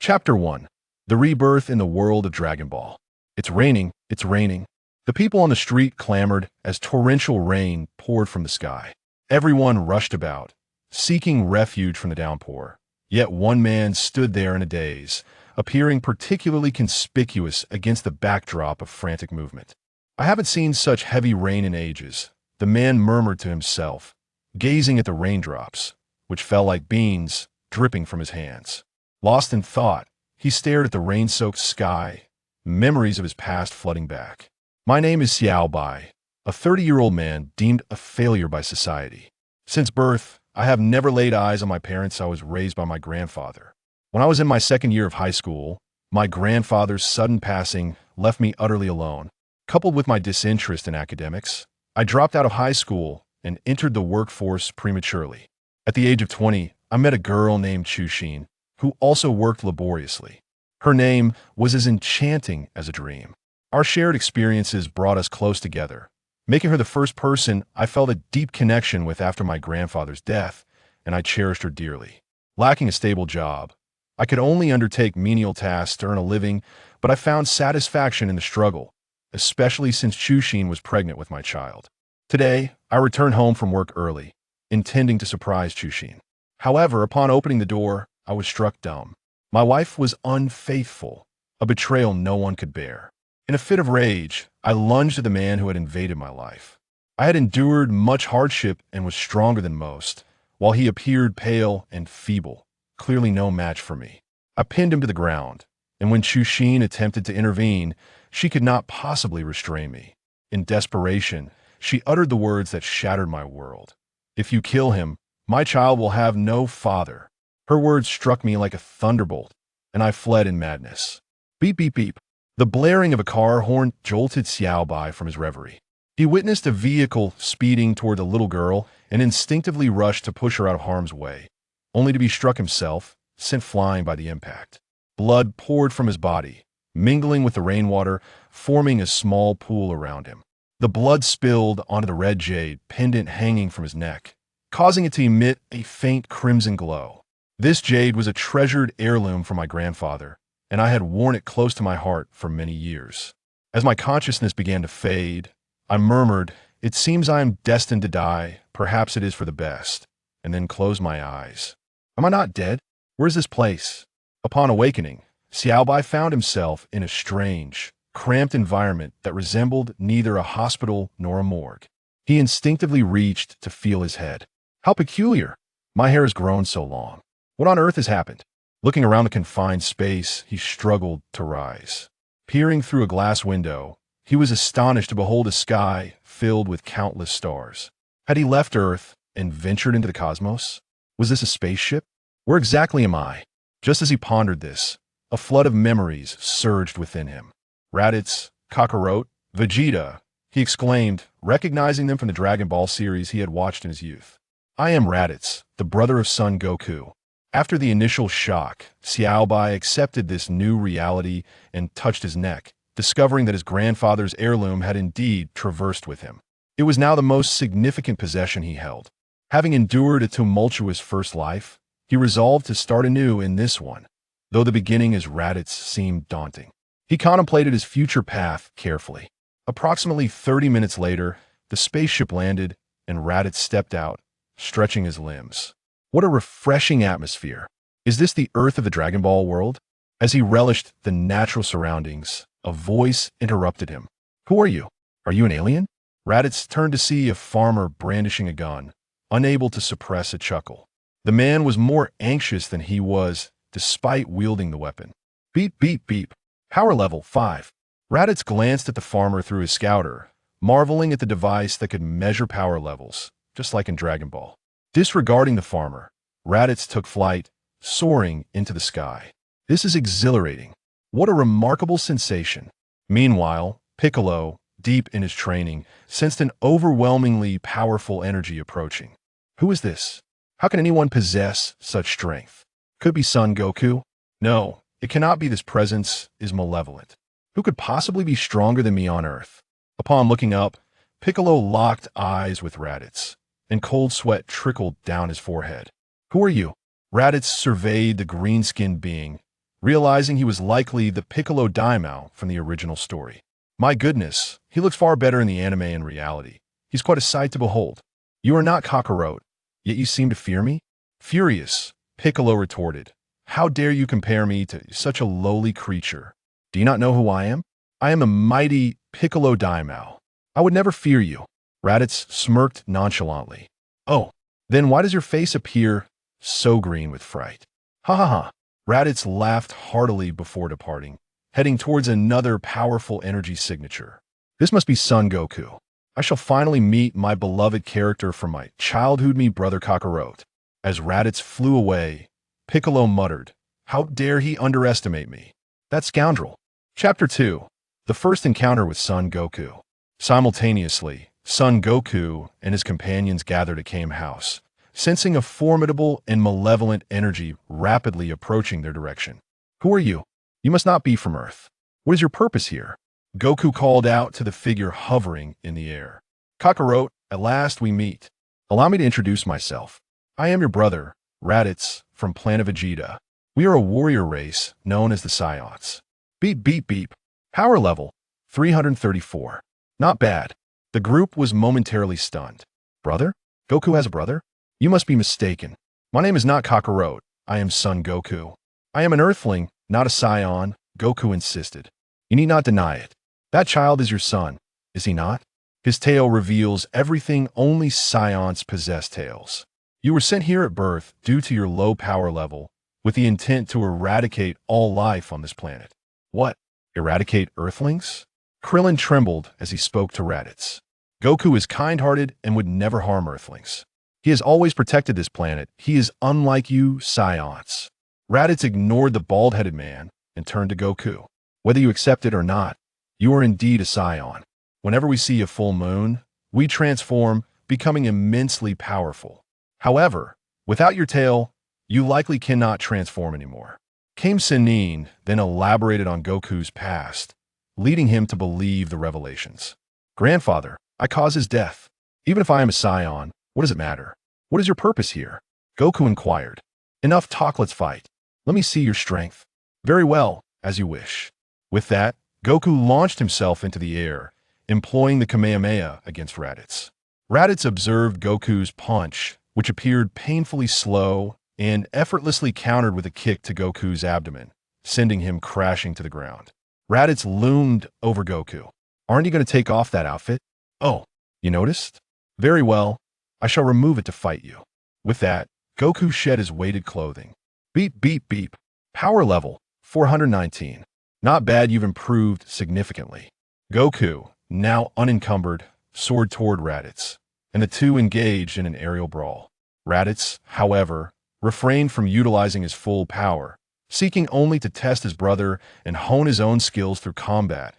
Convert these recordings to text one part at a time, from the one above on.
Chapter 1. The Rebirth in the World of Dragon Ball. It's raining, it's raining. The people on the street clamored as torrential rain poured from the sky. Everyone rushed about, seeking refuge from the downpour. Yet one man stood there in a daze, appearing particularly conspicuous against the backdrop of frantic movement. "I haven't seen such heavy rain in ages," the man murmured to himself, gazing at the raindrops, which fell like beans, dripping from his hands. Lost in thought, he stared at the rain-soaked sky, memories of his past flooding back. "My name is Xiaobai, a 30-year-old man deemed a failure by society. Since birth, I have never laid eyes on my parents. I was raised by my grandfather. When I was in my second year of high school, my grandfather's sudden passing left me utterly alone. Coupled with my disinterest in academics, I dropped out of high school and entered the workforce prematurely. At the age of 20, I met a girl named Chushin, who also worked laboriously. Her name was as enchanting as a dream. Our shared experiences brought us close together, making her the first person I felt a deep connection with after my grandfather's death, and I cherished her dearly. Lacking a stable job, I could only undertake menial tasks to earn a living, but I found satisfaction in the struggle, especially since Chushin was pregnant with my child. Today, I returned home from work early, intending to surprise Chushin. However, upon opening the door, I was struck dumb. My wife was unfaithful, a betrayal no one could bear. In a fit of rage, I lunged at the man who had invaded my life. I had endured much hardship and was stronger than most, while he appeared pale and feeble, clearly no match for me. I pinned him to the ground, and when Chushin attempted to intervene, she could not possibly restrain me. In desperation, she uttered the words that shattered my world. "If you kill him, my child will have no father." Her words struck me like a thunderbolt, and I fled in madness. Beep, beep, beep. The blaring of a car horn jolted Xiaobai from his reverie. He witnessed a vehicle speeding toward the little girl and instinctively rushed to push her out of harm's way, only to be struck himself, sent flying by the impact. Blood poured from his body, mingling with the rainwater, forming a small pool around him. The blood spilled onto the red jade pendant hanging from his neck, causing it to emit a faint crimson glow. This jade was a treasured heirloom from my grandfather, and I had worn it close to my heart for many years. As my consciousness began to fade, I murmured, "It seems I am destined to die. Perhaps it is for the best," and then closed my eyes. Am I not dead? Where is this place? Upon awakening, Xiaobai found himself in a strange, cramped environment that resembled neither a hospital nor a morgue. He instinctively reached to feel his head. How peculiar! My hair has grown so long. What on earth has happened? Looking around the confined space, he struggled to rise. Peering through a glass window, he was astonished to behold a sky filled with countless stars. Had he left Earth and ventured into the cosmos? Was this a spaceship? Where exactly am I? Just as he pondered this, a flood of memories surged within him. Raditz, Kakarot, Vegeta, he exclaimed, recognizing them from the Dragon Ball series he had watched in his youth. "I am Raditz, the brother of Son Goku." After the initial shock, Xiaobai accepted this new reality and touched his neck, discovering that his grandfather's heirloom had indeed traversed with him. It was now the most significant possession he held. Having endured a tumultuous first life, he resolved to start anew in this one, though the beginning as Raditz seemed daunting. He contemplated his future path carefully. Approximately 30 minutes later, the spaceship landed, and Raditz stepped out, stretching his limbs. What a refreshing atmosphere. Is this the Earth of the Dragon Ball world? As he relished the natural surroundings, a voice interrupted him. "Who are you? Are you an alien?" Raditz turned to see a farmer brandishing a gun, unable to suppress a chuckle. The man was more anxious than he was, despite wielding the weapon. Beep, beep, beep. Power level 5. Raditz glanced at the farmer through his scouter, marveling at the device that could measure power levels, just like in Dragon Ball. Disregarding the farmer, Raditz took flight, soaring into the sky. This is exhilarating. What a remarkable sensation. Meanwhile, Piccolo, deep in his training, sensed an overwhelmingly powerful energy approaching. Who is this? How can anyone possess such strength? Could it be Son Goku? No, it cannot be. This presence is malevolent. Who could possibly be stronger than me on Earth? Upon looking up, Piccolo locked eyes with Raditz, and cold sweat trickled down his forehead. "Who are you?" Raditz surveyed the green-skinned being, realizing he was likely the Piccolo Daimao from the original story. My goodness, he looks far better in the anime and reality. He's quite a sight to behold. You are not Kakarot, yet you seem to fear me? Furious, Piccolo retorted. How dare you compare me to such a lowly creature? Do you not know who I am? I am a mighty Piccolo Daimao. I would never fear you. Raditz smirked nonchalantly. Oh, then why does your face appear so green with fright? Ha ha ha. Raditz laughed heartily before departing, heading towards another powerful energy signature. This must be Son Goku. I shall finally meet my beloved character from my childhood, me brother Kakarot. As Raditz flew away, Piccolo muttered, how dare he underestimate me? That scoundrel. Chapter 2. The first encounter with Son Goku. Simultaneously, Son Goku and his companions gathered at Kame House, sensing a formidable and malevolent energy rapidly approaching their direction. Who are you? You must not be from Earth. What is your purpose here? Goku called out to the figure hovering in the air. Kakarot, at last we meet. Allow me to introduce myself. I am your brother, Raditz, from planet Vegeta. We are a warrior race known as the Saiyans. Beep beep beep. Power level, 334. Not bad. The group was momentarily stunned. Brother? Goku has a brother? You must be mistaken. My name is not Kakarot. I am Son Goku. I am an Earthling, not a Saiyan, Goku insisted. You need not deny it. That child is your son, is he not? His tail reveals everything only Saiyans possess tails. You were sent here at birth due to your low power level, with the intent to eradicate all life on this planet. What? Eradicate Earthlings? Krillin trembled as he spoke to Raditz. Goku is kind-hearted and would never harm Earthlings. He has always protected this planet. He is unlike you, Saiyans. Raditz ignored the bald-headed man and turned to Goku. Whether you accept it or not, you are indeed a Saiyan. Whenever we see a full moon, we transform, becoming immensely powerful. However, without your tail, you likely cannot transform anymore. Kame Sennin then elaborated on Goku's past, leading him to believe the revelations. Grandfather, I caused his death. Even if I am a Saiyan, what does it matter? What is your purpose here? Goku inquired. Enough talk, let's fight. Let me see your strength. Very well, as you wish. With that, Goku launched himself into the air, employing the Kamehameha against Raditz. Raditz observed Goku's punch, which appeared painfully slow, and effortlessly countered with a kick to Goku's abdomen, sending him crashing to the ground. Raditz loomed over Goku. Aren't you going to take off that outfit? Oh, you noticed? Very well. I shall remove it to fight you. With that, Goku shed his weighted clothing. Beep, beep, beep. Power level, 419. Not bad, you've improved significantly. Goku, now unencumbered, soared toward Raditz, and the two engaged in an aerial brawl. Raditz, however, refrained from utilizing his full power, seeking only to test his brother and hone his own skills through combat.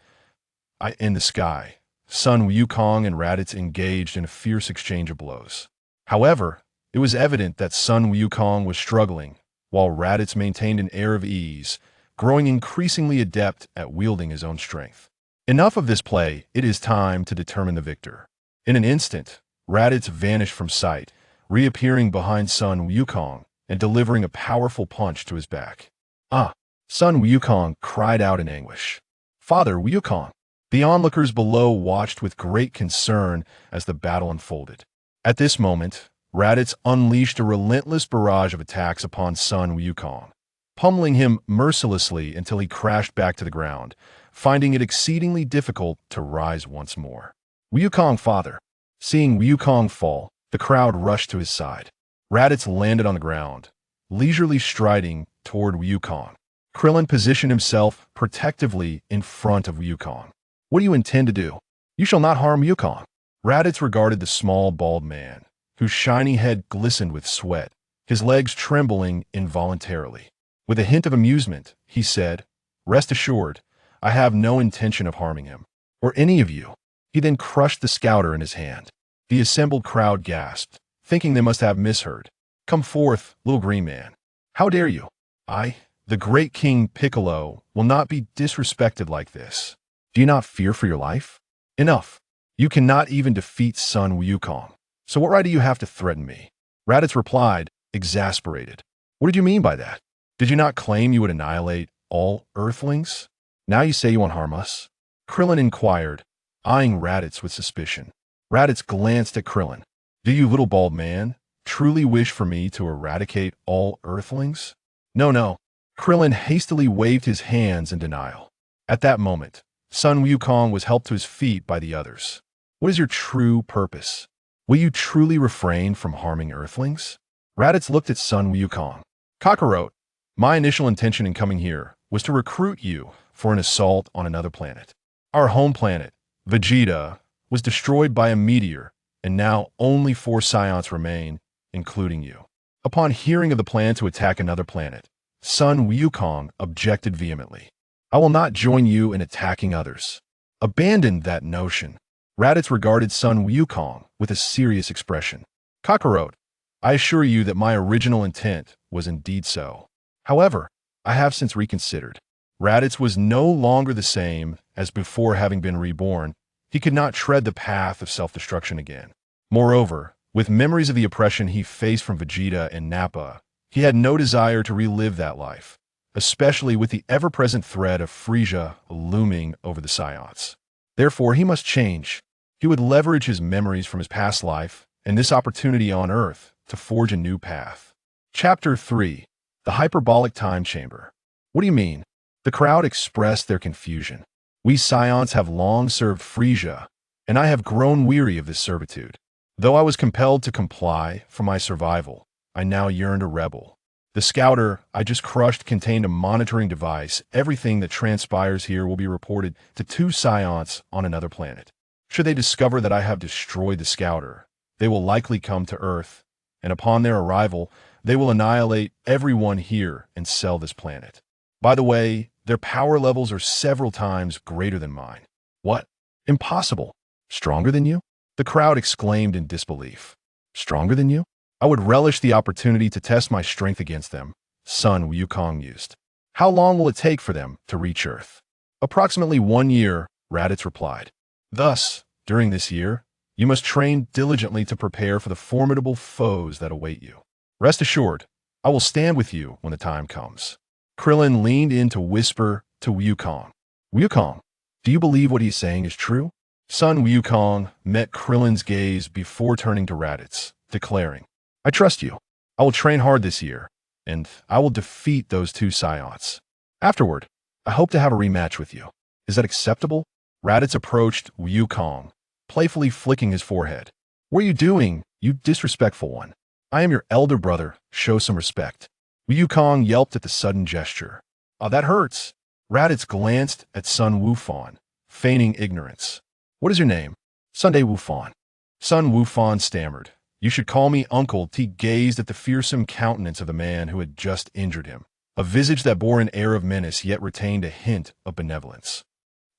In the sky, Sun Wukong and Raditz engaged in a fierce exchange of blows. However, it was evident that Sun Wukong was struggling, while Raditz maintained an air of ease, growing increasingly adept at wielding his own strength. Enough of this play, it is time to determine the victor. In an instant, Raditz vanished from sight, reappearing behind Sun Wukong and delivering a powerful punch to his back. Ah! Sun Wukong cried out in anguish. Father Wukong! The onlookers below watched with great concern as the battle unfolded. At this moment, Raditz unleashed a relentless barrage of attacks upon Sun Wukong, pummeling him mercilessly until he crashed back to the ground, finding it exceedingly difficult to rise once more. Wukong, father! Seeing Wukong fall, the crowd rushed to his side. Raditz landed on the ground, leisurely striding toward Wukong. Krillin positioned himself protectively in front of Wukong. What do you intend to do? You shall not harm Wukong. Raditz regarded the small, bald man, whose shiny head glistened with sweat, his legs trembling involuntarily. With a hint of amusement, he said, Rest assured, I have no intention of harming him, or any of you. He then crushed the scouter in his hand. The assembled crowd gasped, thinking they must have misheard. Come forth, little green man. How dare you? I, the great King Piccolo, will not be disrespected like this. Do you not fear for your life? Enough. You cannot even defeat Sun Wukong. So what right do you have to threaten me? Raditz replied, exasperated. What did you mean by that? Did you not claim you would annihilate all Earthlings? Now you say you won't harm us? Krillin inquired, eyeing Raditz with suspicion. Raditz glanced at Krillin. Do you, little bald man, truly wish for me to eradicate all Earthlings? No, no. Krillin hastily waved his hands in denial. At that moment, Sun Wukong was helped to his feet by the others. What is your true purpose? Will you truly refrain from harming Earthlings? Raditz looked at Sun Wukong. Kakarot, my initial intention in coming here was to recruit you for an assault on another planet. Our home planet, Vegeta, was destroyed by a meteor, and now only 4 Scions remain, including you. Upon hearing of the plan to attack another planet, Sun Wukong objected vehemently. I will not join you in attacking others. Abandon that notion. Raditz regarded Sun Wukong with a serious expression. Kakarot, I assure you that my original intent was indeed so. However, I have since reconsidered. Raditz was no longer the same as before having been reborn. He could not tread the path of self-destruction again. Moreover, with memories of the oppression he faced from Vegeta and Nappa, he had no desire to relive that life, especially with the ever-present threat of Frieza looming over the Scions. Therefore, he must change. He would leverage his memories from his past life and this opportunity on Earth to forge a new path. Chapter 3. The Hyperbolic Time Chamber. What do you mean? The crowd expressed their confusion. We Scions have long served Frieza, and I have grown weary of this servitude. Though I was compelled to comply for my survival, I now yearn to rebel. The scouter I just crushed contained a monitoring device. Everything that transpires here will be reported to 2 Scions on another planet. Should they discover that I have destroyed the scouter, they will likely come to Earth, and upon their arrival, they will annihilate everyone here and sell this planet. By the way, their power levels are several times greater than mine. What? Impossible. Stronger than you? The crowd exclaimed in disbelief. Stronger than you? I would relish the opportunity to test my strength against them, Sun Wukong mused. How long will it take for them to reach Earth? Approximately 1 year, Raditz replied. Thus, during this year, you must train diligently to prepare for the formidable foes that await you. Rest assured, I will stand with you when the time comes. Krillin leaned in to whisper to Wukong. Wukong, do you believe what he's saying is true? Sun Wukong met Krillin's gaze before turning to Raditz, declaring, I trust you. I will train hard this year, and I will defeat those 2 Scions. Afterward, I hope to have a rematch with you. Is that acceptable? Raditz approached Wukong, playfully flicking his forehead. What are you doing, you disrespectful one? I am your elder brother. Show some respect. Wukong yelped at the sudden gesture. Oh, that hurts. Raditz glanced at Sun Wukong, feigning ignorance. What is your name? Sunday Wukong. Sun Wukong stammered. You should call me Uncle. He gazed at the fearsome countenance of the man who had just injured him, a visage that bore an air of menace yet retained a hint of benevolence.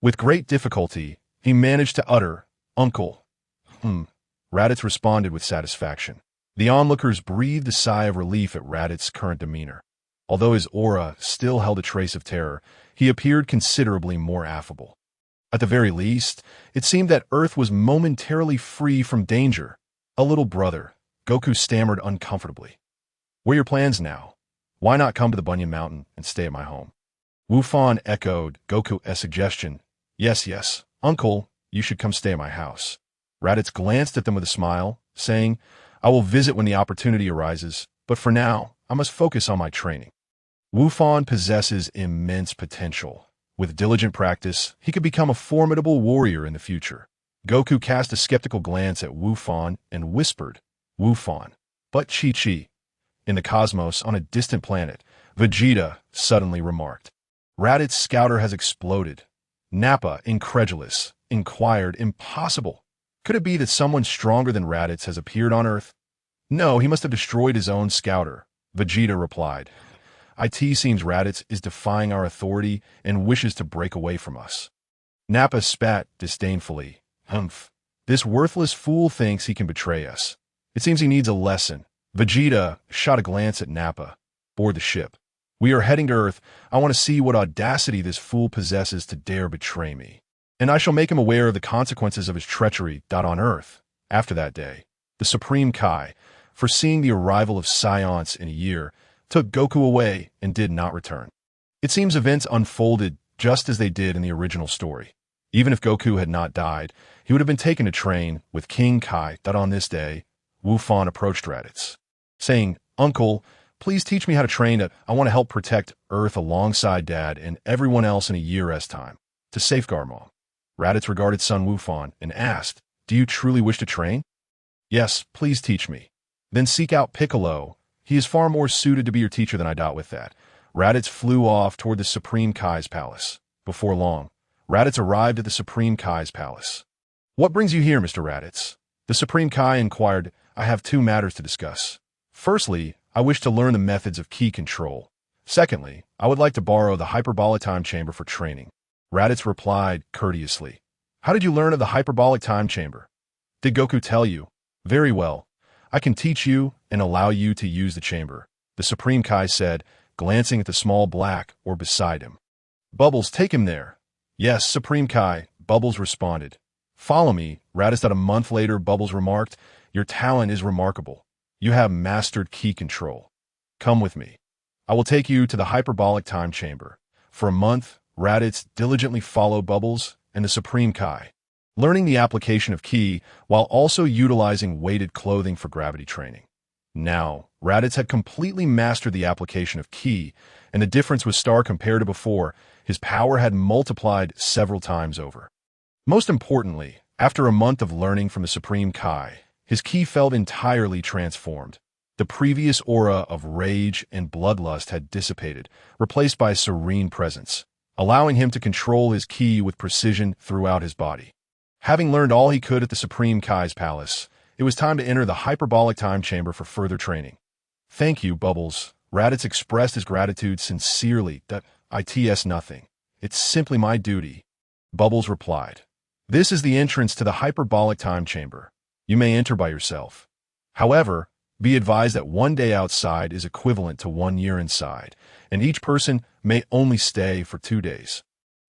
With great difficulty, he managed to utter, Uncle. Raditz responded with satisfaction. The onlookers breathed a sigh of relief at Raditz's current demeanor. Although his aura still held a trace of terror, he appeared considerably more affable. At the very least, it seemed that Earth was momentarily free from danger. A little brother, Goku stammered uncomfortably. What are your plans now? Why not come to the Bunyan Mountain and stay at my home? Wufan echoed Goku's suggestion. Yes, Uncle, you should come stay at my house. Raditz glanced at them with a smile, saying, I will visit when the opportunity arises, but for now, I must focus on my training. Wufan possesses immense potential. With diligent practice, he could become a formidable warrior in the future. Goku cast a skeptical glance at Wufan and whispered, Wufan. But Chi-Chi. In the cosmos, on a distant planet, Vegeta suddenly remarked. Raditz's scouter has exploded. Nappa, incredulous, inquired, Impossible. Could it be that someone stronger than Raditz has appeared on Earth? No, he must have destroyed his own scouter, Vegeta replied. It seems Raditz is defying our authority and wishes to break away from us. Nappa spat disdainfully. Humph. This worthless fool thinks he can betray us. It seems he needs a lesson. Vegeta shot a glance at Nappa. Board the ship. We are heading to Earth. I want to see what audacity this fool possesses to dare betray me. And I shall make him aware of the consequences of his treachery. On Earth, after that day, the Supreme Kai, foreseeing the arrival of Scions in a year, took Goku away and did not return. It seems events unfolded just as they did in the original story. Even if Goku had not died, he would have been taken to train with King Kai. That on this day, Wufan approached Raditz, saying, "Uncle, please teach me how to train. I want to help protect Earth alongside Dad and everyone else in a year's time, to safeguard Mom." Raditz regarded Sun Wukong and asked, "Do you truly wish to train?" "Yes, please teach me." "Then seek out Piccolo. He is far more suited to be your teacher than I doubt." With that, Raditz flew off toward the Supreme Kai's palace. Before long, Raditz arrived at the Supreme Kai's palace. "What brings you here, Mr. Raditz?" The Supreme Kai inquired. "I have two matters to discuss. Firstly, I wish to learn the methods of ki control. Secondly, I would like to borrow the hyperbolic time chamber for training." Raditz replied courteously, "How did you learn of the hyperbolic time chamber?" "Did Goku tell you?" "Very well. I can teach you and allow you to use the chamber," the Supreme Kai said, glancing at the small black orb beside him. "Bubbles, take him there." "Yes, Supreme Kai," Bubbles responded. "Follow me," Raditz. A month later, Bubbles remarked, "Your talent is remarkable. You have mastered ki control. Come with me. I will take you to the hyperbolic time chamber." For a month, Raditz diligently followed Bubbles and the Supreme Kai, learning the application of ki while also utilizing weighted clothing for gravity training. Now, Raditz had completely mastered the application of ki, and the difference was stark compared to before. His power had multiplied several times over. Most importantly, after a month of learning from the Supreme Kai, his ki felt entirely transformed. The previous aura of rage and bloodlust had dissipated, replaced by a serene presence, allowing him to control his ki with precision throughout his body. Having learned all he could at the Supreme Kai's palace, it was time to enter the hyperbolic time chamber for further training. "Thank you, Bubbles." Raditz expressed his gratitude sincerely. "It's nothing. It's simply my duty." Bubbles replied, "This is the entrance to the hyperbolic time chamber. You may enter by yourself. However, be advised that 1 day outside is equivalent to 1 year inside, and each person may only stay for 2 days.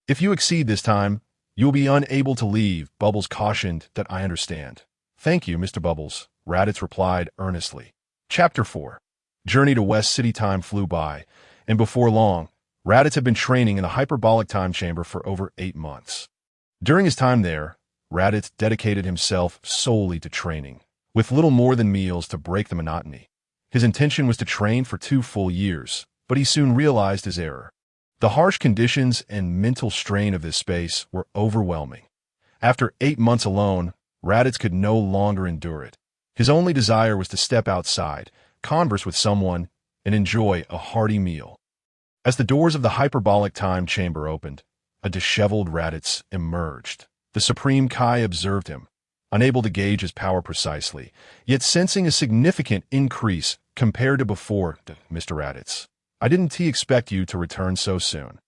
If you exceed this time, you will be unable to leave." Bubbles cautioned. "I understand." "Thank you, Mr. Bubbles," Raditz replied earnestly. Chapter 4. Journey to West City. Time flew by, and before long, Raditz had been training in the hyperbolic time chamber for over 8 months. During his time there, Raditz dedicated himself solely to training, with little more than meals to break the monotony. His intention was to train for 2 full years, but he soon realized his error. The harsh conditions and mental strain of this space were overwhelming. After 8 months alone, Raditz could no longer endure it. His only desire was to step outside, converse with someone, and enjoy a hearty meal. As the doors of the hyperbolic time chamber opened, a disheveled Raditz emerged. The Supreme Kai observed him, unable to gauge his power precisely, yet sensing a significant increase compared to before. "Mr. Raditz, I didn't expect you to return so soon.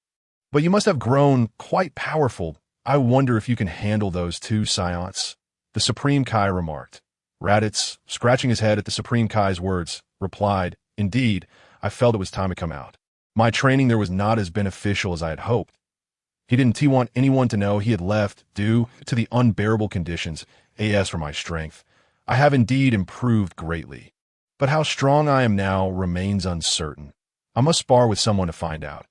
But you must have grown quite powerful. I wonder if you can handle those 2 Scions," the Supreme Kai remarked. Raditz, scratching his head at the Supreme Kai's words, replied, "Indeed, I felt it was time to come out. My training there was not as beneficial as I had hoped." He didn't want anyone to know he had left due to the unbearable conditions. "As for my strength, I have indeed improved greatly. But how strong I am now remains uncertain. I must spar with someone to find out."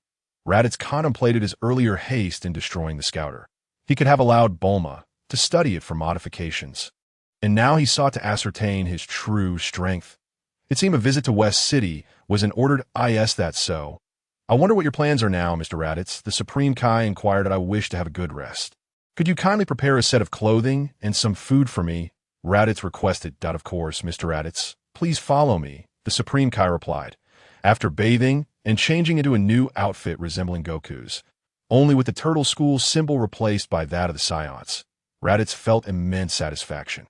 Raditz contemplated his earlier haste in destroying the scouter. He could have allowed Bulma to study it for modifications. And now he sought to ascertain his true strength. It seemed a visit to West City was in order. "Is that so? I wonder what your plans are now, Mr. Raditz," the Supreme Kai inquired. "I wish to have a good rest. Could you kindly prepare a set of clothing and some food for me?" Raditz requested. "Of course, Mr. Raditz. Please follow me," the Supreme Kai replied. After bathing and changing into a new outfit resembling Goku's, only with the turtle school symbol replaced by that of the Scions, Raditz felt immense satisfaction.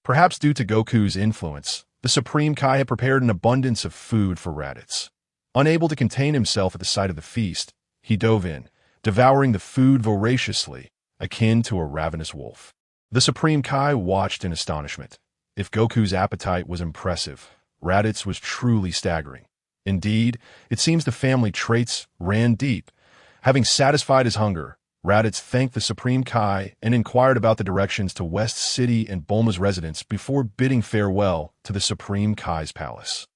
Perhaps due to Goku's influence, the Supreme Kai had prepared an abundance of food for Raditz. Unable to contain himself at the sight of the feast, he dove in, devouring the food voraciously, akin to a ravenous wolf. The Supreme Kai watched in astonishment. If Goku's appetite was impressive, Raditz was truly staggering. Indeed, it seems the family traits ran deep. Having satisfied his hunger, Raditz thanked the Supreme Kai and inquired about the directions to West City and Bulma's residence before bidding farewell to the Supreme Kai's palace.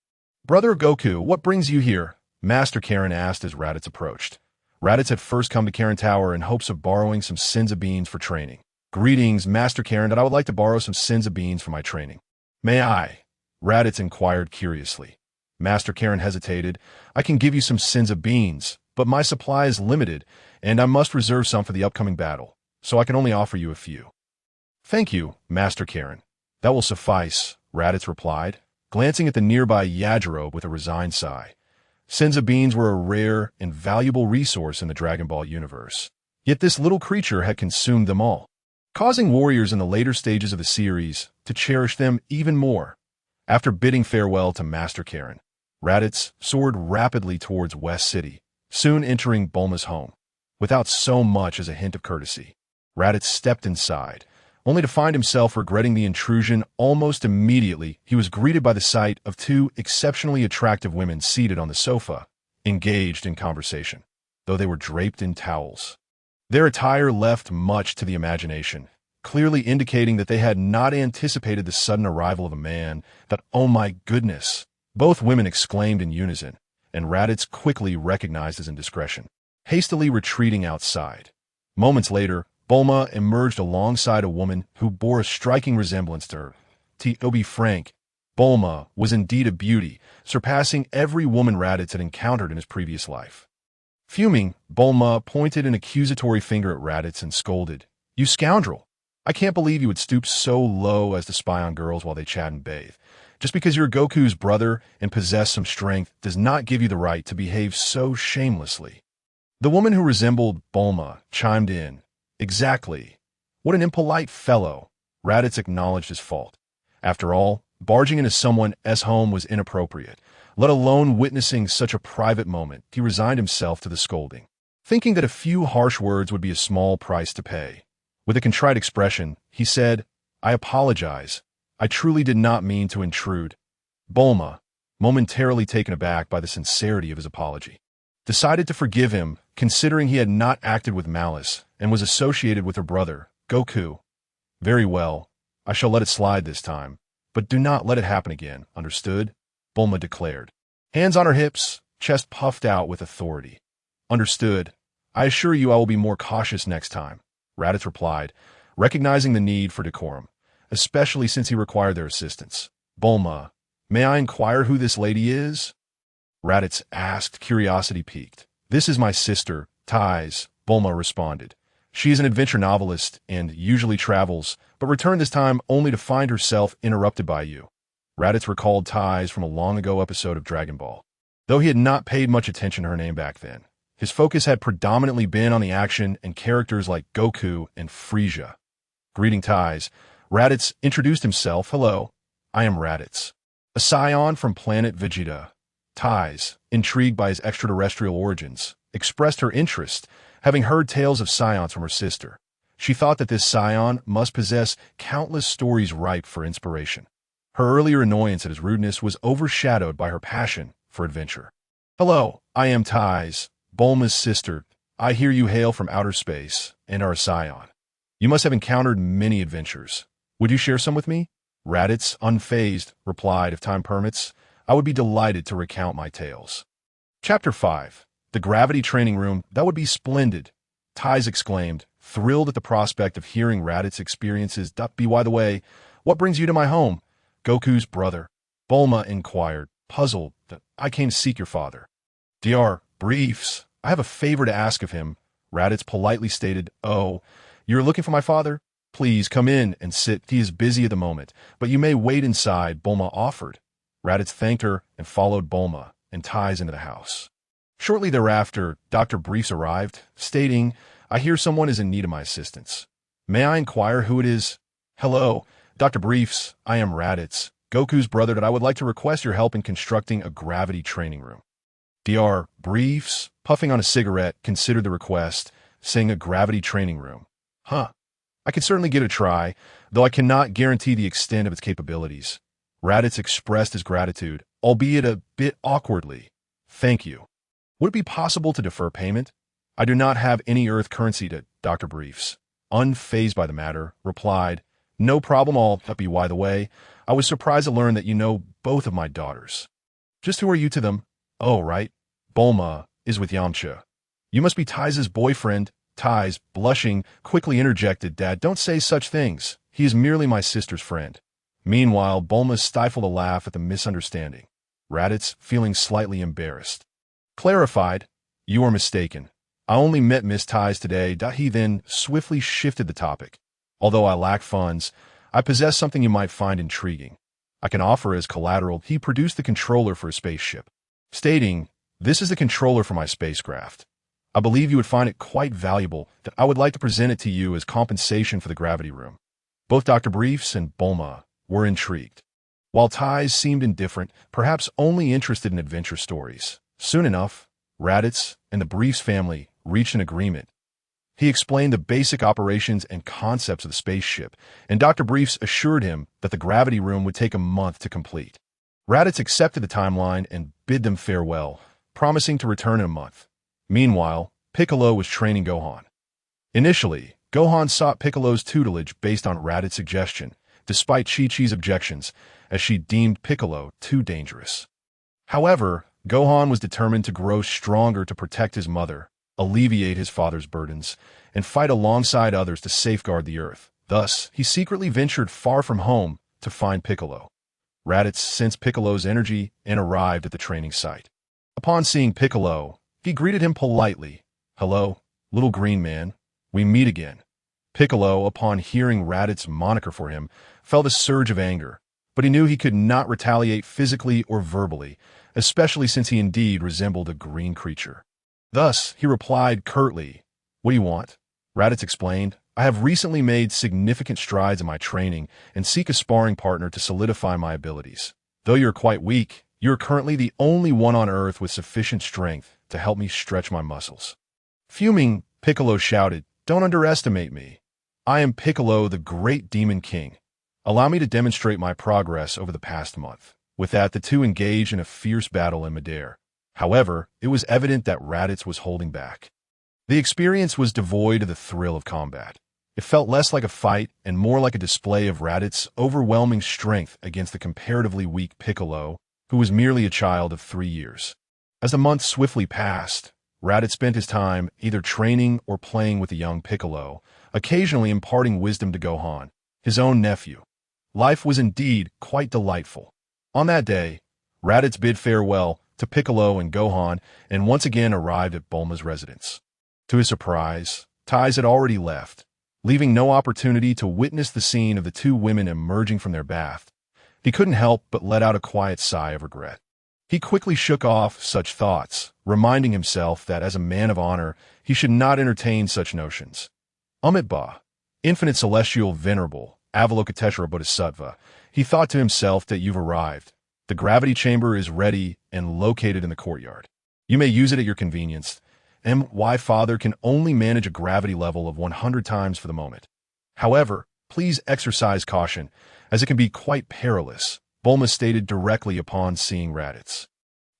Brother Goku, what brings you here? Master Karen asked as Raditz approached. Raditz had first come to Karen Tower in hopes of borrowing some Senza beans for training. Greetings, Master Karen, that I would like to borrow some Senza beans for my training. May I? Raditz inquired curiously. Master Karen hesitated. I can give you some Senza beans, but my supply is limited, and I must reserve some for the upcoming battle, so I can only offer you a few. Thank you, Master Karen. That will suffice, Raditz replied, glancing at the nearby Yajirobe with a resigned sigh. Senza beans were a rare and valuable resource in the Dragon Ball universe. Yet this little creature had consumed them all, causing warriors in the later stages of the series to cherish them even more. After bidding farewell to Master Karen, Raditz soared rapidly towards West City, soon entering Bulma's home. Without so much as a hint of courtesy, Raditz stepped inside, only to find himself regretting the intrusion almost immediately. He was greeted by the sight of two exceptionally attractive women seated on the sofa, engaged in conversation, though they were draped in towels. Their attire left much to the imagination, clearly indicating that they had not anticipated the sudden arrival of a man. That, oh my goodness! Both women exclaimed in unison, and Raditz quickly recognized his indiscretion, hastily retreating outside. Moments later, Bulma emerged alongside a woman who bore a striking resemblance to her. To be frank, Bulma was indeed a beauty, surpassing every woman Raditz had encountered in his previous life. Fuming, Bulma pointed an accusatory finger at Raditz and scolded, "You scoundrel! I can't believe you would stoop so low as to spy on girls while they chat and bathe. Just because you're Goku's brother and possess some strength does not give you the right to behave so shamelessly." The woman who resembled Bulma chimed in, "Exactly. What an impolite fellow." Raditz acknowledged his fault. After all, barging into someone's home was inappropriate, let alone witnessing such a private moment. He resigned himself to the scolding, thinking that a few harsh words would be a small price to pay. With a contrite expression, he said, "I apologize. I truly did not mean to intrude." Bulma, momentarily taken aback by the sincerity of his apology, decided to forgive him, considering he had not acted with malice and was associated with her brother, Goku. "Very well. I shall let it slide this time, but do not let it happen again, understood?" Bulma declared. Hands on her hips, chest puffed out with authority. "Understood. I assure you I will be more cautious next time," Raditz replied, recognizing the need for decorum, especially since he required their assistance. "Bulma, may I inquire who this lady is?" Raditz asked, curiosity piqued. "This is my sister, Tais," Bulma responded. "She is an adventure novelist and usually travels, but returned this time only to find herself interrupted by you." Raditz recalled Tais from a long-ago episode of Dragon Ball. Though he had not paid much attention to her name back then, his focus had predominantly been on the action and characters like Goku and Frieza. Greeting Tais, Raditz introduced himself. "Hello, I am Raditz, a scion from planet Vegeta." Tais, intrigued by his extraterrestrial origins, expressed her interest, having heard tales of scions from her sister. She thought that this scion must possess countless stories ripe for inspiration. Her earlier annoyance at his rudeness was overshadowed by her passion for adventure. "Hello, I am Tais, Bulma's sister. I hear you hail from outer space and are a scion. You must have encountered many adventures. Would you share some with me?" Raditz, unfazed, replied, "If time permits, I would be delighted to recount my tales." Chapter 5. The Gravity Training Room. That would be splendid, Tais exclaimed, thrilled at the prospect of hearing Raditz's experiences. By the way, what brings you to my home?" "Goku's brother," Bulma inquired, puzzled. "I came to seek your father." "Dr. Briefs, I have a favor to ask of him," Raditz politely stated. "Oh, you're looking for my father? Please come in and sit. He is busy at the moment, but you may wait inside," Bulma offered. Raditz thanked her and followed Bulma and Tais into the house. Shortly thereafter, Dr. Briefs arrived, stating, "I hear someone is in need of my assistance. May I inquire who it is?" "Hello, Dr. Briefs, I am Raditz, Goku's brother, that I would like to request your help in constructing a gravity training room." Dr. Briefs, puffing on a cigarette, considered the request, saying, "A gravity training room? Huh. I could certainly give it a try, though I cannot guarantee the extent of its capabilities." Raditz expressed his gratitude, albeit a bit awkwardly. "Thank you. Would it be possible to defer payment? I do not have any Earth currency." To Dr. Briefs, unfazed by the matter, replied, "No problem. By the way, I was surprised to learn that you know both of my daughters." Just who are you to them? Oh, right. Bulma is with Yamcha. You must be Tai's boyfriend. Tai's, blushing, quickly interjected, Dad, don't say such things. He is merely my sister's friend. Meanwhile, Bulma stifled a laugh at the misunderstanding. Raditz, feeling slightly embarrassed, clarified, You are mistaken. I only met Miss Tai's today. He then swiftly shifted the topic. Although I lack funds, I possess something you might find intriguing. I can offer as collateral. He produced the controller for a spaceship, stating, This is the controller for my spacecraft. I believe you would find it quite valuable. That I would like to present it to you as compensation for the gravity room. Both Dr. Briefs and Bulma were intrigued, while Tai's seemed indifferent, perhaps only interested in adventure stories. Soon enough, Raditz and the Briefs family reached an agreement. He explained the basic operations and concepts of the spaceship, and Dr. Briefs assured him that the gravity room would take a month to complete. Raditz accepted the timeline and bid them farewell, promising to return in a month. Meanwhile, Piccolo was training Gohan. Initially, Gohan sought Piccolo's tutelage based on Raditz's suggestion, despite Chi-Chi's objections, as she deemed Piccolo too dangerous. However, Gohan was determined to grow stronger to protect his mother, alleviate his father's burdens, and fight alongside others to safeguard the Earth. Thus, he secretly ventured far from home to find Piccolo. Raditz sensed Piccolo's energy and arrived at the training site. Upon seeing Piccolo, he greeted him politely. Hello, little green man. We meet again. Piccolo, upon hearing Raditz's moniker for him, felt a surge of anger, but he knew he could not retaliate physically or verbally, especially since he indeed resembled a green creature. Thus, he replied curtly, What do you want? Raditz explained, I have recently made significant strides in my training and seek a sparring partner to solidify my abilities. Though you're quite weak, you're currently the only one on Earth with sufficient strength to help me stretch my muscles. Fuming, Piccolo shouted, Don't underestimate me. I am Piccolo, the great Demon King. Allow me to demonstrate my progress over the past month. With that, the two engaged in a fierce battle in midair. However, it was evident that Raditz was holding back. The experience was devoid of the thrill of combat. It felt less like a fight and more like a display of Raditz's overwhelming strength against the comparatively weak Piccolo, who was merely a child of 3 years. As the months swiftly passed, Raditz spent his time either training or playing with the young Piccolo, occasionally imparting wisdom to Gohan, his own nephew. Life was indeed quite delightful. On that day, Raditz bid farewell to Piccolo and Gohan and once again arrived at Bulma's residence. To his surprise, Tai's had already left, leaving no opportunity to witness the scene of the two women emerging from their bath. He couldn't help but let out a quiet sigh of regret. He quickly shook off such thoughts, reminding himself that as a man of honor, he should not entertain such notions. Amitabha, infinite celestial venerable, Avalokiteshvara Bodhisattva, he thought to himself that you've arrived. The gravity chamber is ready and located in the courtyard. You may use it at your convenience. My father can only manage a gravity level of 100 times for the moment. However, please exercise caution, as it can be quite perilous, Bulma stated directly upon seeing Raditz.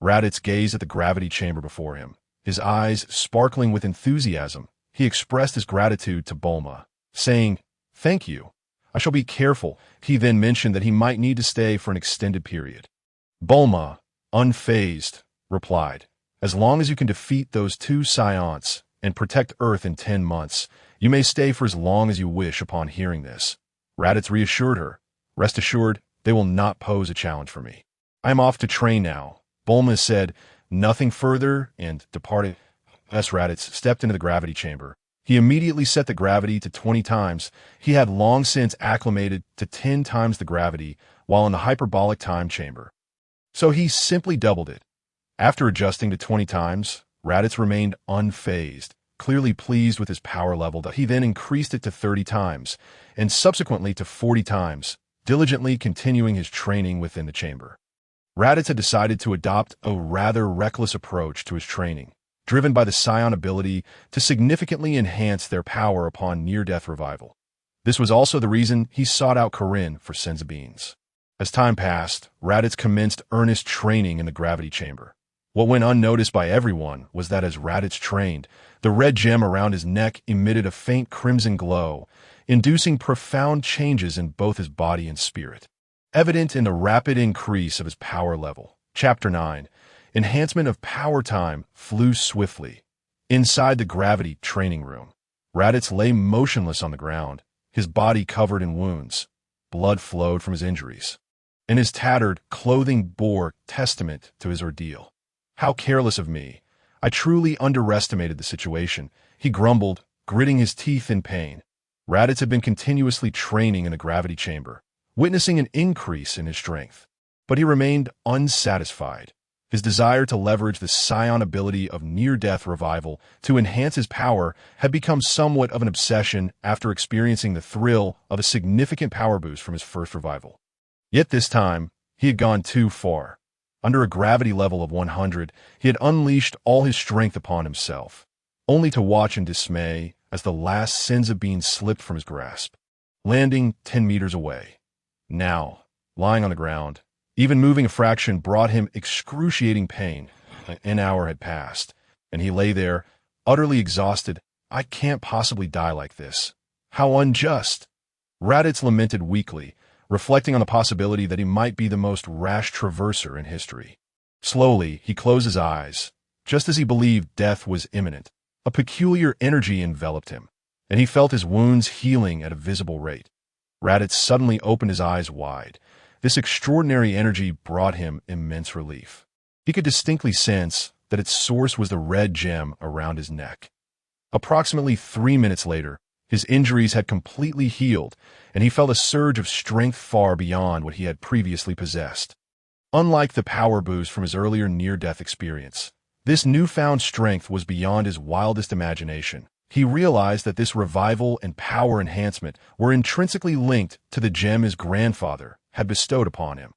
Raditz gazed at the gravity chamber before him, his eyes sparkling with enthusiasm. He expressed his gratitude to Bulma, saying, Thank you. I shall be careful. He then mentioned that he might need to stay for an extended period. Bulma, unfazed, replied, As long as you can defeat those two Scions and protect Earth in 10 months, you may stay for as long as you wish. Upon hearing this, Raditz reassured her, Rest assured, they will not pose a challenge for me. I am off to train now. Bulma said nothing further and departed. As Raditz stepped into the gravity chamber, he immediately set the gravity to 20 times. He had long since acclimated to 10 times the gravity while in the hyperbolic time chamber. So he simply doubled it. After adjusting to 20 times, Raditz remained unfazed, clearly pleased with his power level. He then increased it to 30 times, and subsequently to 40 times, diligently continuing his training within the chamber. Raditz had decided to adopt a rather reckless approach to his training, driven by the Scion ability to significantly enhance their power upon near-death revival. This was also the reason he sought out Corinne for senzu beans. As time passed, Raditz commenced earnest training in the gravity chamber. What went unnoticed by everyone was that as Raditz trained, the red gem around his neck emitted a faint crimson glow, inducing profound changes in both his body and spirit. Evident in the rapid increase of his power level, Chapter 9. Enhancement of Power Time flew swiftly. Inside the gravity training room, Raditz lay motionless on the ground, his body covered in wounds. Blood flowed from his injuries, and his tattered clothing bore testament to his ordeal. How careless of me. I truly underestimated the situation, he grumbled, gritting his teeth in pain. Raditz had been continuously training in a gravity chamber, witnessing an increase in his strength. But he remained unsatisfied. His desire to leverage the Scion ability of near-death revival to enhance his power had become somewhat of an obsession after experiencing the thrill of a significant power boost from his first revival. Yet this time, he had gone too far. Under a gravity level of 100, he had unleashed all his strength upon himself, only to watch in dismay as the last senzu bean slipped from his grasp, landing 10 meters away. Now, lying on the ground, even moving a fraction brought him excruciating pain. An hour had passed, and he lay there, utterly exhausted. I can't possibly die like this. How unjust! Raditz lamented weakly, reflecting on the possibility that he might be the most rash traverser in history. Slowly, he closed his eyes. Just as he believed death was imminent, a peculiar energy enveloped him, and he felt his wounds healing at a visible rate. Raditz suddenly opened his eyes wide. This extraordinary energy brought him immense relief. He could distinctly sense that its source was the red gem around his neck. Approximately 3 minutes later, his injuries had completely healed, and he felt a surge of strength far beyond what he had previously possessed. Unlike the power boost from his earlier near-death experience, this newfound strength was beyond his wildest imagination. He realized that this revival and power enhancement were intrinsically linked to the gem his grandfather had bestowed upon him.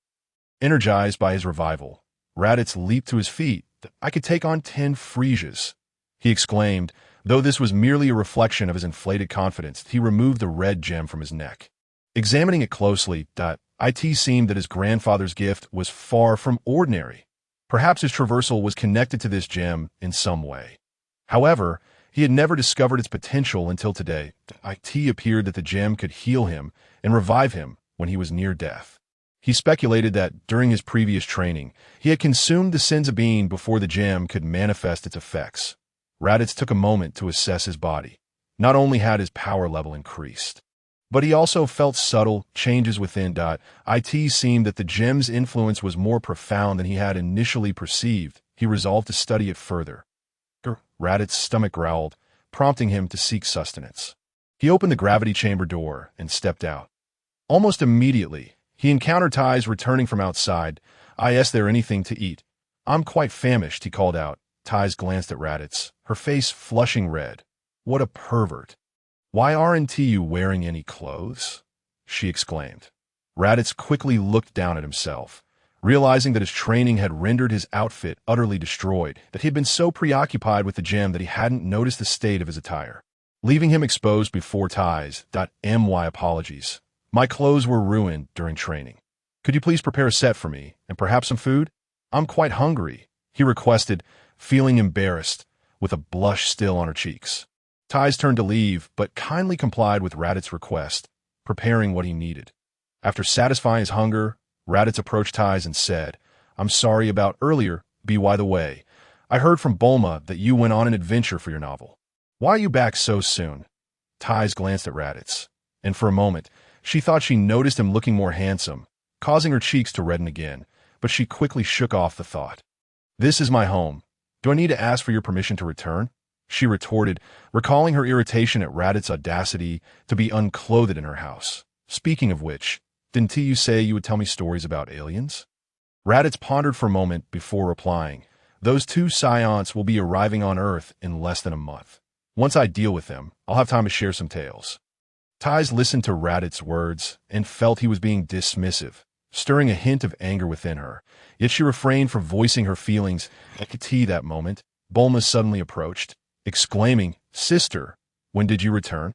Energized by his revival, Raditz leaped to his feet. I could take on 10 Friezas, he exclaimed. Though this was merely a reflection of his inflated confidence, he removed the red gem from his neck. Examining it closely, it seemed that his grandfather's gift was far from ordinary. Perhaps his traversal was connected to this gem in some way. However, he had never discovered its potential until today. It appeared that the gem could heal him and revive him when he was near death. He speculated that, during his previous training, he had consumed the senzu bean before the gem could manifest its effects. Raditz took a moment to assess his body. Not only had his power level increased, but he also felt subtle changes within. It seemed that the gem's influence was more profound than he had initially perceived. He resolved to study it further. Raditz's stomach growled, prompting him to seek sustenance. He opened the gravity chamber door and stepped out. Almost immediately, he encountered Ties returning from outside. Is there anything to eat? I'm quite famished, he called out. Ties glanced at Raditz, her face flushing red. What a pervert. Why aren't you wearing any clothes? She exclaimed. Raditz quickly looked down at himself, realizing that his training had rendered his outfit utterly destroyed, that he had been so preoccupied with the gem that he hadn't noticed the state of his attire, leaving him exposed before Ties. My apologies. My clothes were ruined during training. Could you please prepare a set for me, and perhaps some food? I'm quite hungry, he requested, feeling embarrassed, with a blush still on her cheeks. Ties turned to leave, but kindly complied with Raditz's request, preparing what he needed. After satisfying his hunger, Raditz approached Ties and said, I'm sorry about earlier. By the way, I heard from Bulma that you went on an adventure for your novel. Why are you back so soon? Ties glanced at Raditz, and for a moment, she thought she noticed him looking more handsome, causing her cheeks to redden again, but she quickly shook off the thought. This is my home. Do I need to ask for your permission to return? She retorted, recalling her irritation at Raditz's audacity to be unclothed in her house. Speaking of which, didn't you say you would tell me stories about aliens? Raditz pondered for a moment before replying. Those 2 Scions will be arriving on Earth in less than a month. Once I deal with them, I'll have time to share some tales. Ties listened to Raditz's words and felt he was being dismissive, stirring a hint of anger within her. Yet she refrained from voicing her feelings. At that moment, Bulma suddenly approached, exclaiming, Sister, when did you return?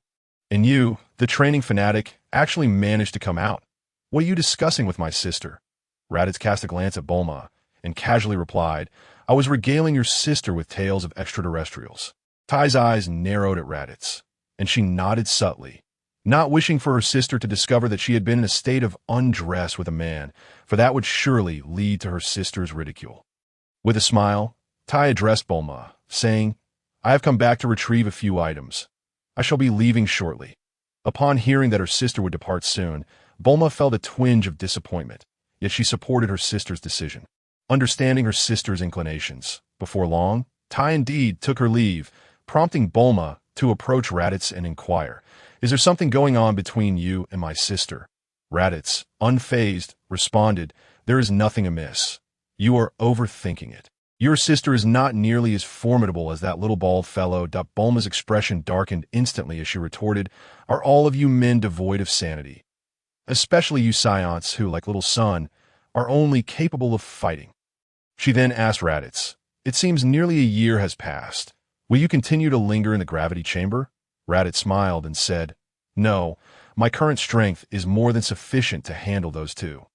And you, the training fanatic, actually managed to come out. What are you discussing with my sister? Raditz cast a glance at Bulma and casually replied, I was regaling your sister with tales of extraterrestrials. Tai's eyes narrowed at Raditz, and she nodded subtly. not wishing for her sister to discover that she had been in a state of undress with a man, for that would surely lead to her sister's ridicule. With a smile, Tai addressed Bulma, saying, "I have come back to retrieve a few items. I shall be leaving shortly." Upon hearing that her sister would depart soon, Bulma felt a twinge of disappointment, yet she supported her sister's decision. Understanding her sister's inclinations, before long, Tai indeed took her leave, prompting Bulma to approach Raditz and inquire, "Is there something going on between you and my sister?" Raditz, unfazed, responded, "There is nothing amiss. You are overthinking it. Your sister is not nearly as formidable as that little bald fellow." Bulma's expression darkened instantly as she retorted, "Are all of you men devoid of sanity? Especially you scions who, like little Sun, are only capable of fighting." She then asked Raditz, "It seems nearly a year has passed. Will you continue to linger in the gravity chamber?" Raditz smiled and said, "No, my current strength is more than sufficient to handle those two.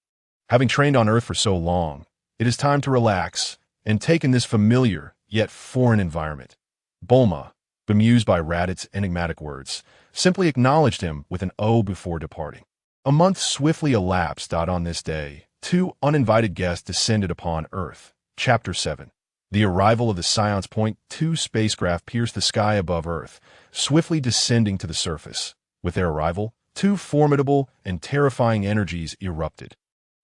Having trained on Earth for so long, it is time to relax and take in this familiar yet foreign environment." Bulma, bemused by Raditz's enigmatic words, simply acknowledged him with an "O" before departing. A month swiftly elapsed. On this day, two uninvited guests descended upon Earth. Chapter 7. The arrival of the Science Point 2 spacecraft pierced the sky above Earth, swiftly descending to the surface. With their arrival, two formidable and terrifying energies erupted,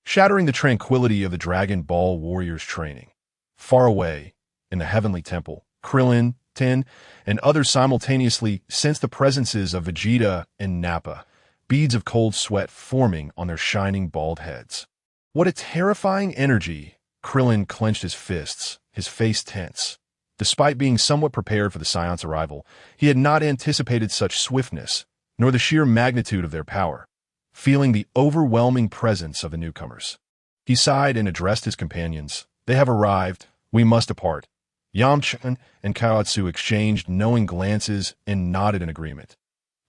shattering the tranquility of the Dragon Ball warriors' training. Far away, in the heavenly temple, Krillin, Ten, and others simultaneously sensed the presences of Vegeta and Nappa, beads of cold sweat forming on their shining bald heads. What a terrifying energy! Krillin clenched his fists, his face tense. Despite being somewhat prepared for the Scion's arrival, he had not anticipated such swiftness, nor the sheer magnitude of their power. Feeling the overwhelming presence of the newcomers, he sighed and addressed his companions. "They have arrived. We must depart." Yamcha and Kaotsu exchanged knowing glances and nodded in agreement.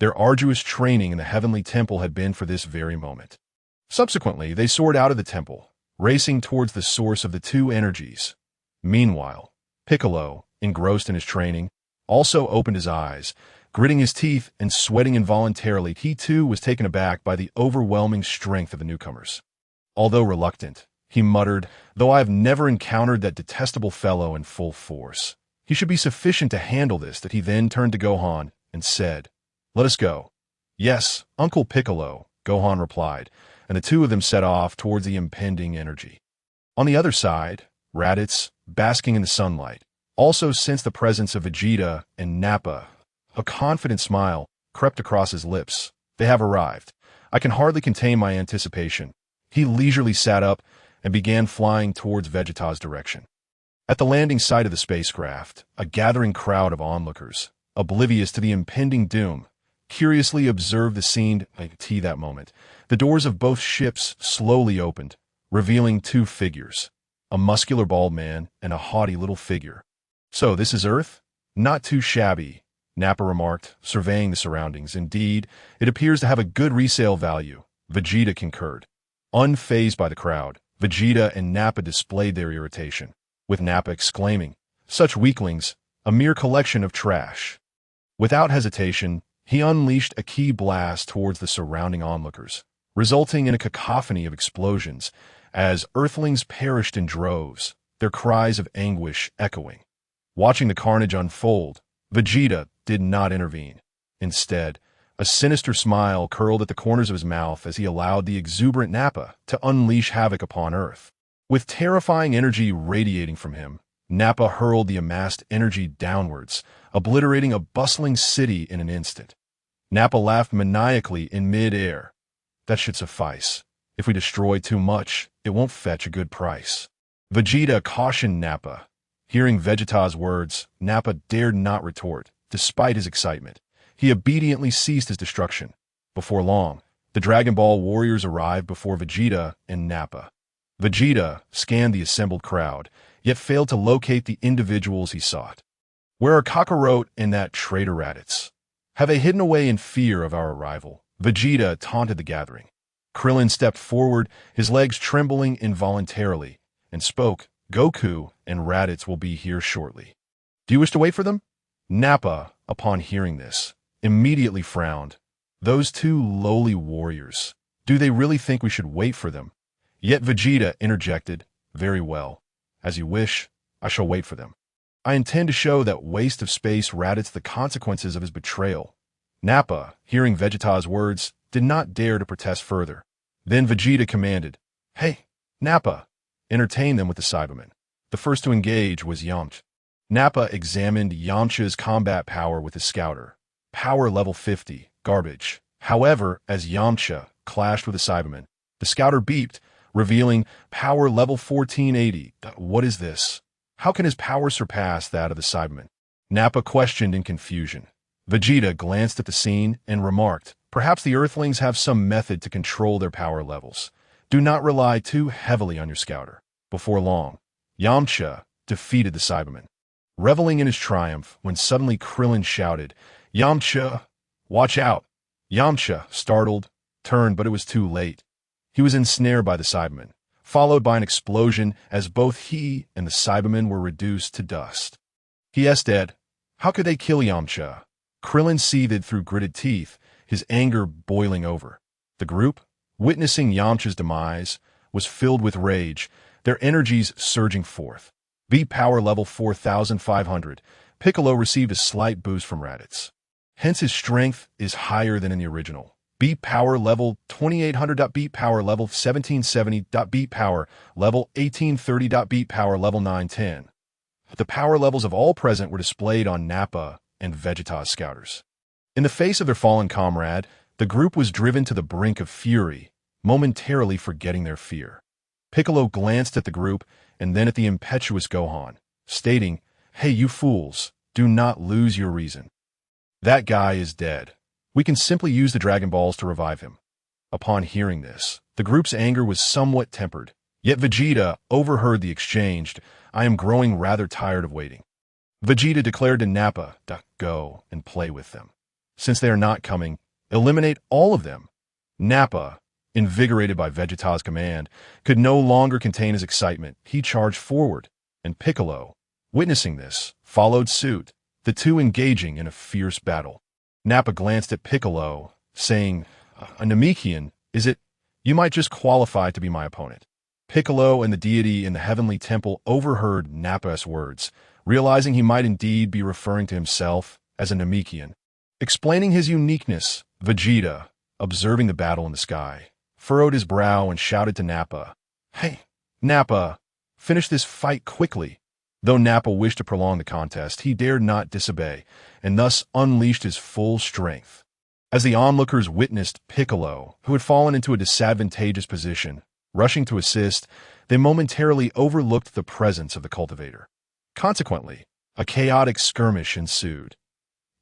Their arduous training in the heavenly temple had been for this very moment. Subsequently, they soared out of the temple, racing towards the source of the two energies. Meanwhile, Piccolo, engrossed in his training, also opened his eyes, gritting his teeth and sweating involuntarily. He too was taken aback by the overwhelming strength of the newcomers. Although reluctant, he muttered, "Though I have never encountered that detestable fellow in full force, he should be sufficient to handle this." That he then turned to Gohan and said, "Let us go." "Yes, Uncle Piccolo," Gohan replied, and the two of them set off towards the impending energy. On the other side, Raditz, basking in the sunlight, also sensed the presence of Vegeta and Nappa. A confident smile crept across his lips. "They have arrived. I can hardly contain my anticipation." He leisurely sat up and began flying towards Vegeta's direction. At the landing site of the spacecraft, a gathering crowd of onlookers, oblivious to the impending doom, curiously observed the scene. That moment, the doors of both ships slowly opened, revealing two figures, a muscular bald man and a haughty little figure. "So this is Earth? Not too shabby," Nappa remarked, surveying the surroundings. "Indeed, it appears to have a good resale value," Vegeta concurred. Unfazed by the crowd, Vegeta and Nappa displayed their irritation, with Nappa exclaiming, "Such weaklings, a mere collection of trash." Without hesitation, he unleashed a ki blast towards the surrounding onlookers, resulting in a cacophony of explosions as Earthlings perished in droves, their cries of anguish echoing. Watching the carnage unfold, Vegeta did not intervene. Instead, a sinister smile curled at the corners of his mouth as he allowed the exuberant Nappa to unleash havoc upon Earth. With terrifying energy radiating from him, Nappa hurled the amassed energy downwards, obliterating a bustling city in an instant. Nappa laughed maniacally in mid-air. "That should suffice. If we destroy too much, it won't fetch a good price." Vegeta cautioned Nappa. Hearing Vegeta's words, Nappa dared not retort, despite his excitement. He obediently ceased his destruction. Before long, the Dragon Ball warriors arrived before Vegeta and Nappa. Vegeta scanned the assembled crowd, yet failed to locate the individuals he sought. "Where are Kakarot and that traitor Raditz? Have they hidden away in fear of our arrival?" Vegeta taunted the gathering. Krillin stepped forward, his legs trembling involuntarily, and spoke, "Goku and Raditz will be here shortly. Do you wish to wait for them?" Nappa, upon hearing this, immediately frowned. Those two lowly warriors. Do they really think we should wait for them? Yet Vegeta interjected, very well. As you wish, I shall wait for them. I intend to show that waste of space Raditz the consequences of his betrayal. Nappa, hearing Vegeta's words, did not dare to protest further. Then Vegeta commanded, Hey, Nappa, entertain them with the Cybermen. The first to engage was Yamcha. Nappa examined Yamcha's combat power with his scouter. Power level 50, garbage. However, as Yamcha clashed with the Cybermen, the scouter beeped, revealing power level 1480. What is this? How can his power surpass that of the Cybermen? Nappa questioned in confusion. Vegeta glanced at the scene and remarked, Perhaps the Earthlings have some method to control their power levels. Do not rely too heavily on your scouter. Before long, Yamcha defeated the Cybermen. Reveling in his triumph, when suddenly Krillin shouted, Yamcha, watch out! Yamcha, startled, turned, but it was too late. He was ensnared by the Cybermen, followed by an explosion as both he and the Cybermen were reduced to dust. He dead. How could they kill Yamcha? Krillin seethed through gritted teeth, his anger boiling over. The group, witnessing Yamcha's demise, was filled with rage, their energies surging forth. Beat power level 4,500, Piccolo received a slight boost from Raditz. Hence his strength is higher than in the original. Beat power level 2800. Beat power level 1770. Beat power level 1830. Beat power level 910. The power levels of all present were displayed on Nappa and Vegeta's scouters. In the face of their fallen comrade, the group was driven to the brink of fury, momentarily forgetting their fear. Piccolo glanced at the group and then at the impetuous Gohan, stating, Hey, you fools, do not lose your reason. That guy is dead. We can simply use the Dragon Balls to revive him. Upon hearing this, the group's anger was somewhat tempered, yet Vegeta overheard the exchange. I am growing rather tired of waiting. Vegeta declared to Nappa, Go and play with them. Since they are not coming, eliminate all of them. Nappa, invigorated by Vegeta's command, could no longer contain his excitement. He charged forward, and Piccolo, witnessing this, followed suit, the two engaging in a fierce battle. Nappa glanced at Piccolo, saying, A Namekian, is it? You might just qualify to be my opponent. Piccolo and the deity in the heavenly temple overheard Nappa's words, realizing he might indeed be referring to himself as a Namekian. Explaining his uniqueness, Vegeta, observing the battle in the sky, furrowed his brow and shouted to Nappa, Hey, Nappa, finish this fight quickly. Though Nappa wished to prolong the contest, he dared not disobey, and thus unleashed his full strength. As the onlookers witnessed Piccolo, who had fallen into a disadvantageous position, rushing to assist, they momentarily overlooked the presence of the cultivator. Consequently, a chaotic skirmish ensued.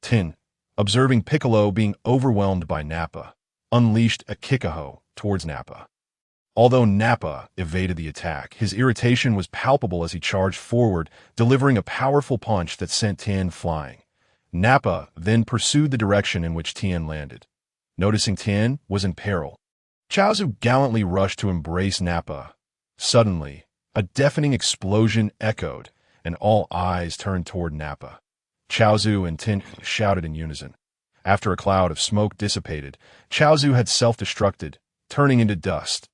Tin, observing Piccolo being overwhelmed by Nappa, unleashed a kikaho towards Nappa. Although Nappa evaded the attack, his irritation was palpable as he charged forward, delivering a powerful punch that sent Tien flying. Nappa then pursued the direction in which Tien landed. Noticing Tien was in peril, Chaozu gallantly rushed to embrace Nappa. Suddenly, a deafening explosion echoed, and all eyes turned toward Nappa. Chaozu and Tien shouted in unison. After a cloud of smoke dissipated, Chaozu had self-destructed, turning into dust.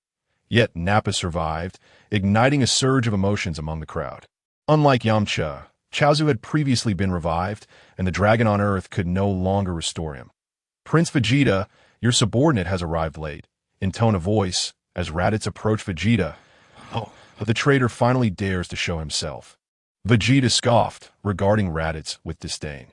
Yet Nappa survived, igniting a surge of emotions among the crowd. Unlike Yamcha, Chaozu had previously been revived, and the dragon on Earth could no longer restore him. Prince Vegeta, your subordinate has arrived late. In tone of voice, as Raditz approached Vegeta, the traitor finally dares to show himself. Vegeta scoffed, regarding Raditz with disdain.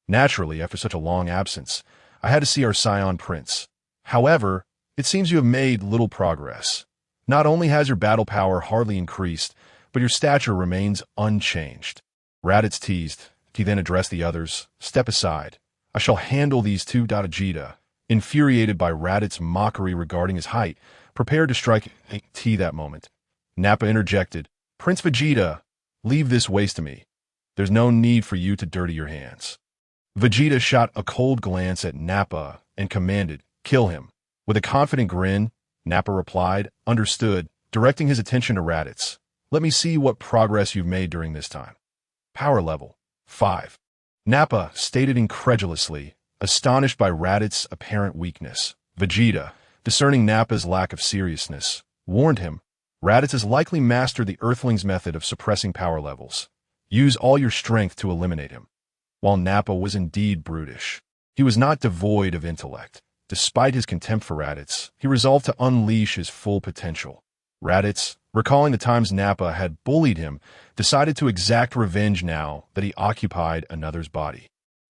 Naturally, after such a long absence, I had to see our scion prince. However, it seems you have made little progress. Not only has your battle power hardly increased, but your stature remains unchanged. Raditz teased. He then addressed the others. Step aside. I shall handle these two. Vegeta, infuriated by Raditz's mockery regarding his height, prepared to strike T that moment. Nappa interjected. Prince Vegeta, leave this waste to me. There's no need for you to dirty your hands. Vegeta shot a cold glance at Nappa and commanded, kill him. With a confident grin, Nappa replied, understood, directing his attention to Raditz. Let me see what progress you've made during this time. Power level 5. Nappa stated incredulously, Astonished by Raditz's apparent weakness, Vegeta, discerning Nappa's lack of seriousness, warned him, Raditz has likely mastered the Earthling's method of suppressing power levels. Use all your strength to eliminate him. While Nappa was indeed brutish, he was not devoid of intellect. Despite his contempt for Raditz, he resolved to unleash his full potential. Raditz, recalling the times Nappa had bullied him, decided to exact revenge now that he occupied another's body.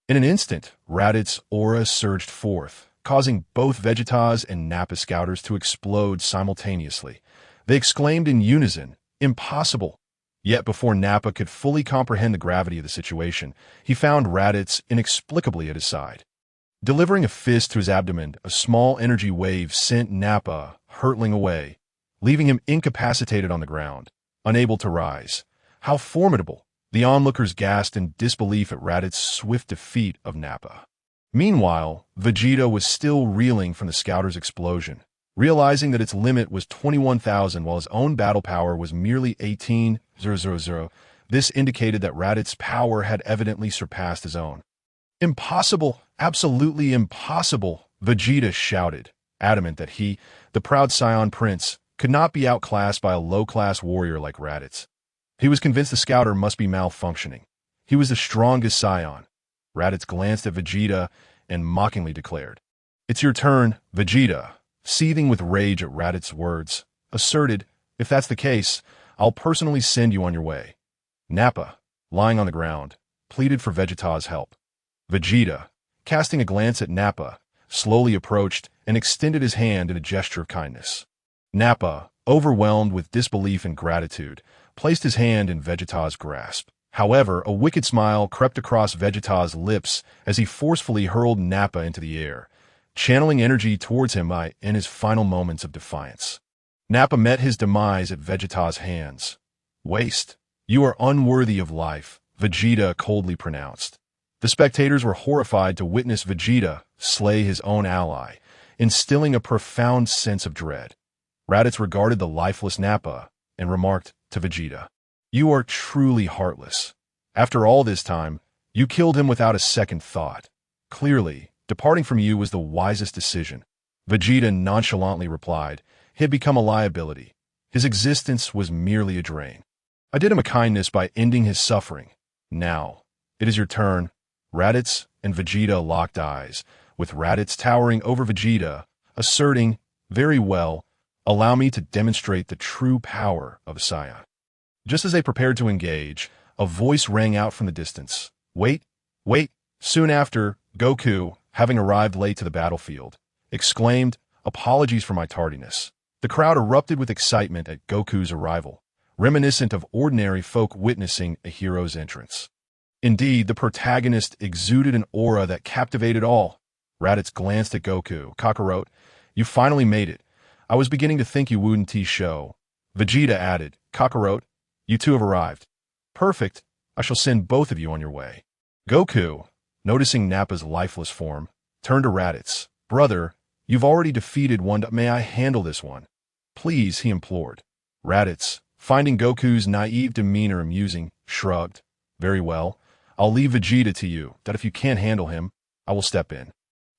In an instant, Raditz's aura surged forth, causing both Vegeta's and Nappa scouters to explode simultaneously. They exclaimed in unison, "Impossible!" Yet before Nappa could fully comprehend the gravity of the situation, he found Raditz inexplicably at his side. Delivering a fist to his abdomen, a small energy wave sent Nappa hurtling away, leaving him incapacitated on the ground, unable to rise. How formidable! The onlookers gasped in disbelief at Raditz's swift defeat of Nappa. Meanwhile, Vegeta was still reeling from the scouter's explosion, realizing that its limit was 21,000 while his own battle power was merely 18,000. This indicated that Raditz's power had evidently surpassed his own. "Impossible! Absolutely impossible!" Vegeta shouted, adamant that he, the proud Scion Prince, could not be outclassed by a low-class warrior like Raditz. He was convinced the scouter must be malfunctioning. He was the strongest Scion. Raditz glanced at Vegeta and mockingly declared, "It's your turn, Vegeta," seething with rage at Raditz's words, asserted, "If that's the case, I'll personally send you on your way." Nappa, lying on the ground, pleaded for Vegeta's help. Vegeta, casting a glance at Nappa, slowly approached and extended his hand in a gesture of kindness. Nappa, overwhelmed with disbelief and gratitude, placed his hand in Vegeta's grasp. However, a wicked smile crept across Vegeta's lips as he forcefully hurled Nappa into the air, channeling energy towards him in his final moments of defiance. Nappa met his demise at Vegeta's hands. "Waste. You are unworthy of life," Vegeta coldly pronounced. The spectators were horrified to witness Vegeta slay his own ally, instilling a profound sense of dread. Raditz regarded the lifeless Nappa and remarked to Vegeta, "You are truly heartless. After all this time, you killed him without a second thought. Clearly, departing from you was the wisest decision." Vegeta nonchalantly replied, he had become a liability. His existence was merely a drain. "I did him a kindness by ending his suffering. Now, it is your turn." Raditz and Vegeta locked eyes, with Raditz towering over Vegeta, asserting, "Very well, allow me to demonstrate the true power of a Saiyan." Just as they prepared to engage, a voice rang out from the distance. Wait! Wait! Soon after, Goku, having arrived late to the battlefield, exclaimed, "Apologies for my tardiness." The crowd erupted with excitement at Goku's arrival, reminiscent of ordinary folk witnessing a hero's entrance. Indeed, the protagonist exuded an aura that captivated all. Raditz glanced at Goku. "Kakarot, you finally made it. I was beginning to think you wouldn't show." Vegeta added, "Kakarot, you two have arrived. Perfect. I shall send both of you on your way." Goku, noticing Nappa's lifeless form, turned to Raditz. "Brother, you've already defeated one. May I handle this one?" "Please," he implored. Raditz, finding Goku's naive demeanor amusing, shrugged. "Very well. I'll leave Vegeta to you, that if you can't handle him, I will step in."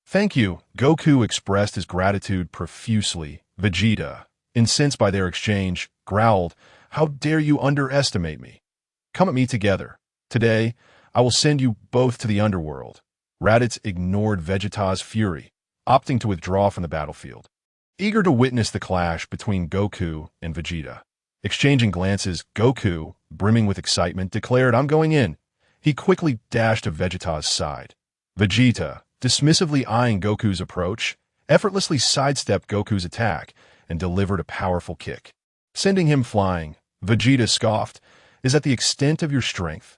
"Thank you." Goku expressed his gratitude profusely. Vegeta, incensed by their exchange, growled, "How dare you underestimate me? Come at me together. Today, I will send you both to the underworld." Raditz ignored Vegeta's fury, opting to withdraw from the battlefield. Eager to witness the clash between Goku and Vegeta, exchanging glances, Goku, brimming with excitement, declared, "I'm going in." He quickly dashed to Vegeta's side. Vegeta, dismissively eyeing Goku's approach, effortlessly sidestepped Goku's attack and delivered a powerful kick, sending him flying. Vegeta scoffed, "Is that the extent of your strength?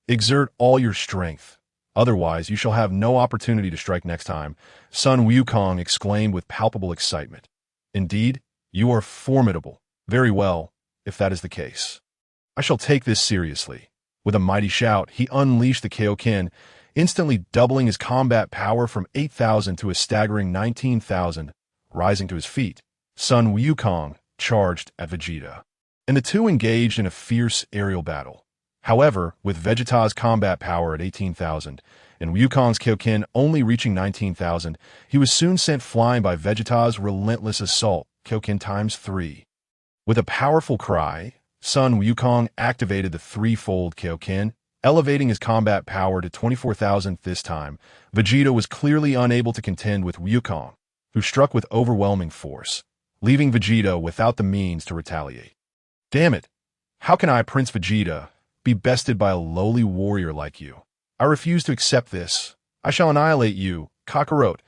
Exert all your strength. Otherwise, you shall have no opportunity to strike next time." Sun Wukong exclaimed with palpable excitement. "Indeed, you are formidable. Very well, if that is the case. I shall take this seriously." With a mighty shout, he unleashed the Kaioken, instantly doubling his combat power from 8,000 to a staggering 19,000. Rising to his feet, Sun Wukong charged at Vegeta, and the two engaged in a fierce aerial battle. However, with Vegeta's combat power at 18,000, and Wukong's Kyokin only reaching 19,000, he was soon sent flying by Vegeta's relentless assault, Kyokin times 3. With a powerful cry, Sun Wukong activated the threefold Kyokin, elevating his combat power to 24,000 this time. Vegeta was clearly unable to contend with Wukong, who struck with overwhelming force, leaving Vegeta without the means to retaliate. Damn it! How can I, Prince Vegeta, be bested by a lowly warrior like you? I refuse to accept this. I shall annihilate you, Kakarot.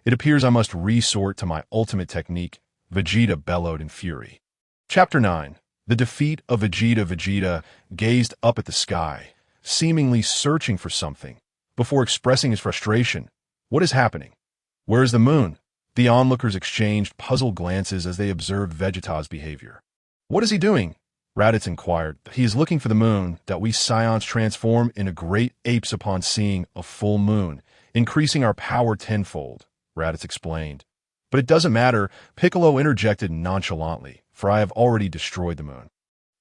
It appears I must resort to my ultimate technique, Vegeta bellowed in fury. Chapter 9. The Defeat of Vegeta. Vegeta gazed up at the sky, seemingly searching for something, before expressing his frustration. What is happening? Where is the moon? The onlookers exchanged puzzled glances as they observed Vegeta's behavior. What is he doing? Raditz inquired. He is looking for the moon that we Scions transform into great apes upon seeing a full moon, increasing our power tenfold, Raditz explained. But it doesn't matter, Piccolo interjected nonchalantly, for I have already destroyed the moon.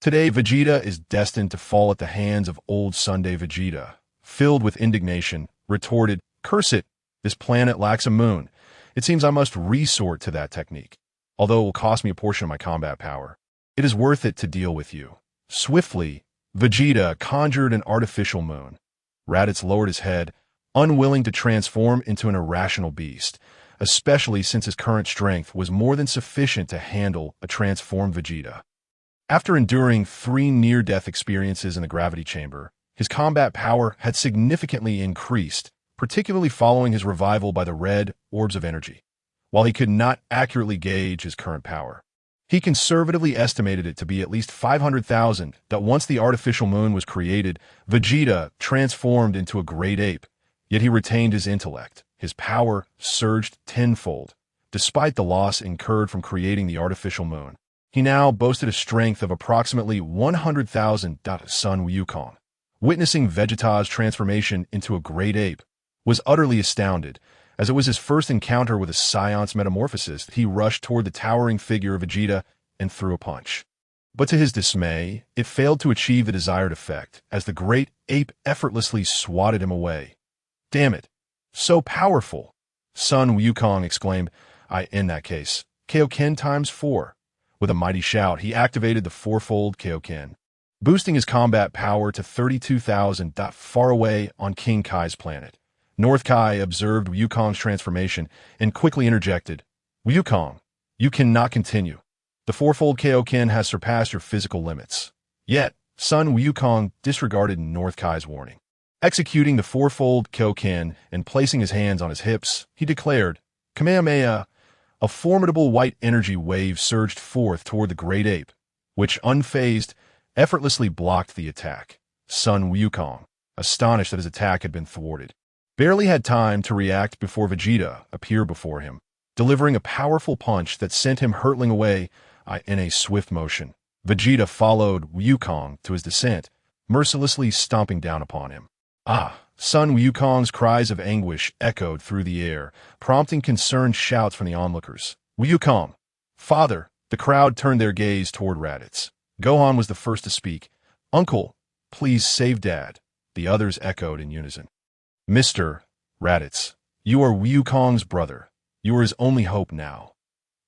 Today, Vegeta is destined to fall at the hands of old Sunday. Vegeta, filled with indignation, retorted, Curse it, this planet lacks a moon. It seems I must resort to that technique, although it will cost me a portion of my combat power. It is worth it to deal with you. Swiftly, Vegeta conjured an artificial moon. Raditz lowered his head, unwilling to transform into an irrational beast, especially since his current strength was more than sufficient to handle a transformed Vegeta. After enduring 3 near-death experiences in the gravity chamber, his combat power had significantly increased, particularly following his revival by the red orbs of energy. While he could not accurately gauge his current power, he conservatively estimated it to be at least 500,000 that once the artificial moon was created, Vegeta transformed into a great ape, yet he retained his intellect. His power surged tenfold, despite the loss incurred from creating the artificial moon. He now boasted a strength of approximately 100,000. Sun Wukong, witnessing Vegeta's transformation into a great ape, was utterly astounded. As it was his first encounter with a Scion's metamorphosis, he rushed toward the towering figure of Vegeta and threw a punch. But to his dismay, it failed to achieve the desired effect, as the great ape effortlessly swatted him away. Damn it! So powerful! Sun Wukong exclaimed. In that case, Kaioken times 4. With a mighty shout, he activated the fourfold Kaioken, boosting his combat power to 32,000. Far away on King Kai's planet, North Kai observed Wukong's transformation and quickly interjected, Wukong, you cannot continue. The fourfold Kaioken has surpassed your physical limits. Yet, Sun Wukong disregarded North Kai's warning. Executing the fourfold Kaioken and placing his hands on his hips, he declared, Kamehameha. A formidable white energy wave surged forth toward the great ape, which, unfazed, effortlessly blocked the attack. Sun Wukong, astonished that his attack had been thwarted, barely had time to react before Vegeta appeared before him, delivering a powerful punch that sent him hurtling away in a swift motion. Vegeta followed Wukong to his descent, mercilessly stomping down upon him. Sun Wukong's cries of anguish echoed through the air, prompting concerned shouts from the onlookers. Wukong! Father! The crowd turned their gaze toward Raditz. Gohan was the first to speak. Uncle, please save Dad. The others echoed in unison. Mr. Raditz, you are Wukong's brother. You are his only hope now.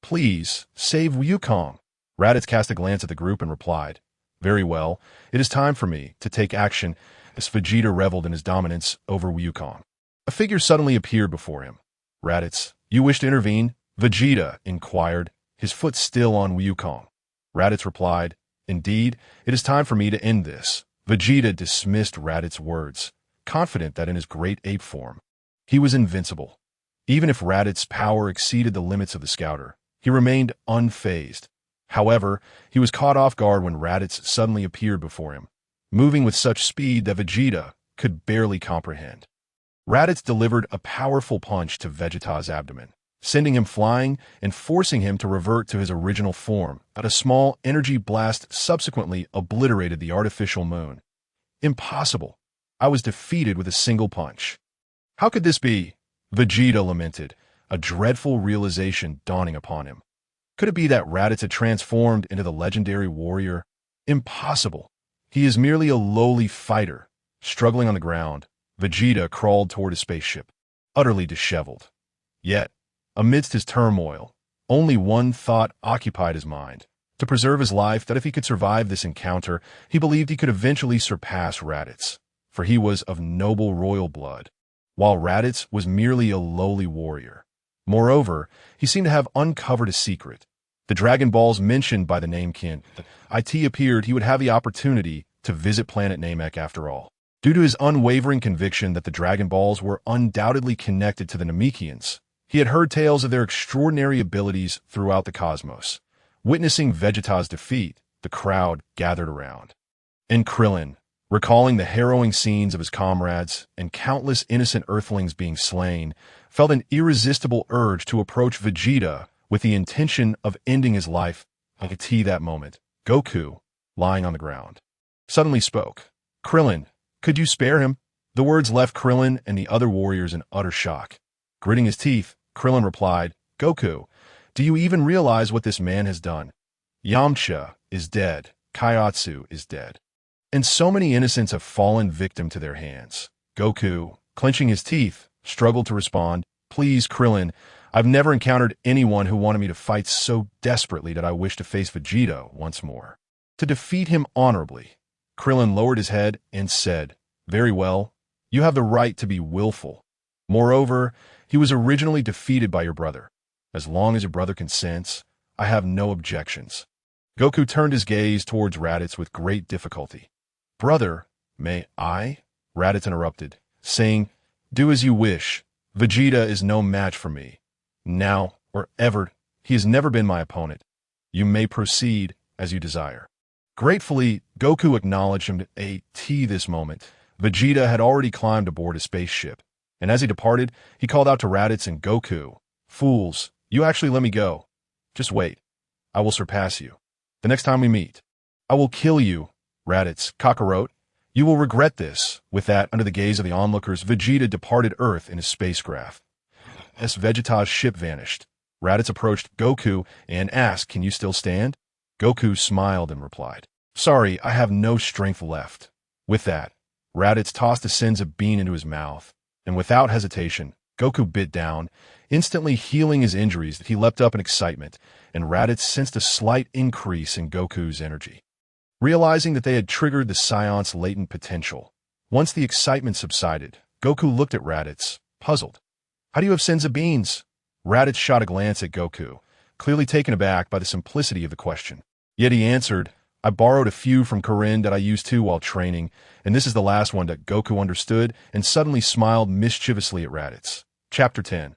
Please, save Wukong. Raditz cast a glance at the group and replied, Very well, it is time for me to take action. As Vegeta reveled in his dominance over Wukong, a figure suddenly appeared before him. Raditz, you wish to intervene? Vegeta inquired, his foot still on Wukong. Raditz replied, Indeed, it is time for me to end this. Vegeta dismissed Raditz's words, confident that in his great ape form, he was invincible. Even if Raditz's power exceeded the limits of the Scouter, he remained unfazed. However, he was caught off guard when Raditz suddenly appeared before him, moving with such speed that Vegeta could barely comprehend. Raditz delivered a powerful punch to Vegeta's abdomen, sending him flying and forcing him to revert to his original form. A small energy blast subsequently obliterated the artificial moon. Impossible! I was defeated with a single punch. How could this be? Vegeta lamented, a dreadful realization dawning upon him. Could it be that Raditz had transformed into the legendary warrior? Impossible! He is merely a lowly fighter. Struggling on the ground, Vegeta crawled toward his spaceship, utterly disheveled. Yet, amidst his turmoil, only one thought occupied his mind. To preserve his life, that if he could survive this encounter, he believed he could eventually surpass Raditz, for he was of noble royal blood, while Raditz was merely a lowly warrior. Moreover, he seemed to have uncovered a secret. The Dragon Balls mentioned by the Namekian, it appeared he would have the opportunity to visit planet Namek after all. Due to his unwavering conviction that the Dragon Balls were undoubtedly connected to the Namekians, he had heard tales of their extraordinary abilities throughout the cosmos. Witnessing Vegeta's defeat, the crowd gathered around. And Krillin, recalling the harrowing scenes of his comrades and countless innocent Earthlings being slain, felt an irresistible urge to approach Vegeta with the intention of ending his life. That moment, Goku, lying on the ground, suddenly spoke. "Krillin, could you spare him?" The words left Krillin and the other warriors in utter shock. Gritting his teeth, Krillin replied, "Goku, do you even realize what this man has done? Yamcha is dead, Kaiatsu is dead, and so many innocents have fallen victim to their hands." Goku, clenching his teeth, struggled to respond. "Please, Krillin, I've never encountered anyone who wanted me to fight so desperately that I wish to face Vegeta once more, to defeat him honorably." Krillin lowered his head and said, "Very well, you have the right to be willful. Moreover, he was originally defeated by your brother. As long as your brother consents, I have no objections." Goku turned his gaze towards Raditz with great difficulty. "Brother, may I?" Raditz interrupted, saying, "Do as you wish. Vegeta is no match for me. Now or ever, he has never been my opponent. You may proceed as you desire." Gratefully, Goku acknowledged him at this moment. Vegeta had already climbed aboard his spaceship, and as he departed, he called out to Raditz and Goku, "Fools, you actually let me go. Just wait. I will surpass you. The next time we meet, I will kill you, Raditz, Kakarot. You will regret this." With that, under the gaze of the onlookers, Vegeta departed Earth in his spacecraft. As Vegeta's ship vanished, Raditz approached Goku and asked, "Can you still stand?" Goku smiled and replied, "Sorry, I have no strength left." With that, Raditz tossed a senzu bean into his mouth, and without hesitation, Goku bit down, instantly healing his injuries. He leapt up in excitement, and Raditz sensed a slight increase in Goku's energy. Realizing that they had triggered the Scion's latent potential, once the excitement subsided, Goku looked at Raditz, puzzled. "How do you have senzu beans?" Raditz shot a glance at Goku, clearly taken aback by the simplicity of the question. Yet he answered, "I borrowed a few from Corinne that I used too while training, and this is the last one." That Goku understood and suddenly smiled mischievously at Raditz. Chapter 10.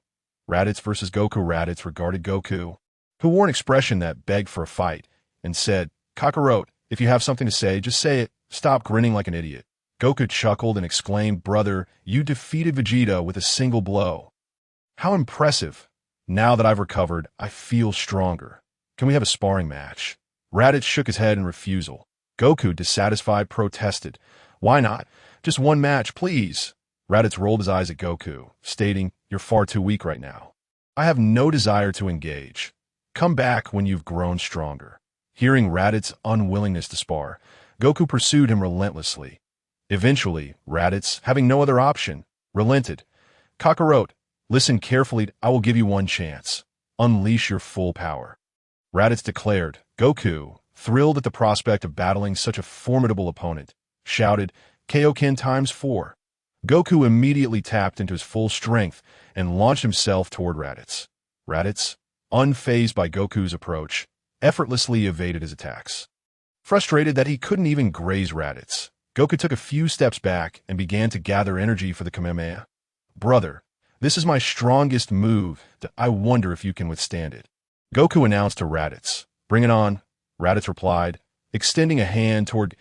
Raditz vs. Goku. Raditz regarded Goku, who wore an expression that begged for a fight, and said, "Kakarot, if you have something to say, just say it. Stop grinning like an idiot." Goku chuckled and exclaimed, "Brother, you defeated Vegeta with a single blow. How impressive. Now that I've recovered, I feel stronger. Can we have a sparring match?" Raditz shook his head in refusal. Goku, dissatisfied, protested, "Why not? Just one match, please." Raditz rolled his eyes at Goku, stating, "You're far too weak right now. I have no desire to engage. Come back when you've grown stronger." Hearing Raditz's unwillingness to spar, Goku pursued him relentlessly. Eventually, Raditz, having no other option, relented. "Kakarot, listen carefully. I will give you one chance. Unleash your full power." Raditz declared. Goku, thrilled at the prospect of battling such a formidable opponent, shouted, "Kaioken times 4. Goku immediately tapped into his full strength and launched himself toward Raditz. Raditz, unfazed by Goku's approach, effortlessly evaded his attacks. Frustrated that he couldn't even graze Raditz, Goku took a few steps back and began to gather energy for the Kamehameha. "Brother, this is my strongest move. I wonder if you can withstand it." Goku announced to Raditz. "Bring it on." Raditz replied, extending a hand toward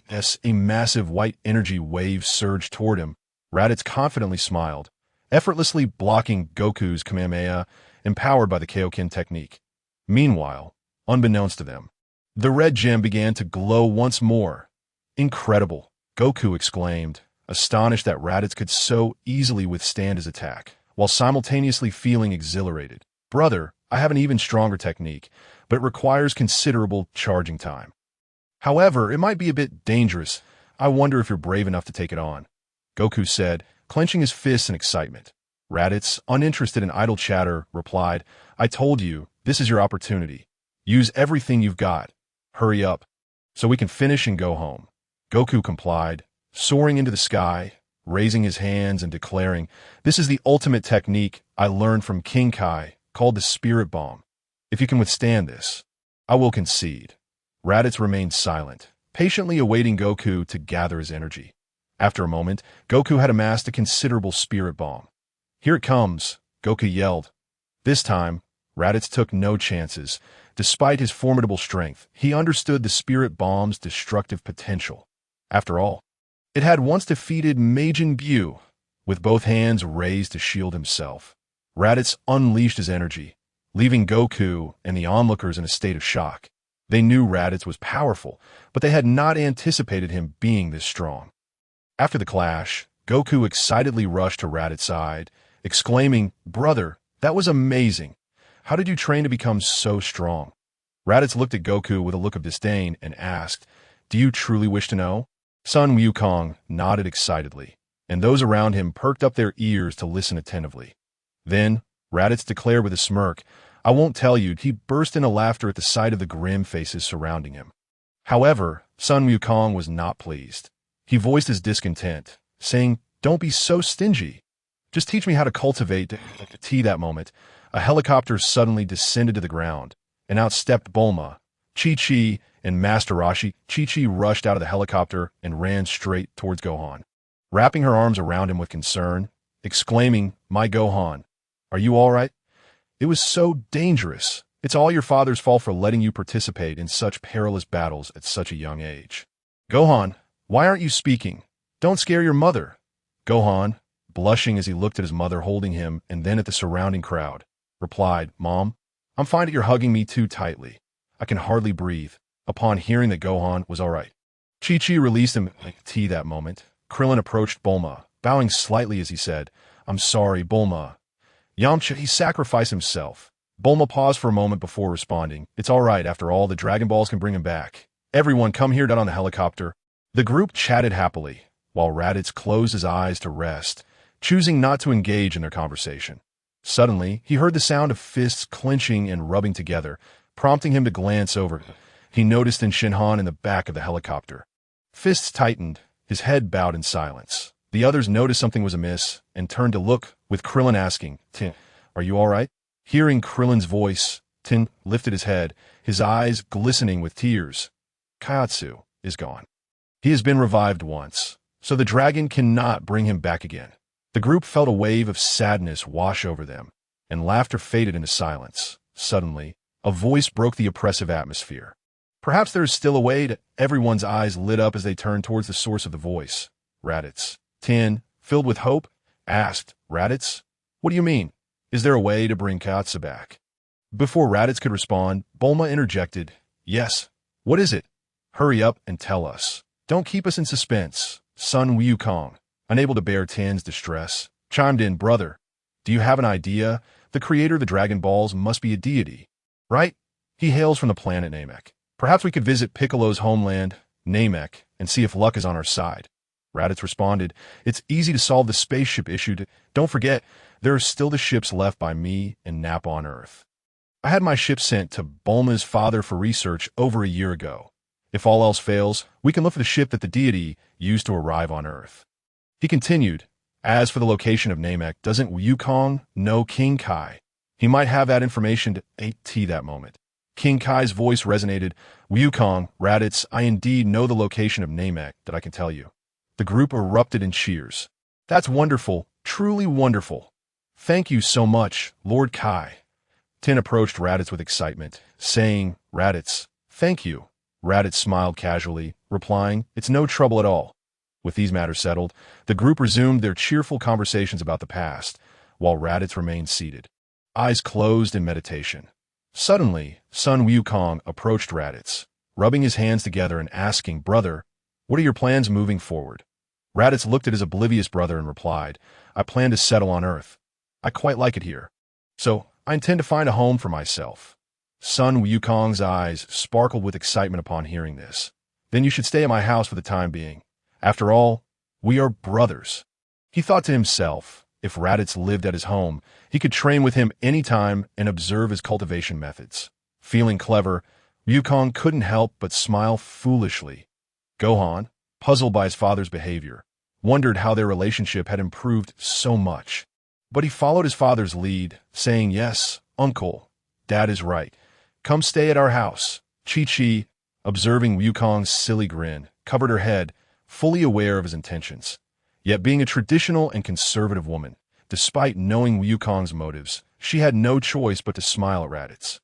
as a massive white energy wave surged toward him. Raditz confidently smiled, effortlessly blocking Goku's Kamehameha, empowered by the Kaioken technique. Meanwhile, unbeknownst to them, the red gem began to glow once more. "Incredible," Goku exclaimed, astonished that Raditz could so easily withstand his attack, while simultaneously feeling exhilarated. "Brother, I have an even stronger technique, but it requires considerable charging time. However, it might be a bit dangerous. I wonder if you're brave enough to take it on." Goku said, clenching his fists in excitement. Raditz, uninterested in idle chatter, replied, I told you, this is your opportunity. Use everything you've got. Hurry up, so we can finish and go home. Goku complied, soaring into the sky, raising his hands and declaring, this is the ultimate technique I learned from King Kai, called the Spirit Bomb. If you can withstand this, I will concede. Raditz remained silent, patiently awaiting Goku to gather his energy. After a moment, Goku had amassed a considerable Spirit Bomb. Here it comes, Goku yelled. This time, Raditz took no chances. Despite his formidable strength, he understood the Spirit Bomb's destructive potential. After all, it had once defeated Majin Buu. With both hands raised to shield himself, Raditz unleashed his energy, leaving Goku and the onlookers in a state of shock. They knew Raditz was powerful, but they had not anticipated him being this strong. After the clash, Goku excitedly rushed to Raditz's side, exclaiming, Brother, that was amazing. How did you train to become so strong? Raditz looked at Goku with a look of disdain and asked, Do you truly wish to know? Sun Wukong nodded excitedly, and those around him perked up their ears to listen attentively. Then, Raditz declared with a smirk, I won't tell you. He burst into laughter at the sight of the grim faces surrounding him. However, Sun Wukong was not pleased. He voiced his discontent, saying, Don't be so stingy. Just teach me how to cultivate tea. That moment, a helicopter suddenly descended to the ground, and out stepped Bulma, Chi-Chi, and Master Roshi. Chi-Chi rushed out of the helicopter and ran straight towards Gohan, wrapping her arms around him with concern, exclaiming, My Gohan, are you all right? It was so dangerous. It's all your father's fault for letting you participate in such perilous battles at such a young age. Gohan, why aren't you speaking? Don't scare your mother. Gohan, blushing as he looked at his mother holding him and then at the surrounding crowd, replied, Mom, I'm fine that you're hugging me too tightly. I can hardly breathe. Upon hearing that Gohan was all right, Chi-Chi released him like tea. That moment, Krillin approached Bulma, bowing slightly as he said, I'm sorry, Bulma. Yamcha, he sacrificed himself. Bulma paused for a moment before responding, It's all right, after all, the Dragon Balls can bring him back. Everyone come here down on the helicopter. The group chatted happily, while Raditz closed his eyes to rest, choosing not to engage in their conversation. Suddenly, he heard the sound of fists clenching and rubbing together, prompting him to glance over. He noticed Shinhan in the back of the helicopter. Fists tightened, his head bowed in silence. The others noticed something was amiss and turned to look, with Krillin asking, Tin, are you all right? Hearing Krillin's voice, Tin lifted his head, his eyes glistening with tears. Kaiatsu is gone. He has been revived once, so the dragon cannot bring him back again. The group felt a wave of sadness wash over them, and laughter faded into silence. Suddenly, a voice broke the oppressive atmosphere. Perhaps there is still a way to... Everyone's eyes lit up as they turned towards the source of the voice. Raditz. Tin, filled with hope, asked, Raditz, what do you mean? Is there a way to bring Kaiatsu back? Before Raditz could respond, Bulma interjected, Yes. What is it? Hurry up and tell us. Don't keep us in suspense. Sun Wukong, unable to bear Tin's distress, chimed in, Brother, do you have an idea? The creator of the Dragon Balls must be a deity, right? He hails from the planet Namek. Perhaps we could visit Piccolo's homeland, Namek, and see if luck is on our side. Raditz responded, It's easy to solve the spaceship issue. Don't forget, there are still the ships left by me and Nappa on Earth. I had my ship sent to Bulma's father for research over a year ago. If all else fails, we can look for the ship that the deity used to arrive on Earth. He continued, As for the location of Namek, doesn't Wukong know King Kai? He might have that information to AT that moment. King Kai's voice resonated, Wukong, Raditz, I indeed know the location of Namek that I can tell you. The group erupted in cheers. That's wonderful, truly wonderful. Thank you so much, Lord Kai. Tin approached Raditz with excitement, saying, Raditz, thank you. Raditz smiled casually, replying, It's no trouble at all. With these matters settled, the group resumed their cheerful conversations about the past, while Raditz remained seated, eyes closed in meditation. Suddenly, Sun Wukong approached Raditz, rubbing his hands together and asking, Brother, what are your plans moving forward? Raditz looked at his oblivious brother and replied, I plan to settle on Earth. I quite like it here. So, I intend to find a home for myself. Sun Wukong's eyes sparkled with excitement upon hearing this. Then you should stay at my house for the time being. After all, We are brothers. He thought to himself, if Raditz lived at his home, he could train with him anytime and observe his cultivation methods. Feeling clever, Wukong couldn't help but smile foolishly. Gohan, puzzled by his father's behavior, wondered how their relationship had improved so much. But he followed his father's lead, saying, "Yes, uncle, Dad is right. Come stay at our house." Chi-Chi, observing Wukong's silly grin, covered her head, fully aware of his intentions. Yet being a traditional and conservative woman, despite knowing Wukong's motives, she had no choice but to smile at Raditz,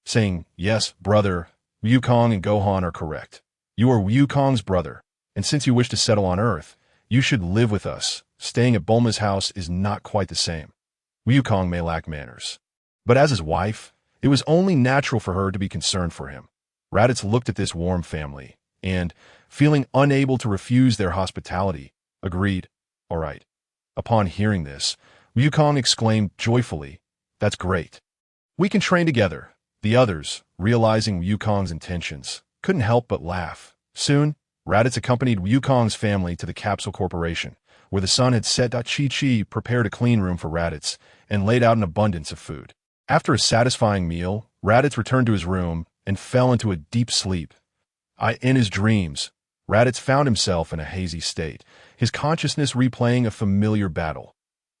saying, "Yes, brother, Wukong and Gohan are correct. You are Wukong's brother, and since you wish to settle on Earth, you should live with us. Staying at Bulma's house is not quite the same. Wukong may lack manners." But as his wife, it was only natural for her to be concerned for him. Raditz looked at this warm family, and, feeling unable to refuse their hospitality, agreed, "All right." Upon hearing this, Wukong exclaimed joyfully, "That's great. We can train together." The others, realizing Wukong's intentions, couldn't help but laugh. Soon, Raditz accompanied Wukong's family to the Capsule Corporation, where the sun had set. Chi-Chi prepared a clean room for Raditz and laid out an abundance of food. After a satisfying meal, Raditz returned to his room and fell into a deep sleep. In his dreams, Raditz found himself in a hazy state, his consciousness replaying a familiar battle.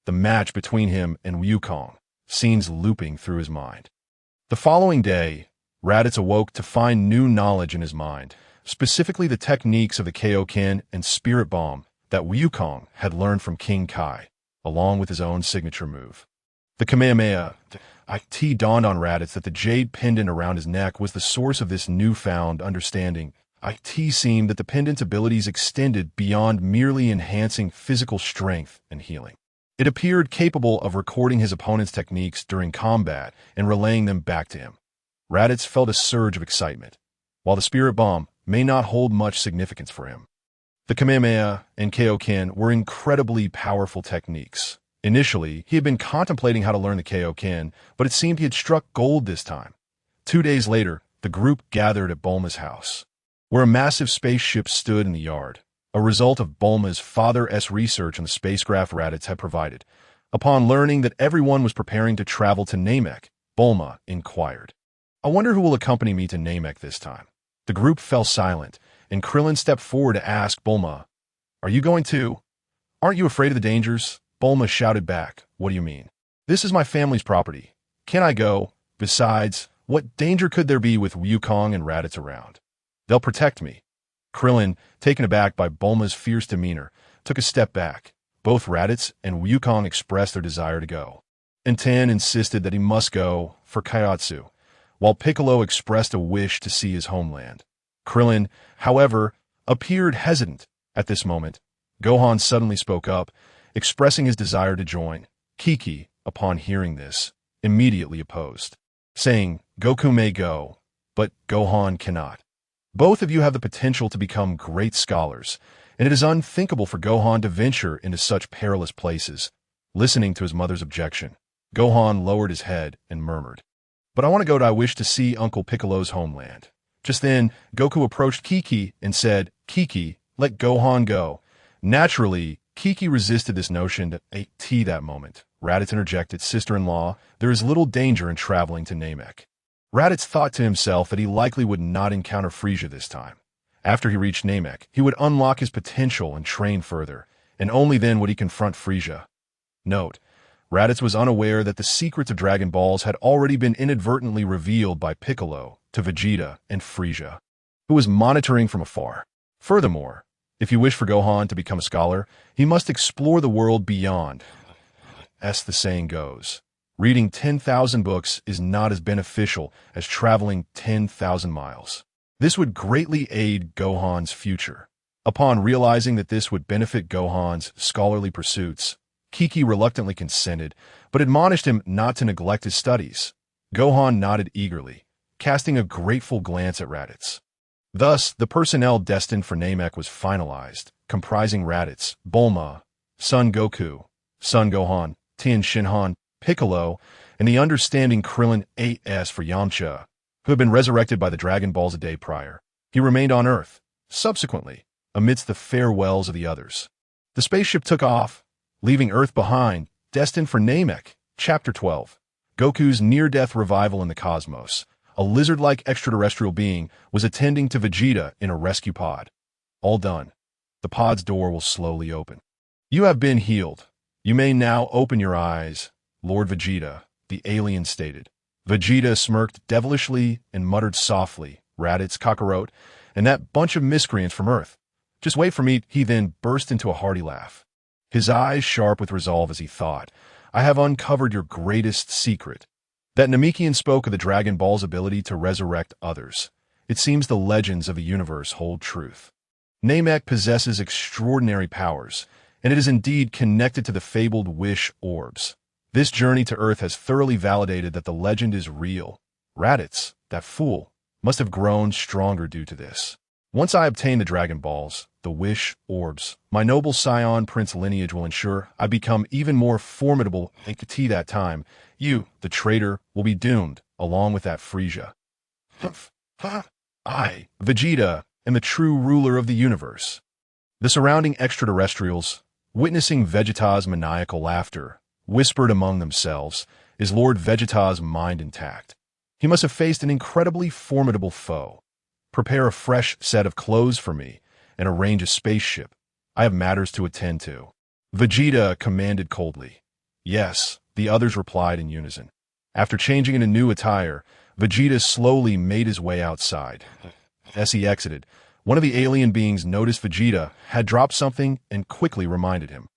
The match between him and Wukong, scenes looping through his mind. The following day, Raditz awoke to find new knowledge in his mind, specifically the techniques of the Kaioken and Spirit Bomb that Wukong had learned from King Kai, along with his own signature move. The Kamehameha. It dawned on Raditz that the jade pendant around his neck was the source of this newfound understanding. It seemed that the pendant's abilities extended beyond merely enhancing physical strength and healing. It appeared capable of recording his opponent's techniques during combat and relaying them back to him. Raditz felt a surge of excitement, while the Spirit Bomb may not hold much significance for him. The Kamehameha and Kaioken were incredibly powerful techniques. Initially, he had been contemplating how to learn the Kaioken, but it seemed he had struck gold this time. 2 days later, the group gathered at Bulma's house, where a massive spaceship stood in the yard, a result of Bulma's father's research on the spacecraft Raditz had provided. Upon learning that everyone was preparing to travel to Namek, Bulma inquired, "I wonder who will accompany me to Namek this time?" The group fell silent, and Krillin stepped forward to ask Bulma, "Are you going too? Aren't you afraid of the dangers?" Bulma shouted back, "What do you mean? This is my family's property. Can I go? Besides, what danger could there be with Wukong and Raditz around? They'll protect me." Krillin, taken aback by Bulma's fierce demeanor, took a step back. Both Raditz and Wukong expressed their desire to go. And Tan insisted that he must go for Kaiotsu, while Piccolo expressed a wish to see his homeland. Krillin, however, appeared hesitant at this moment. Gohan suddenly spoke up, expressing his desire to join. Kiki, upon hearing this, immediately opposed, saying, "Goku may go, but Gohan cannot. Both of you have the potential to become great scholars, and it is unthinkable for Gohan to venture into such perilous places." Listening to his mother's objection, Gohan lowered his head and murmured, "But I wish to see Uncle Piccolo's homeland." Just then, Goku approached Kiki and said, "Kiki, let Gohan go." Naturally, Kiki resisted this notion that moment. Raditz interjected, "Sister-in-law, there is little danger in traveling to Namek." Raditz thought to himself that he likely would not encounter Frieza this time. After he reached Namek, he would unlock his potential and train further, and only then would he confront Frieza. Note: Raditz was unaware that the secrets of Dragon Balls had already been inadvertently revealed by Piccolo to Vegeta and Frieza, who was monitoring from afar. Furthermore, if you wish for Gohan to become a scholar, he must explore the world beyond. As the saying goes, reading 10,000 books is not as beneficial as traveling 10,000 miles. This would greatly aid Gohan's future. Upon realizing that this would benefit Gohan's scholarly pursuits, Kiki reluctantly consented, but admonished him not to neglect his studies. Gohan nodded eagerly, casting a grateful glance at Raditz. Thus, the personnel destined for Namek was finalized, comprising Raditz, Bulma, Son Goku, Son Gohan, Tien Shinhan, Piccolo, and the understanding Krillin AS for Yamcha, who had been resurrected by the Dragon Balls a day prior. He remained on Earth, subsequently, amidst the farewells of the others. The spaceship took off, leaving Earth behind, destined for Namek. Chapter 12. Goku's near-death revival in the cosmos. A lizard-like extraterrestrial being was attending to Vegeta in a rescue pod. All done. The pod's door will slowly open. You have been healed. You may now open your eyes, Lord Vegeta, the alien stated. Vegeta smirked devilishly and muttered softly, Raditz, Kakarot, and that bunch of miscreants from Earth. Just wait for me. He then burst into a hearty laugh. His eyes sharp with resolve as he thought, I have uncovered your greatest secret. That Namekian spoke of the Dragon Ball's ability to resurrect others. It seems the legends of a universe hold truth. Namek possesses extraordinary powers, and it is indeed connected to the fabled wish orbs. This journey to Earth has thoroughly validated that the legend is real. Raditz, that fool, must have grown stronger due to this. Once I obtain the Dragon Balls, the wish orbs, my noble scion prince lineage will ensure I become even more formidable, and to that time, you, the traitor, will be doomed, along with that Frieza. I, Vegeta, am the true ruler of the universe. The surrounding extraterrestrials, witnessing Vegeta's maniacal laughter, whispered among themselves, is Lord Vegeta's mind intact? He must have faced an incredibly formidable foe. Prepare a fresh set of clothes for me, and arrange a spaceship. I have matters to attend to. Vegeta commanded coldly. Yes, the others replied in unison. After changing into new attire, Vegeta slowly made his way outside. As he exited, one of the alien beings noticed Vegeta had dropped something and quickly reminded him.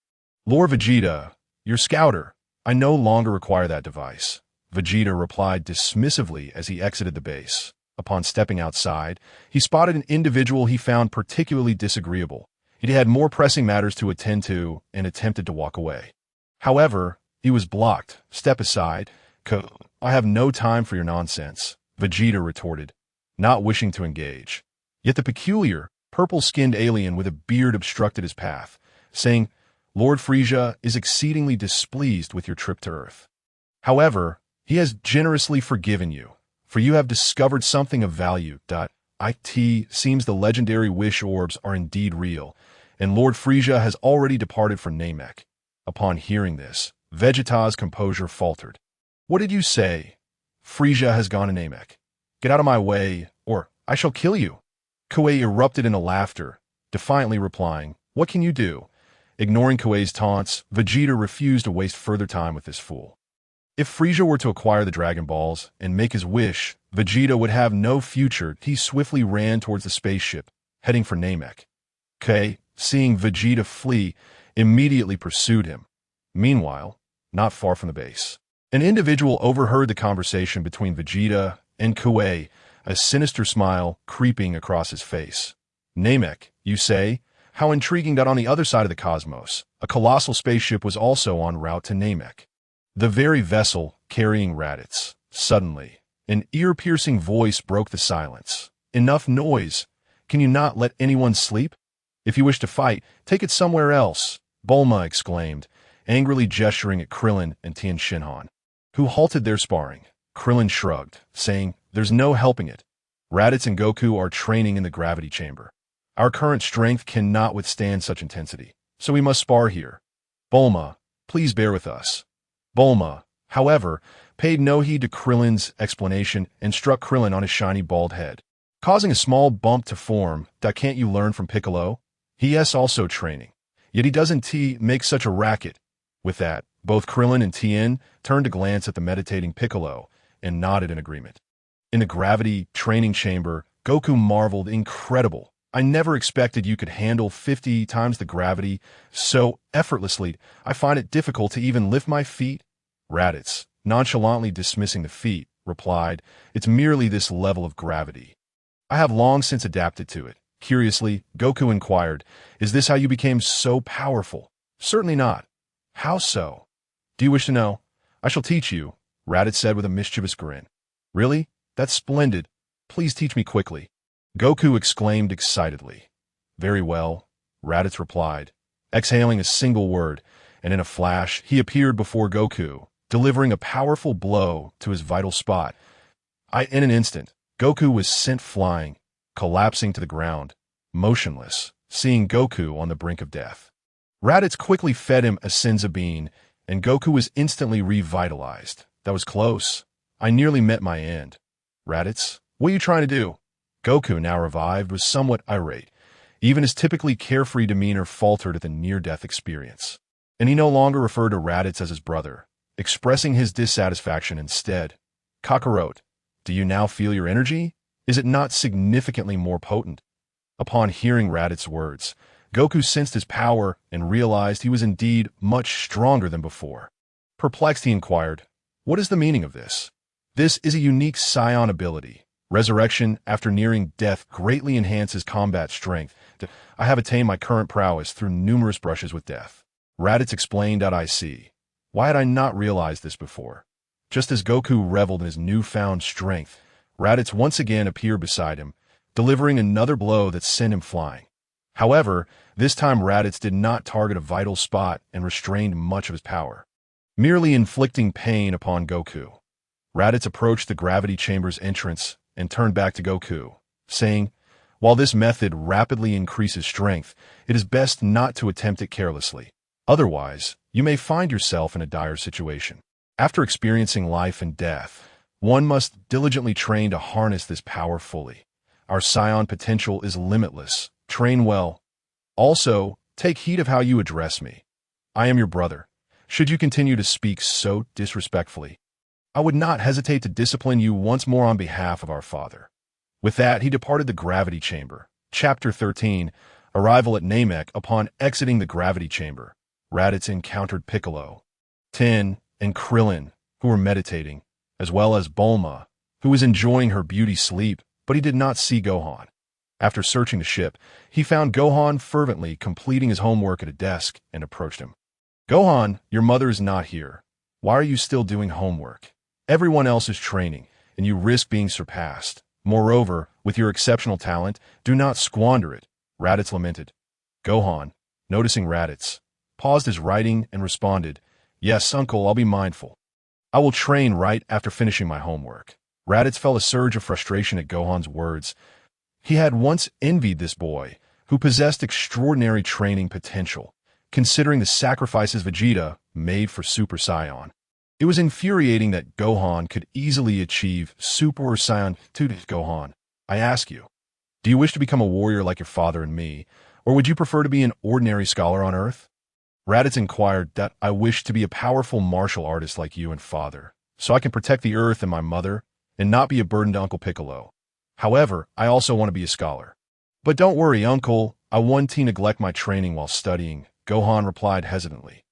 Lord Vegeta, your scouter, I no longer require that device. Vegeta replied dismissively as he exited the base. Upon stepping outside, he spotted an individual he found particularly disagreeable. He had more pressing matters to attend to and attempted to walk away. However, he was blocked. Step aside. I have no time for your nonsense, Vegeta retorted, not wishing to engage. Yet the peculiar, purple-skinned alien with a beard obstructed his path, saying, Lord Frieza is exceedingly displeased with your trip to Earth. However, he has generously forgiven you, for you have discovered something of value. It seems the legendary wish orbs are indeed real, and Lord Frieza has already departed for Namek. Upon hearing this, Vegeta's composure faltered. What did you say? Frieza has gone to Namek. Get out of my way, or I shall kill you. Kuei erupted into laughter, defiantly replying, What can you do? Ignoring Kuei's taunts, Vegeta refused to waste further time with this fool. If Frieza were to acquire the Dragon Balls and make his wish, Vegeta would have no future. He swiftly ran towards the spaceship, heading for Namek. Kuei, seeing Vegeta flee, immediately pursued him. Meanwhile, not far from the base, an individual overheard the conversation between Vegeta and Kuei, a sinister smile creeping across his face. Namek, you say? How intriguing that on the other side of the cosmos, a colossal spaceship was also en route to Namek. The very vessel carrying Raditz. Suddenly, an ear-piercing voice broke the silence. Enough noise. Can you not let anyone sleep? If you wish to fight, take it somewhere else, Bulma exclaimed, angrily gesturing at Krillin and Tien Shinhan, who halted their sparring. Krillin shrugged, saying, There's no helping it. Raditz and Goku are training in the gravity chamber. Our current strength cannot withstand such intensity, so we must spar here. Bulma, please bear with us. Bulma, however, paid no heed to Krillin's explanation and struck Krillin on his shiny bald head, causing a small bump to form. That can't you learn from Piccolo? He is also training, yet he doesn't make such a racket. With that, both Krillin and Tien turned to glance at the meditating Piccolo and nodded in agreement. In the gravity training chamber, Goku marveled, Incredible. I never expected you could handle 50 times the gravity so effortlessly. I find it difficult to even lift my feet. Raditz, nonchalantly dismissing the feat, replied, It's merely this level of gravity. I have long since adapted to it. Curiously, Goku inquired, Is this how you became so powerful? Certainly not. How so? Do you wish to know? I shall teach you, Raditz said with a mischievous grin. Really? That's splendid. Please teach me quickly. Goku exclaimed excitedly. Very well, Raditz replied, exhaling a single word, and in a flash he appeared before Goku, delivering a powerful blow to his vital spot. In an instant, Goku was sent flying, collapsing to the ground, motionless, seeing Goku on the brink of death. Raditz quickly fed him a Senza bean, and Goku was instantly revitalized. That was close. I nearly met my end. Raditz, what are you trying to do? Goku, now revived, was somewhat irate. Even his typically carefree demeanor faltered at the near-death experience. And he no longer referred to Raditz as his brother, expressing his dissatisfaction instead. Kakarot, do you now feel your energy? Is it not significantly more potent? Upon hearing Raditz's words, Goku sensed his power and realized he was indeed much stronger than before. Perplexed, he inquired, what is the meaning of this? This is a unique Scion ability. Resurrection after nearing death greatly enhances combat strength. I have attained my current prowess through numerous brushes with death. Raditz explained. I see. Why had I not realized this before? Just as Goku reveled in his newfound strength, Raditz once again appeared beside him, delivering another blow that sent him flying. However, this time Raditz did not target a vital spot and restrained much of his power, merely inflicting pain upon Goku. Raditz approached the gravity chamber's entrance and turned back to Goku, saying, while this method rapidly increases strength, it is best not to attempt it carelessly. Otherwise, you may find yourself in a dire situation. After experiencing life and death, one must diligently train to harness this power fully. Our Scion potential is limitless. Train well. Also, take heed of how you address me. I am your brother. Should you continue to speak so disrespectfully, I would not hesitate to discipline you once more on behalf of our father. With that, he departed the gravity chamber. Chapter 13, Arrival at Namek. Upon exiting the gravity chamber, Raditz encountered Piccolo, Tin, and Krillin, who were meditating, as well as Bulma, who was enjoying her beauty sleep, but he did not see Gohan. After searching the ship, he found Gohan fervently completing his homework at a desk and approached him. Gohan, your mother is not here. Why are you still doing homework? Everyone else is training, and you risk being surpassed. Moreover, with your exceptional talent, do not squander it, Raditz lamented. Gohan, noticing Raditz, paused his writing and responded, yes, uncle, I'll be mindful. I will train right after finishing my homework. Raditz felt a surge of frustration at Gohan's words. He had once envied this boy, who possessed extraordinary training potential, considering the sacrifices Vegeta made for Super Saiyan. It was infuriating that Gohan could easily achieve Super Saiyan 2. Gohan, I ask you, do you wish to become a warrior like your father and me, or would you prefer to be an ordinary scholar on Earth? Raditz inquired. That I wish to be a powerful martial artist like you and father, so I can protect the Earth and my mother, and not be a burden to Uncle Piccolo. However, I also want to be a scholar. But don't worry, Uncle, I won't neglect my training while studying, Gohan replied hesitantly.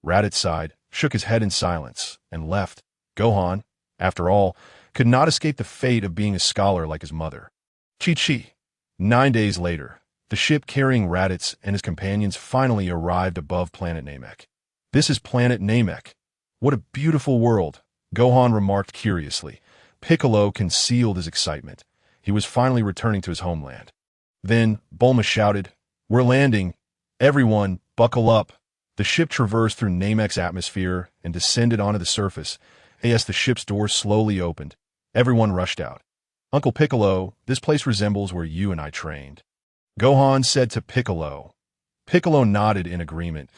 Raditz sighed, shook his head in silence, and left. Gohan, after all, could not escape the fate of being a scholar like his mother. Chi-Chi. 9 days later, the ship carrying Raditz and his companions finally arrived above planet Namek. This is planet Namek. What a beautiful world, Gohan remarked curiously. Piccolo concealed his excitement. He was finally returning to his homeland. Then, Bulma shouted, we're landing. Everyone, buckle up. The ship traversed through Namek's atmosphere and descended onto the surface. As the ship's door slowly opened, everyone rushed out. Uncle Piccolo, this place resembles where you and I trained, Gohan said to Piccolo. Piccolo nodded in agreement.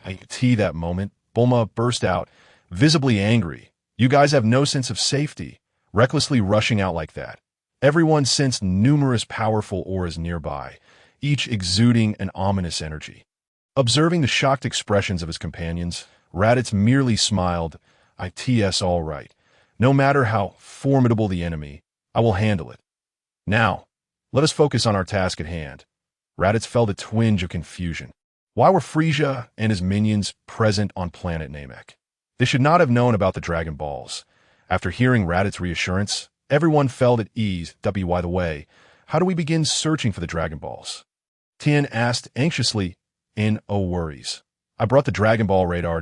That moment, Bulma burst out, visibly angry. You guys have no sense of safety, recklessly rushing out like that. Everyone sensed numerous powerful auras nearby, each exuding an ominous energy. Observing the shocked expressions of his companions, Raditz merely smiled. It's all right. No matter how formidable the enemy, I will handle it. Now, let us focus on our task at hand. Raditz felt a twinge of confusion. Why were Frieza and his minions present on planet Namek? They should not have known about the Dragon Balls. After hearing Raditz's reassurance, everyone felt at ease. By the way, how do we begin searching for the Dragon Balls? Tien asked anxiously. No worries. I brought the Dragon Ball radar.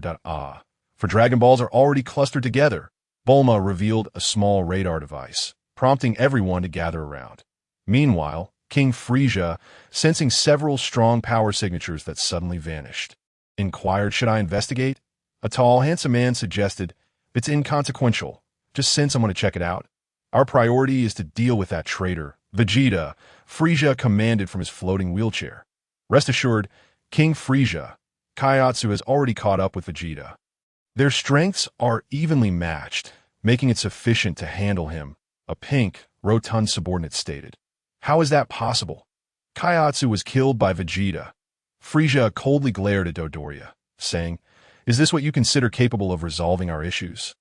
For Dragon Balls are already clustered together. Bulma revealed a small radar device, prompting everyone to gather around. Meanwhile, King Frieza, sensing several strong power signatures that suddenly vanished, inquired, should I investigate? A tall, handsome man suggested, it's inconsequential. Just send someone to check it out. Our priority is to deal with that traitor, Vegeta, Frieza commanded from his floating wheelchair. Rest assured, King Frieza, Kaiatsu has already caught up with Vegeta. Their strengths are evenly matched, making it sufficient to handle him, a pink, rotund subordinate stated. How is that possible? Kaiatsu was killed by Vegeta. Frieza coldly glared at Dodoria, saying, "Is this what you consider capable of resolving our issues?"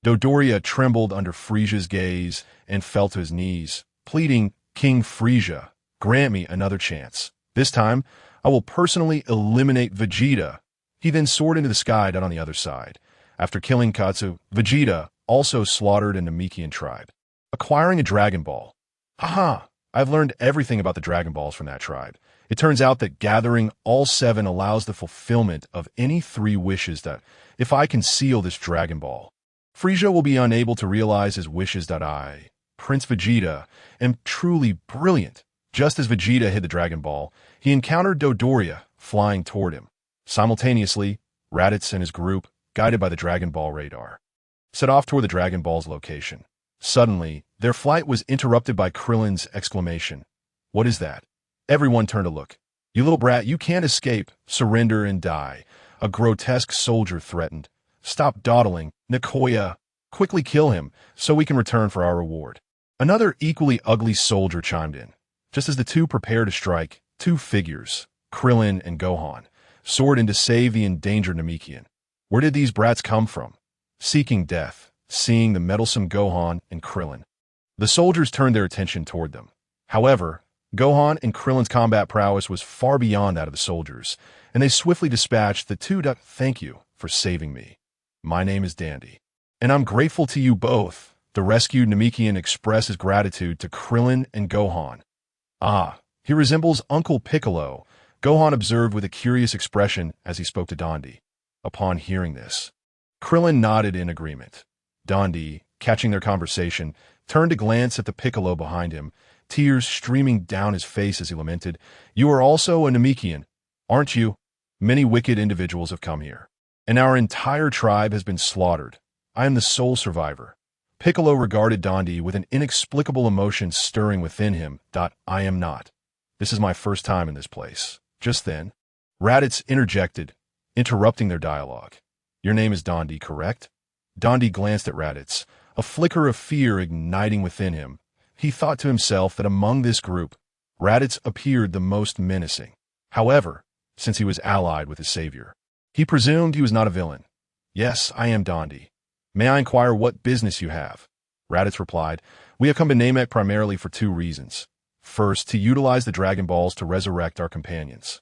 Dodoria trembled under Frieza's gaze and fell to his knees, pleading, "King Frieza, grant me another chance. This time, I will personally eliminate Vegeta." He then soared into the sky down on the other side. After killing Katsu, Vegeta also slaughtered a Namekian tribe, acquiring a Dragon Ball. Haha, I've learned everything about the Dragon Balls from that tribe. It turns out that gathering all 7 allows the fulfillment of any 3 wishes that, if I conceal this Dragon Ball, Frieza will be unable to realize his wishes. I, Prince Vegeta, am truly brilliant. Just as Vegeta hid the Dragon Ball, he encountered Dodoria flying toward him. Simultaneously, Raditz and his group, guided by the Dragon Ball radar, set off toward the Dragon Ball's location. Suddenly, their flight was interrupted by Krillin's exclamation. "What is that?" Everyone turned to look. "You little brat, you can't escape. Surrender and die," a grotesque soldier threatened. "Stop dawdling, Nakoya. Quickly kill him, so we can return for our reward." Another equally ugly soldier chimed in. Just as the two prepared to strike, 2 figures, Krillin and Gohan, soared in to save the endangered Namekian. Where did these brats come from? Seeking death, seeing the meddlesome Gohan and Krillin, the soldiers turned their attention toward them. However, Gohan and Krillin's combat prowess was far beyond that of the soldiers, and they swiftly dispatched the 2. "Thank you for saving me. My name is Dandy, and I'm grateful to you both." The rescued Namekian expressed his gratitude to Krillin and Gohan. "Ah, he resembles Uncle Piccolo," Gohan observed with a curious expression as he spoke to Dandy. Upon hearing this, Krillin nodded in agreement. Dandy, catching their conversation, turned to glance at the Piccolo behind him, tears streaming down his face as he lamented, "You are also a Namekian, aren't you? Many wicked individuals have come here, and our entire tribe has been slaughtered. I am the sole survivor." Piccolo regarded Dandy with an inexplicable emotion stirring within him. "I am not. This is my first time in this place." Just then, Raditz interjected, interrupting their dialogue. "Your name is Dandy, correct?" Dandy glanced at Raditz, a flicker of fear igniting within him. He thought to himself that among this group, Raditz appeared the most menacing. However, since he was allied with his savior, he presumed he was not a villain. "Yes, I am Dandy. May I inquire what business you have?" Raditz replied, "We have come to Namek primarily for 2 reasons. First, to utilize the Dragon Balls to resurrect our companions.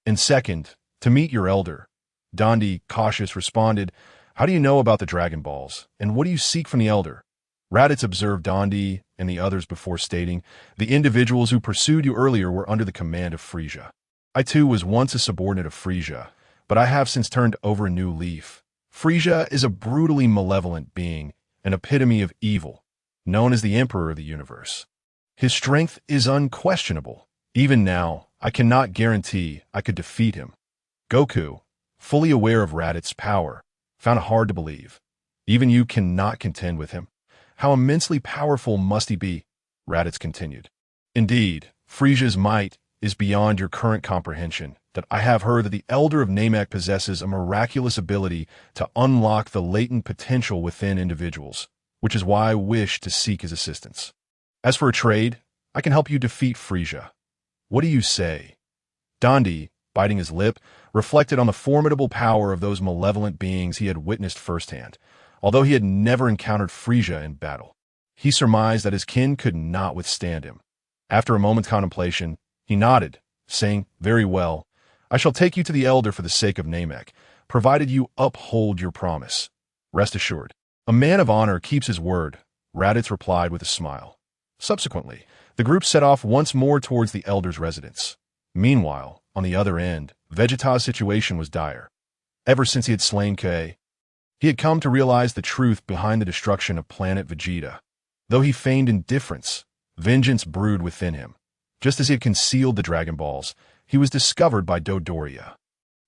And second, to meet your elder." Dandy, cautious, responded, "How do you know about the Dragon Balls, and what do you seek from the elder?" Raditz observed Dandy and the others before stating, "The individuals who pursued you earlier were under the command of Frieza. I too was once a subordinate of Frieza, but I have since turned over a new leaf. Frieza is a brutally malevolent being, an epitome of evil, known as the Emperor of the Universe. His strength is unquestionable. Even now, I cannot guarantee I could defeat him." Goku, fully aware of Raditz's power, found it hard to believe. "Even you cannot contend with him? How immensely powerful must he be?" Raditz continued. "Indeed, Frieza's might is beyond your current comprehension. That I have heard that the Elder of Namek possesses a miraculous ability to unlock the latent potential within individuals, which is why I wish to seek his assistance. As for a trade, I can help you defeat Frieza. What do you say?" Dandy, biting his lip, reflected on the formidable power of those malevolent beings he had witnessed firsthand. Although he had never encountered Frieza in battle, he surmised that his kin could not withstand him. After a moment's contemplation, he nodded, saying, "Very well. I shall take you to the Elder for the sake of Namek, provided you uphold your promise. Rest assured, a man of honor keeps his word," Raditz replied with a smile. Subsequently, the group set off once more towards the Elder's residence. Meanwhile, on the other end, Vegeta's situation was dire. Ever since he had slain Kai, he had come to realize the truth behind the destruction of planet Vegeta. Though he feigned indifference, vengeance brewed within him. Just as he had concealed the Dragon Balls, he was discovered by Dodoria.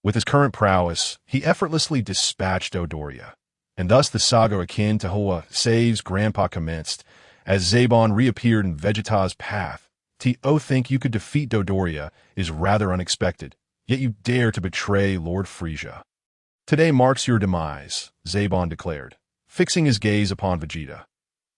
With his current prowess, he effortlessly dispatched Dodoria, and thus the saga akin to Hoa Save's grandpa commenced. As Zabon reappeared in Vegeta's path, "To think you could defeat Dodoria is rather unexpected. yet you dare to betray Lord Frieza. Today marks your demise, Zaban declared, fixing his gaze upon Vegeta.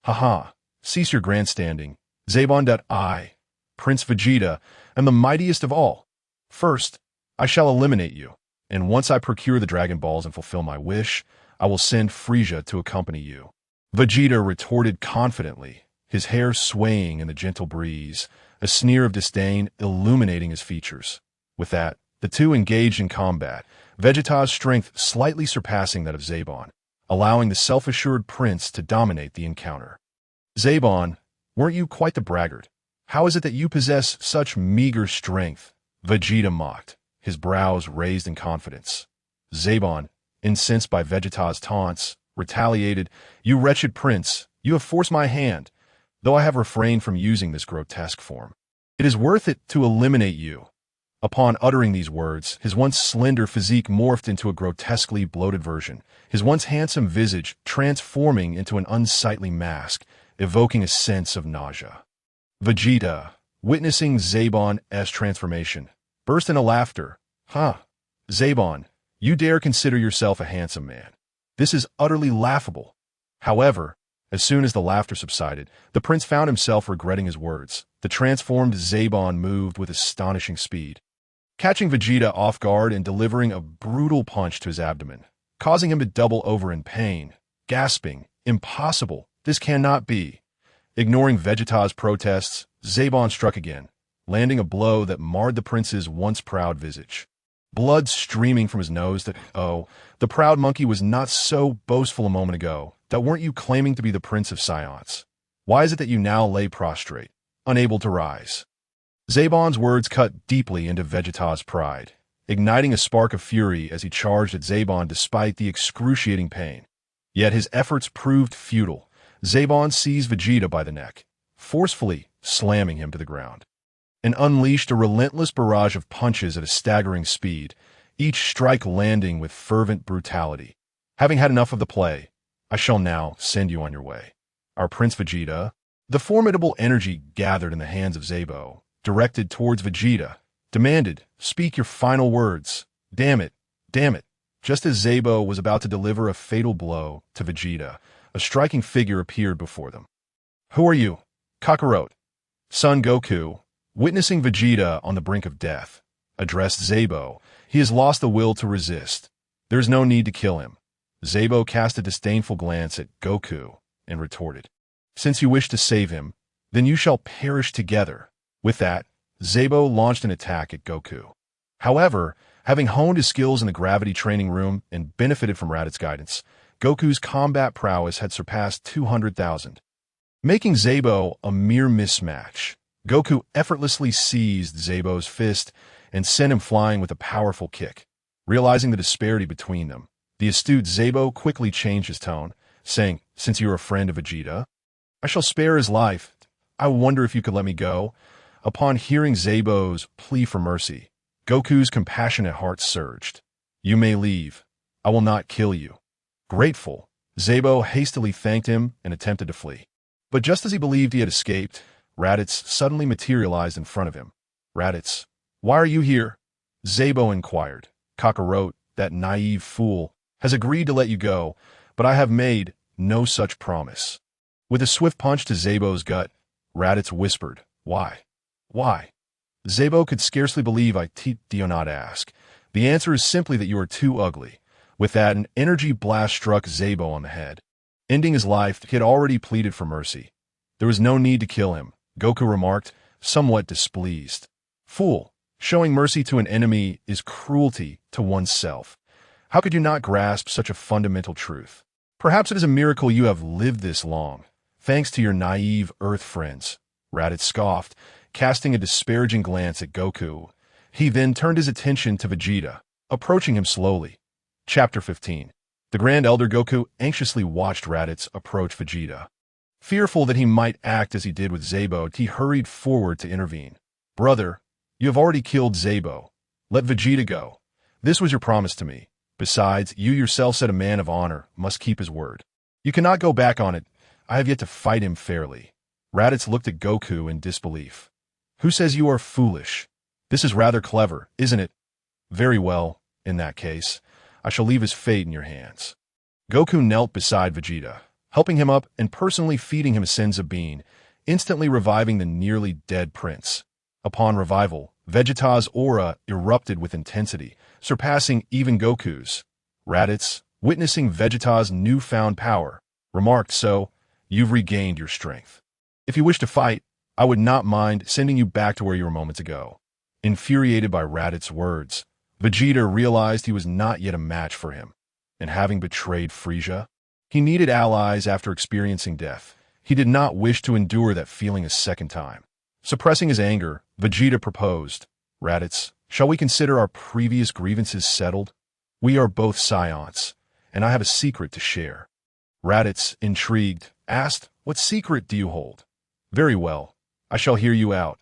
Haha, cease your grandstanding, Zaban. I, Prince Vegeta, am the mightiest of all. First, I shall eliminate you, and once I procure the Dragon Balls and fulfill my wish, I will send Frieza to accompany you. Vegeta retorted confidently, his hair swaying in the gentle breeze, a sneer of disdain illuminating his features. With that, the two engaged in combat, Vegeta's strength slightly surpassing that of Zaban, allowing the self-assured prince to dominate the encounter. Zaban, weren't you quite the braggart? How is it that you possess such meager strength? Vegeta mocked, his brows raised in confidence. Zaban, incensed by Vegeta's taunts, retaliated, "You wretched prince, you have forced my hand, though I have refrained from using this grotesque form. It is worth it to eliminate you." Upon uttering these words, his once slender physique morphed into a grotesquely bloated version, his once handsome visage transforming into an unsightly mask, evoking a sense of nausea. Vegeta, witnessing Zaban's transformation, burst into laughter. "Huh, Zaban, you dare consider yourself a handsome man. This is utterly laughable." However, as soon as the laughter subsided, the prince found himself regretting his words. The transformed Zaban moved with astonishing speed, catching Vegeta off guard and delivering a brutal punch to his abdomen, causing him to double over in pain, gasping, "Impossible, this cannot be." Ignoring Vegeta's protests, Zaban struck again, landing a blow that marred the prince's once proud visage. Blood streaming from his nose the proud monkey was not so boastful a moment ago. That weren't you claiming to be the Prince of Scions? Why is it that you now lay prostrate, unable to rise? Zaban's words cut deeply into Vegeta's pride, igniting a spark of fury as he charged at Zaban despite the excruciating pain. Yet his efforts proved futile. Zaban seized Vegeta by the neck, forcefully slamming him to the ground, and unleashed a relentless barrage of punches at a staggering speed, each strike landing with fervent brutality. "Having had enough of the play, I shall now send you on your way. Our Prince Vegeta." The formidable energy gathered in the hands of Zabo, directed towards Vegeta, demanded, "Speak your final words. Damn it, damn it." Just as Zabo was about to deliver a fatal blow to Vegeta, a striking figure appeared before them. "Who are you?" Kakarot. Son Goku, witnessing Vegeta on the brink of death, addressed Zabo. "He has lost the will to resist. There is no need to kill him." Zabo cast a disdainful glance at Goku and retorted, "Since you wish to save him, then you shall perish together." With that, Zabo launched an attack at Goku. However, having honed his skills in the gravity training room and benefited from Raditz's guidance, Goku's combat prowess had surpassed 200,000. Making Zabo a mere mismatch, Goku effortlessly seized Zabo's fist and sent him flying with a powerful kick. Realizing the disparity between them, the astute Zabo quickly changed his tone, saying, "Since you are a friend of Vegeta, I shall spare his life. I wonder if you could let me go." Upon hearing Zabo's plea for mercy, Goku's compassionate heart surged. "You may leave. I will not kill you." Grateful, Zabo hastily thanked him and attempted to flee. But just as he believed he had escaped, Raditz suddenly materialized in front of him. "Raditz, why are you here?" Zabo inquired. "Kakarot, that naive fool, has agreed to let you go, but I have made no such promise." With a swift punch to Zabo's gut, Raditz whispered, "Why? Why?" Zabo could scarcely believe do not ask. "The answer is simply that you are too ugly." With that, an energy blast struck Zabo on the head. Ending his life, he had already pleaded for mercy. There was no need to kill him, Goku remarked, somewhat displeased. "Fool, showing mercy to an enemy is cruelty to oneself. How could you not grasp such a fundamental truth? Perhaps it is a miracle you have lived this long, thanks to your naive Earth friends." Raditz scoffed, casting a disparaging glance at Goku. He then turned his attention to Vegeta, approaching him slowly. Chapter 15. The Grand Elder Goku anxiously watched Raditz approach Vegeta. Fearful that he might act as he did with Zabo, he hurried forward to intervene. "Brother, you have already killed Zabo. Let Vegeta go. This was your promise to me. Besides, you yourself said a man of honor must keep his word. You cannot go back on it. I have yet to fight him fairly." Raditz looked at Goku in disbelief. "Who says you are foolish? This is rather clever, isn't it?" Very well, in that case, I shall leave his fate in your hands. Goku knelt beside Vegeta, helping him up and personally feeding him a senzu bean, instantly reviving the nearly dead prince. Upon revival, Vegeta's aura erupted with intensity, surpassing even Goku's. Raditz, witnessing Vegeta's newfound power, remarked, "So, you've regained your strength. If you wish to fight, I would not mind sending you back to where you were moments ago." Infuriated by Raditz's words, Vegeta realized he was not yet a match for him. And having betrayed Frieza, he needed allies after experiencing death. He did not wish to endure that feeling a second time. Suppressing his anger, Vegeta proposed, "Raditz, shall we consider our previous grievances settled? We are both scions, and I have a secret to share." Raditz, intrigued, asked, "What secret do you hold?" "Very well, I shall hear you out."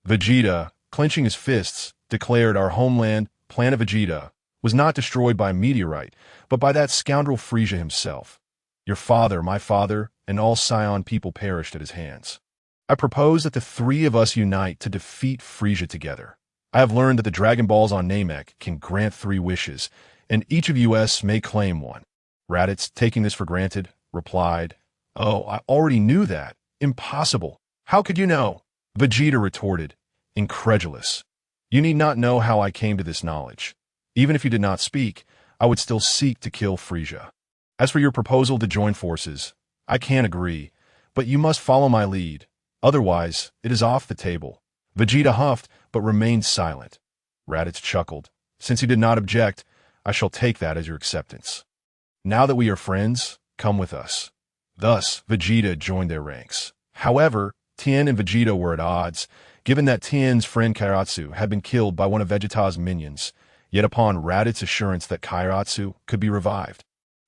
Vegeta, clenching his fists, declared our homeland, Planet Vegeta, was not destroyed by a meteorite, but by that scoundrel Frieza himself. Your father, my father, and all Scion people perished at his hands. I propose that the three of us unite to defeat Frieza together. I have learned that the Dragon Balls on Namek can grant 3 wishes, and each of us may claim one. Raditz, taking this for granted, replied, "Oh, I already knew that. Impossible. How could you know?" Vegeta retorted, incredulous. "You need not know how I came to this knowledge. Even if you did not speak, I would still seek to kill Frieza. As for your proposal to join forces, I can agree, but you must follow my lead. Otherwise, it is off the table." Vegeta huffed, but remained silent. Raditz chuckled. "Since you did not object, I shall take that as your acceptance. Now that we are friends, come with us." Thus, Vegeta joined their ranks. However, Tien and Vegeta were at odds, given that Tien's friend Kairatsu had been killed by one of Vegeta's minions, yet upon Raditz's assurance that Kairatsu could be revived,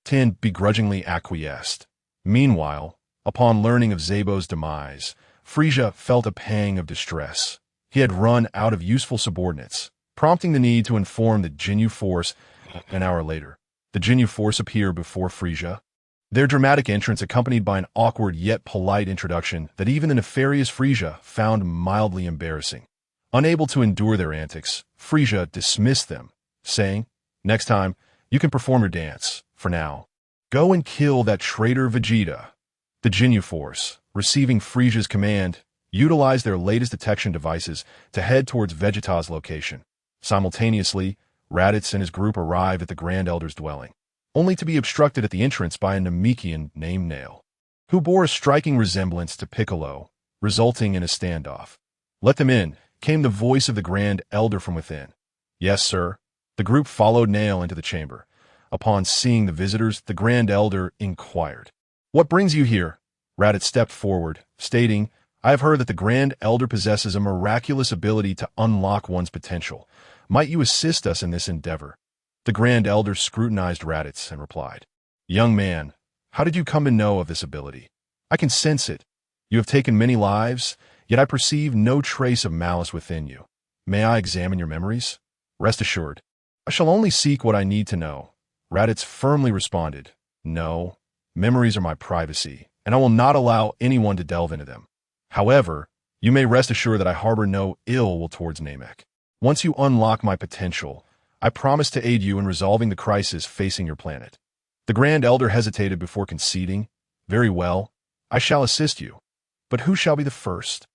Tien begrudgingly acquiesced. Meanwhile, upon learning of Zebo's demise, Frieza felt a pang of distress. He had run out of useful subordinates, prompting the need to inform the Ginyu Force. An hour later, the Ginyu Force appeared before Frieza, their dramatic entrance accompanied by an awkward yet polite introduction that even the nefarious Frieza found mildly embarrassing. Unable to endure their antics, Frieza dismissed them, saying, "Next time, you can perform your dance. For now, go and kill that traitor Vegeta." The Ginyu Force, receiving Frieza's command, utilized their latest detection devices to head towards Vegeta's location. Simultaneously, Raditz and his group arrived at the Grand Elder's dwelling, only to be obstructed at the entrance by a Namekian named Nail, who bore a striking resemblance to Piccolo, resulting in a standoff. "Let them in," came the voice of the Grand Elder from within. "Yes, sir." The group followed Nail into the chamber. Upon seeing the visitors, the Grand Elder inquired, "What brings you here?" Raditz stepped forward, stating, "I have heard that the Grand Elder possesses a miraculous ability to unlock one's potential. Might you assist us in this endeavor?" The Grand Elder scrutinized Raditz and replied, "Young man, how did you come to know of this ability? I can sense it. You have taken many lives, yet I perceive no trace of malice within you. May I examine your memories?" "Rest assured, I shall only seek what I need to know." Raditz firmly responded, "No, memories are my privacy, and I will not allow anyone to delve into them. However, you may rest assured that I harbor no ill will towards Namek. Once you unlock my potential, I promise to aid you in resolving the crisis facing your planet." The Grand Elder hesitated before conceding, "Very well, I shall assist you. But who shall be the first?"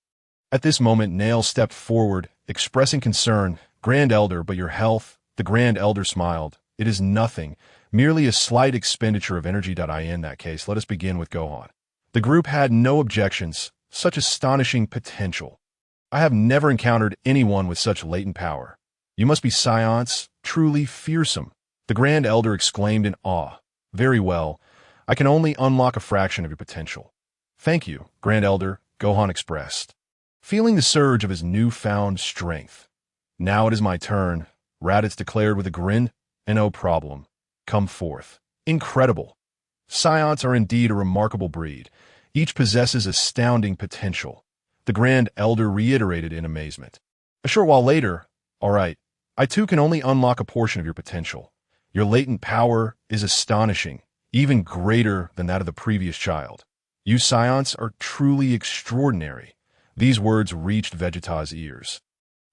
At this moment, Nail stepped forward, expressing concern. "Grand Elder, but your health?" The Grand Elder smiled. "It is nothing, merely a slight expenditure of energy. In that case, let us begin with Gohan." The group had no objections. Such astonishing potential. I have never encountered anyone with such latent power. You must be scions, truly fearsome. The Grand Elder exclaimed in awe. "Very well, I can only unlock a fraction of your potential." "Thank you, Grand Elder," Gohan expressed, feeling the surge of his newfound strength. "Now it is my turn," Raditz declared with a grin. "No problem. Come forth." Incredible. Scions are indeed a remarkable breed. Each possesses astounding potential. The Grand Elder reiterated in amazement. A short while later, "All right, I too can only unlock a portion of your potential. Your latent power is astonishing, even greater than that of the previous child. You scions are truly extraordinary." These words reached Vegeta's ears,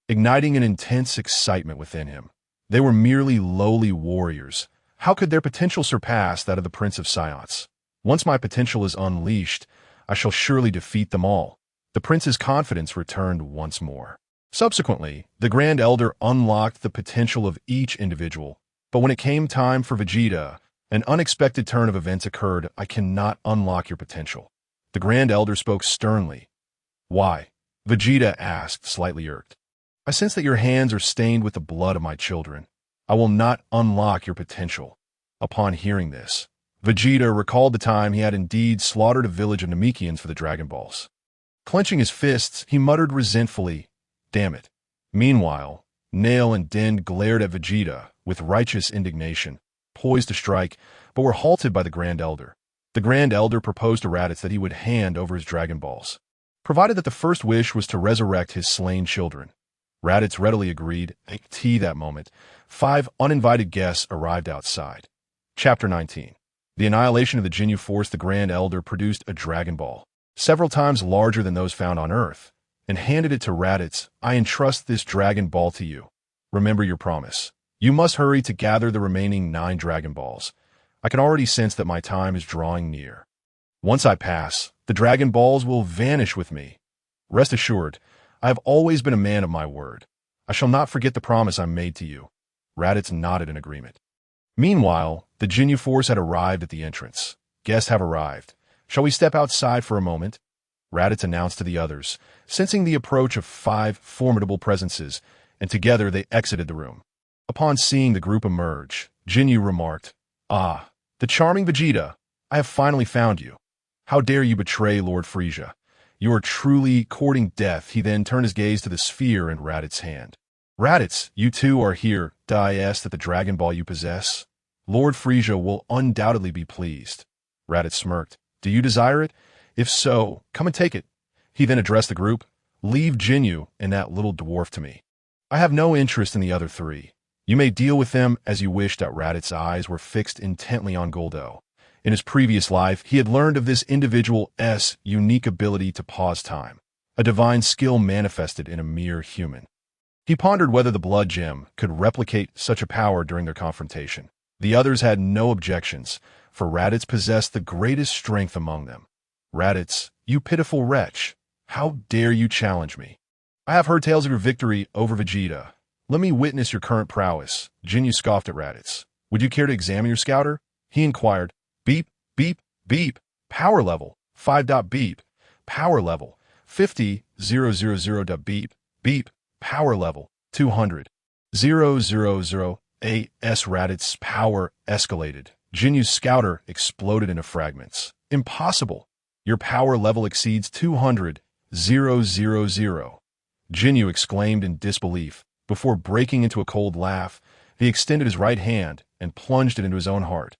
igniting an intense excitement within him. They were merely lowly warriors. How could their potential surpass that of the Prince of Science? Once my potential is unleashed, I shall surely defeat them all. The prince's confidence returned once more. Subsequently, the Grand Elder unlocked the potential of each individual, but when it came time for Vegeta, an unexpected turn of events occurred. I cannot unlock your potential. The Grand Elder spoke sternly. Why? Vegeta asked, slightly irked. I sense that your hands are stained with the blood of my children. I will not unlock your potential. Upon hearing this, Vegeta recalled the time he had indeed slaughtered a village of Namekians for the Dragon Balls. Clenching his fists, he muttered resentfully, Damn it. Meanwhile, Nail and Din glared at Vegeta with righteous indignation, poised to strike, but were halted by the Grand Elder. The Grand Elder proposed to Raditz that he would hand over his Dragon Balls, provided that the first wish was to resurrect his slain children. Raditz readily agreed. At that moment, 5 uninvited guests arrived outside. Chapter 19. The annihilation of the Ginyu Force. The Grand Elder produced a Dragon Ball, several times larger than those found on Earth, and handed it to Raditz. I entrust this Dragon Ball to you. Remember your promise. You must hurry to gather the remaining 9 Dragon Balls. I can already sense that my time is drawing near. Once I pass, the Dragon Balls will vanish with me. Rest assured, I have always been a man of my word. I shall not forget the promise I made to you. Raditz nodded in agreement. Meanwhile, the Ginyu Force had arrived at the entrance. Guests have arrived. Shall we step outside for a moment? Raditz announced to the others, sensing the approach of 5 formidable presences, and together they exited the room. Upon seeing the group emerge, Ginyu remarked, Ah, the charming Vegeta, I have finally found you. How dare you betray Lord Frieza? You are truly courting death. He then turned his gaze to the sphere in Raditz's hand. Raditz, you too are here. I ask that the Dragon Ball you possess. Lord Frieza will undoubtedly be pleased. Raditz smirked. Do you desire it? If so, come and take it. He then addressed the group. Leave Ginyu and that little dwarf to me. I have no interest in the other 3. You may deal with them as you wish. Raditz's eyes were fixed intently on Guldo. In his previous life, he had learned of this individual's unique ability to pause time, a divine skill manifested in a mere human. He pondered whether the blood gem could replicate such a power during their confrontation. The others had no objections, for Raditz possessed the greatest strength among them. Raditz, you pitiful wretch, how dare you challenge me? I have heard tales of your victory over Vegeta. Let me witness your current prowess. Ginyu scoffed at Raditz. Would you care to examine your scouter? He inquired. Beep, beep, beep. Power level, 5. Beep. Power level, 50, 000. Beep, beep. Power level, 200. 000. A.S. Raditz's power escalated. Ginyu's scouter exploded into fragments. Impossible. Your power level exceeds 200. 000. Ginyu exclaimed in disbelief. Before breaking into a cold laugh, he extended his right hand and plunged it into his own heart,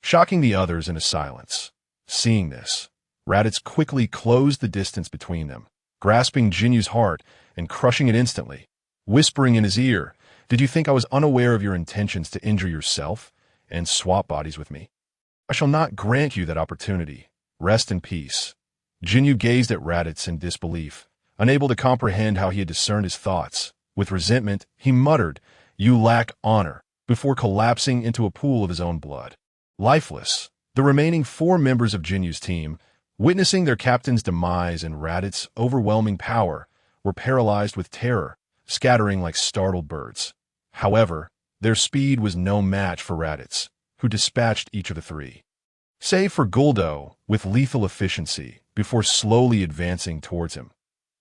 shocking the others into silence. Seeing this, Raditz quickly closed the distance between them, grasping Ginyu's heart and crushing it instantly, whispering in his ear, Did you think I was unaware of your intentions to injure yourself and swap bodies with me? I shall not grant you that opportunity. Rest in peace. Ginyu gazed at Raditz in disbelief, unable to comprehend how he had discerned his thoughts. With resentment, he muttered, You lack honor, before collapsing into a pool of his own blood. Lifeless, the remaining 4 members of Ginyu's team, witnessing their captain's demise and Raditz's overwhelming power, were paralyzed with terror, scattering like startled birds. However, their speed was no match for Raditz, who dispatched each of the 3. Save for Guldo, with lethal efficiency, before slowly advancing towards him.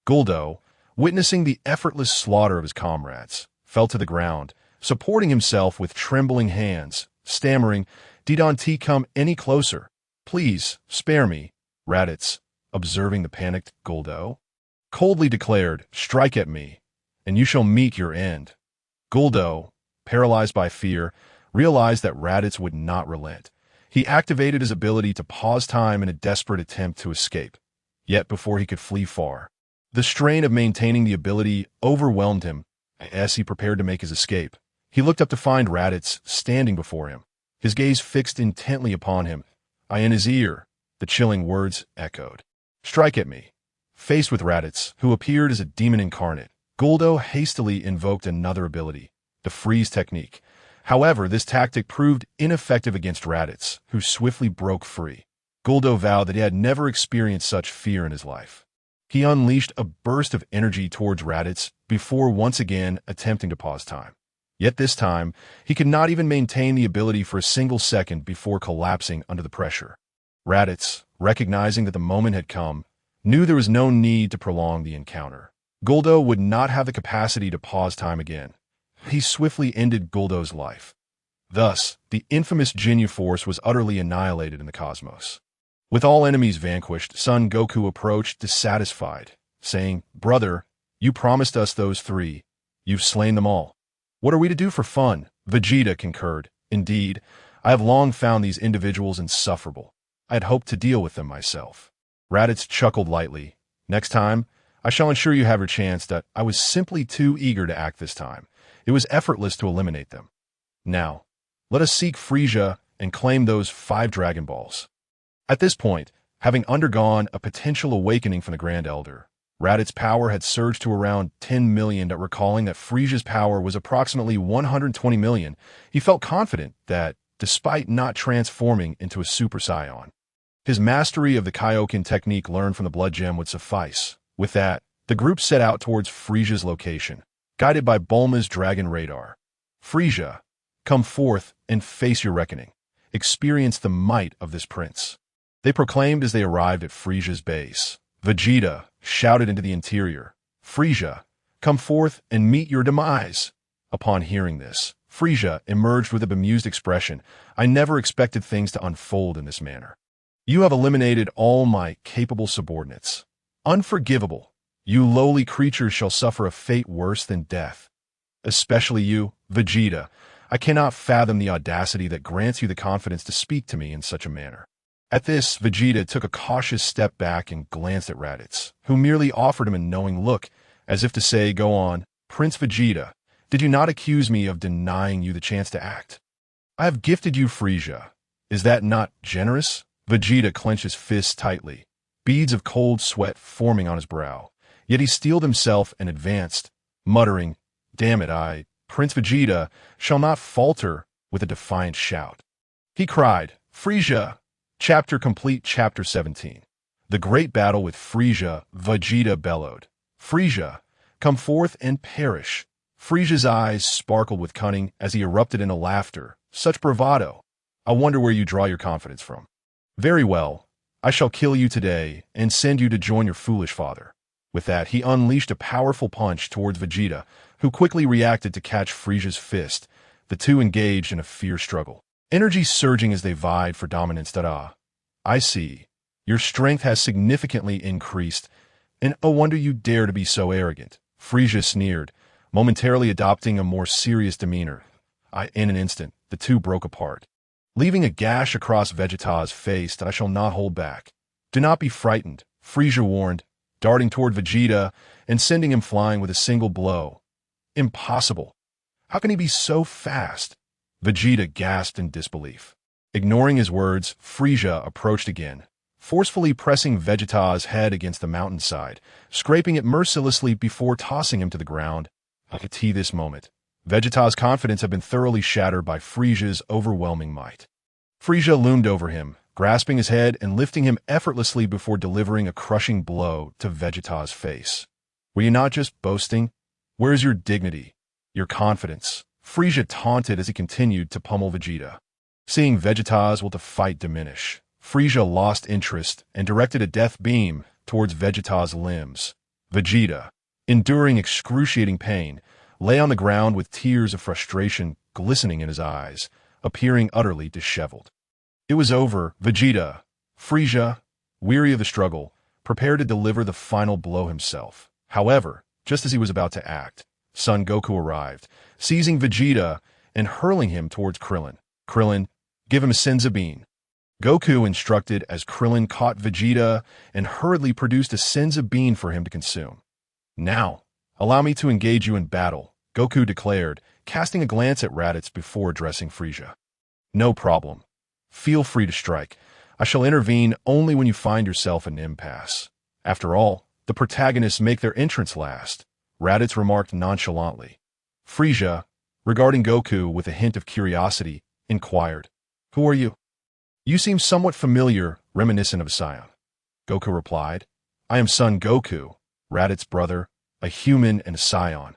Guldo, witnessing the effortless slaughter of his comrades, fell to the ground, supporting himself with trembling hands, stammering, Didn't come any closer. Please, spare me. Raditz, observing the panicked Guldo, coldly declared, Strike at me, and you shall meet your end. Guldo, paralyzed by fear, realized that Raditz would not relent. He activated his ability to pause time in a desperate attempt to escape. Yet before he could flee far, the strain of maintaining the ability overwhelmed him. As he prepared to make his escape, he looked up to find Raditz standing before him, his gaze fixed intently upon him. In his ear, the chilling words echoed. Strike at me. Faced with Raditz, who appeared as a demon incarnate, Guldo hastily invoked another ability, the freeze technique. However, this tactic proved ineffective against Raditz, who swiftly broke free. Guldo vowed that he had never experienced such fear in his life. He unleashed a burst of energy towards Raditz before once again attempting to pause time. Yet this time, he could not even maintain the ability for a single second before collapsing under the pressure. Raditz, recognizing that the moment had come, knew there was no need to prolong the encounter. Guldo would not have the capacity to pause time again. He swiftly ended Guldo's life. Thus, the infamous Ginyu Force was utterly annihilated in the cosmos. With all enemies vanquished, Son Goku approached dissatisfied, saying, "Brother, you promised us those three. You've slain them all. What are we to do for fun?" Vegeta concurred. "Indeed, I have long found these individuals insufferable. I had hoped to deal with them myself." Raditz chuckled lightly. "Next time, I shall ensure you have your chance that I was simply too eager to act this time. It was effortless to eliminate them. Now, let us seek Frieza and claim those 5 Dragon Balls." At this point, having undergone a potential awakening from the Grand Elder, Raditz's power had surged to around 10 million. Recalling that Frieza's power was approximately 120 million, he felt confident that, despite not transforming into a Super Saiyan, his mastery of the Kaioken technique learned from the Blood Gem would suffice. With that, the group set out towards Frieza's location, guided by Bulma's dragon radar. "Frieza, come forth and face your reckoning. Experience the might of this prince," they proclaimed as they arrived at Frieza's base. Vegeta shouted into the interior, "Frieza, come forth and meet your demise." Upon hearing this, Frieza emerged with a bemused expression. "I never expected things to unfold in this manner. You have eliminated all my capable subordinates. Unforgivable. You lowly creatures shall suffer a fate worse than death. Especially you, Vegeta. I cannot fathom the audacity that grants you the confidence to speak to me in such a manner." At this, Vegeta took a cautious step back and glanced at Raditz, who merely offered him a knowing look, as if to say, "Go on, Prince Vegeta. Did you not accuse me of denying you the chance to act? I have gifted you Frieza. Is that not generous?" Vegeta clenched his fists tightly, beads of cold sweat forming on his brow. Yet he steeled himself and advanced, muttering, "Damn it, Prince Vegeta, shall not falter," with a defiant shout. He cried, "Frieza!" Chapter complete. Chapter 17. The Great Battle with Frieza. Vegeta bellowed, "Frieza, come forth and perish." Frieza's eyes sparkled with cunning as he erupted into laughter. "Such bravado! I wonder where you draw your confidence from. Very well, I shall kill you today and send you to join your foolish father." With that, he unleashed a powerful punch towards Vegeta, who quickly reacted to catch Frieza's fist. The two engaged in a fierce struggle, energy surging as they vied for dominance. "I see. Your strength has significantly increased, and no wonder you dare to be so arrogant." Frieza sneered, momentarily adopting a more serious demeanor. In an instant, the two broke apart, leaving a gash across Vegeta's face that I shall not hold back. "Do not be frightened," Frieza warned, darting toward Vegeta and sending him flying with a single blow. "Impossible. How can he be so fast?" Vegeta gasped in disbelief. Ignoring his words, Frieza approached again, forcefully pressing Vegeta's head against the mountainside, scraping it mercilessly before tossing him to the ground. At this moment, Vegeta's confidence had been thoroughly shattered by Frieza's overwhelming might. Frieza loomed over him, grasping his head and lifting him effortlessly before delivering a crushing blow to Vegeta's face. "Were you not just boasting? Where is your dignity, your confidence?" Frieza taunted as he continued to pummel Vegeta. Seeing Vegeta's will to fight diminish, Frieza lost interest and directed a death beam towards Vegeta's limbs. Vegeta, enduring excruciating pain, lay on the ground with tears of frustration glistening in his eyes, appearing utterly disheveled. It was over. Vegeta, Frieza, weary of the struggle, prepared to deliver the final blow himself. However, just as he was about to act, Son Goku arrived, seizing Vegeta and hurling him towards Krillin. "Krillin, give him a Senzu Bean." Goku instructed as Krillin caught Vegeta and hurriedly produced a Senzu Bean for him to consume. "Now, allow me to engage you in battle," Goku declared, casting a glance at Raditz before addressing Frieza. "No problem. Feel free to strike. I shall intervene only when you find yourself in an impasse. After all, the protagonists make their entrance last," Raditz remarked nonchalantly. "Frieza, regarding Goku with a hint of curiosity, inquired, "Who are you? You seem somewhat familiar, reminiscent of a scion." Goku replied, "I am Son Goku, Raditz's brother, a human and a scion."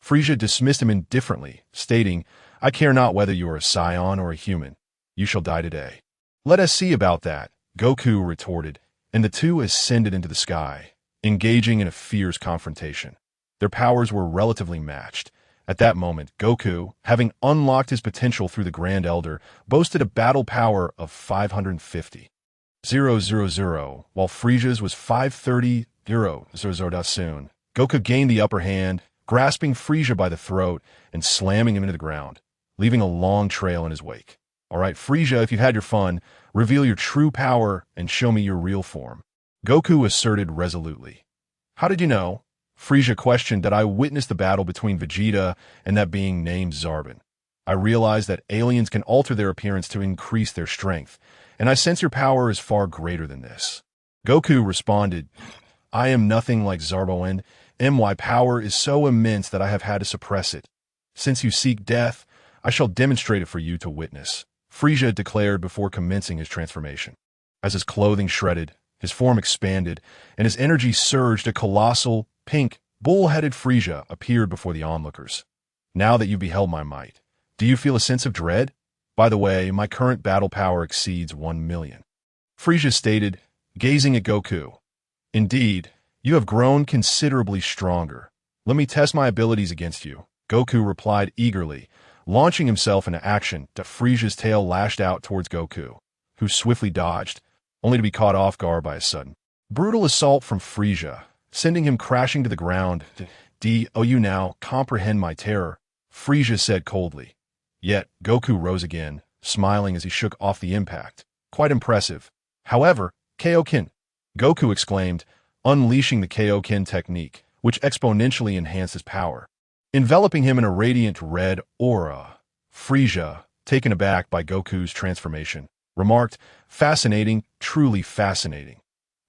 Frieza dismissed him indifferently, stating, "I care not whether you are a scion or a human. You shall die today." "Let us see about that," Goku retorted, and the two ascended into the sky, engaging in a fierce confrontation. Their powers were relatively matched. At that moment, Goku, having unlocked his potential through the Grand Elder, boasted a battle power of 550,000, while Frieza's was 530,000. Soon, Goku gained the upper hand, grasping Frieza by the throat and slamming him into the ground, leaving a long trail in his wake. "All right, Frieza, if you've had your fun, reveal your true power and show me your real form," Goku asserted resolutely. "How did you know?" Frieza questioned. "That I witnessed the battle between Vegeta and that being named Zarbon. I realized that aliens can alter their appearance to increase their strength, and I sense your power is far greater than this." Goku responded, "I am nothing like Zarbon, and my power is so immense that I have had to suppress it. Since you seek death, I shall demonstrate it for you to witness," Frieza declared before commencing his transformation. As his clothing shredded, his form expanded, and his energy surged, a colossal, pink, bull-headed Frieza appeared before the onlookers. "Now that you've beheld my might, do you feel a sense of dread? By the way, my current battle power exceeds 1,000,000. Frieza stated, gazing at Goku. "Indeed, you have grown considerably stronger. Let me test my abilities against you," Goku replied eagerly, launching himself into action. Frieza's tail lashed out towards Goku, who swiftly dodged, only to be caught off guard by a sudden, brutal assault from Frieza, sending him crashing to the ground. "Do you now comprehend my terror?" Frieza said coldly. Yet Goku rose again, smiling as he shook off the impact. "Quite impressive. However, Kaioken," Goku exclaimed, unleashing the Kaioken technique, which exponentially enhanced his power, enveloping him in a radiant red aura. Frieza, taken aback by Goku's transformation, remarked, "Fascinating, truly fascinating."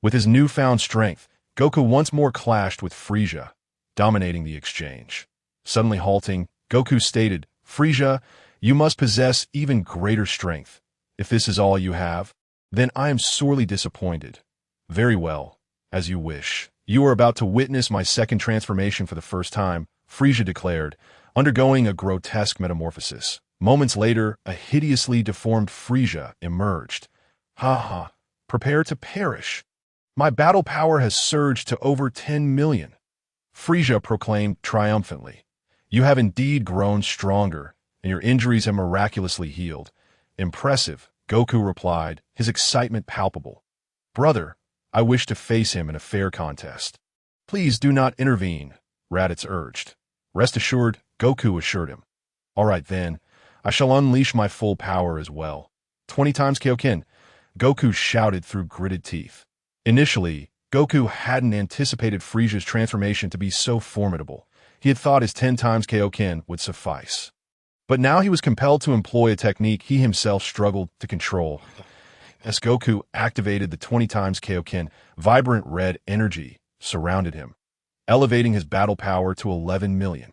With his newfound strength, Goku once more clashed with Frieza, dominating the exchange. Suddenly halting, Goku stated, "Frieza, you must possess even greater strength. If this is all you have, then I am sorely disappointed." "Very well, as you wish. You are about to witness my second transformation for the first time," Frieza declared, undergoing a grotesque metamorphosis. Moments later, a hideously deformed Frieza emerged. "Ha ha, prepare to perish. My battle power has surged to over 10,000,000. Frieza proclaimed triumphantly. "You have indeed grown stronger, and your injuries have miraculously healed." "Impressive," Goku replied, his excitement palpable. "Brother, I wish to face him in a fair contest." "Please do not intervene," Raditz urged. "Rest assured," Goku assured him. "All right then, I shall unleash my full power as well. 20 times Kaioken," Goku shouted through gritted teeth. Initially, Goku hadn't anticipated Frieza's transformation to be so formidable. He had thought his 10 times Kaioken would suffice. But now he was compelled to employ a technique he himself struggled to control. As Goku activated the 20 times Kaioken, vibrant red energy surrounded him, elevating his battle power to 11,000,000.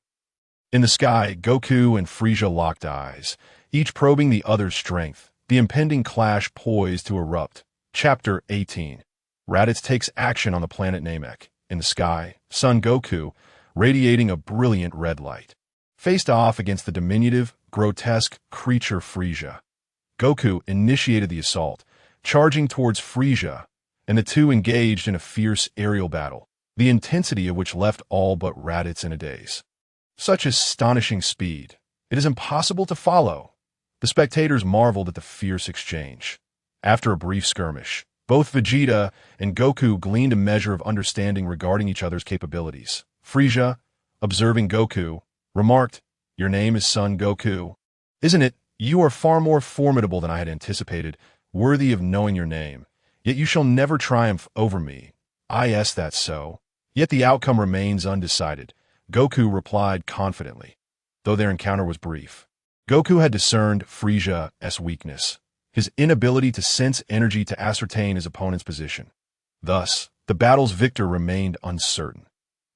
In the sky, Goku and Frieza locked eyes, each probing the other's strength, the impending clash poised to erupt. Chapter 18. Raditz takes action on the planet Namek. In the sky, Son Goku, radiating a brilliant red light, faced off against the diminutive, grotesque creature Frieza. Goku initiated the assault, charging towards Frieza, and the two engaged in a fierce aerial battle, the intensity of which left all but Raditz in a daze. Such astonishing speed, it is impossible to follow. The spectators marveled at the fierce exchange. After a brief skirmish, both Vegeta and Goku gleaned a measure of understanding regarding each other's capabilities. Frieza, observing Goku, remarked, "Your name is Son Goku, isn't it? You are far more formidable than I had anticipated, worthy of knowing your name. Yet you shall never triumph over me." "Yes, that's so. Yet the outcome remains undecided," Goku replied confidently, though their encounter was brief. Goku had discerned Frieza's weakness, his inability to sense energy to ascertain his opponent's position. Thus, the battle's victor remained uncertain.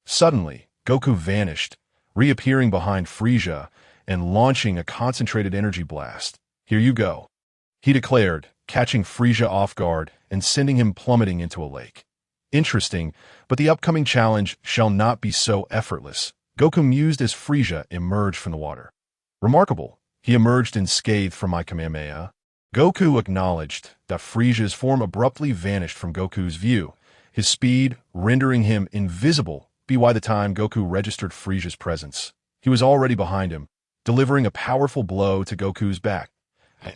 Suddenly, Goku vanished, reappearing behind Frieza and launching a concentrated energy blast. "Here you go," he declared, catching Frieza off guard and sending him plummeting into a lake. Interesting, but the upcoming challenge shall not be so effortless. Goku mused as Frieza emerged from the water. "Remarkable," he emerged unscathed from my Kamehameha. Goku acknowledged that Frieza's form abruptly vanished from Goku's view, his speed rendering him invisible. By the time Goku registered Frieza's presence, he was already behind him, delivering a powerful blow to Goku's back.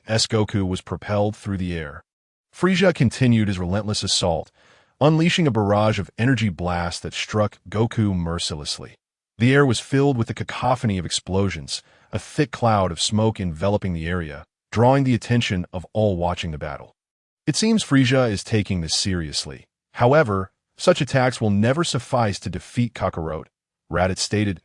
Goku was propelled through the air. Frieza continued his relentless assault, unleashing a barrage of energy blasts that struck Goku mercilessly. The air was filled with a cacophony of explosions, a thick cloud of smoke enveloping the area, drawing the attention of all watching the battle. It seems Frieza is taking this seriously. However, such attacks will never suffice to defeat Kakarot, Raditz stated.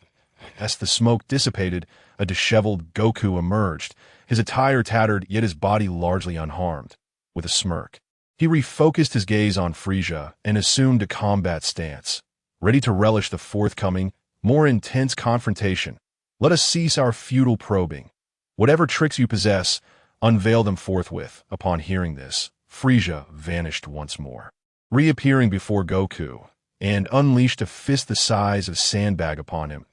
As the smoke dissipated, a disheveled Goku emerged, his attire tattered yet his body largely unharmed. With a smirk, he refocused his gaze on Frieza and assumed a combat stance, ready to relish the forthcoming, more intense confrontation. "Let us cease our futile probing. Whatever tricks you possess, unveil them forthwith." Upon hearing this, Frieza vanished once more, reappearing before Goku, and unleashed a fist the size of a sandbag upon him.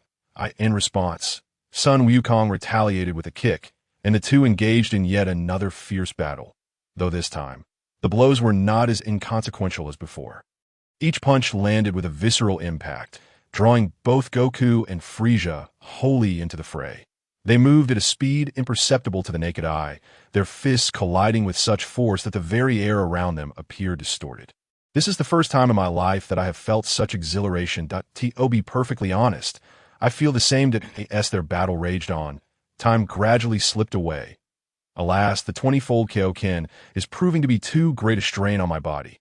In response, Sun Wukong retaliated with a kick, and the two engaged in yet another fierce battle, though this time, the blows were not as inconsequential as before. Each punch landed with a visceral impact, drawing both Goku and Frieza wholly into the fray. They moved at a speed imperceptible to the naked eye, their fists colliding with such force that the very air around them appeared distorted. "This is the first time in my life that I have felt such exhilaration. To be perfectly honest, I feel the same as their battle raged on. Time gradually slipped away. Alas, the 20-fold Kaioken is proving to be too great a strain on my body.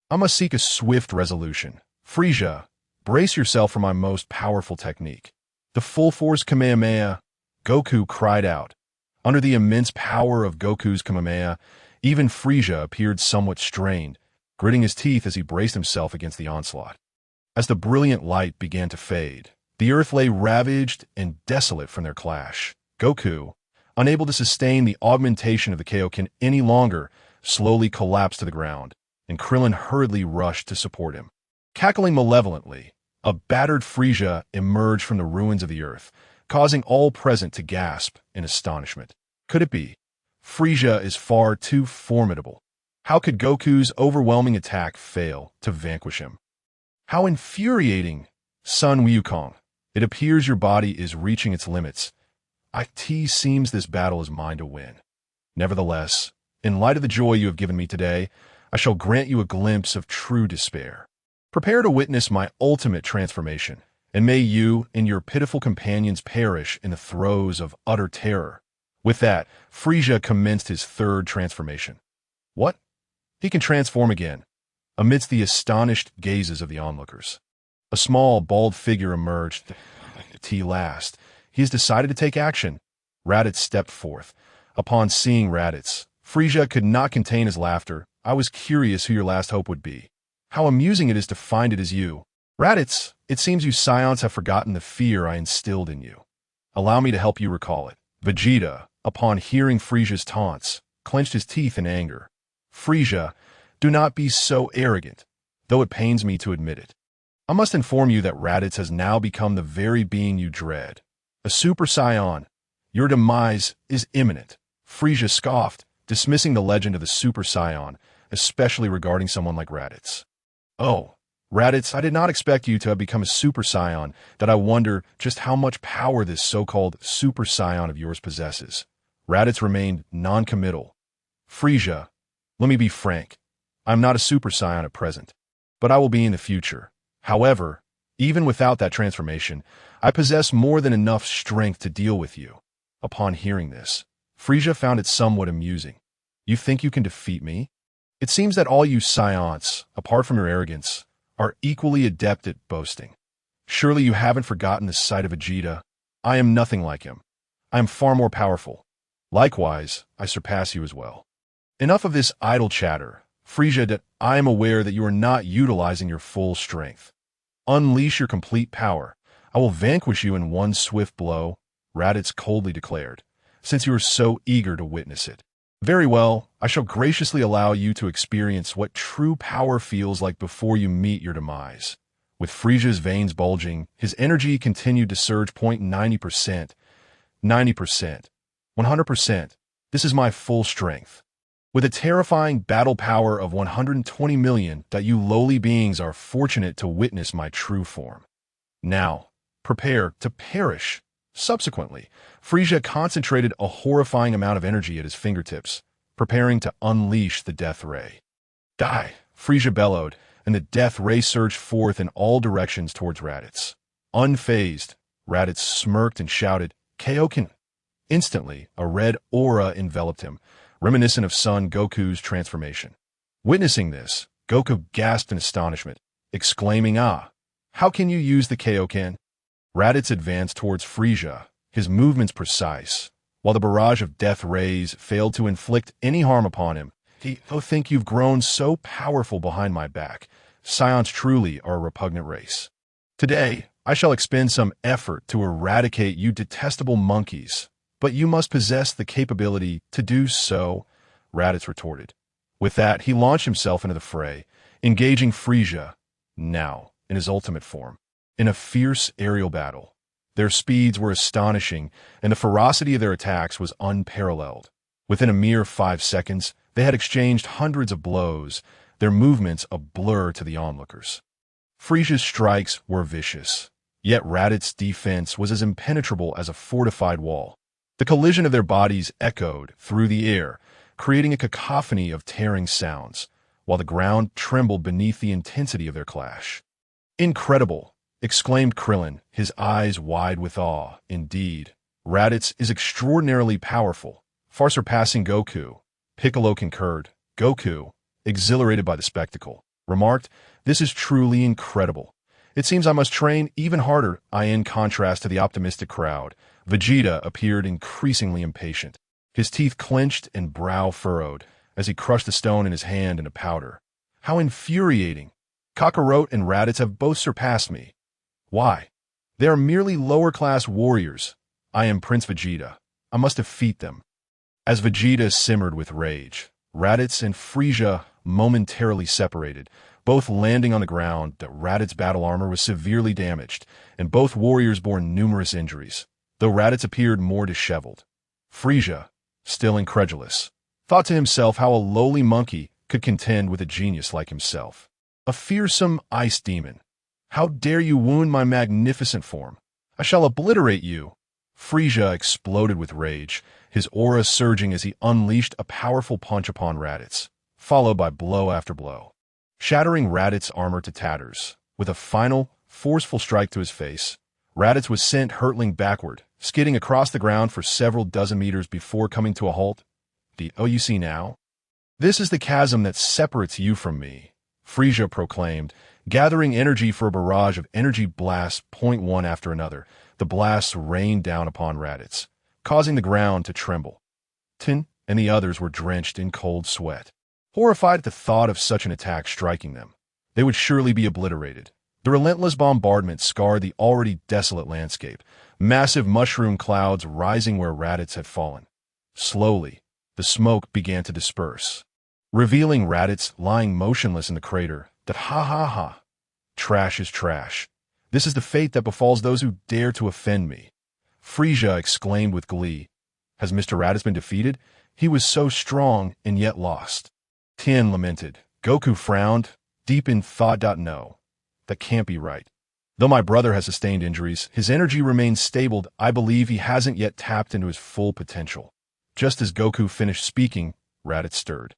I must seek a swift resolution. Frieza, brace yourself for my most powerful technique." The full-force Kamehameha, Goku cried out. Under the immense power of Goku's Kamehameha, even Frieza appeared somewhat strained, gritting his teeth as he braced himself against the onslaught. As the brilliant light began to fade, the earth lay ravaged and desolate from their clash. Goku, unable to sustain the augmentation of the Kaioken any longer, slowly collapsed to the ground, and Krillin hurriedly rushed to support him. Cackling malevolently, a battered Frieza emerged from the ruins of the earth, causing all present to gasp in astonishment. Could it be? Frieza is far too formidable. How could Goku's overwhelming attack fail to vanquish him? How infuriating! Sun Wukong, it appears your body is reaching its limits. It seems this battle is mine to win. Nevertheless, in light of the joy you have given me today, I shall grant you a glimpse of true despair. Prepare to witness my ultimate transformation, and may you and your pitiful companions perish in the throes of utter terror. With that, Frieza commenced his third transformation. What? He can transform again, amidst the astonished gazes of the onlookers. A small, bald figure emerged. Last, he has decided to take action. Raditz stepped forth. Upon seeing Raditz, Frieza could not contain his laughter. I was curious who your last hope would be. How amusing it is to find it as you. Raditz, it seems you scions have forgotten the fear I instilled in you. Allow me to help you recall it. Vegeta, upon hearing Frieza's taunts, clenched his teeth in anger. Frieza, do not be so arrogant, though it pains me to admit it. I must inform you that Raditz has now become the very being you dread. A Super Saiyan. Your demise is imminent. Frieza scoffed, dismissing the legend of the Super Saiyan, especially regarding someone like Raditz. Oh, Raditz, I did not expect you to have become a Super Saiyan, that I wonder just how much power this so-called Super Saiyan of yours possesses. Raditz remained non-committal. Frieza, let me be frank. I'm not a Super Saiyan at present, but I will be in the future. However, even without that transformation, I possess more than enough strength to deal with you. Upon hearing this, Frieza found it somewhat amusing. You think you can defeat me? It seems that all you scions, apart from your arrogance, are equally adept at boasting. Surely you haven't forgotten the sight of Vegeta. I am nothing like him. I am far more powerful. Likewise, I surpass you as well. Enough of this idle chatter. Frieza, I am aware that you are not utilizing your full strength. Unleash your complete power. I will vanquish you in one swift blow. Raditz coldly declared, since you are so eager to witness it. Very well, I shall graciously allow you to experience what true power feels like before you meet your demise. With Frieza's veins bulging, his energy continued to surge. 90%, 90%, 100%. This is my full strength. With a terrifying battle power of 120 million, that you lowly beings are fortunate to witness my true form. Now, prepare to perish. Subsequently, Frieza concentrated a horrifying amount of energy at his fingertips, preparing to unleash the death ray. Die! Frieza bellowed, and the death ray surged forth in all directions towards Raditz. Unfazed, Raditz smirked and shouted, Kaioken! Instantly, a red aura enveloped him, reminiscent of Son Goku's transformation. Witnessing this, Goku gasped in astonishment, exclaiming, Ah! How can you use the Kaioken? Raditz advanced towards Frieza, his movements precise, while the barrage of death rays failed to inflict any harm upon him. Oh, think you've grown so powerful behind my back. Scions truly are a repugnant race. Today, I shall expend some effort to eradicate you detestable monkeys, but you must possess the capability to do so, Raditz retorted. With that, he launched himself into the fray, engaging Frieza, now in his ultimate form, in a fierce aerial battle. Their speeds were astonishing, and the ferocity of their attacks was unparalleled. Within a mere 5 seconds, they had exchanged hundreds of blows, their movements a blur to the onlookers. Frieza's strikes were vicious, yet Raditz's defense was as impenetrable as a fortified wall. The collision of their bodies echoed through the air, creating a cacophony of tearing sounds, while the ground trembled beneath the intensity of their clash. Incredible! Exclaimed Krillin, his eyes wide with awe. Indeed, Raditz is extraordinarily powerful, far surpassing Goku. Piccolo concurred. Goku, exhilarated by the spectacle, remarked, This is truly incredible. It seems I must train even harder. In contrast to the optimistic crowd, Vegeta appeared increasingly impatient. His teeth clenched and brow furrowed as he crushed the stone in his hand into powder. How infuriating! Kakarot and Raditz have both surpassed me. Why? They are merely lower-class warriors. I am Prince Vegeta. I must defeat them. As Vegeta simmered with rage, Raditz and Frieza momentarily separated, both landing on the ground. That Raditz's battle armor was severely damaged, and both warriors bore numerous injuries, though Raditz appeared more disheveled. Frieza, still incredulous, thought to himself how a lowly monkey could contend with a genius like himself. A fearsome ice demon. How dare you wound my magnificent form? I shall obliterate you. Frieza exploded with rage, his aura surging as he unleashed a powerful punch upon Raditz, followed by blow after blow. Shattering Raditz's armor to tatters, with a final, forceful strike to his face, Raditz was sent hurtling backward, skidding across the ground for several dozen meters before coming to a halt. Oh, you see now? This is the chasm that separates you from me, Frieza proclaimed, gathering energy for a barrage of energy blasts. One after another, the blasts rained down upon Raditz, causing the ground to tremble. Tin and the others were drenched in cold sweat. Horrified at the thought of such an attack striking them, they would surely be obliterated. The relentless bombardment scarred the already desolate landscape, massive mushroom clouds rising where Raditz had fallen. Slowly, the smoke began to disperse, revealing Raditz lying motionless in the crater. That ha ha ha. Trash is trash. This is the fate that befalls those who dare to offend me. Frieza exclaimed with glee. Has Mr. Raditz been defeated? He was so strong and yet lost. Tien lamented. Goku frowned, deep in thought. No, that can't be right. Though my brother has sustained injuries, his energy remains stable. I believe he hasn't yet tapped into his full potential. Just as Goku finished speaking, Raditz stirred,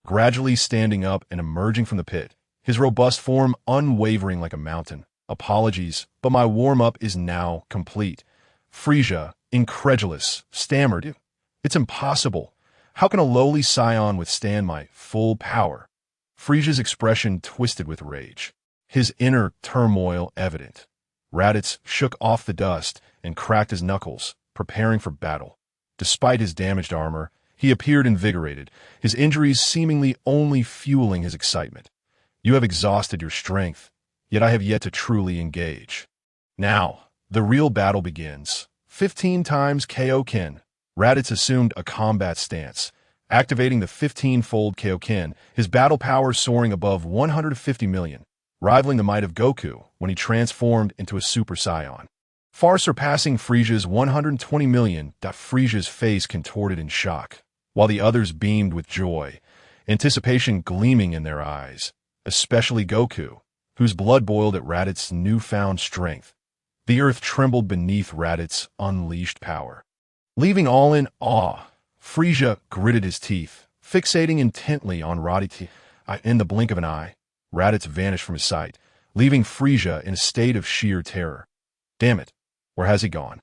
gradually standing up and emerging from the pit, his robust form unwavering like a mountain. Apologies, but my warm-up is now complete. Frieza, incredulous, stammered. It's impossible. How can a lowly scion withstand my full power? Frieza's expression twisted with rage, his inner turmoil evident. Raditz shook off the dust and cracked his knuckles, preparing for battle. Despite his damaged armor, he appeared invigorated, his injuries seemingly only fueling his excitement. You have exhausted your strength, yet I have yet to truly engage. Now, the real battle begins. 15 times Kaioken. Raditz assumed a combat stance, activating the 15-fold Kaioken, his battle power soaring above 150 million, rivaling the might of Goku when he transformed into a Super Saiyan. Far surpassing Frieza's 120 million. Frieza's face contorted in shock, while the others beamed with joy, anticipation gleaming in their eyes, especially Goku, whose blood boiled at Raditz's newfound strength. The earth trembled beneath Raditz's unleashed power. Leaving all in awe, Frieza gritted his teeth, fixating intently on Raditz. In the blink of an eye, Raditz vanished from his sight, leaving Frieza in a state of sheer terror. Damn it, where has he gone?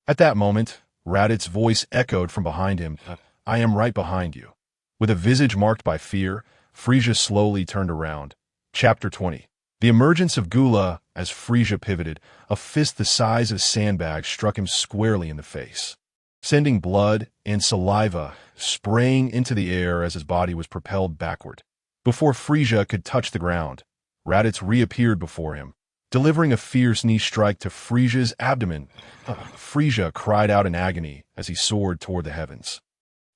At that moment, Raditz's voice echoed from behind him. I am right behind you. With a visage marked by fear, Frieza slowly turned around. Chapter 20. The emergence of Gula. As Frieza pivoted, a fist the size of a sandbag struck him squarely in the face, sending blood and saliva spraying into the air as his body was propelled backward. Before Frieza could touch the ground, Raditz reappeared before him, delivering a fierce knee strike to Frieza's abdomen. Frieza cried out in agony as he soared toward the heavens.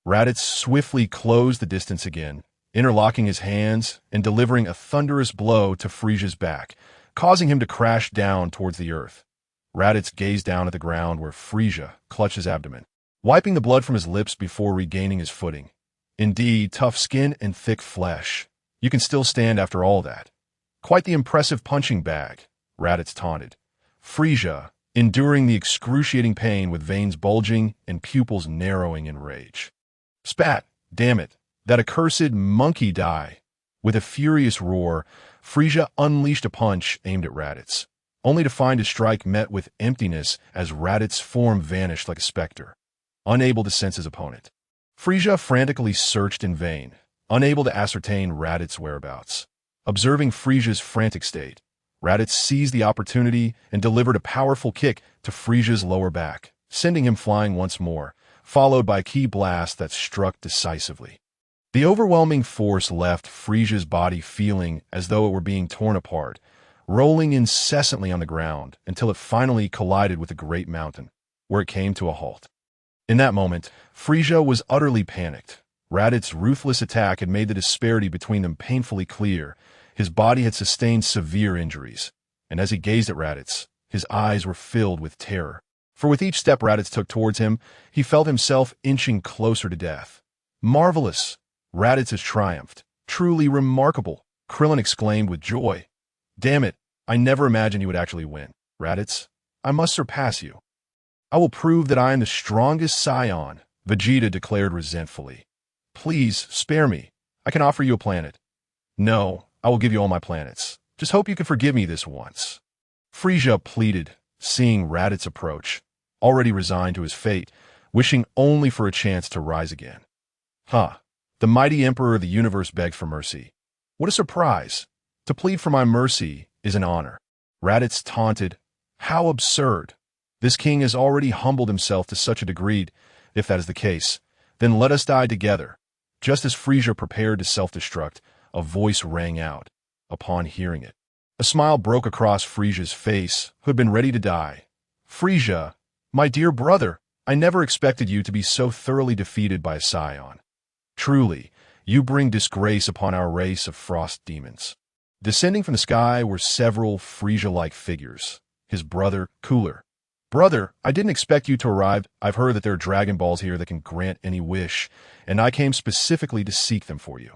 Raditz swiftly closed the distance again, interlocking his hands and delivering a thunderous blow to Frieza's back, causing him to crash down towards the earth. Raditz gazed down at the ground where Frieza clutched his abdomen, wiping the blood from his lips before regaining his footing. Indeed, tough skin and thick flesh. You can still stand after all that. Quite the impressive punching bag, Raditz taunted. Frieza, enduring the excruciating pain with veins bulging and pupils narrowing in rage. Spat! Damn it! That accursed monkey die! With a furious roar, Frieza unleashed a punch aimed at Raditz, only to find his strike met with emptiness as Raditz's form vanished like a specter, unable to sense his opponent. Frieza frantically searched in vain, unable to ascertain Raditz's whereabouts. Observing Frieza's frantic state, Raditz seized the opportunity and delivered a powerful kick to Frieza's lower back, sending him flying once more, followed by a ki blast that struck decisively. The overwhelming force left Frieza's body feeling as though it were being torn apart, rolling incessantly on the ground until it finally collided with a great mountain, where it came to a halt. In that moment, Frieza was utterly panicked. Raditz's ruthless attack had made the disparity between them painfully clear. His body had sustained severe injuries, and as he gazed at Raditz, his eyes were filled with terror. For with each step Raditz took towards him, he felt himself inching closer to death. Marvelous! Raditz has triumphed. Truly remarkable! Krillin exclaimed with joy. Damn it, I never imagined you would actually win. Raditz, I must surpass you. I will prove that I am the strongest Saiyan, Vegeta declared resentfully. Please, spare me. I can offer you a planet. No, I will give you all my planets. Just hope you can forgive me this once. Frieza pleaded, seeing Raditz approach, already resigned to his fate, wishing only for a chance to rise again. The mighty Emperor of the universe begged for mercy. What a surprise! To plead for my mercy is an honor. Raditz taunted. How absurd! This king has already humbled himself to such a degree. If that is the case, then let us die together. Just as Frieza prepared to self-destruct, a voice rang out. Upon hearing it, a smile broke across Frieza's face, who had been ready to die. Frieza, my dear brother, I never expected you to be so thoroughly defeated by a Saiyan. Truly, you bring disgrace upon our race of frost demons. Descending from the sky were several Frieza-like figures. His brother, Cooler. Brother, I didn't expect you to arrive. I've heard that there are Dragon Balls here that can grant any wish, and I came specifically to seek them for you.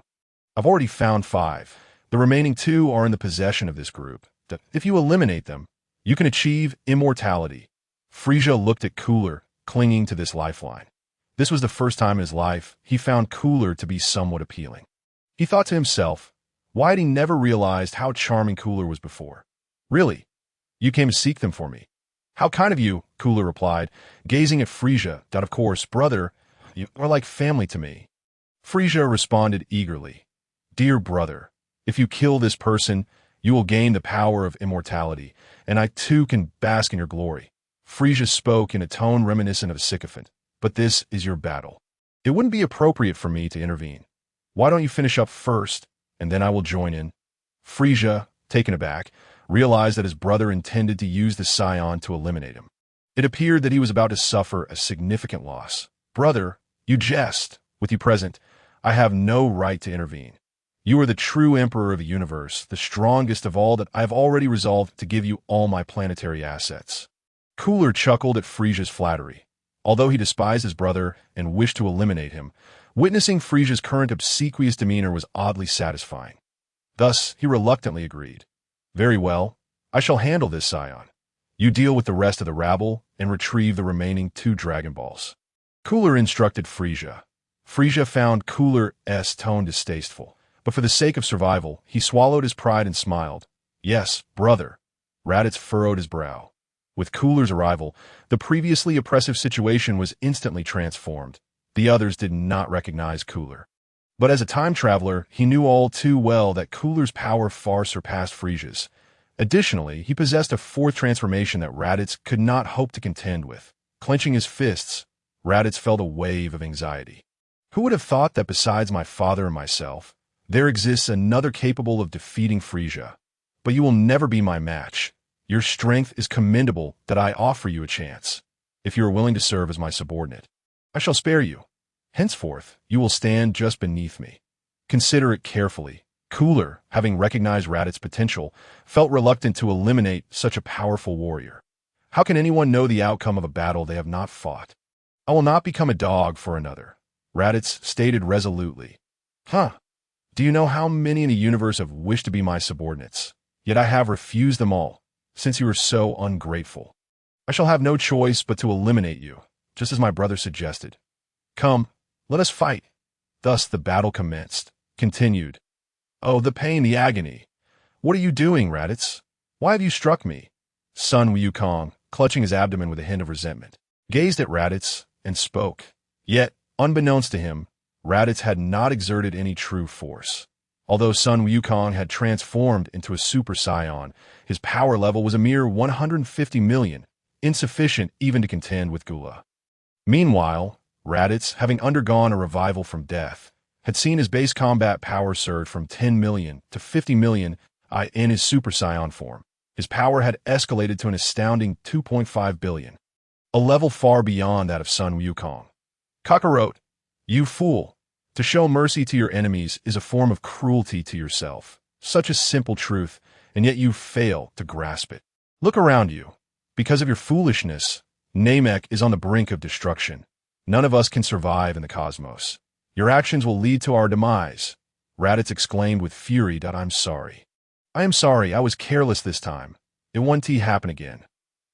I've already found 5. The remaining 2 are in the possession of this group. If you eliminate them, you can achieve immortality. Frieza looked at Cooler, clinging to this lifeline. This was the first time in his life he found Cooler to be somewhat appealing. He thought to himself, why had he never realized how charming Cooler was before? Really? You came to seek them for me? How kind of you, Cooler replied, gazing at Frieza. Of course, brother, you are like family to me. Frieza responded eagerly. Dear brother, if you kill this person, you will gain the power of immortality, and I too can bask in your glory. Frieza spoke in a tone reminiscent of a sycophant. But this is your battle. It wouldn't be appropriate for me to intervene. Why don't you finish up first, and then I will join in? Frieza, taken aback, realized that his brother intended to use the Scion to eliminate him. It appeared that he was about to suffer a significant loss. Brother, you jest. With you present, I have no right to intervene. You are the true emperor of the universe, the strongest of all that I have already resolved to give you all my planetary assets. Cooler chuckled at Frieza's flattery. Although he despised his brother and wished to eliminate him, witnessing Frieza's current obsequious demeanor was oddly satisfying. Thus, he reluctantly agreed. Very well, I shall handle this, Scion. You deal with the rest of the rabble and retrieve the remaining 2 Dragon Balls. Cooler instructed Frieza. Frieza found Cooler's tone distasteful, but for the sake of survival, he swallowed his pride and smiled. Yes, brother. Raditz furrowed his brow. With Cooler's arrival, the previously oppressive situation was instantly transformed. The others did not recognize Cooler. But as a time traveler, he knew all too well that Cooler's power far surpassed Frieza's. Additionally, he possessed a 4th transformation that Raditz could not hope to contend with. Clenching his fists, Raditz felt a wave of anxiety. Who would have thought that besides my father and myself, there exists another capable of defeating Frieza? But you will never be my match. Your strength is commendable that I offer you a chance. If you are willing to serve as my subordinate, I shall spare you. Henceforth, you will stand just beneath me. Consider it carefully. Cooler, having recognized Raditz's potential, felt reluctant to eliminate such a powerful warrior. How can anyone know the outcome of a battle they have not fought? I will not become a dog for another, Raditz stated resolutely. Do you know how many in the universe have wished to be my subordinates? Yet I have refused them all, since you are so ungrateful. I shall have no choice but to eliminate you, just as my brother suggested. Come, let us fight. Thus the battle commenced. Continued. Oh, the pain, the agony. What are you doing, Raditz? Why have you struck me? Sun Wukong, clutching his abdomen with a hint of resentment, gazed at Raditz and spoke. Yet, unbeknownst to him, Raditz had not exerted any true force. Although Sun Wukong had transformed into a Super Saiyan, his power level was a mere 150 million, insufficient even to contend with Gula. Meanwhile, Raditz, having undergone a revival from death, had seen his base combat power surge from 10 million to 50 million in his Super Saiyan form. His power had escalated to an astounding 2.5 billion, a level far beyond that of Sun Wukong. Kakarot, you fool! To show mercy to your enemies is a form of cruelty to yourself. Such a simple truth, and yet you fail to grasp it. Look around you. Because of your foolishness, Namek is on the brink of destruction. None of us can survive in the cosmos. Your actions will lead to our demise. Raditz exclaimed with fury. I'm sorry. I am sorry, I was careless this time. It won't happen again.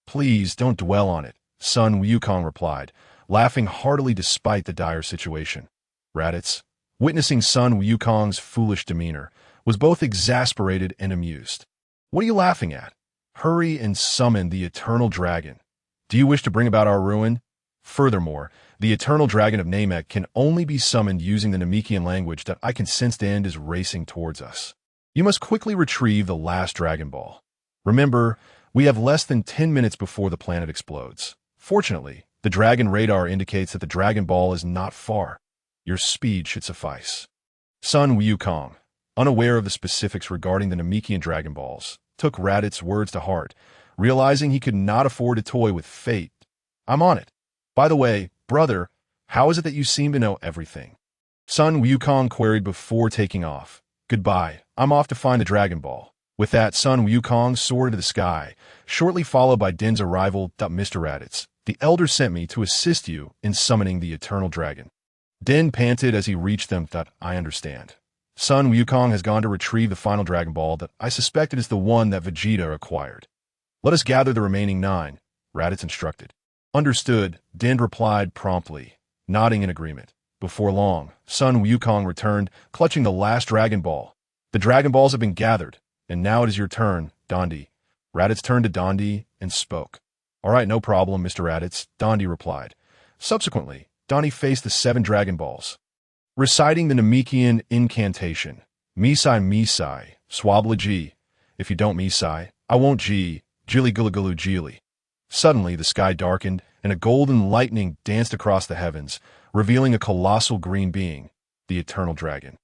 Please don't dwell on it, Sun Wukong replied, laughing heartily despite the dire situation. Raditz, witnessing Sun Wukong's foolish demeanor, was both exasperated and amused. What are you laughing at? Hurry and summon the Eternal Dragon. Do you wish to bring about our ruin? Furthermore, the Eternal Dragon of Namek can only be summoned using the Namekian language that I can sense the end is racing towards us. You must quickly retrieve the last Dragon Ball. Remember, we have less than 10 minutes before the planet explodes. Fortunately, the Dragon radar indicates that the Dragon Ball is not far. Your speed should suffice. Sun Wukong, unaware of the specifics regarding the Namekian Dragon Balls, took Raditz's words to heart, realizing he could not afford to toy with fate. I'm on it. By the way, brother, how is it that you seem to know everything? Sun Wukong queried before taking off. Goodbye, I'm off to find the Dragon Ball. With that, Sun Wukong soared into the sky, shortly followed by Din's arrival. Mr. Raditz, the Elder sent me to assist you in summoning the Eternal Dragon. Din panted as he reached them. I understand. Sun Wukong has gone to retrieve the final Dragon Ball that I suspected is the one that Vegeta acquired. Let us gather the remaining 9, Raditz instructed. Understood, Din replied promptly, nodding in agreement. Before long, Sun Wukong returned, clutching the last Dragon Ball. The Dragon Balls have been gathered, and now it is your turn, Dondi. Raditz turned to Dondi and spoke. All right, no problem, Mr. Raditz, Dondi replied. Subsequently, Dondi faced the 7 Dragon Balls. Reciting the Namekian incantation, Misai Misai, Swabla G. If you don't Misai, I won't G, Jilly Gulagulu Jili. Suddenly, the sky darkened, and a golden lightning danced across the heavens, revealing a colossal green being, the Eternal Dragon.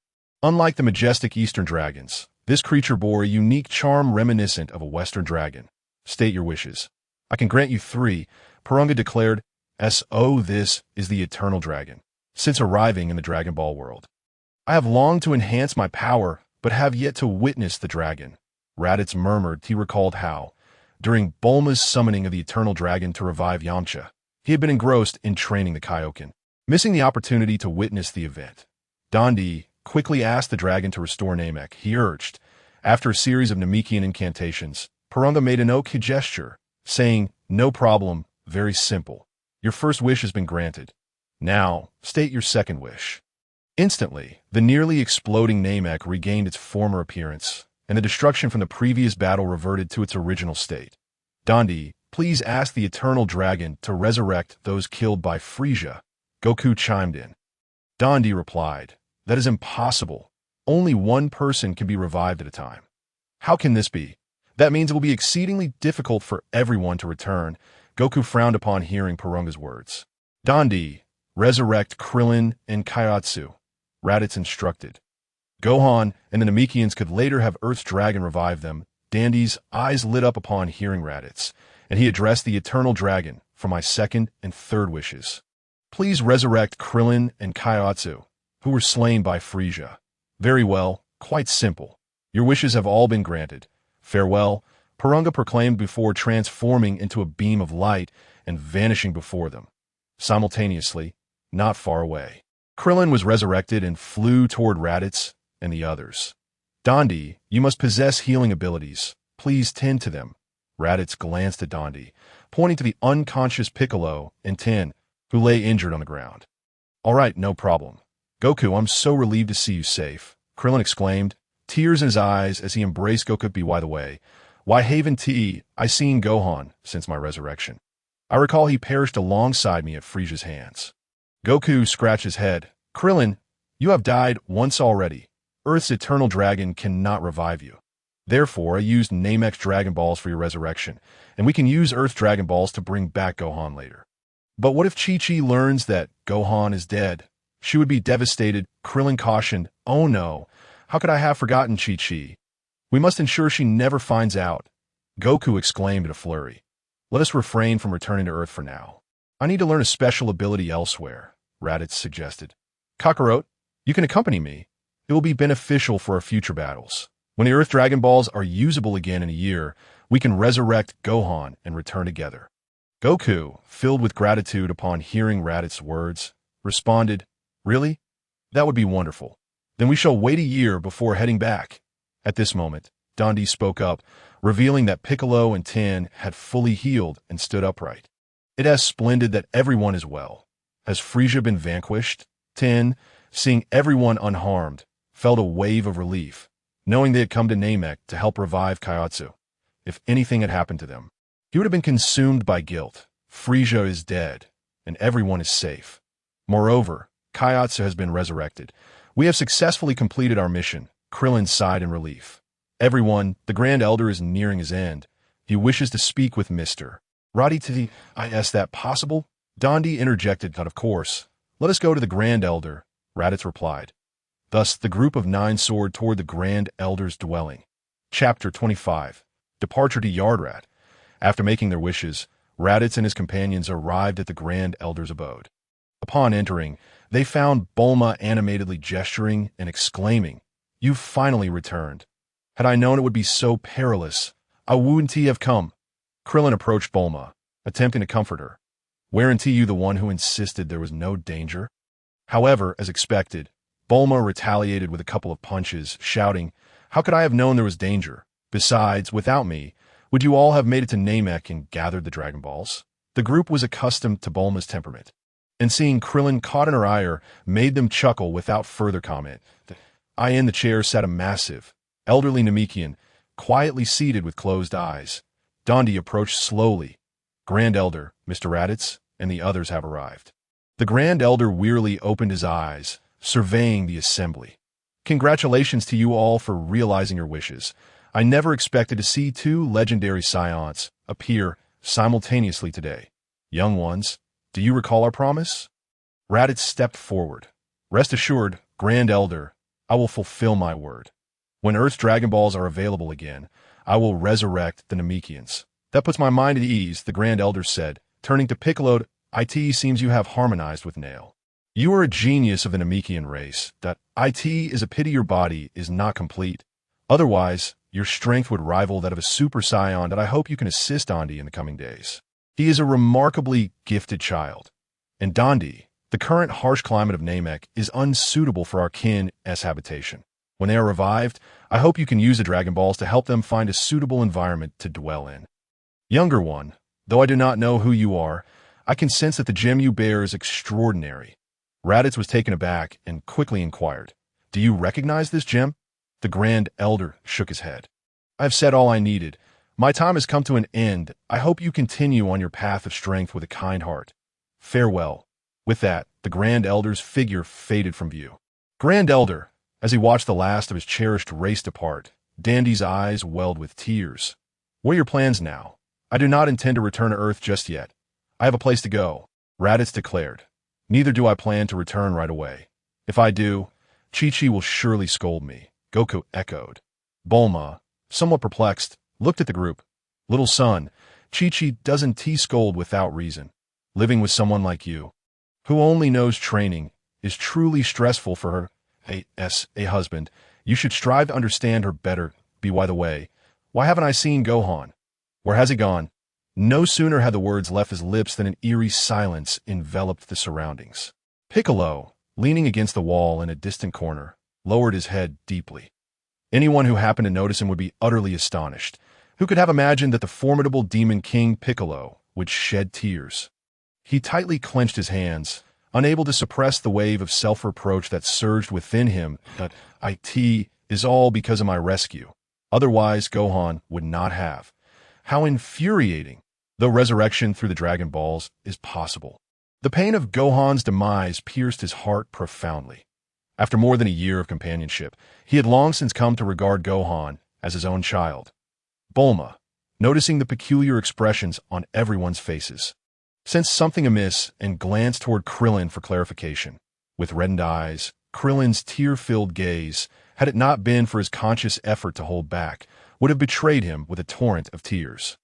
Unlike the majestic Eastern dragons, this creature bore a unique charm reminiscent of a Western dragon. State your wishes. I can grant you 3, Porunga declared, "So this is the eternal dragon. Since arriving in the Dragon Ball world, I have longed to enhance my power, but have yet to witness the dragon." Raditz murmured. He recalled how, during Bulma's summoning of the eternal dragon to revive Yamcha, he had been engrossed in training the Kaioken, missing the opportunity to witness the event. Dundee quickly asked the dragon to restore Namek. He urged. After a series of Namekian incantations, Porunga made an okay gesture, saying, "No problem, very simple. Your first wish has been granted. Now, state your second wish." Instantly, the nearly exploding Namek regained its former appearance, and the destruction from the previous battle reverted to its original state. "Dundee, please ask the eternal dragon to resurrect those killed by Frieza," Goku chimed in. Dundee replied, "That is impossible. Only one person can be revived at a time." "How can this be? That means it will be exceedingly difficult for everyone to return." Goku frowned upon hearing Porunga's words. "Dundee, resurrect Krillin and Kaiotsu," Raditz instructed. Gohan and the Namekians could later have Earth's dragon revive them. Dandy's eyes lit up upon hearing Raditz, and he addressed the eternal dragon for my second and third wishes. "Please resurrect Krillin and Kaiotsu, who were slain by Frieza." "Very well, quite simple. Your wishes have all been granted. Farewell," Porunga proclaimed before transforming into a beam of light and vanishing before them. Simultaneously, not far away, Krillin was resurrected and flew toward Raditz and the others. "Dundee, you must possess healing abilities. Please tend to them." Raditz glanced at Dundee, pointing to the unconscious Piccolo and Ten, who lay injured on the ground. "All right, no problem. Goku, I'm so relieved to see you safe," Krillin exclaimed, tears in his eyes as he embraced Goku. "By the way, why haven't I seen Gohan since my resurrection? I recall he perished alongside me at Frieza's hands." Goku scratched his head. "Krillin, you have died once already. Earth's eternal dragon cannot revive you. Therefore, I used Namek's Dragon Balls for your resurrection, and we can use Earth's Dragon Balls to bring back Gohan later." "But what if Chi-Chi learns that Gohan is dead? She would be devastated," Krillin cautioned. "Oh no, how could I have forgotten Chi-Chi? We must ensure she never finds out," Goku exclaimed in a flurry. "Let us refrain from returning to Earth for now. I need to learn a special ability elsewhere," Raditz suggested. "Kakarot, you can accompany me. It will be beneficial for our future battles. When the Earth Dragon Balls are usable again in a year, we can resurrect Gohan and return together." Goku, filled with gratitude upon hearing Raditz's words, responded, "Really? That would be wonderful. Then we shall wait a year before heading back." At this moment, Dundee spoke up, revealing that Piccolo and Ten had fully healed and stood upright. "It is splendid that everyone is well. Has Frieza been vanquished?" Ten, seeing everyone unharmed, felt a wave of relief, knowing they had come to Namek to help revive Kaiotsu. If anything had happened to them, he would have been consumed by guilt. Frieza is dead, and everyone is safe. Moreover, Kaiotsu has been resurrected. We have successfully completed our mission. Krillin sighed in relief. "Everyone, the Grand Elder is nearing his end. He wishes to speak with Mr. Raditz. Is that possible?" Dundee interjected. "Of course. Let us go to the Grand Elder," Raditz replied. Thus, the group of 9 soared toward the Grand Elder's dwelling. Chapter 25. Departure to Yardrat. After making their wishes, Raditz and his companions arrived at the Grand Elder's abode. Upon entering, they found Bulma animatedly gesturing and exclaiming, "You've finally returned. Had I known it would be so perilous, I wouldn't have come." Krillin approached Bulma, attempting to comfort her. "Weren't you the one who insisted there was no danger?" However, as expected, Bulma retaliated with a couple of punches, shouting, "How could I have known there was danger? Besides, without me, would you all have made it to Namek and gathered the Dragon Balls?" The group was accustomed to Bulma's temperament, and seeing Krillin caught in her ire made them chuckle without further comment. In the chair sat a massive, elderly Namekian, quietly seated with closed eyes. Dundee approached slowly. "Grand Elder, Mr. Raditz, and the others have arrived." The Grand Elder wearily opened his eyes, surveying the assembly. "Congratulations to you all for realizing your wishes. I never expected to see 2 legendary scions appear simultaneously today. Young ones, do you recall our promise?" Raditz stepped forward. "Rest assured, Grand Elder, I will fulfill my word. When Earth's Dragon Balls are available again, I will resurrect the Namekians." "That puts my mind at ease," the Grand Elder said, turning to Piccolo. It seems you have harmonized with Nail. You are a genius of the Namekian race. It is a pity your body is not complete. Otherwise, your strength would rival that of a Super Saiyan that I hope you can assist Dondi in the coming days. He is a remarkably gifted child. And Dondi, the current harsh climate of Namek, is unsuitable for our kin's habitation. When they are revived, I hope you can use the Dragon Balls to help them find a suitable environment to dwell in. Younger one, though I do not know who you are, I can sense that the gem you bear is extraordinary. Raditz was taken aback and quickly inquired, "Do you recognize this gem?" The Grand Elder shook his head. "I have said all I needed. My time has come to an end. I hope you continue on your path of strength with a kind heart. Farewell." With that, the Grand Elder's figure faded from view. Grand Elder, as he watched the last of his cherished race depart, Dandy's eyes welled with tears. "What are your plans now?" "I do not intend to return to Earth just yet. I have a place to go," Raditz declared. "Neither do I plan to return right away. If I do, Chi-Chi will surely scold me," Goku echoed. Bulma, somewhat perplexed, looked at the group. "Little son, Chi-Chi doesn't scold without reason. Living with someone like you, who only knows training, is truly stressful for her. As a husband, you should strive to understand her better. By the way, why haven't I seen Gohan? Where has he gone?" No sooner had the words left his lips than an eerie silence enveloped the surroundings. Piccolo, leaning against the wall in a distant corner, lowered his head deeply. Anyone who happened to notice him would be utterly astonished. Who could have imagined that the formidable Demon King Piccolo would shed tears? He tightly clenched his hands, unable to suppress the wave of self-reproach that surged within him. "It is all because of my rescue. Otherwise, Gohan would not have." How infuriating! Though resurrection through the Dragon Balls is possible, the pain of Gohan's demise pierced his heart profoundly. After more than a year of companionship, he had long since come to regard Gohan as his own child. Bulma, noticing the peculiar expressions on everyone's faces, sensed something amiss and glanced toward Krillin for clarification. With reddened eyes, Krillin's tear-filled gaze, had it not been for his conscious effort to hold back, would have betrayed him with a torrent of tears.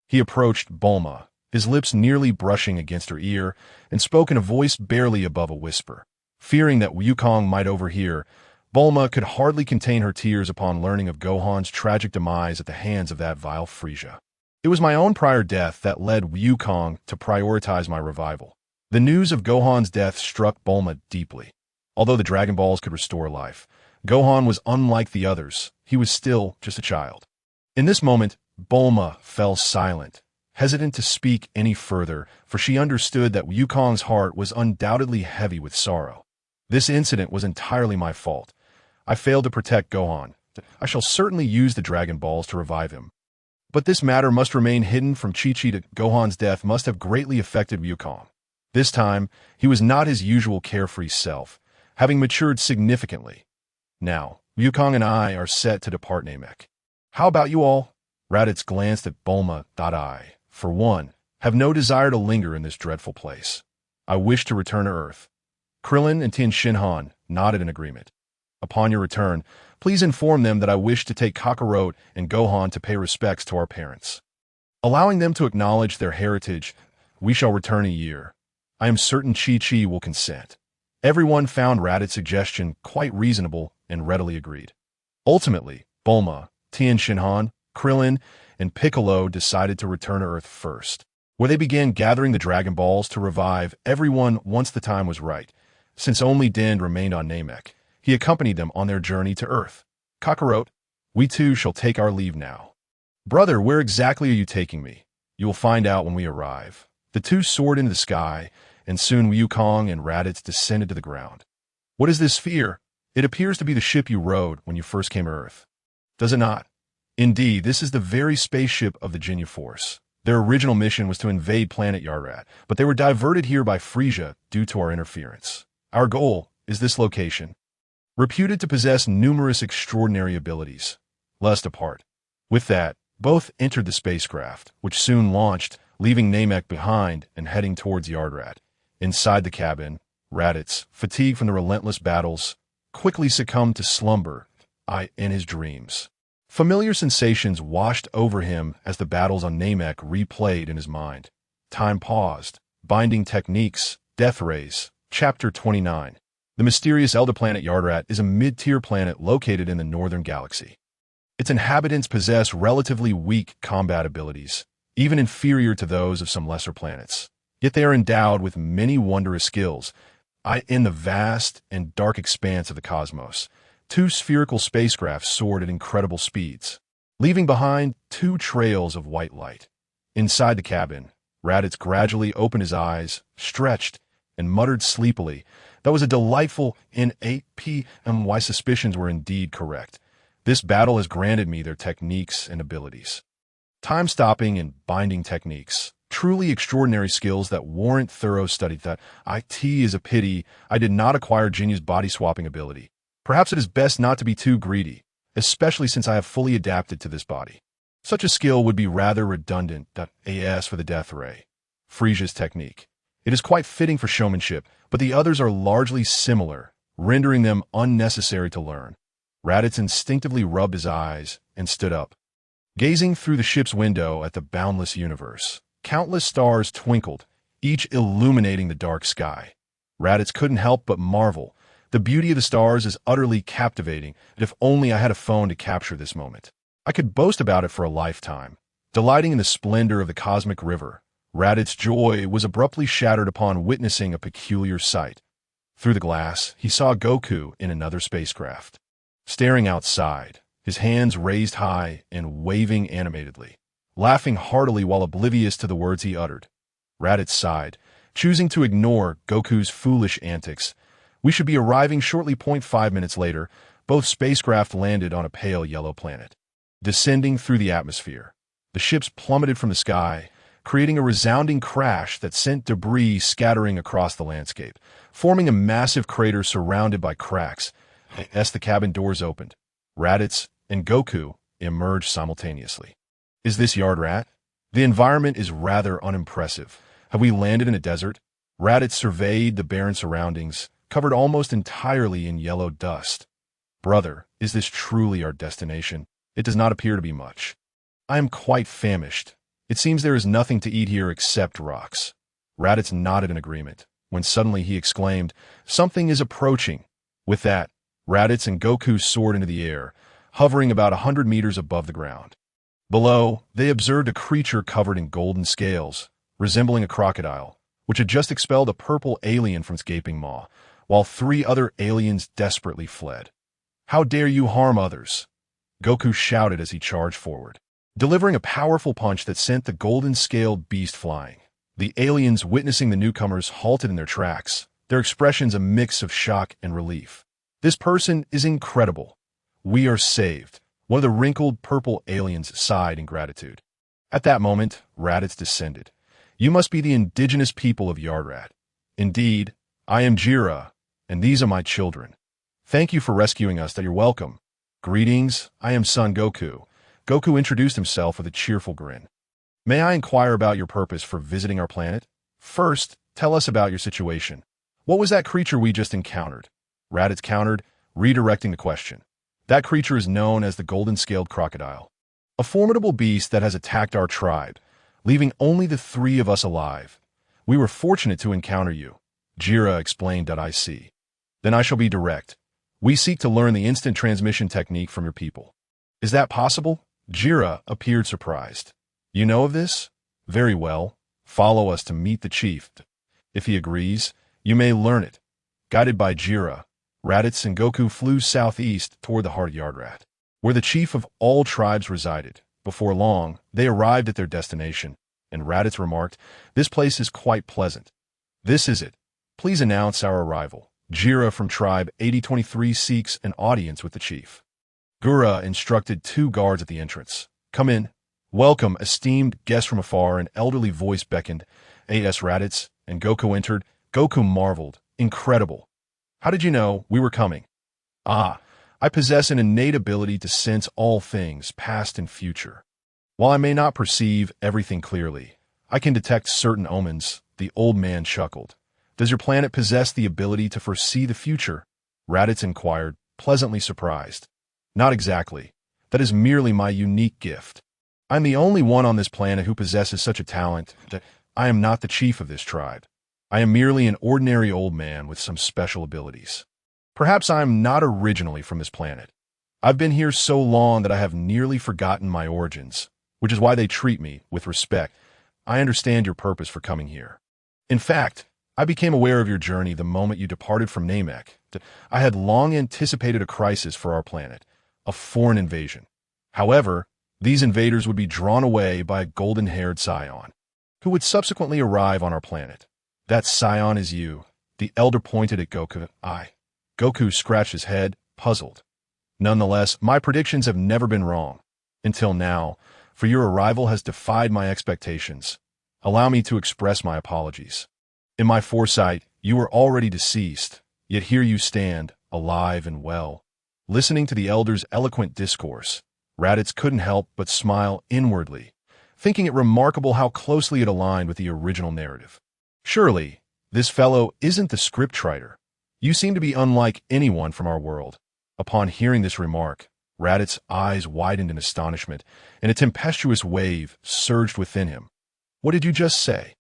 He approached Bulma, his lips nearly brushing against her ear, and spoke in a voice barely above a whisper. Fearing that Wukong might overhear, Bulma could hardly contain her tears upon learning of Gohan's tragic demise at the hands of that vile Frieza. "It was my own prior death that led Wukong to prioritize my revival." The news of Gohan's death struck Bulma deeply. Although the Dragon Balls could restore life, Gohan was unlike the others. He was still just a child. In this moment, Bulma fell silent, hesitant to speak any further, for she understood that Wukong's heart was undoubtedly heavy with sorrow. "This incident was entirely my fault. I failed to protect Gohan. I shall certainly use the Dragon Balls to revive him. But this matter must remain hidden from Chi-Chi. Gohan's death must have greatly affected Wukong. This time, he was not his usual carefree self, having matured significantly. Now, Wukong and I are set to depart Namek. How about you all?" Raditz glanced at Bulma. "I, for one, have no desire to linger in this dreadful place. I wish to return to Earth." Krillin and Tien Shinhan nodded in agreement. "Upon your return, please inform them that I wish to take Kakarot and Gohan to pay respects to our parents. Allowing them to acknowledge their heritage, we shall return a year. I am certain Chi-Chi will consent." Everyone found Raditz's suggestion quite reasonable and readily agreed. Ultimately, Bulma, Tien Shinhan, Krillin, and Piccolo decided to return to Earth first, where they began gathering the Dragon Balls to revive everyone once the time was right. Since only Din remained on Namek, he accompanied them on their journey to Earth. "Kakarot, we too shall take our leave now." "Brother, where exactly are you taking me?" "You will find out when we arrive." The two soared into the sky, and soon Wukong and Raditz descended to the ground. "What is this sphere?" "It appears to be the ship you rode when you first came to Earth." "Does it not?" "Indeed, this is the very spaceship of the Ginyu Force. Their original mission was to invade planet Yarrat, but they were diverted here by Frieza due to our interference. Our goal is this location, reputed to possess numerous extraordinary abilities. Let us depart." With that, both entered the spacecraft, which soon launched, leaving Namek behind and heading towards Yarrat. Inside the cabin, Raditz, fatigued from the relentless battles, quickly succumbed to slumber in his dreams. Familiar sensations washed over him as the battles on Namek replayed in his mind. Time paused. Binding techniques. Death rays. Chapter 29. The mysterious elder planet Yardrat is a mid-tier planet located in the northern galaxy. Its inhabitants possess relatively weak combat abilities, even inferior to those of some lesser planets. Yet they are endowed with many wondrous skills. In the vast and dark expanse of the cosmos, two spherical spacecraft soared at incredible speeds, leaving behind two trails of white light. Inside the cabin, Raditz gradually opened his eyes, stretched, and muttered sleepily. That was a delightful NAP, my suspicions were indeed correct. This battle has granted me their techniques and abilities. Time-stopping and binding techniques. Truly extraordinary skills that warrant thorough study. That it is a pity I did not acquire Ginyu's body-swapping ability. Perhaps it is best not to be too greedy, especially since I have fully adapted to this body. Such a skill would be rather redundant. As for the death ray, Frieza's technique. It is quite fitting for showmanship, but the others are largely similar, rendering them unnecessary to learn. Raditz instinctively rubbed his eyes and stood up. Gazing through the ship's window at the boundless universe, countless stars twinkled, each illuminating the dark sky. Raditz couldn't help but marvel. The beauty of the stars is utterly captivating, and if only I had a phone to capture this moment. I could boast about it for a lifetime. Delighting in the splendor of the cosmic river, Raditz's joy was abruptly shattered upon witnessing a peculiar sight. Through the glass, he saw Goku in another spacecraft. Staring outside, his hands raised high and waving animatedly, laughing heartily while oblivious to the words he uttered. Raditz sighed, choosing to ignore Goku's foolish antics. We should be arriving shortly. 5 minutes later, both spacecraft landed on a pale yellow planet. Descending through the atmosphere, the ships plummeted from the sky, creating a resounding crash that sent debris scattering across the landscape, forming a massive crater surrounded by cracks. As the cabin doors opened, Raditz and Goku emerged simultaneously. Is this Yardrat? The environment is rather unimpressive. Have we landed in a desert? Raditz surveyed the barren surroundings, covered almost entirely in yellow dust. Brother, is this truly our destination? It does not appear to be much. I am quite famished. It seems there is nothing to eat here except rocks. Raditz nodded in agreement, when suddenly he exclaimed, "Something is approaching." With that, Raditz and Goku soared into the air, hovering about 100 meters above the ground. Below, they observed a creature covered in golden scales, resembling a crocodile, which had just expelled a purple alien from its gaping maw, while 3 other aliens desperately fled. "How dare you harm others?" Goku shouted as he charged forward, delivering a powerful punch that sent the golden-scaled beast flying. The aliens, witnessing the newcomers, halted in their tracks, their expressions a mix of shock and relief. "This person is incredible. We are saved." One of the wrinkled purple aliens sighed in gratitude. At that moment, Raditz descended. "You must be the indigenous people of Yardrat." "Indeed, I am Jira, and these are my children. Thank you for rescuing us. That you're welcome." "Greetings, I am Son Goku." Goku introduced himself with a cheerful grin. "May I inquire about your purpose for visiting our planet? First, tell us about your situation. What was that creature we just encountered?" Raditz countered, redirecting the question. "That creature is known as the golden-scaled crocodile, a formidable beast that has attacked our tribe, leaving only the 3 of us alive. We were fortunate to encounter you," Jira explained. "I see. Then I shall be direct. We seek to learn the instant transmission technique from your people." "Is that possible?" Jira appeared surprised. "You know of this? Very well. Follow us to meet the chief. If he agrees, you may learn it." Guided by Jira, Raditz and Goku flew southeast toward the heart of Yardrat, where the chief of all tribes resided. Before long, they arrived at their destination, and Raditz remarked, "This place is quite pleasant." "This is it. Please announce our arrival." Jira from Tribe 8023 seeks an audience with the chief. Gura instructed 2 guards at the entrance. "Come in." "Welcome, esteemed guests from afar," an elderly voice beckoned. A.S. Raditz and Goku entered. Goku marveled. "Incredible. How did you know we were coming?" "Ah, I possess an innate ability to sense all things, past and future. While I may not perceive everything clearly, I can detect certain omens." The old man chuckled. "Does your planet possess the ability to foresee the future?" Raditz inquired, pleasantly surprised. "Not exactly. That is merely my unique gift. I'm the only one on this planet who possesses such a talent. I am not the chief of this tribe. I am merely an ordinary old man with some special abilities. Perhaps I am not originally from this planet. I've been here so long that I have nearly forgotten my origins, which is why they treat me with respect. I understand your purpose for coming here. In fact, I became aware of your journey the moment you departed from Namek. I had long anticipated a crisis for our planet, a foreign invasion. However, these invaders would be drawn away by a golden-haired scion, who would subsequently arrive on our planet. That scion is you. The elder pointed at Goku. Goku scratched his head, puzzled. Nonetheless, my predictions have never been wrong. Until now, for your arrival has defied my expectations. Allow me to express my apologies. In my foresight, you were already deceased, yet here you stand, alive and well. Listening to the elder's eloquent discourse, Raditz couldn't help but smile inwardly, thinking it remarkable how closely it aligned with the original narrative. Surely, this fellow isn't the scriptwriter. You seem to be unlike anyone from our world. Upon hearing this remark, Raditz's eyes widened in astonishment, and a tempestuous wave surged within him. What did you just say?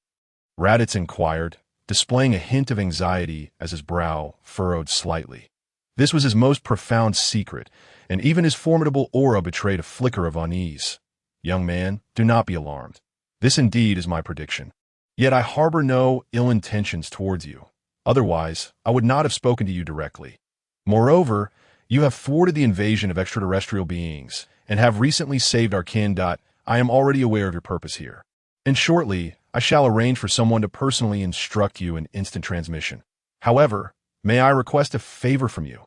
Raditz inquired, displaying a hint of anxiety as his brow furrowed slightly. This was his most profound secret, and even his formidable aura betrayed a flicker of unease. Young man, do not be alarmed. This indeed is my prediction. Yet I harbor no ill intentions towards you. Otherwise, I would not have spoken to you directly. Moreover, you have thwarted the invasion of extraterrestrial beings, and have recently saved our kin. I am already aware of your purpose here. And shortly, I shall arrange for someone to personally instruct you in instant transmission. However, may I request a favor from you?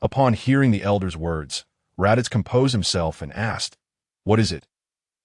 Upon hearing the elder's words, Raditz composed himself and asked, What is it?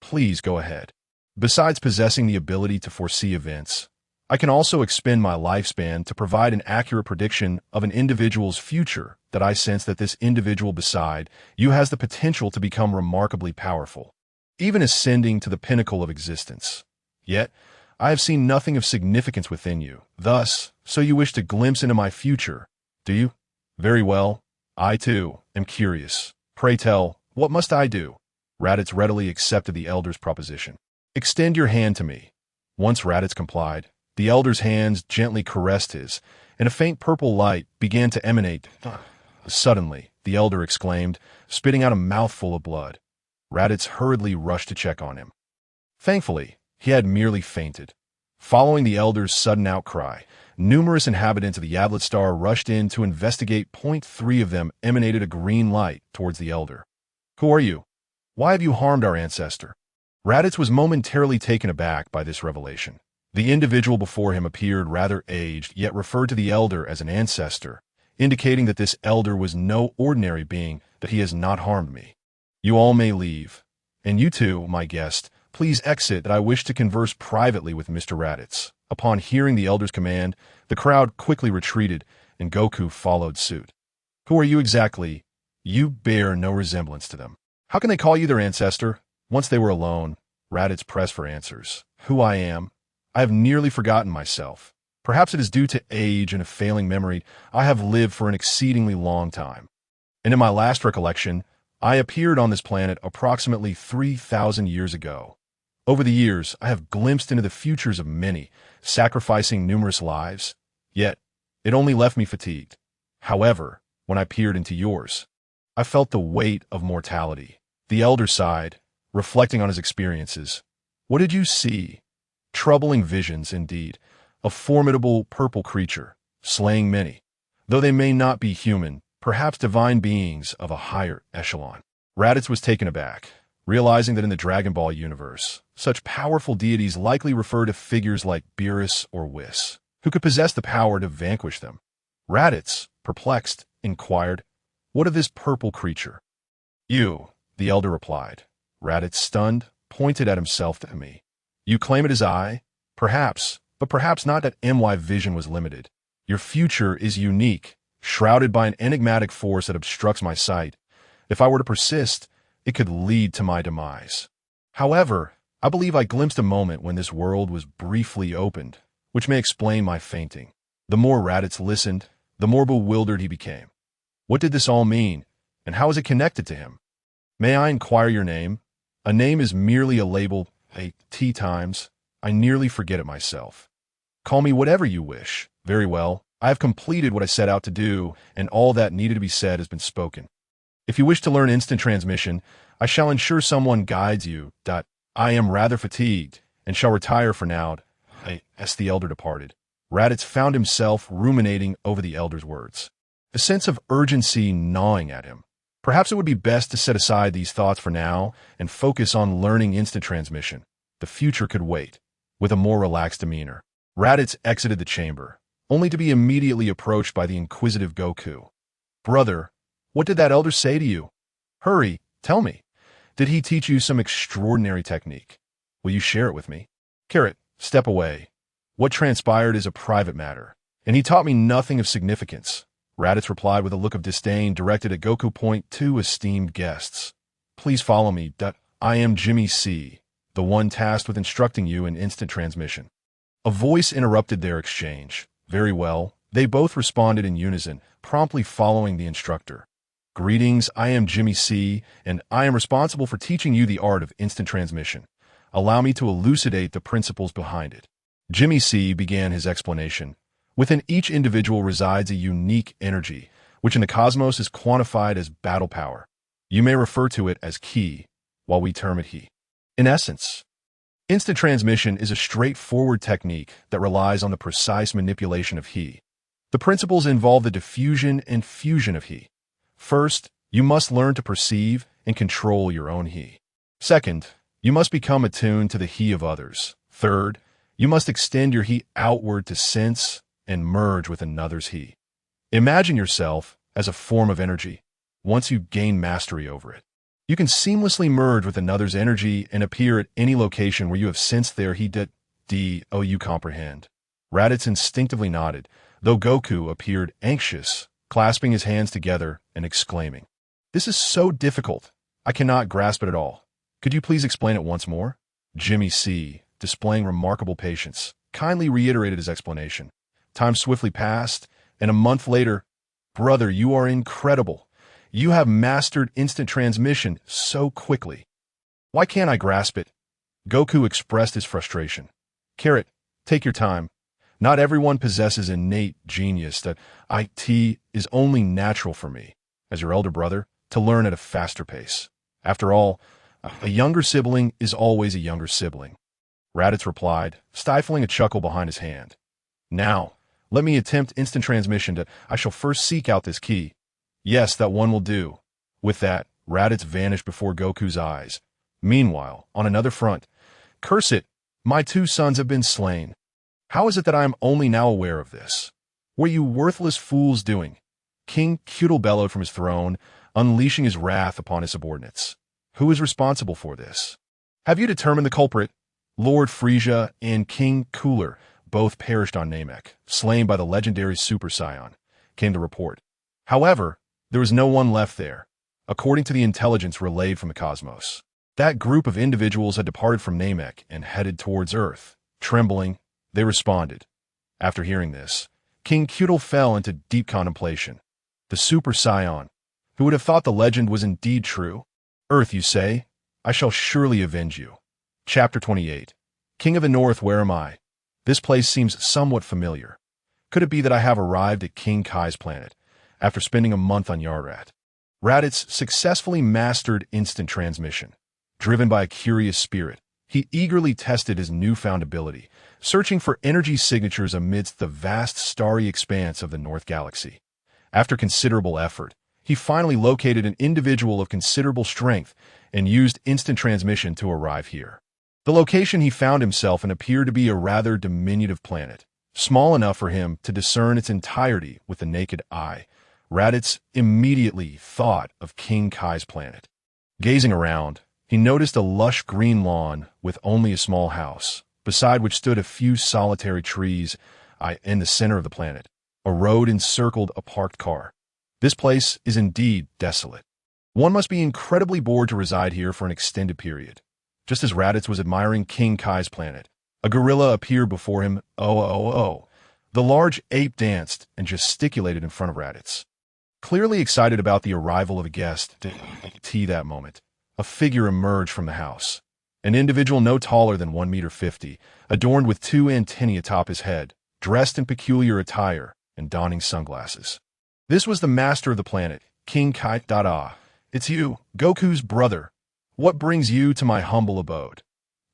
Please go ahead. Besides possessing the ability to foresee events, I can also expend my lifespan to provide an accurate prediction of an individual's future that I sense that this individual beside you has the potential to become remarkably powerful, even ascending to the pinnacle of existence. Yet, I have seen nothing of significance within you. Thus, so you wish to glimpse into my future, do you? Very well. I, too, am curious. Pray tell, what must I do? Raditz readily accepted the elder's proposition. Extend your hand to me. Once Raditz complied, the elder's hands gently caressed his, and a faint purple light began to emanate. Suddenly, the elder exclaimed, spitting out a mouthful of blood. Raditz hurriedly rushed to check on him. Thankfully, he had merely fainted. Following the elder's sudden outcry, numerous inhabitants of the Yavlet Star rushed in to investigate. 3 of them emanated a green light towards the elder. Who are you? Why have you harmed our ancestor? Raditz was momentarily taken aback by this revelation. The individual before him appeared rather aged, yet referred to the elder as an ancestor, indicating that this elder was no ordinary being, that he has not harmed me. You all may leave. And you too, my guest, please exit, that I wish to converse privately with Mr. Raditz. Upon hearing the elder's command, the crowd quickly retreated, and Goku followed suit. Who are you exactly? You bear no resemblance to them. How can they call you their ancestor? Once they were alone, Raditz pressed for answers. Who I am? I have nearly forgotten myself. Perhaps it is due to age and a failing memory. I have lived for an exceedingly long time. And in my last recollection, I appeared on this planet approximately 3,000 years ago. Over the years, I have glimpsed into the futures of many, sacrificing numerous lives. Yet, it only left me fatigued. However, when I peered into yours, I felt the weight of mortality. The elder sighed, reflecting on his experiences. What did you see? Troubling visions, indeed. A formidable purple creature, slaying many. Though they may not be human, perhaps divine beings of a higher echelon. Raditz was taken aback, realizing that in the Dragon Ball universe, such powerful deities likely refer to figures like Beerus or Whis, who could possess the power to vanquish them. Raditz, perplexed, inquired, What of this purple creature? You, the elder replied. Raditz, stunned, pointed at himself to me. You claim it as I? Perhaps, but perhaps not. That my vision was limited. Your future is unique, shrouded by an enigmatic force that obstructs my sight. If I were to persist, it could lead to my demise. However, I believe I glimpsed a moment when this world was briefly opened, which may explain my fainting. The more Raditz listened, the more bewildered he became. What did this all mean, and how is it connected to him? May I inquire your name? A name is merely a label, a T times. I nearly forget it myself. Call me whatever you wish. Very well. I have completed what I set out to do, and all that needed to be said has been spoken. If you wish to learn instant transmission, I shall ensure someone guides you. I am rather fatigued, and shall retire for now. As the elder departed, Raditz found himself ruminating over the elder's words, a sense of urgency gnawing at him. Perhaps it would be best to set aside these thoughts for now and focus on learning instant transmission. The future could wait. With a more relaxed demeanor, Raditz exited the chamber, only to be immediately approached by the inquisitive Goku. Brother, what did that elder say to you? Hurry, tell me. Did he teach you some extraordinary technique? Will you share it with me? Carrot, step away. What transpired is a private matter, and he taught me nothing of significance. Raditz replied with a look of disdain directed at Goku. Two esteemed guests. Please follow me. I am Jimmy C, the one tasked with instructing you in instant transmission. A voice interrupted their exchange. Very well. They both responded in unison, promptly following the instructor. Greetings, I am Jimmy C, and I am responsible for teaching you the art of instant transmission. Allow me to elucidate the principles behind it. Jimmy C began his explanation. Within each individual resides a unique energy, which in the cosmos is quantified as battle power. You may refer to it as ki, while we term it he. In essence, instant transmission is a straightforward technique that relies on the precise manipulation of he. The principles involve the diffusion and fusion of he. First, you must learn to perceive and control your own he. Second, you must become attuned to the he of others. Third, you must extend your he outward to sense and merge with another's he. Imagine yourself as a form of energy. Once you gain mastery over it, you can seamlessly merge with another's energy and appear at any location where you have sensed their he. You comprehend. Raditz instinctively nodded, though Goku appeared anxious, clasping his hands together and exclaiming, "This is so difficult. I cannot grasp it at all. Could you please explain it once more?" Jimmy C, displaying remarkable patience, kindly reiterated his explanation. Time swiftly passed, and a month later, "Brother, you are incredible. You have mastered instant transmission so quickly. Why can't I grasp it?" Goku expressed his frustration. Carrot, take your time. Not everyone possesses innate genius. That it is only natural for me, as your elder brother, to learn at a faster pace. After all, a younger sibling is always a younger sibling. Raditz replied, stifling a chuckle behind his hand. Now, let me attempt instant transmission. I shall first seek out this key. Yes, that one will do. With that, Raditz vanished before Goku's eyes. Meanwhile, on another front, curse it, my two sons have been slain. How is it that I am only now aware of this? What are you worthless fools doing? King Cudel bellowed from his throne, unleashing his wrath upon his subordinates. Who is responsible for this? Have you determined the culprit? Lord Frieza and King Cooler both perished on Namek, slain by the legendary Super Saiyan, came the report. However, there was no one left there, according to the intelligence relayed from the cosmos. That group of individuals had departed from Namek and headed towards Earth. Trembling, they responded. After hearing this, King Cudel fell into deep contemplation. The Super Saiyan, who would have thought the legend was indeed true? Earth, you say? I shall surely avenge you. Chapter 28. King of the North, where am I? This place seems somewhat familiar. Could it be that I have arrived at King Kai's planet, after spending a month on Yarrat? Raditz successfully mastered instant transmission. Driven by a curious spirit, he eagerly tested his newfound ability, searching for energy signatures amidst the vast starry expanse of the North Galaxy. After considerable effort, he finally located an individual of considerable strength and used instant transmission to arrive here. The location he found himself in appeared to be a rather diminutive planet, small enough for him to discern its entirety with the naked eye. Raditz immediately thought of King Kai's planet. Gazing around, he noticed a lush green lawn with only a small house, beside which stood a few solitary trees in the center of the planet. A road encircled a parked car. This place is indeed desolate. One must be incredibly bored to reside here for an extended period. Just as Raditz was admiring King Kai's planet, a gorilla appeared before him. Oh. The large ape danced and gesticulated in front of Raditz. Clearly excited about the arrival of a guest, that moment, a figure emerged from the house. An individual no taller than 1 meter 50, adorned with 2 antennae atop his head, dressed in peculiar attire, and donning sunglasses. This was the master of the planet, King Kai. It's you, Goku's brother. What brings you to my humble abode?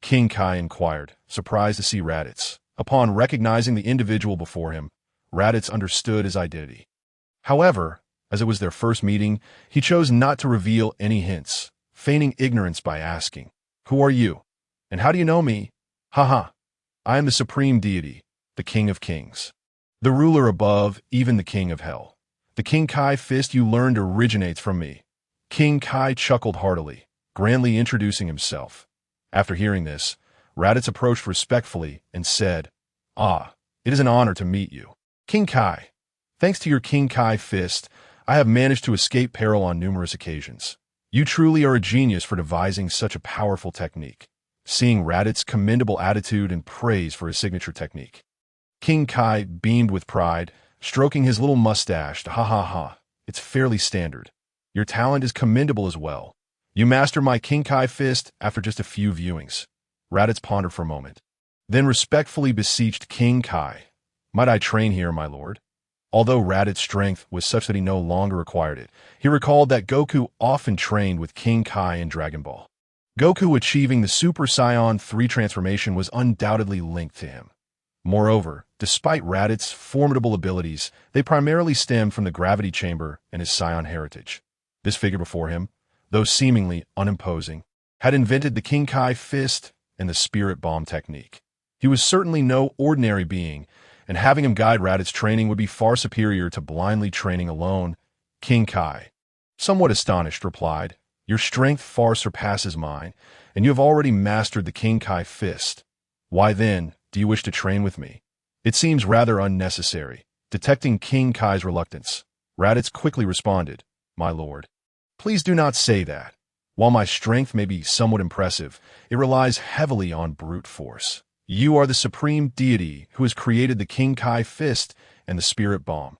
King Kai inquired, surprised to see Raditz. Upon recognizing the individual before him, Raditz understood his identity. However, as it was their first meeting, he chose not to reveal any hints, feigning ignorance by asking, "Who are you? And how do you know me?" "Haha. I am the supreme deity, the King of Kings. The ruler above, even the King of Hell. The King Kai fist you learned originates from me." King Kai chuckled heartily, grandly introducing himself. After hearing this, Raditz approached respectfully and said, "Ah, it is an honor to meet you. King Kai, thanks to your King Kai fist, I have managed to escape peril on numerous occasions. You truly are a genius for devising such a powerful technique." Seeing Raditz's commendable attitude and praise for his signature technique, King Kai beamed with pride, stroking his little mustache. "Ha ha ha, it's fairly standard. Your talent is commendable as well. You master my King Kai fist after just a few viewings." Raditz pondered for a moment, then respectfully beseeched King Kai, "Might I train here, my lord?" Although Raditz's strength was such that he no longer required it, he recalled that Goku often trained with King Kai in Dragon Ball. Goku achieving the Super Saiyan 3 transformation was undoubtedly linked to him. Moreover, despite Raditz's formidable abilities, they primarily stemmed from the gravity chamber and his Saiyan heritage. This figure before him, though seemingly unimposing, had invented the King Kai fist and the spirit bomb technique. He was certainly no ordinary being, and having him guide Raditz's training would be far superior to blindly training alone. King Kai, somewhat astonished, replied, "Your strength far surpasses mine, and you have already mastered the King Kai fist. Why then do you wish to train with me? It seems rather unnecessary." Detecting King Kai's reluctance, Raditz quickly responded, "My lord, please do not say that. While my strength may be somewhat impressive, it relies heavily on brute force. You are the supreme deity who has created the King Kai fist and the spirit bomb.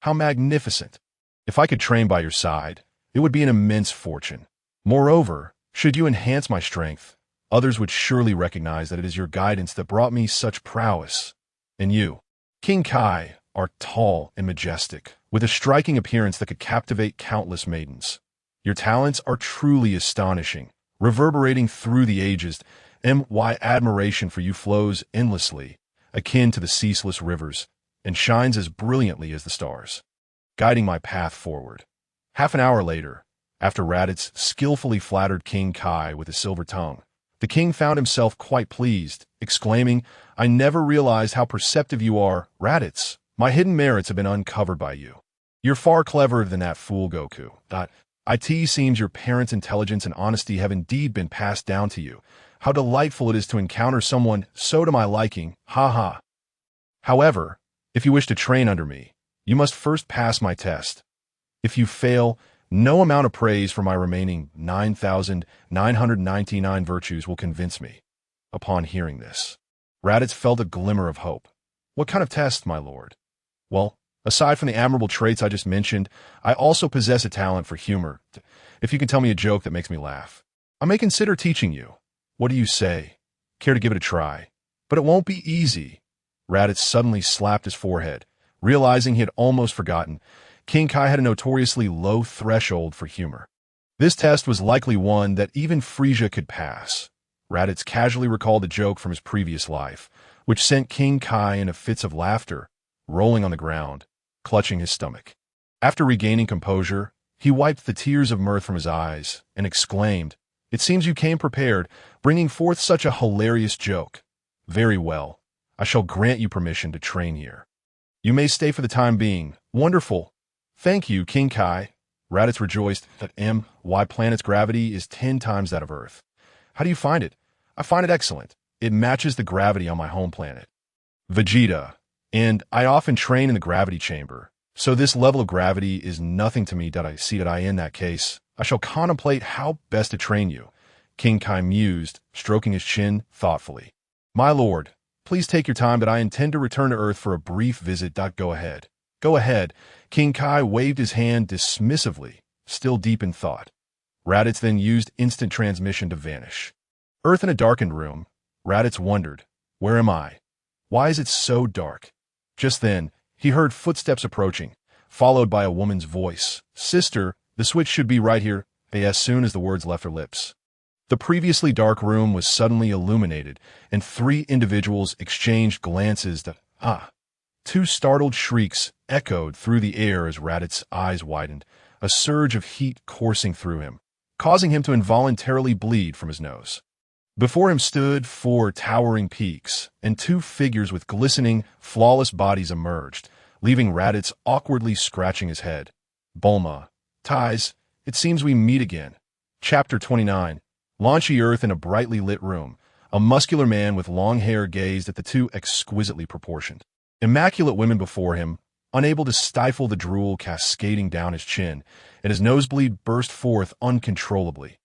How magnificent! If I could train by your side, it would be an immense fortune. Moreover, should you enhance my strength, others would surely recognize that it is your guidance that brought me such prowess. And you, King Kai, are tall and majestic, with a striking appearance that could captivate countless maidens. Your talents are truly astonishing, reverberating through the ages, and my admiration for you flows endlessly, akin to the ceaseless rivers, and shines as brilliantly as the stars, guiding my path forward." Half an hour later, after Raditz skillfully flattered King Kai with his silver tongue, the king found himself quite pleased, exclaiming, "I never realized how perceptive you are, Raditz. My hidden merits have been uncovered by you. You're far cleverer than that fool Goku. It seems your parents' intelligence and honesty have indeed been passed down to you. How delightful it is to encounter someone so to my liking, ha. However, if you wish to train under me, you must first pass my test. If you fail, no amount of praise for my remaining 9,999 virtues will convince me." Upon hearing this, Raditz felt a glimmer of hope. "What kind of test, my lord?" "Well, aside from the admirable traits I just mentioned, I also possess a talent for humor. If you can tell me a joke that makes me laugh, I may consider teaching you. What do you say? Care to give it a try? But it won't be easy." Raditz suddenly slapped his forehead, realizing he had almost forgotten King Kai had a notoriously low threshold for humor. This test was likely one that even Frieza could pass. Raditz casually recalled a joke from his previous life, which sent King Kai into fits of laughter, rolling on the ground, clutching his stomach. After regaining composure, he wiped the tears of mirth from his eyes and exclaimed, "It seems you came prepared, bringing forth such a hilarious joke. Very well, I shall grant you permission to train here. You may stay for the time being. Wonderful. Thank you, King Kai." Raditz rejoiced that my planet's gravity is 10 times that of Earth. "How do you find it?" "I find it excellent. It matches the gravity on my home planet, Vegeta, and I often train in the gravity chamber, so this level of gravity is nothing to me. In that case, I shall contemplate how best to train you," King Kai mused, stroking his chin thoughtfully. "My lord, please take your time, but I intend to return to Earth for a brief visit. Go ahead." "Go ahead." King Kai waved his hand dismissively, still deep in thought. Raditz then used instant transmission to vanish. Earth in a darkened room. Raditz wondered, "Where am I? Why is it so dark?" Just then, he heard footsteps approaching, followed by a woman's voice. "Sister, the switch should be right here," as soon as the words left her lips. The previously dark room was suddenly illuminated, and three individuals exchanged glances that, Two startled shrieks echoed through the air as Raditz's eyes widened, a surge of heat coursing through him, causing him to involuntarily bleed from his nose. Before him stood four towering peaks, and two figures with glistening, flawless bodies emerged, leaving Raditz awkwardly scratching his head. "Bulma, Ties, it seems we meet again." Chapter 29. Launchy Earth in a brightly lit room. A muscular man with long hair gazed at the two exquisitely proportioned, immaculate women before him, unable to stifle the drool cascading down his chin, and his nosebleed burst forth uncontrollably.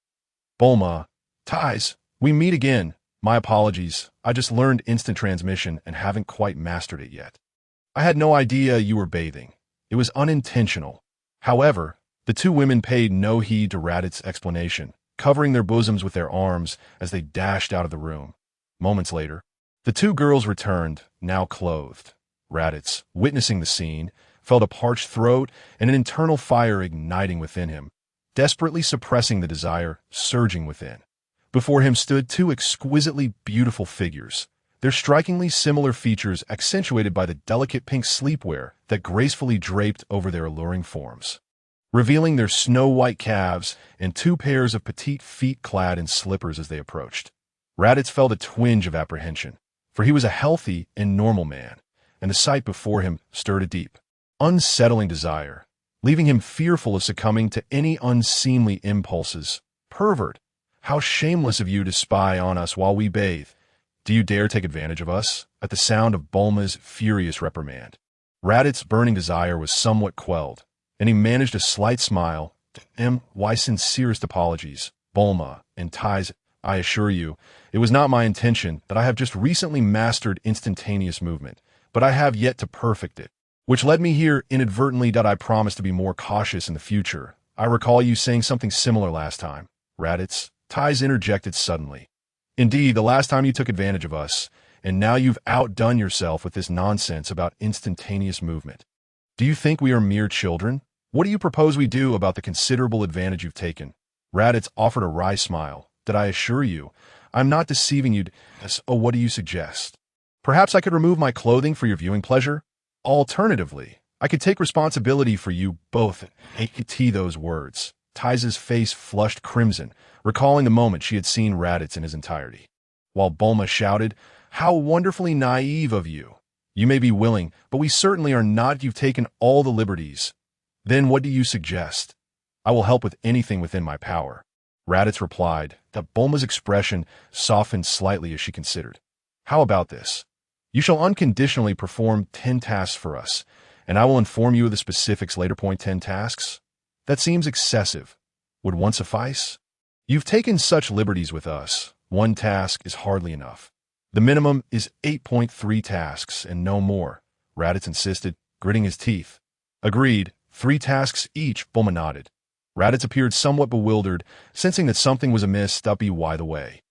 "Bulma, Ties, we meet again. My apologies, I just learned instant transmission and haven't quite mastered it yet. I had no idea you were bathing. It was unintentional." However, the two women paid no heed to Raditz's explanation, covering their bosoms with their arms as they dashed out of the room. Moments later, the two girls returned, now clothed. Raditz, witnessing the scene, felt a parched throat and an internal fire igniting within him, desperately suppressing the desire surging within. Before him stood two exquisitely beautiful figures, their strikingly similar features accentuated by the delicate pink sleepwear that gracefully draped over their alluring forms, revealing their snow-white calves and two pairs of petite feet clad in slippers as they approached. Raditz felt a twinge of apprehension, for he was a healthy and normal man, and the sight before him stirred a deep, unsettling desire, leaving him fearful of succumbing to any unseemly impulses. "Pervert, how shameless of you to spy on us while we bathe. Do you dare take advantage of us?" At the sound of Bulma's furious reprimand, Raditz's burning desire was somewhat quelled, and he managed a slight smile. "Why sincerest apologies, Bulma and Ties. I assure you, it was not my intention. That I have just recently mastered instantaneous movement, but I have yet to perfect it, which led me here inadvertently. I promise to be more cautious in the future. I recall you saying something similar last time." Raditz, Ties interjected suddenly. "Indeed, the last time you took advantage of us, and now you've outdone yourself with this nonsense about instantaneous movement. Do you think we are mere children? What do you propose we do about the considerable advantage you've taken?" Raditz offered a wry smile. "Did I assure you? I'm not deceiving you. Oh, what do you suggest? Perhaps I could remove my clothing for your viewing pleasure? Alternatively, I could take responsibility for you both." Those words. Ties's face flushed crimson, recalling the moment she had seen Raditz in his entirety. While Bulma shouted, "How wonderfully naive of you! You may be willing, but we certainly are not. You've taken all the liberties. Then what do you suggest?" "I will help with anything within my power," Raditz replied. That Bulma's expression softened slightly as she considered. "How about this? You shall unconditionally perform 10 tasks for us, and I will inform you of the specifics later. 10 tasks? That seems excessive. Would one suffice? You've taken such liberties with us. 1 task is hardly enough. The minimum is 8.3 tasks and no more," Raditz insisted, gritting his teeth. "Agreed. 3 tasks each," Bulma nodded. Raditz appeared somewhat bewildered, sensing that something was amiss. Why the way?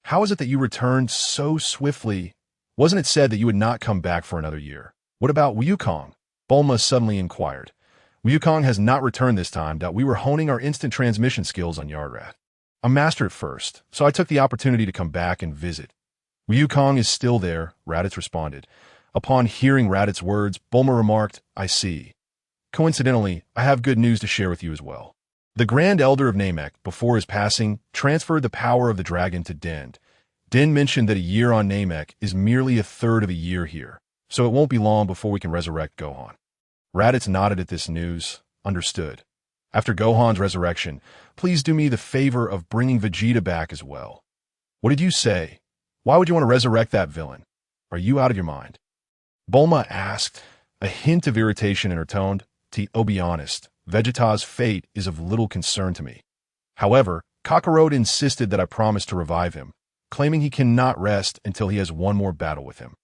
"How is it that you returned so swiftly? Wasn't it said that you would not come back for another year? What about Wukong?" Bulma suddenly inquired. "Wukong has not returned this time. We were honing our instant transmission skills on Yardrat. I mastered it first, so I took the opportunity to come back and visit." "Wukong is still there," Raditz responded. Upon hearing Raditz's words, Bulma remarked, "I see. Coincidentally, I have good news to share with you as well. The Grand Elder of Namek, before his passing, transferred the power of the dragon to Din. Din mentioned that a year on Namek is merely a third of a year here, so it won't be long before we can resurrect Gohan." Raditz nodded at this news. "Understood. After Gohan's resurrection, please do me the favor of bringing Vegeta back as well." "What did you say? Why would you want to resurrect that villain? Are you out of your mind?" Bulma asked, a hint of irritation in her tone. "To be honest, Vegeta's fate is of little concern to me. However, Kakarot insisted that I promise to revive him, claiming he cannot rest until he has one more battle with him.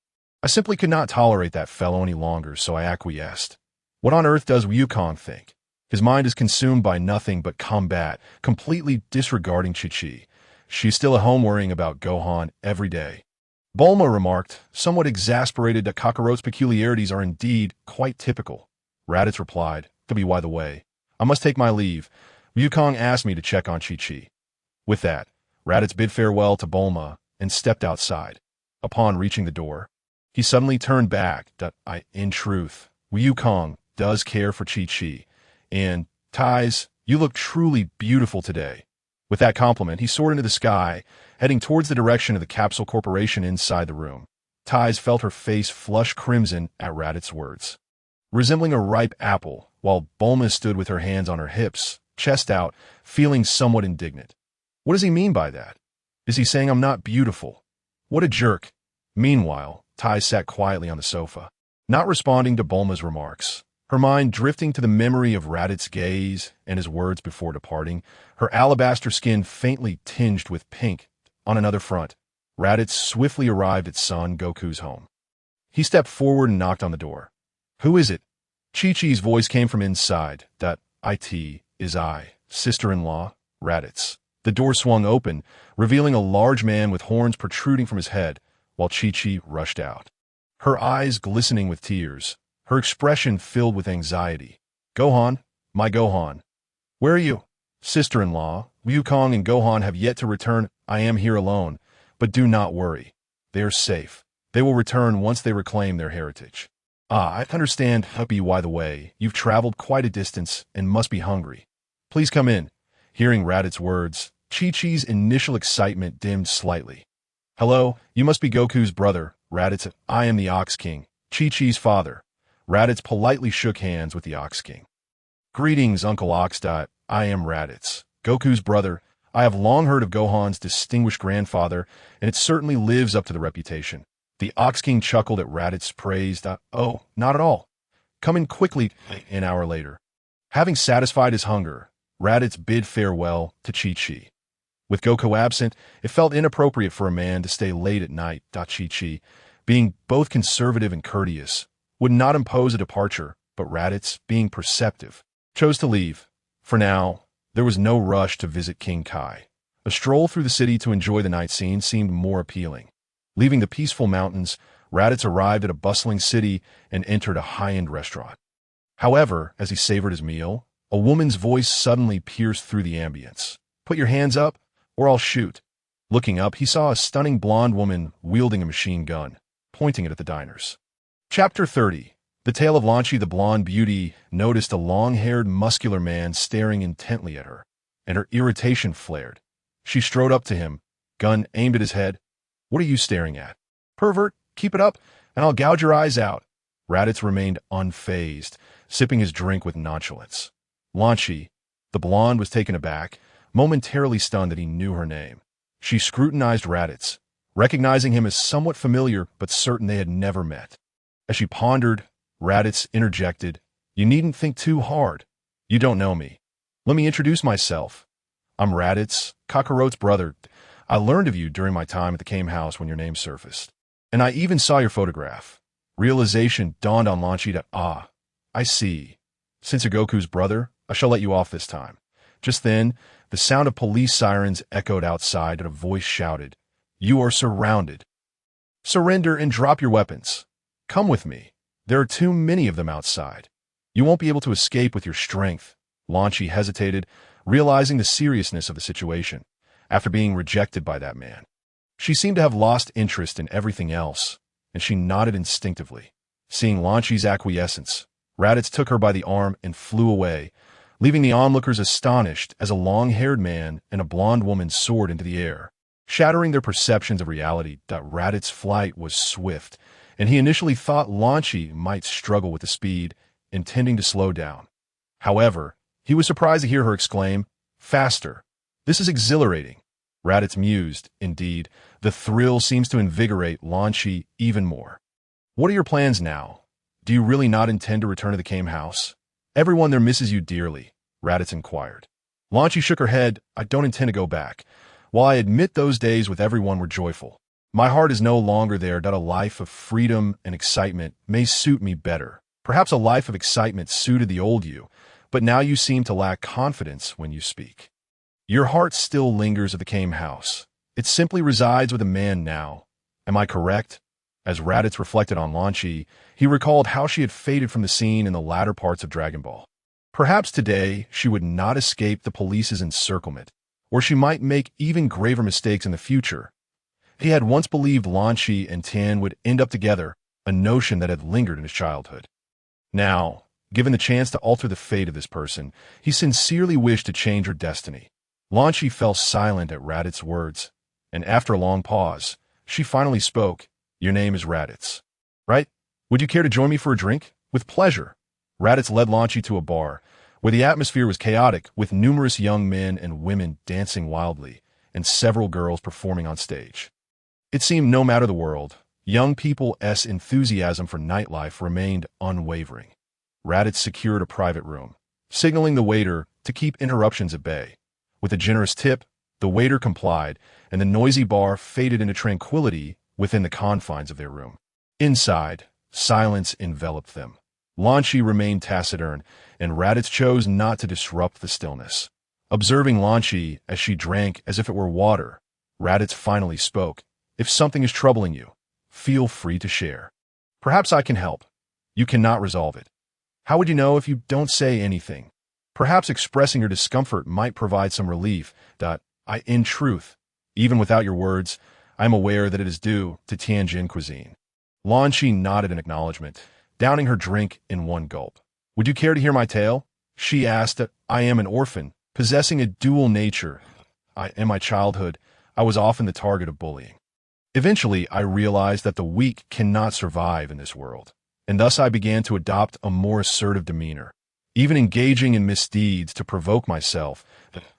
I simply could not tolerate that fellow any longer, so I acquiesced. What on earth does Wukong think? His mind is consumed by nothing but combat, completely disregarding Chi-Chi. She's still at home worrying about Gohan every day. Bulma remarked, somewhat exasperated that Kakaroto's peculiarities are indeed quite typical. Raditz replied, "To be by the way, I must take my leave. Wukong asked me to check on Chi-Chi." With that, Raditz bid farewell to Bulma and stepped outside. Upon reaching the door, he suddenly turned back. In truth, Wukong does care for Chi-Chi, and, Ties, you look truly beautiful today. With that compliment, he soared into the sky, heading towards the direction of the Capsule Corporation inside the room. Ties felt her face flush crimson at Raditz's words. Resembling a ripe apple, while Bulma stood with her hands on her hips, chest out, feeling somewhat indignant. What does he mean by that? Is he saying I'm not beautiful? What a jerk. Meanwhile, Ties sat quietly on the sofa, not responding to Bulma's remarks. Her mind drifting to the memory of Raditz's gaze and his words before departing, her alabaster skin faintly tinged with pink. On another front, Raditz swiftly arrived at Son Goku's home. He stepped forward and knocked on the door. "Who is it?" Chi-Chi's voice came from inside. "It is I, sister-in-law, Raditz." The door swung open, revealing a large man with horns protruding from his head, while Chi-Chi rushed out. Her eyes glistening with tears, her expression filled with anxiety. "Gohan, my Gohan. Where are you?" "Sister-in-law, Wukong and Gohan have yet to return. I am here alone, but do not worry. They are safe. They will return once they reclaim their heritage." "I understand, by the way, you've traveled quite a distance and must be hungry. Please come in." Hearing Raditz's words, Chi-Chi's initial excitement dimmed slightly. "Hello, you must be Goku's brother, Raditz. I am the Ox King, Chi-Chi's father." Raditz politely shook hands with the Ox King. "Greetings, Uncle Ox. I am Raditz, Goku's brother. I have long heard of Gohan's distinguished grandfather, and it certainly lives up to the reputation." The Ox King chuckled at Raditz's praise. "Oh, not at all. Come in quickly." An hour later, having satisfied his hunger, Raditz bid farewell to Chi-Chi. With Goku absent, it felt inappropriate for a man to stay late at night. Chi-Chi, being both conservative and courteous, would not impose a departure, but Raditz, being perceptive, chose to leave. For now, there was no rush to visit King Kai. A stroll through the city to enjoy the night scene seemed more appealing. Leaving the peaceful mountains, Raditz arrived at a bustling city and entered a high-end restaurant. However, as he savored his meal, a woman's voice suddenly pierced through the ambience. "Put your hands up, or I'll shoot." Looking up, he saw a stunning blonde woman wielding a machine gun, pointing it at the diners. Chapter 30. The Tale of Lanchi. The blonde beauty noticed a long-haired, muscular man staring intently at her, and her irritation flared. She strode up to him, gun aimed at his head. "What are you staring at? Pervert, keep it up, and I'll gouge your eyes out." Raditz remained unfazed, sipping his drink with nonchalance. Lanchi, the blonde, was taken aback, momentarily stunned that he knew her name. She scrutinized Raditz, recognizing him as somewhat familiar but certain they had never met. As she pondered, Raditz interjected, "You needn't think too hard. You don't know me. Let me introduce myself. I'm Raditz, Kakaroto's brother. I learned of you during my time at the Kame House when your name surfaced. And I even saw your photograph." Realization dawned on Lanchi that, I see. Since you're Goku's brother, I shall let you off this time. Just then, the sound of police sirens echoed outside and a voice shouted, "You are surrounded. Surrender and drop your weapons. Come with me. There are too many of them outside. You won't be able to escape with your strength." Lanchi hesitated, realizing the seriousness of the situation, after being rejected by that man. She seemed to have lost interest in everything else, and she nodded instinctively. Seeing Lanchi's acquiescence, Raditz took her by the arm and flew away, leaving the onlookers astonished as a long-haired man and a blonde woman soared into the air, shattering their perceptions of reality. Raditz's flight was swift, and he initially thought Lanchi might struggle with the speed, intending to slow down. However, he was surprised to hear her exclaim, "Faster! This is exhilarating." Raditz mused. Indeed, the thrill seems to invigorate Lanchi even more. "What are your plans now? Do you really not intend to return to the Kame House? Everyone there misses you dearly," Raditz inquired. Lanchi shook her head. "I don't intend to go back. While I admit those days with everyone were joyful, my heart is no longer there. A life of freedom and excitement may suit me better. Perhaps a life of excitement suited the old you, but now you seem to lack confidence when you speak. Your heart still lingers at the Kame house. It simply resides with a man now. Am I correct? As Raditz reflected on Lan Chi, he recalled how she had faded from the scene in the latter parts of Dragon Ball. Perhaps today she would not escape the police's encirclement, or she might make even graver mistakes in the future. He had once believed Lan Chi and Tien would end up together, a notion that had lingered in his childhood. Now, given the chance to alter the fate of this person, he sincerely wished to change her destiny. Lan Chi fell silent at Raditz's words, and after a long pause, she finally spoke. Your name is Raditz, right? Would you care to join me for a drink? With pleasure. Raditz led Lan Chi to a bar, where the atmosphere was chaotic, with numerous young men and women dancing wildly, and several girls performing on stage. It seemed no matter the world, young people's enthusiasm for nightlife remained unwavering. Raditz secured a private room, signaling the waiter to keep interruptions at bay. With a generous tip, the waiter complied, and the noisy bar faded into tranquility within the confines of their room. Inside, silence enveloped them. Lan Chi remained taciturn, and Raditz chose not to disrupt the stillness. Observing Lan Chi as she drank as if it were water, Raditz finally spoke. If something is troubling you, feel free to share. Perhaps I can help. You cannot resolve it. How would you know if you don't say anything? Perhaps expressing your discomfort might provide some relief. In truth, even without your words, I am aware that it is due to Tianjin cuisine. Lan Chi nodded in acknowledgement, downing her drink in one gulp. Would you care to hear my tale? She asked. I am an orphan, possessing a dual nature. In my childhood, I was often the target of bullying. Eventually, I realized that the weak cannot survive in this world, and thus I began to adopt a more assertive demeanor, even engaging in misdeeds to provoke myself.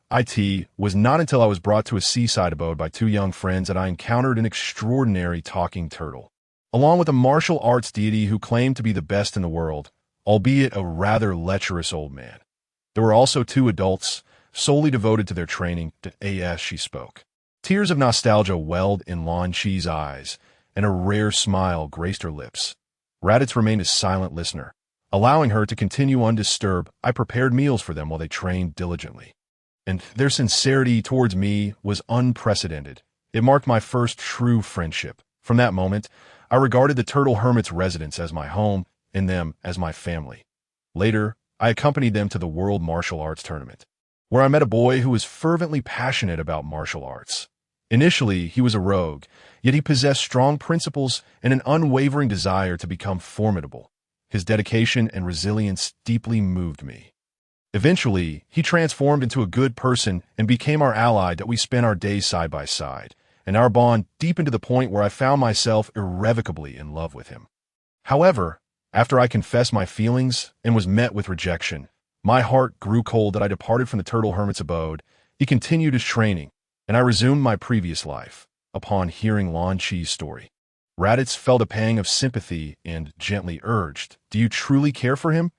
It was not until I was brought to a seaside abode by two young friends that I encountered an extraordinary talking turtle, along with a martial arts deity who claimed to be the best in the world, albeit a rather lecherous old man. There were also two adults, solely devoted to their training. As she spoke, tears of nostalgia welled in Lan Chi's eyes, and a rare smile graced her lips. Raditz remained a silent listener, allowing her to continue undisturbed. I prepared meals for them while they trained diligently, and their sincerity towards me was unprecedented. It marked my first true friendship. From that moment, I regarded the Turtle Hermit's residence as my home and them as my family. Later, I accompanied them to the World Martial Arts Tournament, where I met a boy who was fervently passionate about martial arts. Initially, he was a rogue, yet he possessed strong principles and an unwavering desire to become formidable. His dedication and resilience deeply moved me. Eventually, he transformed into a good person and became our ally that we spent our days side by side, and our bond deepened to the point where I found myself irrevocably in love with him. However, after I confessed my feelings and was met with rejection, my heart grew cold that I departed from the Turtle Hermit's abode. He continued his training, and I resumed my previous life. Upon hearing Lan Chi's story, Raditz felt a pang of sympathy and gently urged, Do you truly care for him?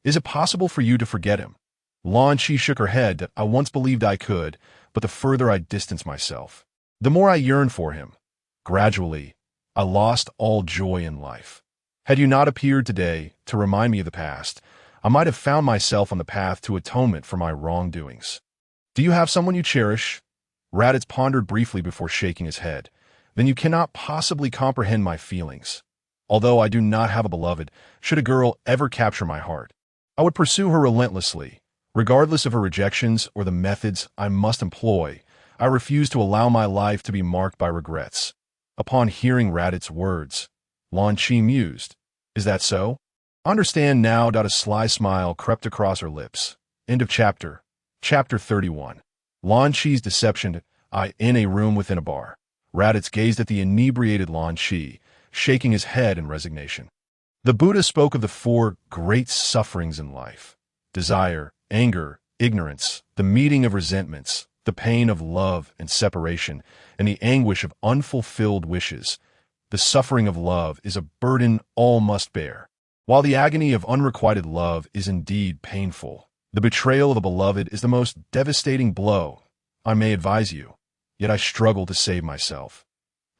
Is it possible for you to forget him? Lan Chi shook her head. I once believed I could, but the further I distanced myself, the more I yearned for him. Gradually, I lost all joy in life. Had you not appeared today to remind me of the past, I might have found myself on the path to atonement for my wrongdoings. Do you have someone you cherish? Raditz pondered briefly before shaking his head. Then you cannot possibly comprehend my feelings. Although I do not have a beloved, should a girl ever capture my heart, I would pursue her relentlessly. Regardless of her rejections or the methods I must employ, I refuse to allow my life to be marked by regrets. Upon hearing Raditz's words, Lan Chi mused, Is that so? Understand now. A sly smile crept across her lips. End of chapter. Chapter 31. Lan Chi's deception. In a room within a bar, Raditz gazed at the inebriated Lan Chi, shaking his head in resignation. The Buddha spoke of the four great sufferings in life: desire, anger, ignorance, the meeting of resentments, the pain of love and separation, and the anguish of unfulfilled wishes. The suffering of love is a burden all must bear. While the agony of unrequited love is indeed painful, the betrayal of a beloved is the most devastating blow. I may advise you, yet I struggle to save myself.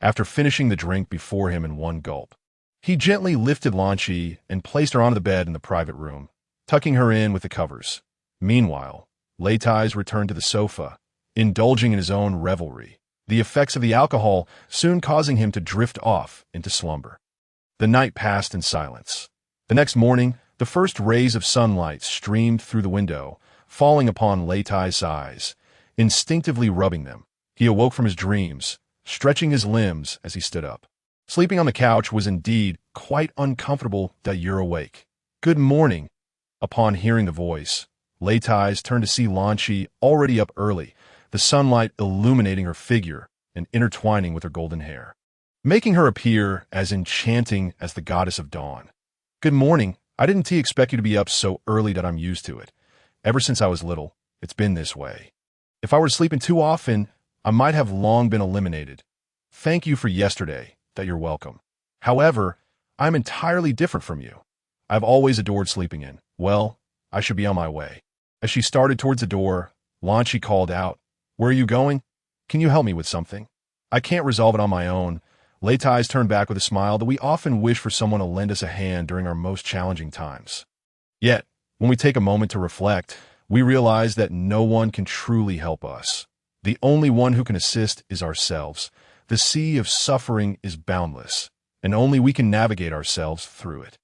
After finishing the drink before him in one gulp, he gently lifted Lan Chi and placed her onto the bed in the private room, tucking her in with the covers. Meanwhile, Leitais returned to the sofa, indulging in his own revelry, the effects of the alcohol soon causing him to drift off into slumber. The night passed in silence. The next morning, the first rays of sunlight streamed through the window, falling upon Leitai's eyes, instinctively rubbing them. He awoke from his dreams, stretching his limbs as he stood up. Sleeping on the couch was indeed quite uncomfortable that you're awake. Good morning. Upon hearing the voice, Leitai turned to see Lan Chi already up early, the sunlight illuminating her figure and intertwining with her golden hair, making her appear as enchanting as the goddess of dawn. Good morning. I didn't expect you to be up so early that I'm used to it. Ever since I was little, it's been this way. If I were sleeping too often, I might have long been eliminated. Thank you for yesterday, that you're welcome. However, I'm entirely different from you. I've always adored sleeping in. Well, I should be on my way. As she started towards the door, Lan Chi called out, Where are you going? Can you help me with something? I can't resolve it on my own. Leitai turned back with a smile that we often wish for someone to lend us a hand during our most challenging times. Yet, when we take a moment to reflect, we realize that no one can truly help us. The only one who can assist is ourselves. The sea of suffering is boundless, and only we can navigate ourselves through it.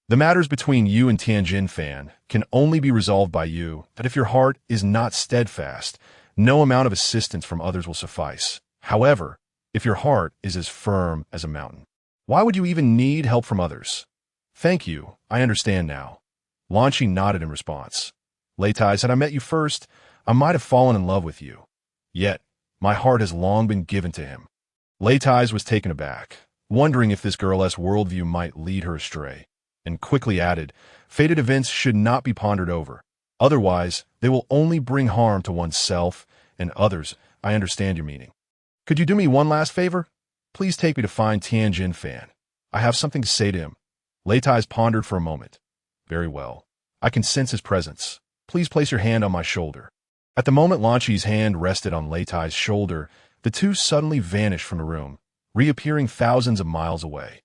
The matters between you and Tianjin Fan can only be resolved by you, that if your heart is not steadfast, no amount of assistance from others will suffice. However, if your heart is as firm as a mountain, why would you even need help from others? Thank you, I understand now. Lan Chi nodded in response. Leitai said, I met you first, I might have fallen in love with you. Yet, my heart has long been given to him. Leitai was taken aback, wondering if this girl's worldview might lead her astray, and quickly added, fated events should not be pondered over. Otherwise, they will only bring harm to oneself and others. I understand your meaning. Could you do me one last favor? Please take me to find Tianjin Fan. I have something to say to him. Leitai pondered for a moment. Very well. I can sense his presence. Please place your hand on my shoulder. At the moment Lan Chi's hand rested on Leitai's shoulder, the two suddenly vanished from the room, reappearing thousands of miles away.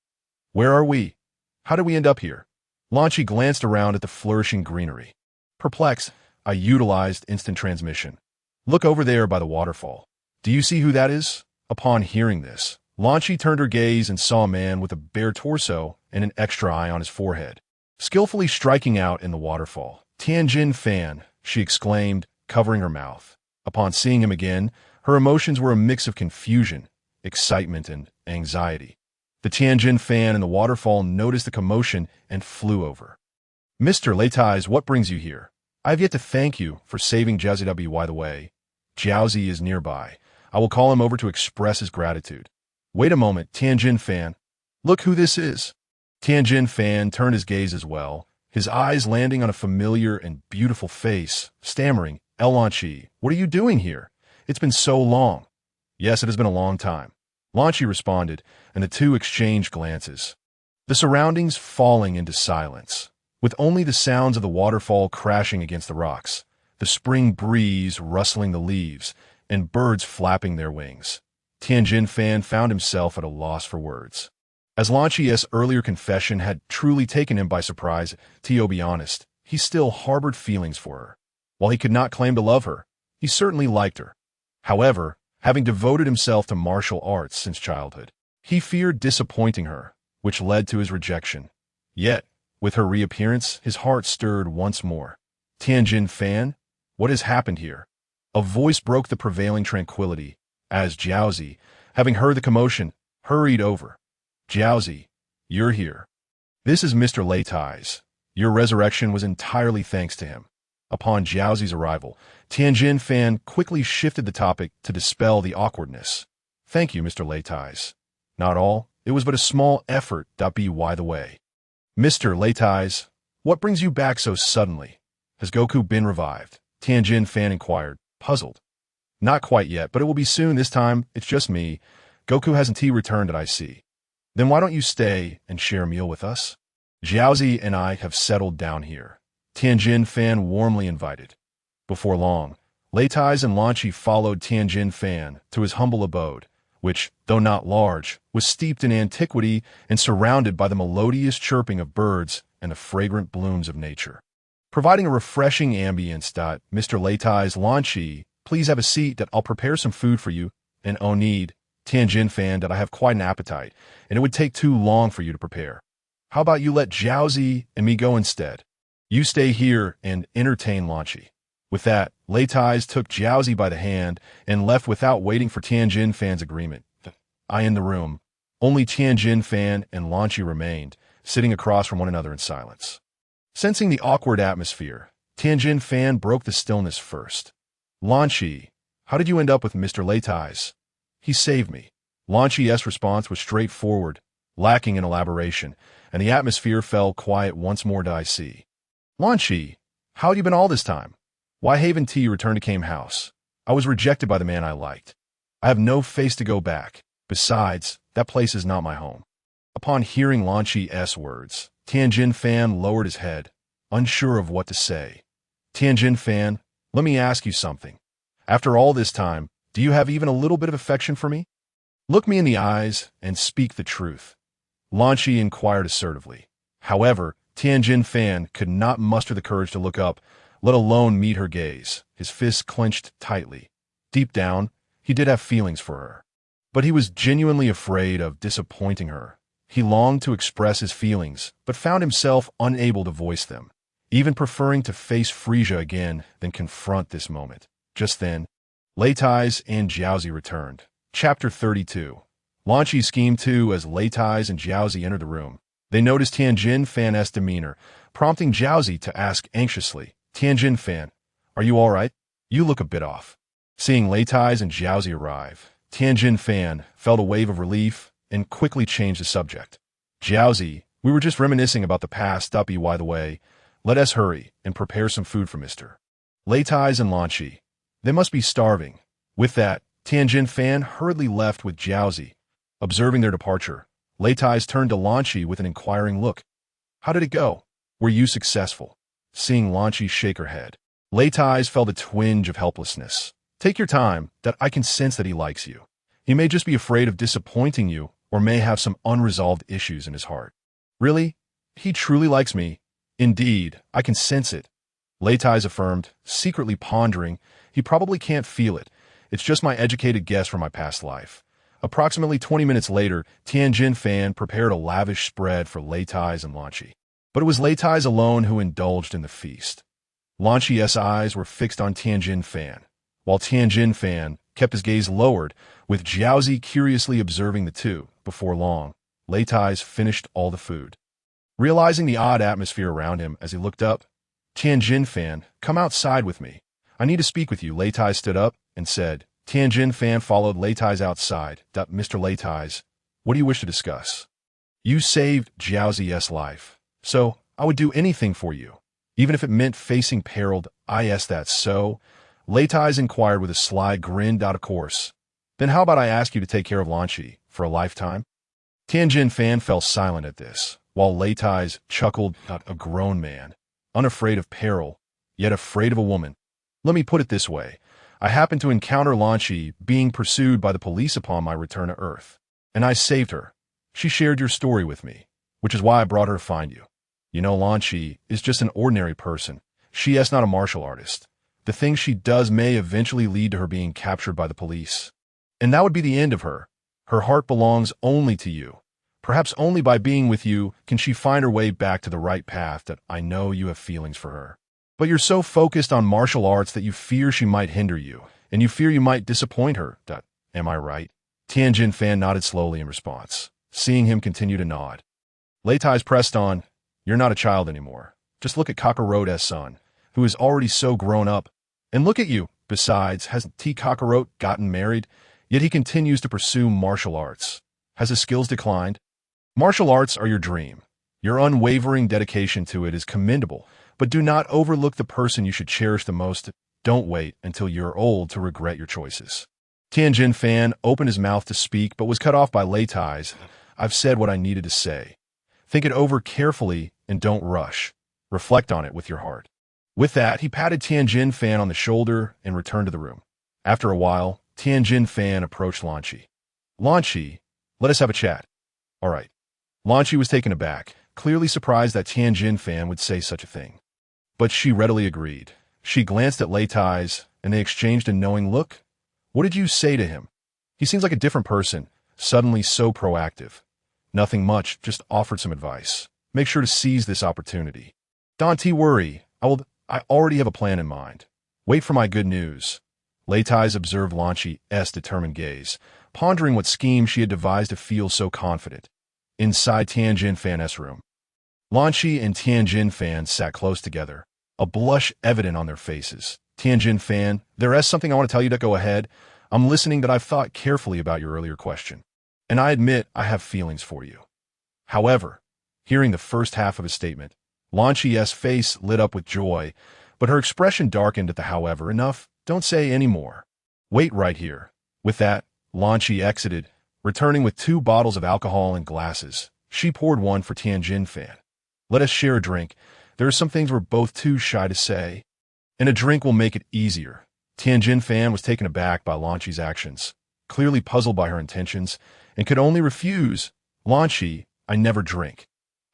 Where are we? How did we end up here? Lan Chi glanced around at the flourishing greenery. Perplexed, I utilized instant transmission. Look over there by the waterfall. Do you see who that is? Upon hearing this, Lan Chi turned her gaze and saw a man with a bare torso and an extra eye on his forehead, skillfully striking out in the waterfall. Tianjin Fan, she exclaimed, covering her mouth. Upon seeing him again, her emotions were a mix of confusion, excitement, and anxiety. The Tianjin Fan in the waterfall noticed the commotion and flew over. Mr. Leitai, what brings you here? I have yet to thank you for saving Jiaozi. By the way, Jiaozi is nearby. I will call him over to express his gratitude. Wait a moment, Tianjin Fan. Look who this is. Tianjin Fan turned his gaze as well, his eyes landing on a familiar and beautiful face, stammering, Lan Chi, what are you doing here? It's been so long. Yes, it has been a long time. Lan Chi responded, and the two exchanged glances. The surroundings falling into silence, with only the sounds of the waterfall crashing against the rocks, the spring breeze rustling the leaves, and birds flapping their wings. Tianjin Fan found himself at a loss for words. As Lan Chi's earlier confession had truly taken him by surprise, to be honest, he still harbored feelings for her. While he could not claim to love her, he certainly liked her. However, having devoted himself to martial arts since childhood, he feared disappointing her, which led to his rejection. Yet, with her reappearance, his heart stirred once more. Tianjin Fan, what has happened here? A voice broke the prevailing tranquility, as Jiaozi, having heard the commotion, hurried over. Jiaozi, you're here. This is Mr. Leitai. Your resurrection was entirely thanks to him. Upon Jiaozi's arrival, Tianjin Fan quickly shifted the topic to dispel the awkwardness. Thank you, Mr. Leitai. Not all, it was but a small effort. By the way. Mr. Leitai, what brings you back so suddenly? Has Goku been revived? Tianjin Fan inquired, puzzled. Not quite yet, but it will be soon. This time, it's just me. Goku hasn't returned that I see. Then why don't you stay and share a meal with us? Jiaozi and I have settled down here. Tianjin Fan warmly invited. Before long, Leitai and Lan Chi followed Tianjin Fan to his humble abode, which, though not large, was steeped in antiquity and surrounded by the melodious chirping of birds and the fragrant blooms of nature. Providing a refreshing ambience. Mr. Leitai, Lan Chi, Please have a seat that I'll prepare some food for you. And oh need, Tianjin fan, that I have quite an appetite, and it would take too long for you to prepare. How about you let Xiaozi and me go instead? You stay here and entertain Lanchi. With that, Leitais took Xiaozi by the hand and left without waiting for Tianjin fan's agreement. I in the room. Only Tianjin fan and Lanchi remained, sitting across from one another in silence. Sensing the awkward atmosphere, Tianjin fan broke the stillness first. Lanchi, how did you end up with Mr. Leitais? He saved me. Lanchi's response was straightforward, lacking in elaboration, and the atmosphere fell quiet once more. I see. Lanchi, how had you been all this time? Why haven't you returned to Kame House? I was rejected by the man I liked. I have no face to go back. Besides, that place is not my home. Upon hearing Lanchi's words, Tianjin fan lowered his head, unsure of what to say. Tianjin fan, let me ask you something. After all this time, do you have even a little bit of affection for me? Look me in the eyes and speak the truth. Lanchi inquired assertively. However, Tianjin fan could not muster the courage to look up, let alone meet her gaze, his fists clenched tightly. Deep down, he did have feelings for her. But he was genuinely afraid of disappointing her. He longed to express his feelings, but found himself unable to voice them, even preferring to face Frieza again than confront this moment. Just then, Leitais and Xiaozi returned. Chapter 32. Lanchi schemed too as Leitais and Xiaozi entered the room. They noticed Tianjin fan's demeanor, prompting Xiaozi to ask anxiously, Tianjin fan, are you all right? You look a bit off. Seeing Leitais and Xiaozi arrive, Tianjin fan felt a wave of relief and quickly changed the subject. Xiaozi, we were just reminiscing about the past. By the way, let us hurry and prepare some food for Mr. Leitais and Lanchi. They must be starving. With that, Tianjin fan hurriedly left with Xiaozi. Observing their departure, Leitais turned to Lanchi with an inquiring look. How did it go? Were you successful? Seeing Lanchi shake her head, Leitais felt a twinge of helplessness. Take your time, that I can sense that he likes you. He may just be afraid of disappointing you, or may have some unresolved issues in his heart. Really? He truly likes me. Indeed, I can sense it. Leitais affirmed, secretly pondering. He probably can't feel it. It's just my educated guess from my past life. Approximately 20 minutes later, Tianjin fan prepared a lavish spread for Leitais and Lanchi. But it was Leitais alone who indulged in the feast. Lanchi's eyes were fixed on Tianjin fan, while Tianjin fan kept his gaze lowered, with Xiaozi curiously observing the two. Before long, Leitais finished all the food. Realizing the odd atmosphere around him as he looked up, Tianjin fan, come outside with me. I need to speak with you. Leitais stood up and said. Tianjin fan followed Leitais outside. Mr. Leitais, what do you wish to discuss? You saved Xiaozi's life, so I would do anything for you, even if it meant facing peril. Is that so? Leitais inquired with a sly grin. Of course. Then how about I ask you to take care of Lanchi for a lifetime? Tianjin fan fell silent at this, while Leitais chuckled. A grown man, unafraid of peril, yet afraid of a woman. Let me put it this way. I happened to encounter Lanchi being pursued by the police upon my return to Earth, and I saved her. She shared your story with me, which is why I brought her to find you. You know, Lanchi is just an ordinary person. She is not a martial artist. The things she does may eventually lead to her being captured by the police. And that would be the end of her. Her heart belongs only to you. Perhaps only by being with you can she find her way back to the right path. That I know you have feelings for her. But you're so focused on martial arts that you fear she might hinder you, and you fear you might disappoint her. Am I right? Tianjin fan nodded slowly in response, seeing him continue to nod. Leitais pressed on, you're not a child anymore. Just look at Kakarote's son, who is already so grown up. And look at you. Besides, hasn't Kakarote gotten married? Yet he continues to pursue martial arts. Has his skills declined? Martial arts are your dream. Your unwavering dedication to it is commendable. But do not overlook the person you should cherish the most. Don't wait until you're old to regret your choices. Tianjin fan opened his mouth to speak but was cut off by Leitais. I've said what I needed to say. Think it over carefully and don't rush. Reflect on it with your heart. With that, he patted Tianjin fan on the shoulder and returned to the room. After a while, Tianjin fan approached Lanchi. Lanchi, let us have a chat. All right. Lanchi was taken aback, clearly surprised that Tianjin fan would say such a thing. But she readily agreed. She glanced at Leitais, and they exchanged a knowing look. What did you say to him? He seems like a different person, suddenly so proactive. Nothing much, just offered some advice. Make sure to seize this opportunity. Don't worry, I already have a plan in mind. Wait for my good news. Leitai observed Lan Chi's determined gaze, pondering what scheme she had devised to feel so confident. Inside Tianjin Fan's room, Lan Chi and Tianjin Fan sat close together, a blush evident on their faces. Tianjin Fan, there is something I want to tell you. To go ahead. I'm listening, that I've thought carefully about your earlier question, and I admit I have feelings for you. However, hearing the first half of his statement, Lan Chi's face lit up with joy, but her expression darkened at the however. Enough, don't say any more. Wait right here. With that, Lan Chi exited, returning with 2 bottles of alcohol and glasses. She poured one for Tianjin Fan. Let us share a drink. There are some things we're both too shy to say, and a drink will make it easier. Tianjin Fan was taken aback by Lan Chi's actions, clearly puzzled by her intentions, and could only refuse. Lan Chi, I never drink.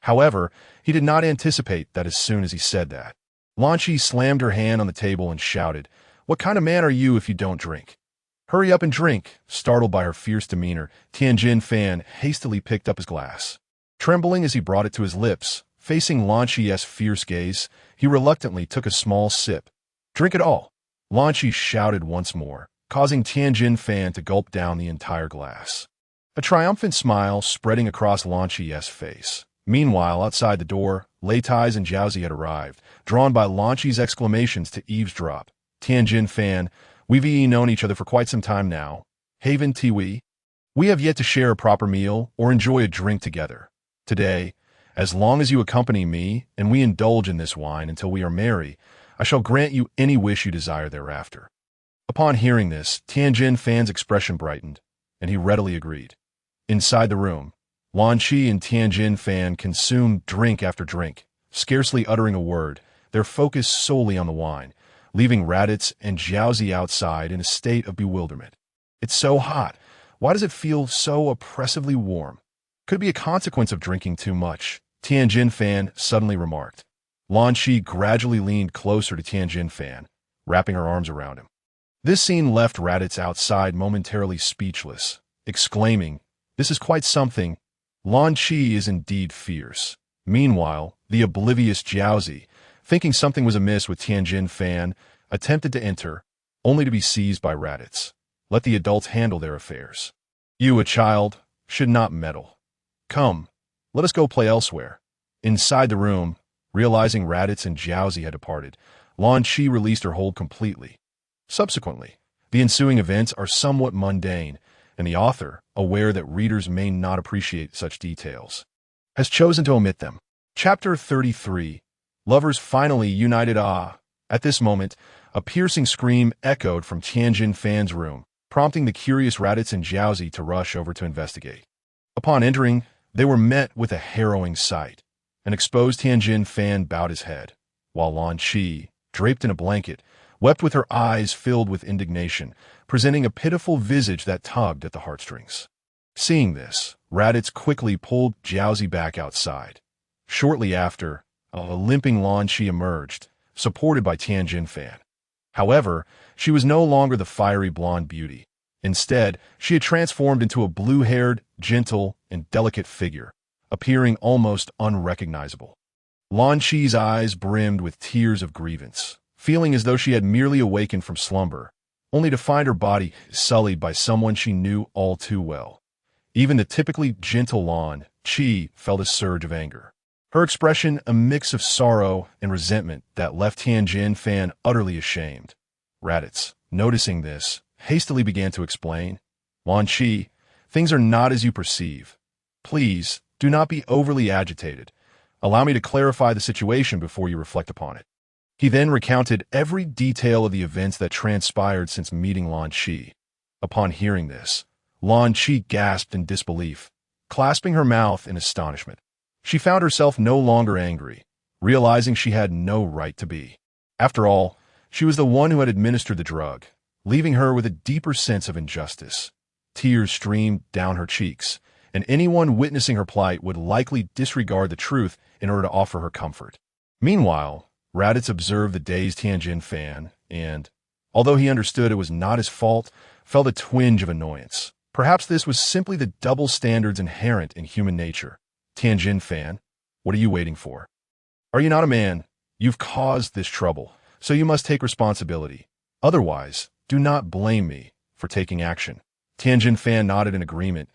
However, he did not anticipate that as soon as he said that, Lan Chi slammed her hand on the table and shouted, "What kind of man are you if you don't drink? Hurry up and drink." Startled by her fierce demeanor, Tianjin Fan hastily picked up his glass. Trembling as he brought it to his lips, facing Lan Chi's fierce gaze, he reluctantly took a small sip. "Drink it all," Lan Chi shouted once more, causing Tianjin Fan to gulp down the entire glass. A triumphant smile spreading across Lan Chi's face. Meanwhile, outside the door, Leitai and Xiaoi had arrived, drawn by Lan Chi's exclamations to eavesdrop. "Tianjin Fan, we've known each other for quite some time now. Haven Tiwi. We have yet to share a proper meal or enjoy a drink together. Today, as long as you accompany me and we indulge in this wine until we are merry, I shall grant you any wish you desire thereafter." Upon hearing this, Tianjin Fan's expression brightened, and he readily agreed. Inside the room, Lan Chi and Tianjin Fan consumed drink after drink, scarcely uttering a word, their focus solely on the wine, leaving Raditz and Xiaoi outside in a state of bewilderment. "It's so hot. Why does it feel so oppressively warm?" "Could be a consequence of drinking too much," Tianjin Fan suddenly remarked. Lan Chi gradually leaned closer to Tianjin Fan, wrapping her arms around him. This scene left Raditz outside momentarily speechless, exclaiming, "This is quite something. Lan Chi is indeed fierce." Meanwhile, the oblivious Xiaoi, thinking something was amiss with Tianjin Fan, attempted to enter, only to be seized by Raditz. "Let the adults handle their affairs. You, a child, should not meddle. Come, let us go play elsewhere." Inside the room, realizing Raditz and Xiaoi had departed, Lan Chi released her hold completely. Subsequently, the ensuing events are somewhat mundane, and the author, aware that readers may not appreciate such details, has chosen to omit them. Chapter 33. Lovers finally united. At this moment, a piercing scream echoed from Tianjin Fan's room, prompting the curious Raditz and Xiaoi to rush over to investigate. Upon entering, they were met with a harrowing sight. An exposed Tianjin Fan bowed his head, while Lan Chi, draped in a blanket, wept with her eyes filled with indignation, presenting a pitiful visage that tugged at the heartstrings. Seeing this, Raditz quickly pulled Xiaoi back outside. Shortly after, a limping Lan Chi emerged, supported by Tianjin Fan. However, she was no longer the fiery blonde beauty. Instead, she had transformed into a blue-haired, gentle, and delicate figure, appearing almost unrecognizable. Lan Chi's eyes brimmed with tears of grievance, feeling as though she had merely awakened from slumber, only to find her body sullied by someone she knew all too well. Even the typically gentle Lan Chi felt a surge of anger, her expression a mix of sorrow and resentment that left Tianjin Fan utterly ashamed. Raditz, noticing this, hastily began to explain. "Lan Chi, things are not as you perceive. Please, do not be overly agitated. Allow me to clarify the situation before you reflect upon it." He then recounted every detail of the events that transpired since meeting Lan Chi. Upon hearing this, Lan Chi gasped in disbelief, clasping her mouth in astonishment. She found herself no longer angry, realizing she had no right to be. After all, she was the one who had administered the drug, leaving her with a deeper sense of injustice. Tears streamed down her cheeks, and anyone witnessing her plight would likely disregard the truth in order to offer her comfort. Meanwhile, Raditz observed the dazed Tianjin Fan and, Although he understood it was not his fault, felt a twinge of annoyance. Perhaps this was simply the double standards inherent in human nature. Tianjin fan, what are you waiting for? Are you not a man? You've caused this trouble, so you must take responsibility. Otherwise, do not blame me for taking action. Tianjin fan nodded in agreement.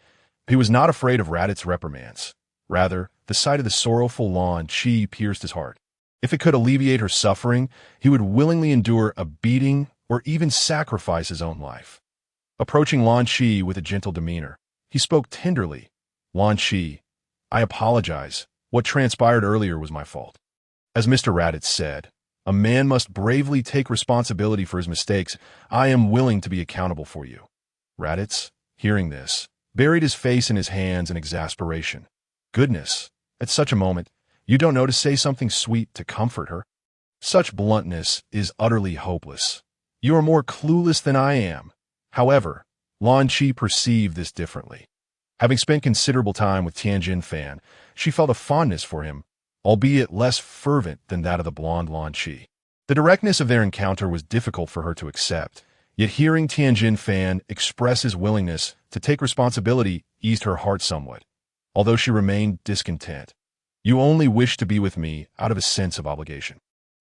He was not afraid of Raditz's reprimands. Rather, the sight of the sorrowful Lan Qi pierced his heart. If it could alleviate her suffering, he would willingly endure a beating or even sacrifice his own life. Approaching Lan Qi with a gentle demeanor, he spoke tenderly. Lan Qi, I apologize. What transpired earlier was my fault. As Mr. Raditz said, a man must bravely take responsibility for his mistakes. I am willing to be accountable for you. Raditz, hearing this, buried his face in his hands in exasperation. Goodness, at such a moment, you don't know to say something sweet to comfort her. Such bluntness is utterly hopeless. You are more clueless than I am. However, Lan Qi perceived this differently. Having spent considerable time with Tianjin fan, she felt a fondness for him, albeit less fervent than that of the blonde Lan Qi. The directness of their encounter was difficult for her to accept, yet hearing Tianjin fan express his willingness to take responsibility eased her heart somewhat, although she remained discontent. You only wish to be with me out of a sense of obligation.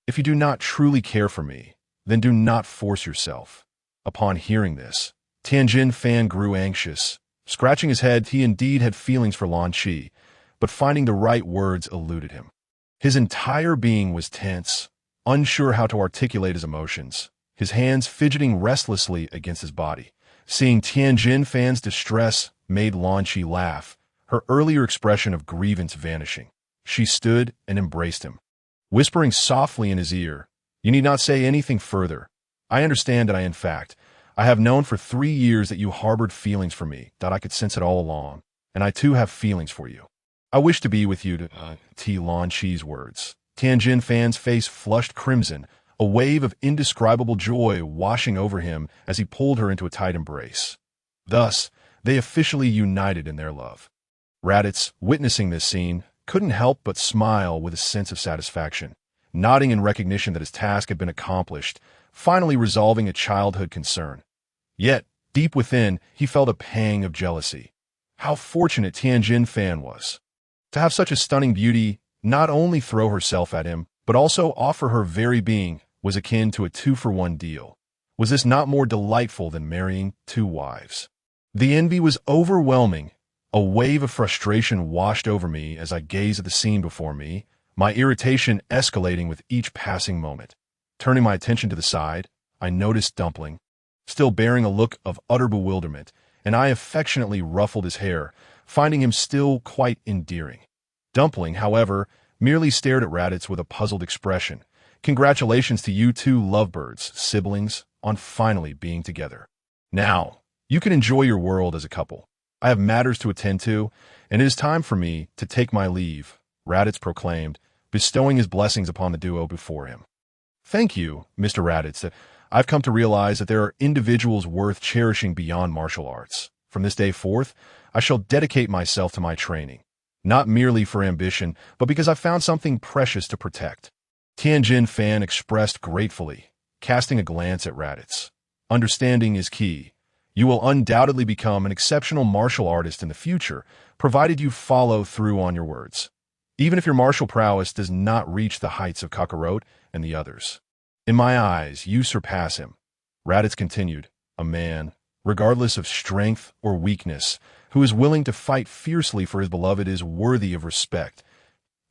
If you do not truly care for me, then do not force yourself. Upon hearing this, Tianjin fan grew anxious. Scratching his head, he indeed had feelings for Lan Qi, but finding the right words eluded him. His entire being was tense, unsure how to articulate his emotions, his hands fidgeting restlessly against his body. Seeing Tianjin fan's distress made Lan Qi laugh, her earlier expression of grievance vanishing. She stood and embraced him, whispering softly in his ear, You need not say anything further. I understand that I have known for 3 years that you harbored feelings for me, that I could sense it all along, and I too have feelings for you. I wish to be with you to, Lan Qi's words. Tianjin fan's face flushed crimson, a wave of indescribable joy washing over him as he pulled her into a tight embrace. Thus, they officially united in their love. Raditz, witnessing this scene, couldn't help but smile with a sense of satisfaction, nodding in recognition that his task had been accomplished, finally resolving a childhood concern. Yet, deep within, he felt a pang of jealousy. How fortunate Tianjin fan was. To have such a stunning beauty not only throw herself at him, but also offer her very being was akin to a 2-for-1 deal. Was this not more delightful than marrying 2 wives? The envy was overwhelming. A wave of frustration washed over me as I gazed at the scene before me, my irritation escalating with each passing moment. Turning my attention to the side, I noticed Dumpling, still bearing a look of utter bewilderment, and I affectionately ruffled his hair, finding him still quite endearing. Dumpling, however, merely stared at Raditz with a puzzled expression. Congratulations to you 2 lovebirds, siblings, on finally being together. Now, you can enjoy your world as a couple. I have matters to attend to, and it is time for me to take my leave, Raditz proclaimed, bestowing his blessings upon the duo before him. Thank you, Mr. Raditz. I've come to realize that there are individuals worth cherishing beyond martial arts. From this day forth, I shall dedicate myself to my training, not merely for ambition, but because I found something precious to protect. Tianjin fan expressed gratefully, casting a glance at Raditz. Understanding is key. You will undoubtedly become an exceptional martial artist in the future, provided you follow through on your words, even if your martial prowess does not reach the heights of Kakarot and the others. In my eyes, you surpass him. Raditz continued, a man, regardless of strength or weakness, who is willing to fight fiercely for his beloved is worthy of respect.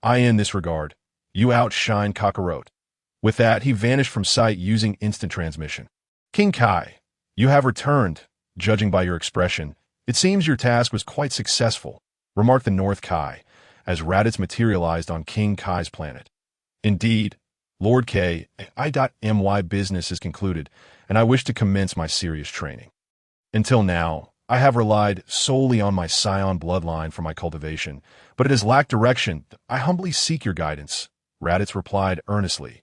In this regard, you outshine Kakarot. With that, he vanished from sight using instant transmission. King Kai, you have returned. Judging by your expression, it seems your task was quite successful, remarked the North Kai, as Raditz materialized on King Kai's planet. Indeed, Lord K, I.my business is concluded, and I wish to commence my serious training. Until now, I have relied solely on my scion bloodline for my cultivation, but it has lacked direction. I humbly seek your guidance, Raditz replied earnestly.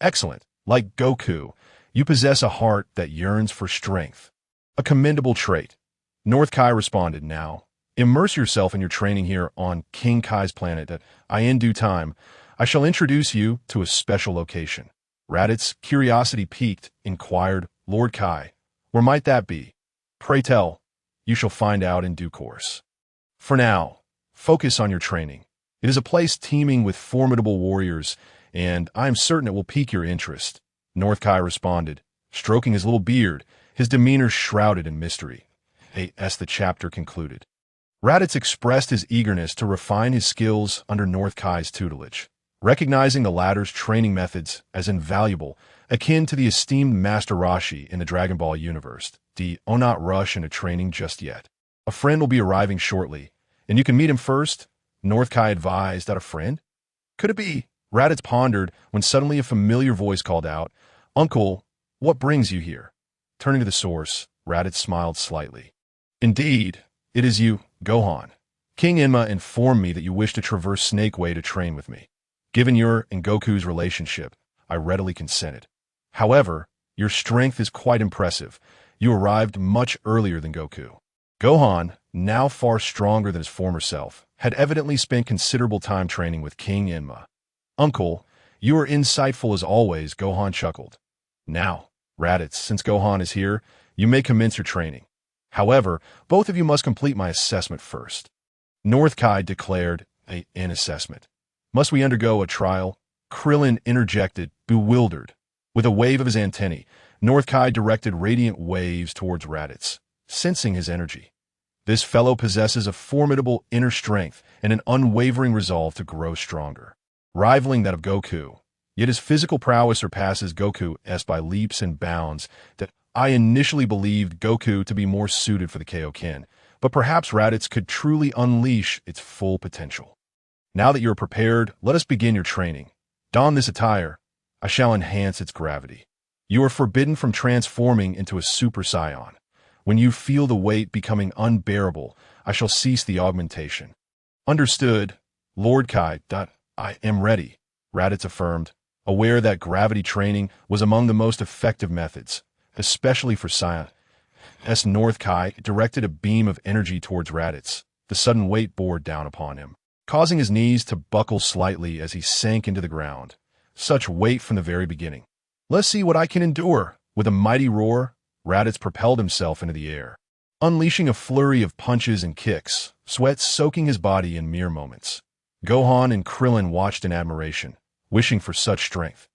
Excellent. Like Goku, you possess a heart that yearns for strength. A commendable trait. North Kai responded, now, immerse yourself in your training here on King Kai's planet that in due time, I shall introduce you to a special location. Raditz, curiosity piqued, inquired, Lord Kai, where might that be? Pray tell, you shall find out in due course. For now, focus on your training. It is a place teeming with formidable warriors, and I am certain it will pique your interest. North Kai responded, stroking his little beard, his demeanor shrouded in mystery. As the chapter concluded, Raditz expressed his eagerness to refine his skills under North Kai's tutelage, recognizing the latter's training methods as invaluable, akin to the esteemed Master Roshi in the Dragon Ball universe. Do not rush into training just yet. A friend will be arriving shortly, and you can meet him first, North Kai advised. That a friend? Could it be? Raditz pondered when suddenly a familiar voice called out, Uncle, what brings you here? Turning to the source, Raditz smiled slightly. Indeed, it is you, Gohan. King Enma informed me that you wish to traverse Snake Way to train with me. Given your and Goku's relationship, I readily consented. However, your strength is quite impressive. You arrived much earlier than Goku. Gohan, now far stronger than his former self, had evidently spent considerable time training with King Enma. Uncle, you are insightful as always, Gohan chuckled. Now, Raditz, since Gohan is here, you may commence your training. However, both of you must complete my assessment first. North Kai declared, an assessment. Must we undergo a trial? Krillin interjected, bewildered. With a wave of his antennae, North Kai directed radiant waves towards Raditz, sensing his energy. This fellow possesses a formidable inner strength and an unwavering resolve to grow stronger, rivaling that of Goku. Yet his physical prowess surpasses Goku's by leaps and bounds. That I initially believed Goku to be more suited for the Kaioken, but perhaps Raditz could truly unleash its full potential. Now that you are prepared, let us begin your training. Don this attire. I shall enhance its gravity. You are forbidden from transforming into a Super Saiyan. When you feel the weight becoming unbearable, I shall cease the augmentation. Understood, Lord Kai. I am ready, Raditz affirmed, aware that gravity training was among the most effective methods, especially for Saiyan. North Kai directed a beam of energy towards Raditz. The sudden weight bore down upon him, causing his knees to buckle slightly as he sank into the ground. Such weight from the very beginning. Let's see what I can endure. With a mighty roar, Raditz propelled himself into the air, unleashing a flurry of punches and kicks, sweat soaking his body in mere moments. Gohan and Krillin watched in admiration, wishing for such strength.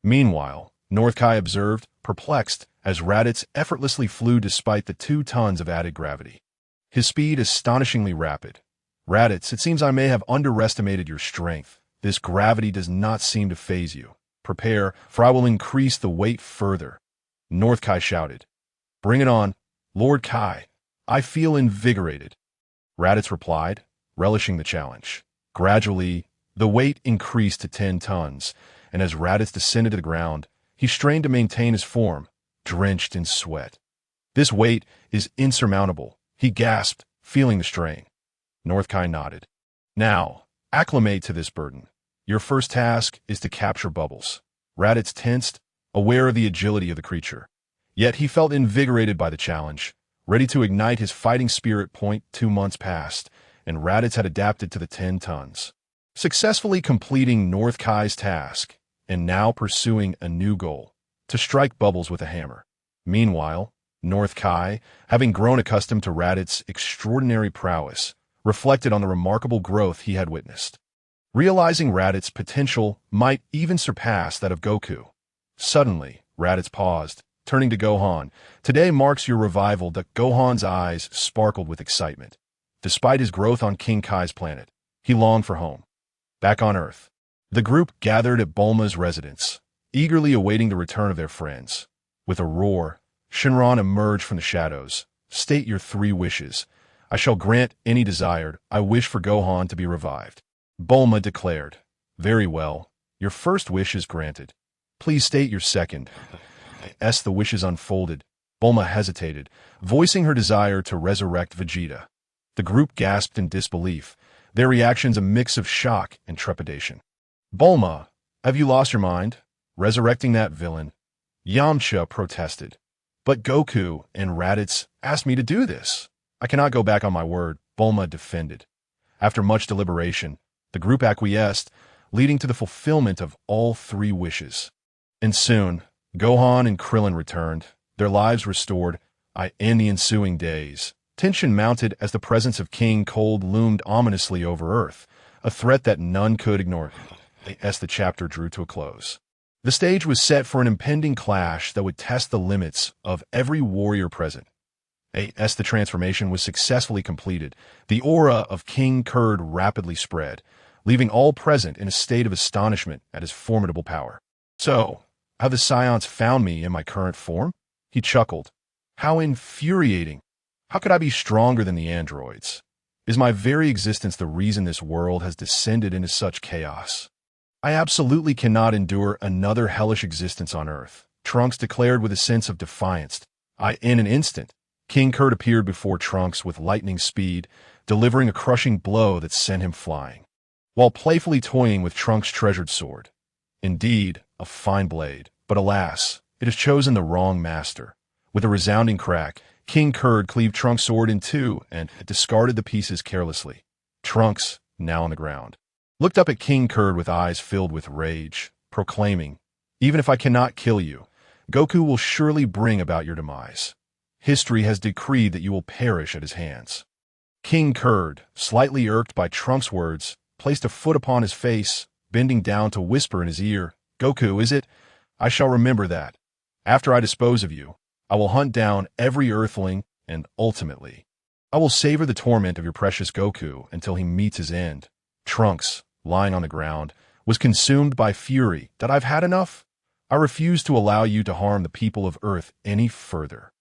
Meanwhile, North Kai observed, perplexed, as Raditz effortlessly flew despite the 2 tons of added gravity. His speed astonishingly rapid. Raditz, it seems I may have underestimated your strength. This gravity does not seem to faze you. Prepare, for I will increase the weight further. North Kai shouted. Bring it on, Lord Kai. I feel invigorated. Raditz replied, relishing the challenge. Gradually, the weight increased to 10 tons, and as Raditz descended to the ground, he strained to maintain his form, drenched in sweat. This weight is insurmountable, he gasped, feeling the strain. North Kai nodded. Now, acclimate to this burden. Your first task is to capture Bubbles. Raditz tensed, aware of the agility of the creature. Yet he felt invigorated by the challenge, ready to ignite his fighting spirit. 2 months passed, and Raditz had adapted to the 10 tons. Successfully completing North Kai's task, and now pursuing a new goal, to strike Bubbles with a hammer. Meanwhile, North Kai, having grown accustomed to Raditz's extraordinary prowess, reflected on the remarkable growth he had witnessed. Realizing Raditz's potential might even surpass that of Goku. Suddenly, Raditz paused, turning to Gohan. Today marks your revival. Gohan's eyes sparkled with excitement. Despite his growth on King Kai's planet, he longed for home. Back on Earth, the group gathered at Bulma's residence, eagerly awaiting the return of their friends. With a roar, Shenron emerged from the shadows. State your 3 wishes. I shall grant any desired. I wish for Gohan to be revived. Bulma declared. Very well. Your first wish is granted. Please state your second. As the wishes unfolded, Bulma hesitated, voicing her desire to resurrect Vegeta. The group gasped in disbelief, their reactions a mix of shock and trepidation. Bulma, have you lost your mind? Resurrecting that villain? Yamcha protested. But Goku and Raditz asked me to do this. I cannot go back on my word, Bulma defended. After much deliberation, the group acquiesced, leading to the fulfillment of all 3 wishes. And soon, Gohan and Krillin returned, their lives restored. In the ensuing days, tension mounted as the presence of King Cold loomed ominously over Earth, a threat that none could ignore. As the chapter drew to a close, the stage was set for an impending clash that would test the limits of every warrior present. As the transformation was successfully completed, the aura of King Kurd rapidly spread, leaving all present in a state of astonishment at his formidable power. "So, how the Scions found me in my current form?" He chuckled. "How infuriating! How could I be stronger than the androids? Is my very existence the reason this world has descended into such chaos? I absolutely cannot endure another hellish existence on Earth," Trunks declared with a sense of defiance. In an instant, King Kurd appeared before Trunks with lightning speed, delivering a crushing blow that sent him flying, while playfully toying with Trunks' treasured sword. Indeed, a fine blade, but alas, it has chosen the wrong master. With a resounding crack, King Kurd cleaved Trunks' sword in two and discarded the pieces carelessly. Trunks, now on the ground, looked up at King Kurd with eyes filled with rage, proclaiming, "Even if I cannot kill you, Goku will surely bring about your demise. History has decreed that you will perish at his hands." King Kurd, slightly irked by Trunks' words, placed a foot upon his face, bending down to whisper in his ear, "Goku, is it? I shall remember that. After I dispose of you, I will hunt down every Earthling, and ultimately, I will savor the torment of your precious Goku until he meets his end." Trunks, lying on the ground, was consumed by fury. "That I've had enough? I refuse to allow you to harm the people of Earth any further,"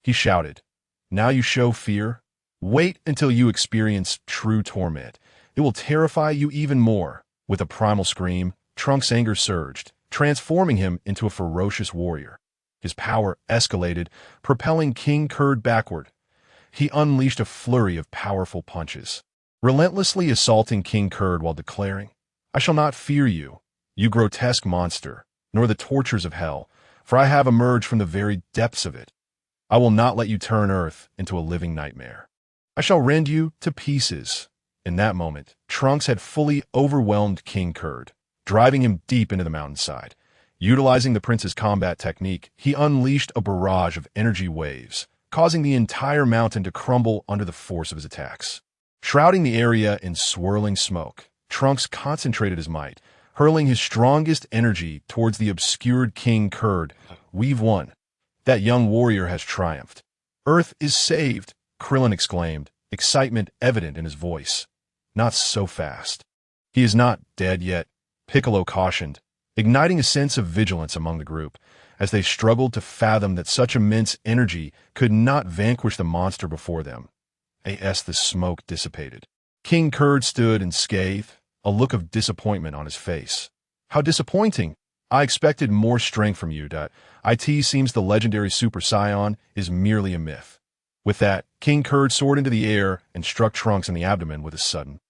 he shouted. "Now you show fear? Wait until you experience true torment. It will terrify you even more." With a primal scream, Trunks' anger surged, transforming him into a ferocious warrior. His power escalated, propelling King Kurd backward. He unleashed a flurry of powerful punches, relentlessly assaulting King Kurd while declaring, "I shall not fear you, you grotesque monster, nor the tortures of hell, for I have emerged from the very depths of it. I will not let you turn Earth into a living nightmare. I shall rend you to pieces." In that moment, Trunks had fully overwhelmed King Kurd, driving him deep into the mountainside. Utilizing the prince's combat technique, he unleashed a barrage of energy waves, causing the entire mountain to crumble under the force of his attacks. Shrouding the area in swirling smoke, Trunks concentrated his might, hurling his strongest energy towards the obscured King Kurd. "We've won. That young warrior has triumphed. Earth is saved," Krillin exclaimed, excitement evident in his voice. "Not so fast. He is not dead yet," Piccolo cautioned, igniting a sense of vigilance among the group, as they struggled to fathom that such immense energy could not vanquish the monster before them. As the smoke dissipated, King Kurd stood and scathed, a look of disappointment on his face. "How disappointing! I expected more strength from you. It seems the legendary Super Saiyan is merely a myth." With that, King Kurd soared into the air and struck Trunks in the abdomen with a sudden,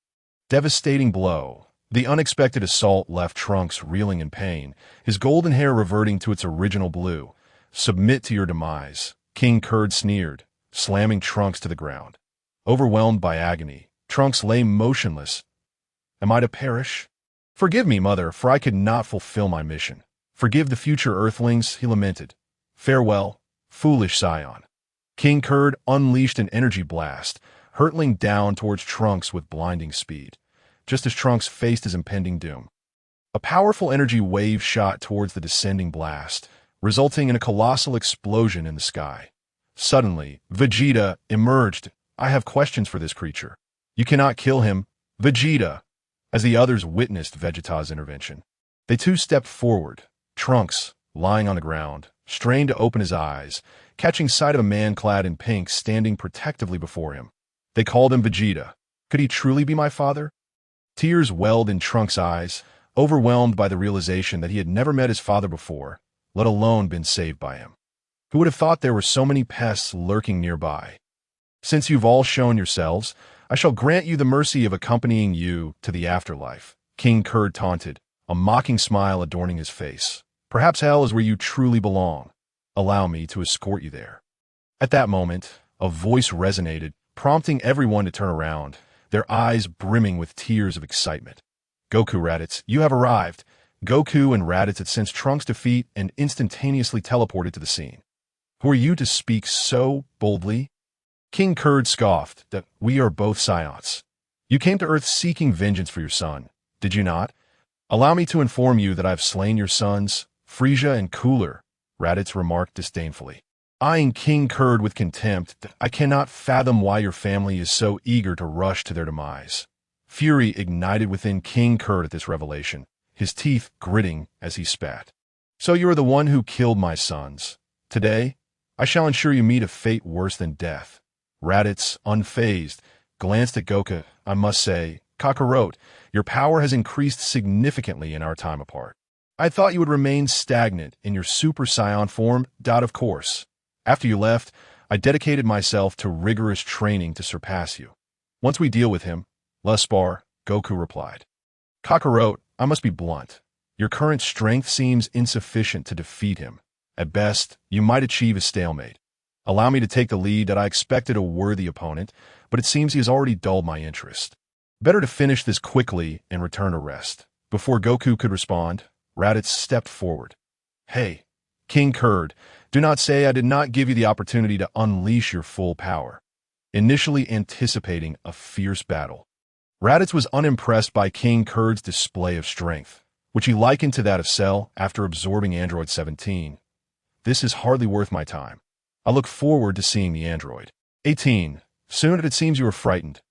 devastating blow. The unexpected assault left Trunks reeling in pain, his golden hair reverting to its original blue. "Submit to your demise," King Kurd sneered, slamming Trunks to the ground. Overwhelmed by agony, Trunks lay motionless. "Am I to perish? Forgive me, Mother, for I could not fulfill my mission. Forgive the future Earthlings," he lamented. "Farewell, foolish Scion." King Kurd unleashed an energy blast, hurtling down towards Trunks with blinding speed. Just as Trunks faced his impending doom, a powerful energy wave shot towards the descending blast, resulting in a colossal explosion in the sky. Suddenly, Vegeta emerged. "I have questions for this creature. You cannot kill him, Vegeta." As the others witnessed Vegeta's intervention, they too stepped forward. Trunks, lying on the ground, strained to open his eyes, catching sight of a man clad in pink standing protectively before him. They called him Vegeta. Could he truly be my father? Tears welled in Trunks' eyes, overwhelmed by the realization that he had never met his father before, let alone been saved by him. Who would have thought there were so many pests lurking nearby? "Since you've all shown yourselves, I shall grant you the mercy of accompanying you to the afterlife," King Kurd taunted, a mocking smile adorning his face. "Perhaps hell is where you truly belong. Allow me to escort you there." At that moment, a voice resonated, prompting everyone to turn around, their eyes brimming with tears of excitement. "Goku, Raditz, you have arrived. Goku and Raditz had sensed Trunks' defeat and instantaneously teleported to the scene. "Who are you to speak so boldly?" King Kurd scoffed that we are both Scions. "You came to Earth seeking vengeance for your son, did you not? Allow me to inform you that I have slain your sons, Frieza and Cooler," Raditz remarked disdainfully. Eyeing King Kurd with contempt, "I cannot fathom why your family is so eager to rush to their demise." Fury ignited within King Kurd at this revelation, his teeth gritting as he spat. "So you are the one who killed my sons. Today, I shall ensure you meet a fate worse than death." Raditz, unfazed, glanced at Goku. "I must say, Kakarot, your power has increased significantly in our time apart. I thought you would remain stagnant in your Super Saiyan form. Of course. After you left, I dedicated myself to rigorous training to surpass you. Once we deal with him, let's spar," Goku replied. "Kakarot, I must be blunt. Your current strength seems insufficient to defeat him. At best, you might achieve a stalemate. Allow me to take the lead that I expected a worthy opponent, but it seems he has already dulled my interest. Better to finish this quickly and return to rest." Before Goku could respond, Raditz stepped forward. "Hey, King Kurd, do not say I did not give you the opportunity to unleash your full power." Initially anticipating a fierce battle, Raditz was unimpressed by King Kurd's display of strength, which he likened to that of Cell after absorbing Android 17. "This is hardly worth my time. I look forward to seeing the android." 18. Soon it seems you are frightened.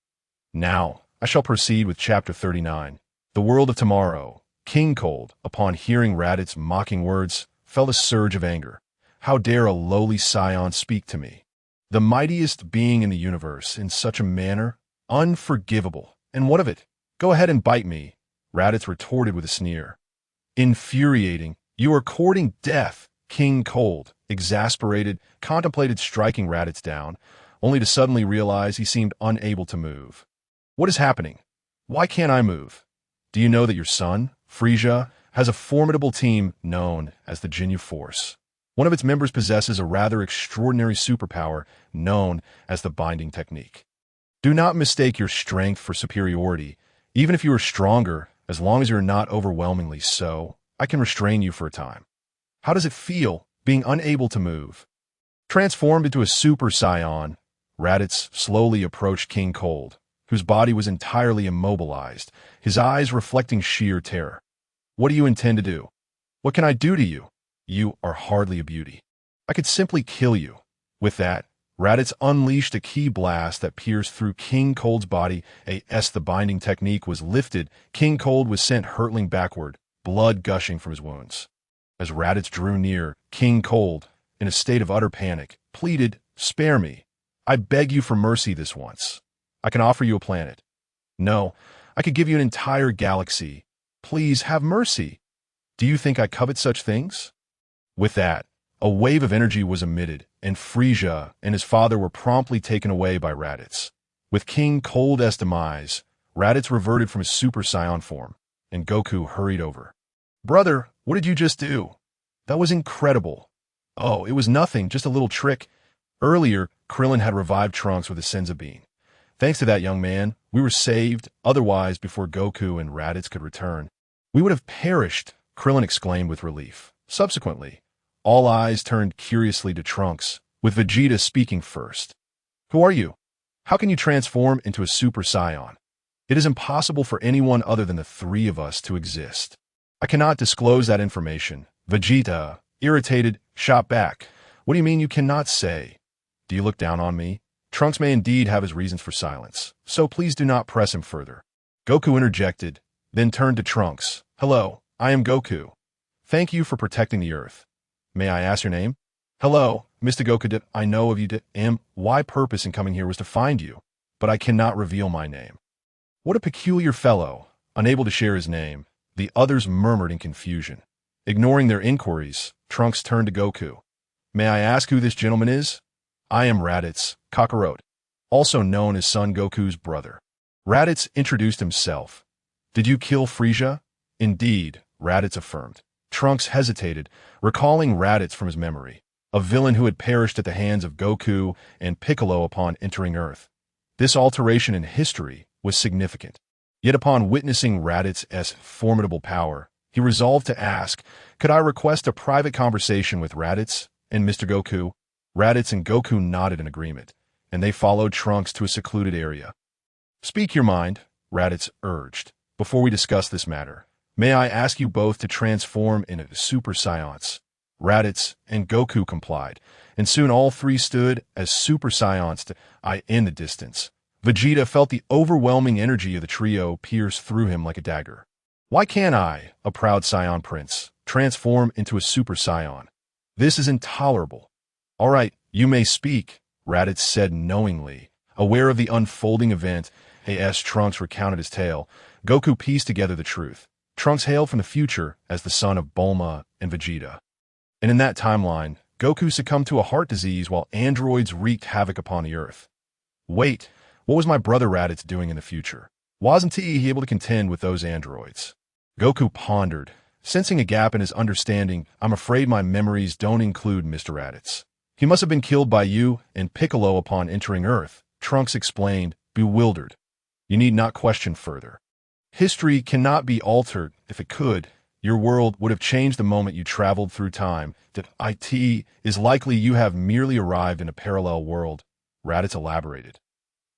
Now, I shall proceed with Chapter 39, The World of Tomorrow. King Cold, upon hearing Raditz's mocking words, felt a surge of anger. How dare a lowly scion speak to me, the mightiest being in the universe, in such a manner? Unforgivable. "And what of it? Go ahead and bite me," Raditz retorted with a sneer. "Infuriating. You are courting death." King Cold, exasperated, contemplated striking Raditz down, only to suddenly realize he seemed unable to move. "What is happening? Why can't I move? Do you know that your son, Frieza, has a formidable team known as the Ginyu Force? One of its members possesses a rather extraordinary superpower known as the binding technique. Do not mistake your strength for superiority. Even if you are stronger, as long as you are not overwhelmingly so, I can restrain you for a time. How does it feel, being unable to move?" Transformed into a Super Saiyan, Raditz slowly approached King Cold, whose body was entirely immobilized, his eyes reflecting sheer terror. "What do you intend to do? What can I do to you? You are hardly a beauty. I could simply kill you." With that, Raditz unleashed a ki blast that pierced through King Cold's body. The binding technique was lifted. King Cold was sent hurtling backward, blood gushing from his wounds. As Raditz drew near, King Cold, in a state of utter panic, pleaded, "Spare me. I beg you for mercy this once. I can offer you a planet. No, I could give you an entire galaxy. Please have mercy. Do you think I covet such things?" With that, a wave of energy was emitted, and Frieza and his father were promptly taken away by Raditz. With King Cold's demise, Raditz reverted from his Super Saiyan form, and Goku hurried over. "Brother, what did you just do? That was incredible." "Oh, it was nothing, just a little trick. Earlier, Krillin had revived Trunks with a Senzu bean. Thanks to that, young man, we were saved. Otherwise, before Goku and Raditz could return, we would have perished," Krillin exclaimed with relief. Subsequently, all eyes turned curiously to Trunks, with Vegeta speaking first. "Who are you? How can you transform into a Super Saiyan? It is impossible for anyone other than the three of us to exist." "I cannot disclose that information." Vegeta, irritated, shot back. "What do you mean you cannot say? Do you look down on me? Trunks may indeed have his reasons for silence, so please do not press him further." Goku interjected, then turned to Trunks. "Hello, I am Goku. Thank you for protecting the Earth. May I ask your name?" "Hello, Mr. Goku. I know of you. My purpose in coming here was to find you, but I cannot reveal my name." "What a peculiar fellow." Unable to share his name, the others murmured in confusion. Ignoring their inquiries, Trunks turned to Goku. "May I ask who this gentleman is?" "I am Raditz, Kakarot, also known as Son Goku's brother." Raditz introduced himself. "Did you kill Frieza?" "Indeed," Raditz affirmed. Trunks hesitated, recalling Raditz from his memory, a villain who had perished at the hands of Goku and Piccolo upon entering Earth. This alteration in history was significant. Yet upon witnessing Raditz's formidable power, He resolved to ask, "Could I request a private conversation with Raditz and Mr. Goku?" Raditz and Goku nodded in agreement, and they followed Trunks to a secluded area. "Speak your mind," Raditz urged. "Before we discuss this matter, may I ask you both to transform into Super Saiyans?" Raditz and Goku complied, and soon all three stood as Super Saiyans in the distance. Vegeta felt the overwhelming energy of the trio pierce through him like a dagger. "Why can't I, a proud Saiyan prince, transform into a Super Saiyan? This is intolerable." "All right, you may speak," Raditz said knowingly. Aware of the unfolding event, as Trunks recounted his tale, Goku pieced together the truth. Trunks hailed from the future as the son of Bulma and Vegeta. And in that timeline, Goku succumbed to a heart disease while androids wreaked havoc upon the Earth. Wait, what was my brother Raditz doing in the future? Wasn't he able to contend with those androids? Goku pondered. Sensing a gap in his understanding, "I'm afraid my memories don't include Mr. Raditz. He must have been killed by you and Piccolo upon entering Earth," Trunks explained, bewildered. "You need not question further. History cannot be altered. If it could, your world would have changed the moment you traveled through time. It is likely you have merely arrived in a parallel world," Raditz elaborated.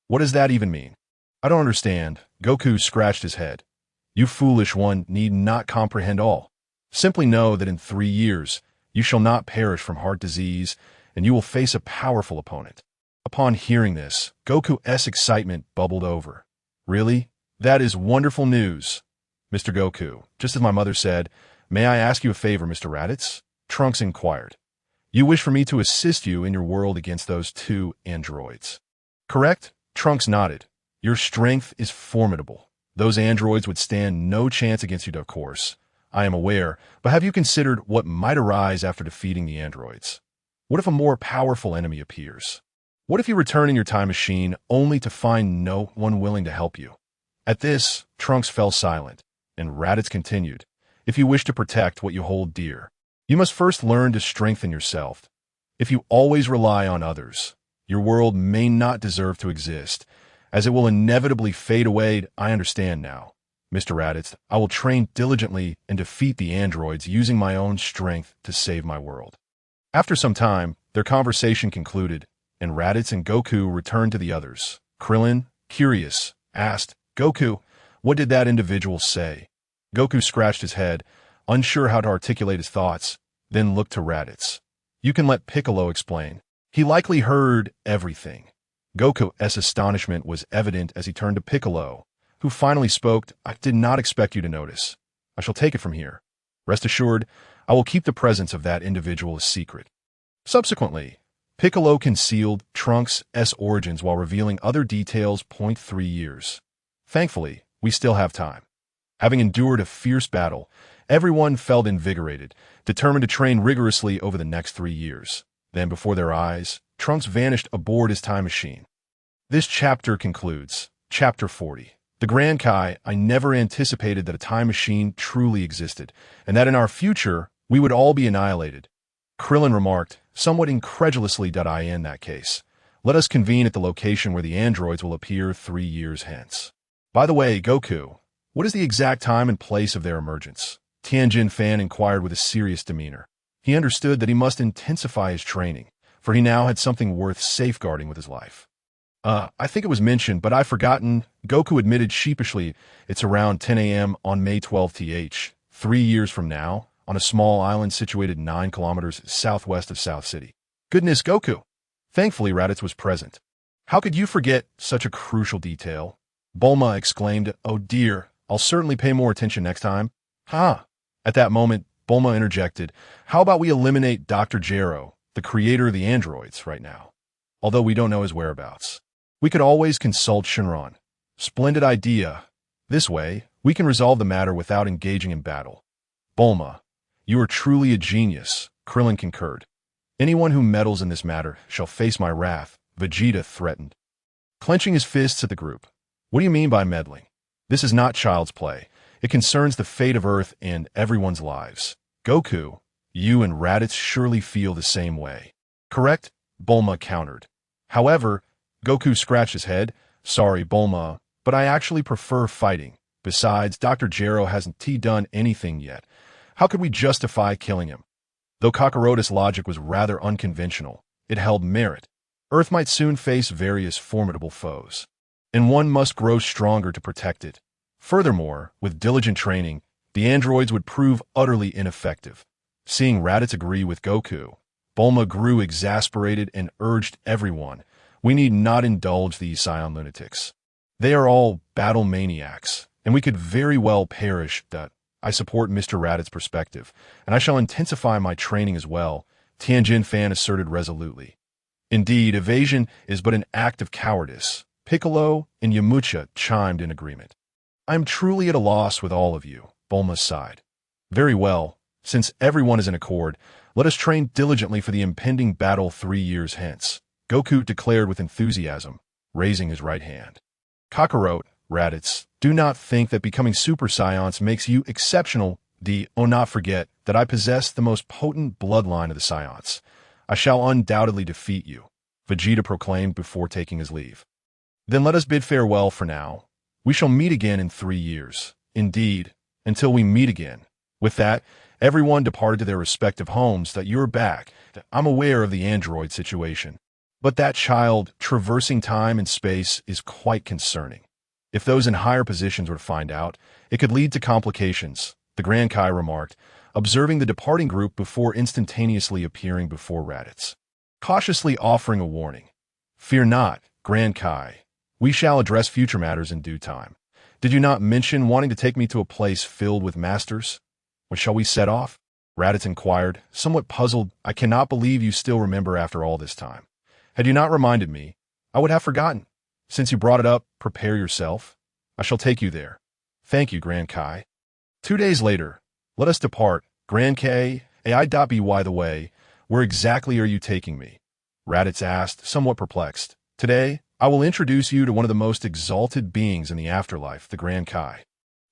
"What does that even mean?" "I don't understand." Goku scratched his head. "You foolish one need not comprehend all. Simply know that in 3 years you shall not perish from heart disease, and you will face a powerful opponent." Upon hearing this, Goku's excitement bubbled over. "Really? That is wonderful news. Mr. Goku, just as my mother said, may I ask you a favor, Mr. Raditz?" Trunks inquired. "You wish for me to assist you in your world against those 2 androids. Correct?" Trunks nodded. "Your strength is formidable. Those androids would stand no chance against you, of course. I am aware, but have you considered what might arise after defeating the androids? What if a more powerful enemy appears? What if you return in your time machine only to find no one willing to help you?" At this, Trunks fell silent, and Raditz continued, "If you wish to protect what you hold dear, you must first learn to strengthen yourself. If you always rely on others, your world may not deserve to exist, as it will inevitably fade away. I understand now. Mr. Raditz, I will train diligently and defeat the androids using my own strength to save my world." After some time, their conversation concluded, and Raditz and Goku returned to the others. Krillin, curious, asked, "Goku, what did that individual say?" Goku scratched his head, unsure how to articulate his thoughts, then looked to Raditz. "You can let Piccolo explain. He likely heard everything." Goku's astonishment was evident as he turned to Piccolo, who finally spoke. "I did not expect you to notice. I shall take it from here. Rest assured, I will keep the presence of that individual a secret." Subsequently, Piccolo concealed Trunks' origins while revealing other details. 3 years. Thankfully, we still have time. Having endured a fierce battle, everyone felt invigorated, determined to train rigorously over the next 3 years. Then, before their eyes, Trunks vanished aboard his time machine. This chapter concludes. Chapter 40. The Grand Kai, I never anticipated that a time machine truly existed, and that in our future, we would all be annihilated. Krillin remarked, somewhat incredulously. In that case, let us convene at the location where the androids will appear 3 years hence. By the way, Goku, what is the exact time and place of their emergence? Tianjin Fan inquired with a serious demeanor. He understood that he must intensify his training, for he now had something worth safeguarding with his life. I think it was mentioned, but I've forgotten," Goku admitted sheepishly. "It's around 10 a.m. on May 12th, 3 years from now, on a small island situated 9 kilometers southwest of South City." "Goodness, Goku!" Thankfully, Raditz was present. "How could you forget such a crucial detail?" Bulma exclaimed, "Oh dear, I'll certainly pay more attention next time." "Huh." At that moment, Bulma interjected, "How about we eliminate Dr. Gero, the creator of the androids, right now? Although we don't know his whereabouts. We could always consult Shinron." "Splendid idea. This way, we can resolve the matter without engaging in battle." "Bulma, you are truly a genius," Krillin concurred. "Anyone who meddles in this matter shall face my wrath," Vegeta threatened, clenching his fists at the group. "What do you mean by meddling? This is not child's play. It concerns the fate of Earth and everyone's lives. Goku, you and Raditz surely feel the same way." "Correct," Bulma countered. However, Goku scratched his head. "Sorry, Bulma, but I actually prefer fighting. Besides, Dr. Gero hasn't done anything yet. How could we justify killing him? Though Kakaroto's logic was rather unconventional, it held merit. Earth might soon face various formidable foes, and one must grow stronger to protect it. Furthermore, with diligent training, the androids would prove utterly ineffective. Seeing Raditz agree with Goku, Bulma grew exasperated and urged everyone, we need not indulge these Scion lunatics. They are all battle maniacs, and we could very well perish. I support Mr. Raditz's perspective, and I shall intensify my training as well, Tianjin Fan asserted resolutely. Indeed, evasion is but an act of cowardice. Piccolo and Yamcha chimed in agreement. I am truly at a loss with all of you, Bulma sighed. Very well, since everyone is in accord, let us train diligently for the impending battle 3 years hence, Goku declared with enthusiasm, raising his right hand. Kakarot, Raditz, do not think that becoming Super Saiyans makes you exceptional. Not forget that I possess the most potent bloodline of the Saiyans. I shall undoubtedly defeat you, Vegeta proclaimed before taking his leave. Then let us bid farewell for now. We shall meet again in 3 years. Indeed, until we meet again. With that, everyone departed to their respective homes. That you're back. I'm aware of the android situation. But that child traversing time and space is quite concerning. If those in higher positions were to find out, it could lead to complications, the Grand Kai remarked, observing the departing group before instantaneously appearing before Raditz, cautiously offering a warning. Fear not, Grand Kai. We shall address future matters in due time. Did you not mention wanting to take me to a place filled with masters? When shall we set off? Raditz inquired, somewhat puzzled. I cannot believe you still remember after all this time. Had you not reminded me, I would have forgotten. Since you brought it up, prepare yourself. I shall take you there. Thank you, Grand Kai. 2 days later, let us depart. Grand Kai, by the way, where exactly are you taking me? Raditz asked, somewhat perplexed. Today, I will introduce you to one of the most exalted beings in the afterlife, the Grand Kai.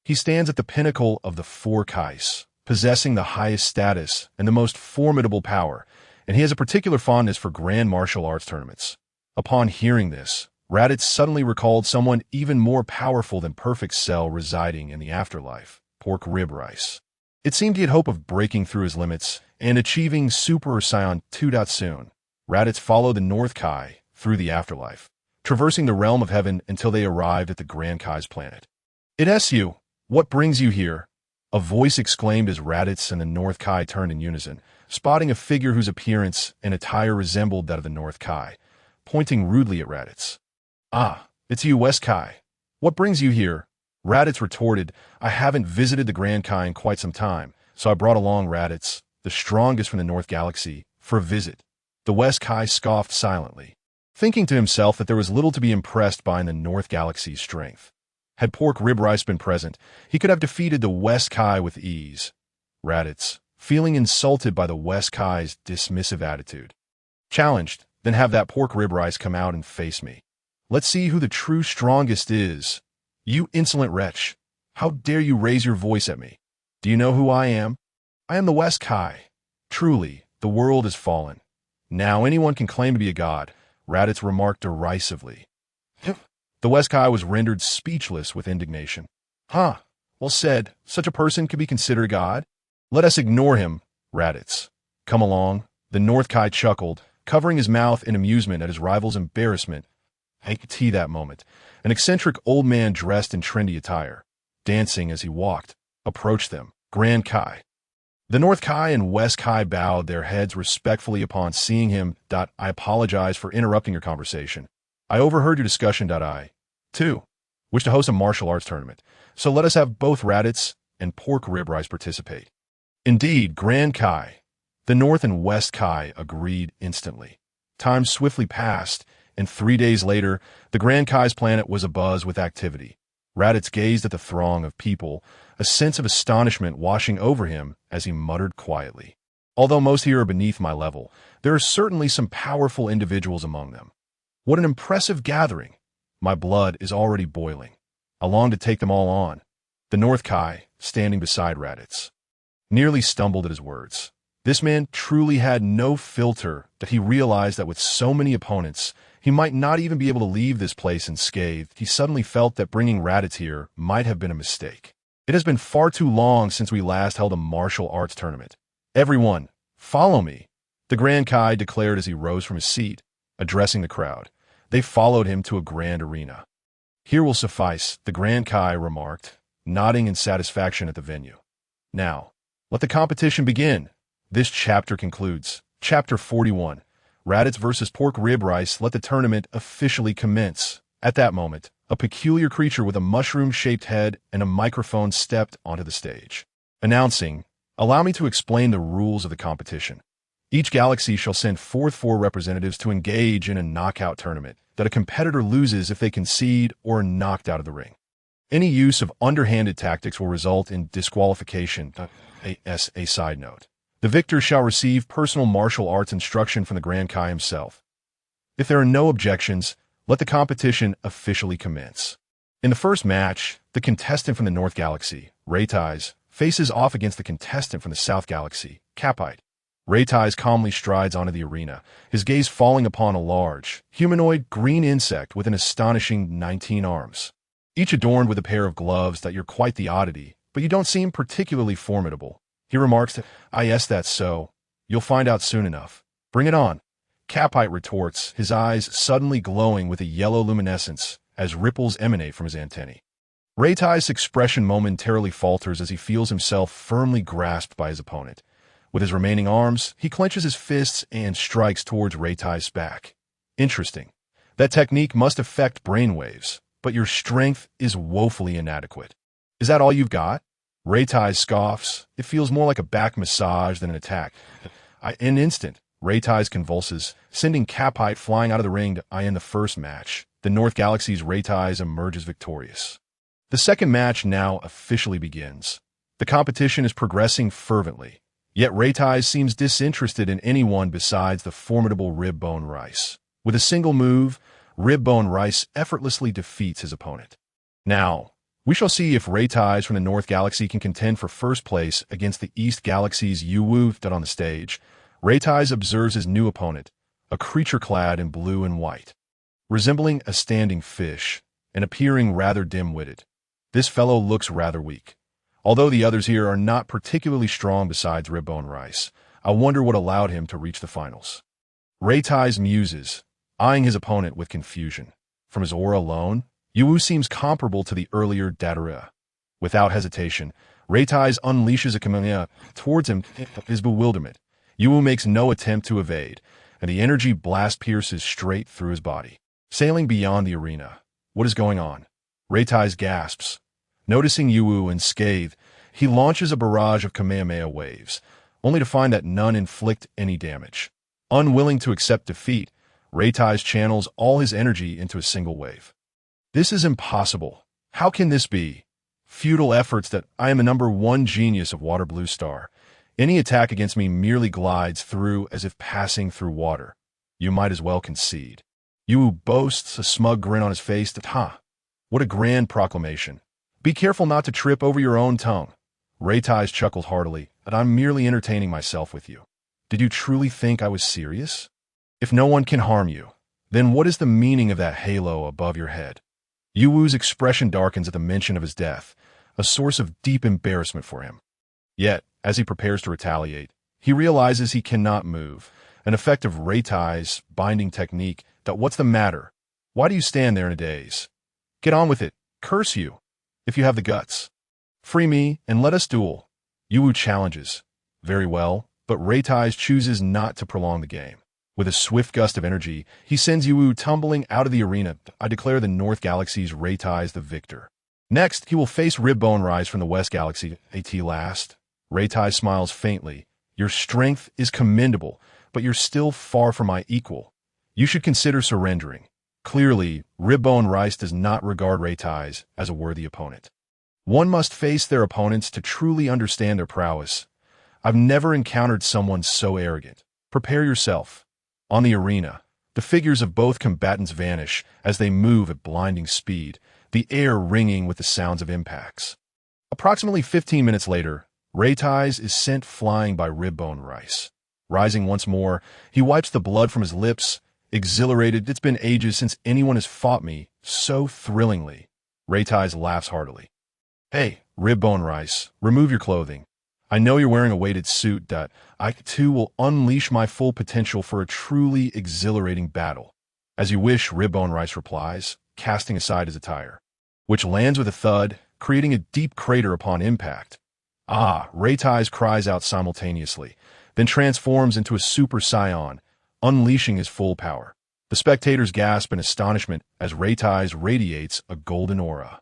He stands at the pinnacle of the 4 Kais, possessing the highest status and the most formidable power, and he has a particular fondness for grand martial arts tournaments. Upon hearing this, Raditz suddenly recalled someone even more powerful than Perfect Cell residing in the afterlife, Pork Rib Rice. It seemed he had hope of breaking through his limits and achieving Super Saiyan 2. Soon, Raditz followed the North Kai through the afterlife, traversing the realm of heaven until they arrived at the Grand Kai's planet. It's you. What brings you here? A voice exclaimed as Raditz and the North Kai turned in unison, spotting a figure whose appearance and attire resembled that of the North Kai, pointing rudely at Raditz. Ah, it's you, West Kai. What brings you here? Raditz retorted, I haven't visited the Grand Kai in quite some time, so I brought along Raditz, the strongest from the North Galaxy, for a visit. The West Kai scoffed silently, thinking to himself that there was little to be impressed by in the North Galaxy's strength. Had Pork Rib Rice been present, he could have defeated the West Kai with ease. Raditz, feeling insulted by the West Kai's dismissive attitude, challenged, then have that Pork Rib Rice come out and face me. Let's see who the true strongest is. You insolent wretch. How dare you raise your voice at me? Do you know who I am? I am the West Kai. Truly, the world is fallen. Now anyone can claim to be a god, Raditz remarked derisively. The West Kai was rendered speechless with indignation. Huh, well said. Such a person could be considered a god? Let us ignore him, Raditz. Come along. The North Kai chuckled, covering his mouth in amusement at his rival's embarrassment. I could see that moment. An eccentric old man dressed in trendy attire, dancing as he walked, approached them. Grand Kai. The North Kai and West Kai bowed their heads respectfully upon seeing him. I apologize for interrupting your conversation. I overheard your discussion. I, too, wish to host a martial arts tournament, so let us have both Raditz and Pork Rib Rice participate. Indeed, Grand Kai. The North and West Kai agreed instantly. Time swiftly passed, and 3 days later, the Grand Kai's planet was abuzz with activity. Raditz gazed at the throng of people, a sense of astonishment washing over him as he muttered quietly. Although most here are beneath my level, there are certainly some powerful individuals among them. What an impressive gathering! My blood is already boiling. I long to take them all on. The North Kai, standing beside Raditz, nearly stumbled at his words. This man truly had no filter that he realized that with so many opponents, he might not even be able to leave this place unscathed. He suddenly felt that bringing Raditz here might have been a mistake. It has been far too long since we last held a martial arts tournament. Everyone, follow me, the Grand Kai declared as he rose from his seat, addressing the crowd. They followed him to a grand arena. Here will suffice, the Grand Kai remarked, nodding in satisfaction at the venue. Now, let the competition begin. This chapter concludes. Chapter 41. Raditz versus Pork Rib Rice. Let the tournament officially commence. At that moment, a peculiar creature with a mushroom-shaped head and a microphone stepped onto the stage. Announcing, allow me to explain the rules of the competition. Each galaxy shall send forth 4 representatives to engage in a knockout tournament that a competitor loses if they concede or are knocked out of the ring. Any use of underhanded tactics will result in disqualification. A side note. The victor shall receive personal martial arts instruction from the Grand Kai himself. If there are no objections, let the competition officially commence. In the first match, the contestant from the North Galaxy, Raditz, faces off against the contestant from the South Galaxy, Xiaobai. Raditz calmly strides onto the arena, his gaze falling upon a large, humanoid green insect with an astonishing 19 arms. Each adorned with a pair of gloves that you're quite the oddity, but you don't seem particularly formidable. He remarks, yes, that's so. You'll find out soon enough. Bring it on. Xiaobai retorts, his eyes suddenly glowing with a yellow luminescence as ripples emanate from his antennae. Raditz's expression momentarily falters as he feels himself firmly grasped by his opponent. With his remaining arms, he clenches his fists and strikes towards Raditz's back. Interesting. That technique must affect brainwaves, but your strength is woefully inadequate. Is that all you've got? Raditz scoffs. It feels more like a back massage than an attack. In an instant, Raditz convulses, sending Xiaobai flying out of the ring to end the first match. The North Galaxy's Raditz emerges victorious. The second match now officially begins. The competition is progressing fervently, yet Raditz seems disinterested in anyone besides the formidable Rib-Bone Rice. With a single move, Rib-Bone Rice effortlessly defeats his opponent. Now, we shall see if Raditz from the North Galaxy can contend for first place against the East Galaxy's Yu that on the stage. Raditz observes his new opponent, a creature clad in blue and white. Resembling a standing fish, and appearing rather dim-witted. This fellow looks rather weak. Although the others here are not particularly strong besides Rib-Bone Rice, I wonder what allowed him to reach the finals. Raditz muses, eyeing his opponent with confusion. From his aura alone, Yu seems comparable to the earlier Datara. Without hesitation, Raditz unleashes a Kamehameha towards him. His bewilderment. Yu makes no attempt to evade, and the energy blast pierces straight through his body. Sailing beyond the arena. What is going on? Raditz gasps. Noticing Yu unscathed, he launches a barrage of Kamehameha waves, only to find that none inflict any damage. Unwilling to accept defeat, Raditz channels all his energy into a single wave. This is impossible. How can this be? Futile efforts that I am a #1 genius of Water Blue Star. Any attack against me merely glides through as if passing through water. You might as well concede. Yu boasts, a smug grin on his face, that, what a grand proclamation. Be careful not to trip over your own tongue. Raditz chuckles heartily, that I'm merely entertaining myself with you. Did you truly think I was serious? If no one can harm you, then what is the meaning of that halo above your head? Yu's expression darkens at the mention of his death, a source of deep embarrassment for him. Yet, as he prepares to retaliate, he realizes he cannot move, an effect of Raditz's binding technique. That what's the matter? Why do you stand there in a daze? Get on with it. Curse you, if you have the guts. Free me and let us duel. Yu challenges. Very well, but Raditz chooses not to prolong the game. With a swift gust of energy, he sends Yu tumbling out of the arena. I declare the North Galaxy's Raditz the victor. Next, he will face Rib-Bone Rice from the West Galaxy. Last. Raditz smiles faintly. Your strength is commendable, but you're still far from my equal. You should consider surrendering. Clearly, Rib-Bone Rice does not regard Raditz as a worthy opponent. One must face their opponents to truly understand their prowess. I've never encountered someone so arrogant. Prepare yourself. On the arena, the figures of both combatants vanish as they move at blinding speed, the air ringing with the sounds of impacts. Approximately 15 minutes later, Raditz is sent flying by Ribbone Rice. Rising once more, he wipes the blood from his lips. Exhilarated, it's been ages since anyone has fought me so thrillingly. Raditz laughs heartily. Hey, Ribbone Rice, remove your clothing. I know you're wearing a weighted suit that I, too, will unleash my full potential for a truly exhilarating battle. As you wish, Ribbone Rice replies, casting aside his attire, which lands with a thud, creating a deep crater upon impact. Ah, Raditz cries out simultaneously, then transforms into a Super Saiyan, unleashing his full power. The spectators gasp in astonishment as Raditz radiates a golden aura.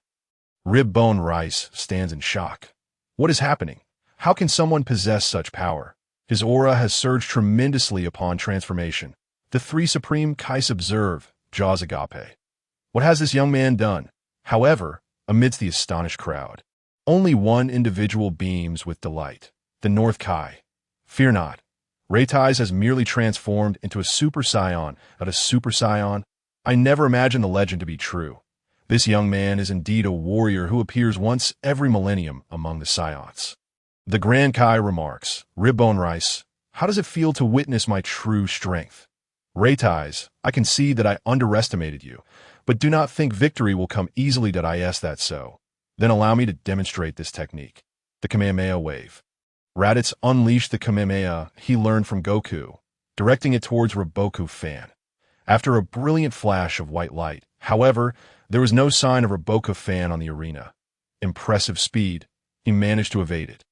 Ribbone Rice stands in shock. What is happening? How can someone possess such power? His aura has surged tremendously upon transformation. The three Supreme Kais observe, jaws agape. What has this young man done? However, amidst the astonished crowd, only one individual beams with delight. The North Kai. Fear not. Raditz has merely transformed into a Super Saiyan, not a Super Saiyan. I never imagined the legend to be true. This young man is indeed a warrior who appears once every millennium among the Saiyans. The Grand Kai remarks, Ribbone Rice, how does it feel to witness my true strength? Raditz, I can see that I underestimated you, but do not think victory will come easily. That I ask that so. Then allow me to demonstrate this technique. The Kamehameha Wave. Raditz unleashed the Kamehameha he learned from Goku, directing it towards Reboku Fan. After a brilliant flash of white light, however, there was no sign of Reboku Fan on the arena. Impressive speed, he managed to evade it.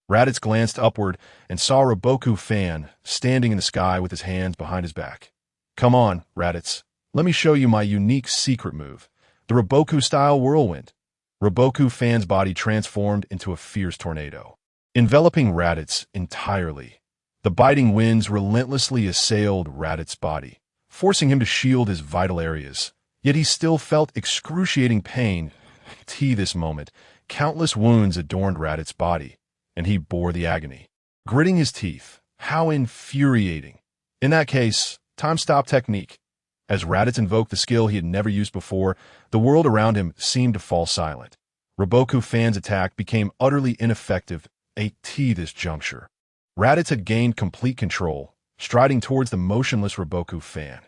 Raditz glanced upward and saw Reboku Fan standing in the sky with his hands behind his back. Come on, Raditz, let me show you my unique secret move, the Reboku-style whirlwind. Reboku Fan's body transformed into a fierce tornado, enveloping Raditz entirely. The biting winds relentlessly assailed Raditz's body, forcing him to shield his vital areas. Yet he still felt excruciating pain. This moment, countless wounds adorned Raditz's body, and he bore the agony. Gritting his teeth, how infuriating. In that case, time stop technique. As Raditz invoked the skill he had never used before, the world around him seemed to fall silent. Reboku Fan's attack became utterly ineffective at this juncture. Raditz had gained complete control, striding towards the motionless Reboku Fan.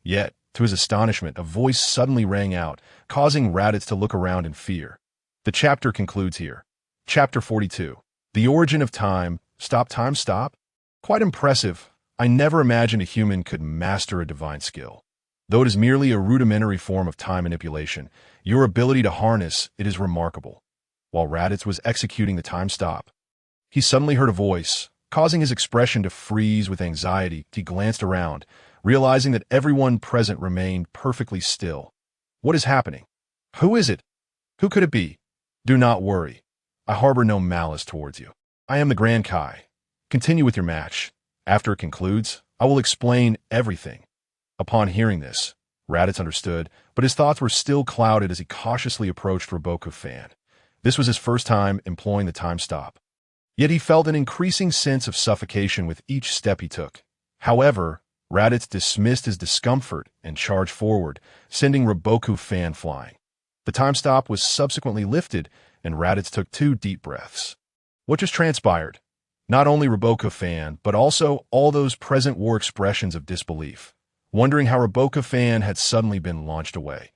Yet, to his astonishment, a voice suddenly rang out, causing Raditz to look around in fear. The chapter concludes here. Chapter 42. The Origin of Time. Stop time stop? Quite impressive. I never imagined a human could master a divine skill. Though it is merely a rudimentary form of time manipulation, your ability to harness it is remarkable. While Raditz was executing the time stop, he suddenly heard a voice, causing his expression to freeze with anxiety. He glanced around, realizing that everyone present remained perfectly still. What is happening? Who is it? Who could it be? Do not worry. I harbor no malice towards you. I am the Grand Kai. Continue with your match. After it concludes, I will explain everything. Upon hearing this, Raditz understood, but his thoughts were still clouded as he cautiously approached Reboku Fan. This was his first time employing the time stop. Yet he felt an increasing sense of suffocation with each step he took. However, Raditz dismissed his discomfort and charged forward, sending Reboku Fan flying. The time stop was subsequently lifted, and Raditz took 2 deep breaths. What just transpired? Not only Reboku Fan, but also all those present wore expressions of disbelief, wondering how Reboku Fan had suddenly been launched away.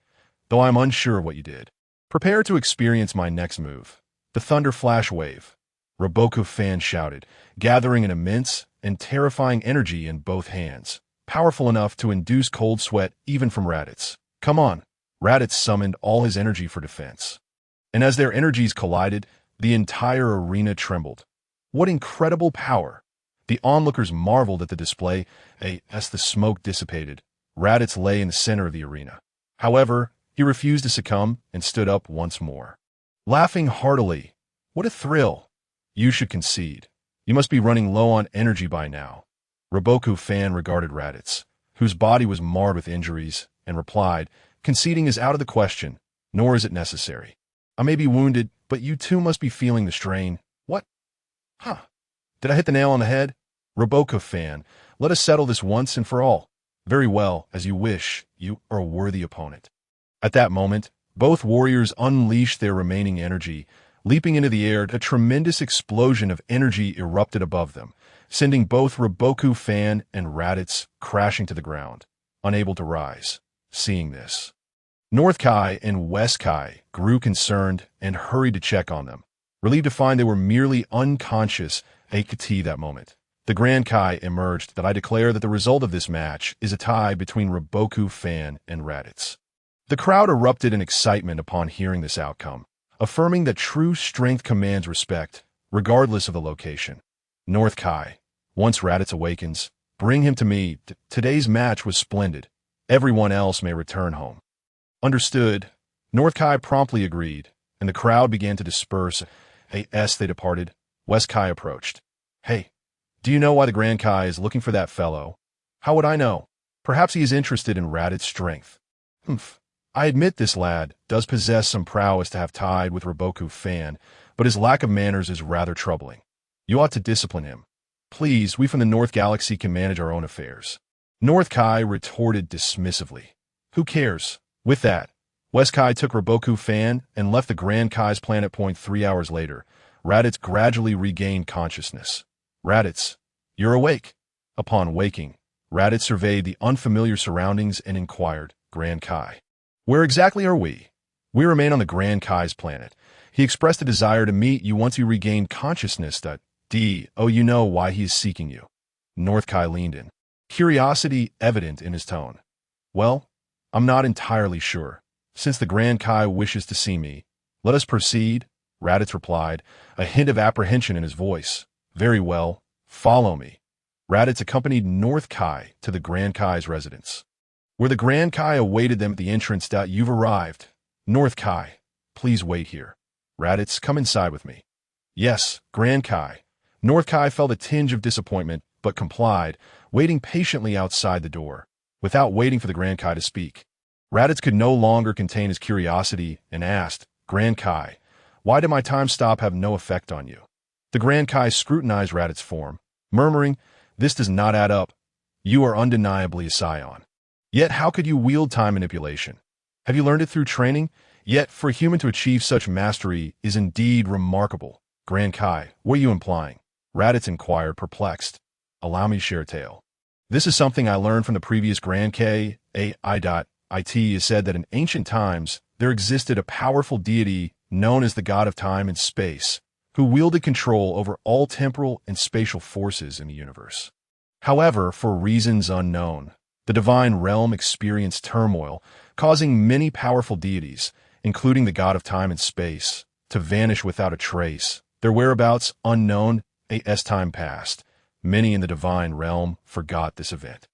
Though I am unsure of what you did. Prepare to experience my next move, the Thunder Flash Wave. Reboku Fan shouted, gathering an immense and terrifying energy in both hands, powerful enough to induce cold sweat even from Raditz. Come on. Raditz summoned all his energy for defense. And as their energies collided, the entire arena trembled. What incredible power! The onlookers marveled at the display. As the smoke dissipated, Raditz lay in the center of the arena. However, he refused to succumb and stood up once more. Laughing heartily. What a thrill! You should concede. You must be running low on energy by now. Reboku Fan regarded Raditz, whose body was marred with injuries, and replied, conceding is out of the question, nor is it necessary. I may be wounded, but you too must be feeling the strain. What? Huh. Did I hit the nail on the head? Reboku Fan, let us settle this once and for all. Very well, as you wish. You are a worthy opponent. At that moment, both warriors unleashed their remaining energy, Leaping into the air, a tremendous explosion of energy erupted above them, sending both Reboku Fan and Raditz crashing to the ground, unable to rise. Seeing this, North Kai and West Kai grew concerned and hurried to check on them, relieved to find they were merely unconscious at that moment. The Grand Kai emerged that I declare that the result of this match is a tie between Reboku Fan and Raditz. The crowd erupted in excitement upon hearing this outcome, affirming that true strength commands respect, regardless of the location. North Kai, once Raditz awakens, bring him to me. Today's match was splendid. Everyone else may return home. Understood. North Kai promptly agreed, and the crowd began to disperse. As they departed, West Kai approached. Hey, do you know why the Grand Kai is looking for that fellow? How would I know? Perhaps he is interested in Raditz's strength. Humph. I admit this lad does possess some prowess to have tied with Reboku Fan, but his lack of manners is rather troubling. You ought to discipline him. Please, we from the North Galaxy can manage our own affairs. North Kai retorted dismissively. Who cares? With that, West Kai took Reboku Fan and left the Grand Kai's planet point 3 hours later. Raditz gradually regained consciousness. Raditz, you're awake. Upon waking, Raditz surveyed the unfamiliar surroundings and inquired, Grand Kai, where exactly are we? We remain on the Grand Kai's planet. He expressed a desire to meet you once you regained consciousness. You know why he is seeking you. North Kai leaned in, curiosity evident in his tone. Well, I'm not entirely sure. Since the Grand Kai wishes to see me, let us proceed, Raditz replied, a hint of apprehension in his voice. Very well, follow me. Raditz accompanied North Kai to the Grand Kai's residence, where the Grand Kai awaited them at the entrance. You've arrived. North Kai, please wait here. Raditz, come inside with me. Yes, Grand Kai. North Kai felt a tinge of disappointment, but complied, waiting patiently outside the door, without waiting for the Grand Kai to speak. Raditz could no longer contain his curiosity and asked, Grand Kai, why did my time stop have no effect on you? The Grand Kai scrutinized Raditz's form, murmuring, this does not add up. You are undeniably a scion. Yet how could you wield time manipulation? Have you learned it through training? Yet for a human to achieve such mastery is indeed remarkable. Grand Kai, what are you implying? Raditz inquired, perplexed. Allow me to share a tale. This is something I learned from the previous Grand Kai. It is said that in ancient times there existed a powerful deity known as the God of Time and Space, who wielded control over all temporal and spatial forces in the universe. However, for reasons unknown, the divine realm experienced turmoil, causing many powerful deities, including the God of Time and Space, to vanish without a trace, their whereabouts unknown. As time passed, many in the divine realm forgot this event.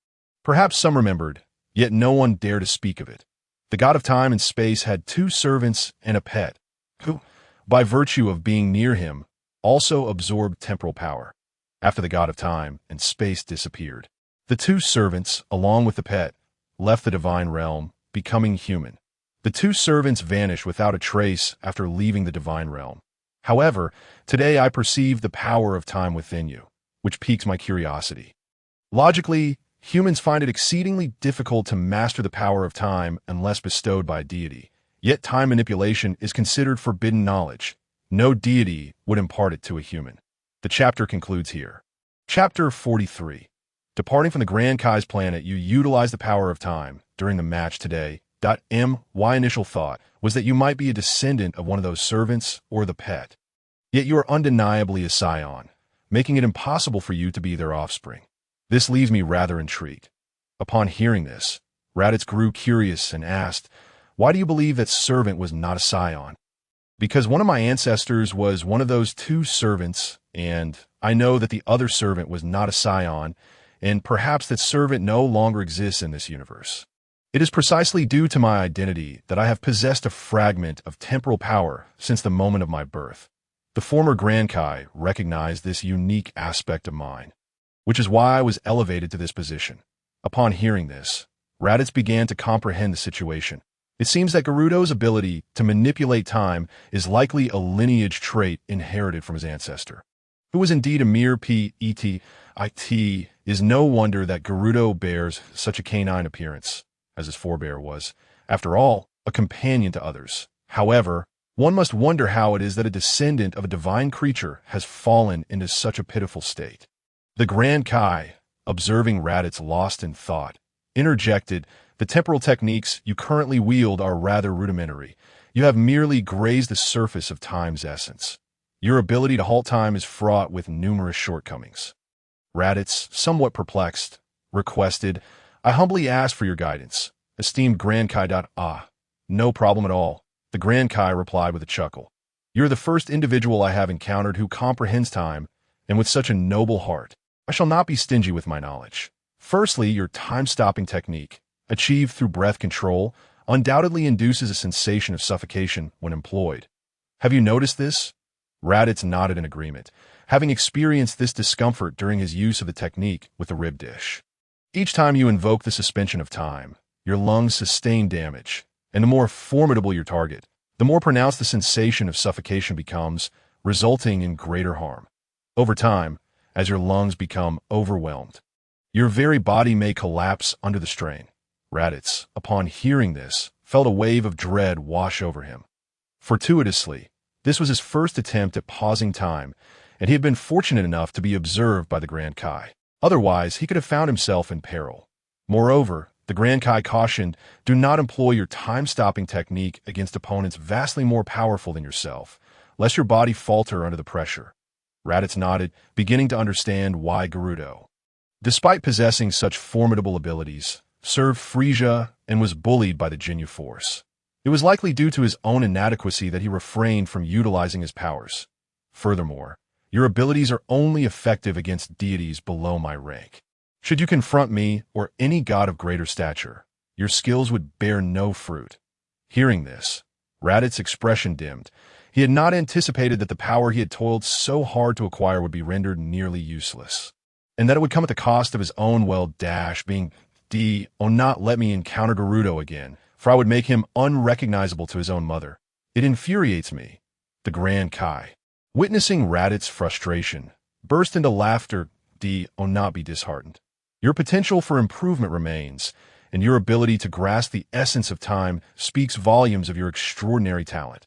Perhaps some remembered, yet no one dared to speak of it. The God of Time and Space had 2 servants and a pet, who, by virtue of being near him, also absorbed temporal power. After the God of Time and Space disappeared, the 2 servants, along with the pet, left the divine realm, becoming human. The 2 servants vanished without a trace after leaving the divine realm. However, today I perceive the power of time within you, which piques my curiosity. Logically, humans find it exceedingly difficult to master the power of time unless bestowed by a deity. Yet time manipulation is considered forbidden knowledge. No deity would impart it to a human. The chapter concludes here. Chapter 43. Departing from the Grand Kai's planet, you utilize the power of time during the match today. My initial thought was that you might be a descendant of one of those servants or the pet. Yet you are undeniably a scion, making it impossible for you to be their offspring. This leaves me rather intrigued. Upon hearing this, Raditz grew curious and asked, why do you believe that servant was not a scion? Because one of my ancestors was one of those 2 servants, and I know that the other servant was not a scion, and perhaps that servant no longer exists in this universe. It is precisely due to my identity that I have possessed a fragment of temporal power since the moment of my birth. The former Grand Kai recognized this unique aspect of mine, which is why I was elevated to this position. Upon hearing this, Raditz began to comprehend the situation. It seems that Gerudo's ability to manipulate time is likely a lineage trait inherited from his ancestor, who was indeed a mere pet. It is no wonder that Gerudo bears such a canine appearance, as his forebear was, after all, a companion to others. However, One must wonder how it is that a descendant of a divine creature has fallen into such a pitiful state. The Grand Kai, observing Raditz lost in thought, interjected, "The temporal techniques you currently wield are rather rudimentary. You have merely grazed the surface of time's essence. Your ability to halt time is fraught with numerous shortcomings." Raditz, somewhat perplexed, requested, "I humbly ask for your guidance, esteemed Grand Kai. Ah, no problem at all," the Grand Kai replied with a chuckle. "You're the first individual I have encountered who comprehends time, and with such a noble heart. I shall not be stingy with my knowledge. Firstly, your time-stopping technique, achieved through breath control, undoubtedly induces a sensation of suffocation when employed. Have you noticed this?" Raditz nodded in agreement, having experienced this discomfort during his use of the technique with the rib dish. Each time you invoke the suspension of time, your lungs sustain damage, and the more formidable your target, the more pronounced the sensation of suffocation becomes, resulting in greater harm. Over time, as your lungs become overwhelmed, your very body may collapse under the strain. Raditz, upon hearing this, felt a wave of dread wash over him. Fortuitously, this was his first attempt at pausing time, and he had been fortunate enough to be observed by the Grand Kai. Otherwise, he could have found himself in peril. Moreover, the Grand Kai cautioned, "Do not employ your time-stopping technique against opponents vastly more powerful than yourself, lest your body falter under the pressure." Raditz nodded, beginning to understand why Gerudo, despite possessing such formidable abilities, served Frieza and was bullied by the Ginyu Force. It was likely due to his own inadequacy that he refrained from utilizing his powers. Furthermore, your abilities are only effective against deities below my rank. Should you confront me or any god of greater stature, your skills would bear no fruit. Hearing this, Raditz's expression dimmed. He had not anticipated that the power he had toiled so hard to acquire would be rendered nearly useless, and that it would come at the cost of his own being "Oh, not let me encounter Gerudo again, for I would make him unrecognizable to his own mother. It infuriates me." The Grand Kai, witnessing Raditz's frustration, burst into laughter. "Oh, not be disheartened. Your potential for improvement remains, and your ability to grasp the essence of time speaks volumes of your extraordinary talent.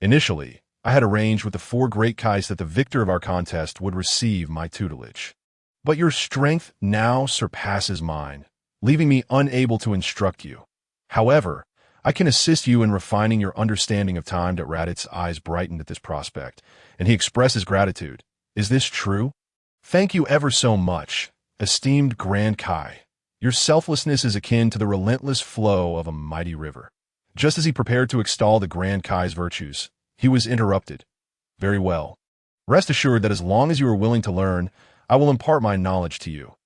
Initially, I had arranged with the 4 great Kais that the victor of our contest would receive my tutelage. But your strength now surpasses mine, leaving me unable to instruct you. However, I can assist you in refining your understanding of time." Raditz's eyes brightened at this prospect, and he expressed his gratitude. "Is this true?" "Thank you ever so much, esteemed Grand Kai. Your selflessness is akin to the relentless flow of a mighty river." Just as he prepared to extol the Grand Kai's virtues, he was interrupted. "Very well. Rest assured that as long as you are willing to learn, I will impart my knowledge to you.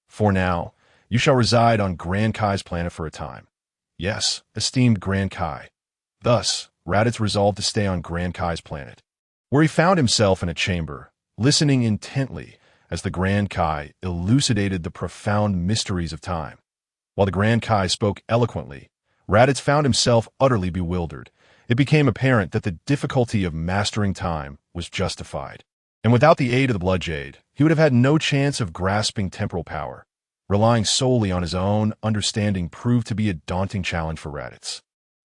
For now, you shall reside on Grand Kai's planet for a time." "Yes, esteemed Grand Kai." Thus, Raditz resolved to stay on Grand Kai's planet, where he found himself in a chamber, listening intently as the Grand Kai elucidated the profound mysteries of time. While the Grand Kai spoke eloquently, Raditz found himself utterly bewildered. It became apparent that the difficulty of mastering time was justified, and without the aid of the Blood Jade, he would have had no chance of grasping temporal power. Relying solely on his own understanding proved to be a daunting challenge for Raditz.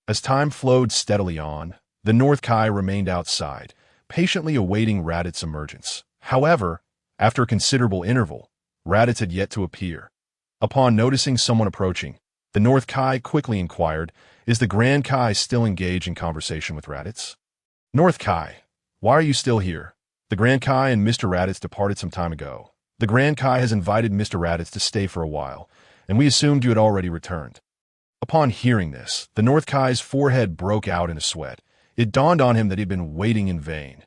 As time flowed steadily on, the North Kai remained outside, patiently awaiting Raditz's emergence. However, after a considerable interval, Raditz had yet to appear. Upon noticing someone approaching, the North Kai quickly inquired, "Is the Grand Kai still engaged in conversation with Raditz?" "North Kai, why are you still here? The Grand Kai and Mr. Raditz departed some time ago. The Grand Kai has invited Mr. Raditz to stay for a while, and we assumed you had already returned." Upon hearing this, the North Kai's forehead broke out in a sweat. It dawned on him that he had been waiting in vain.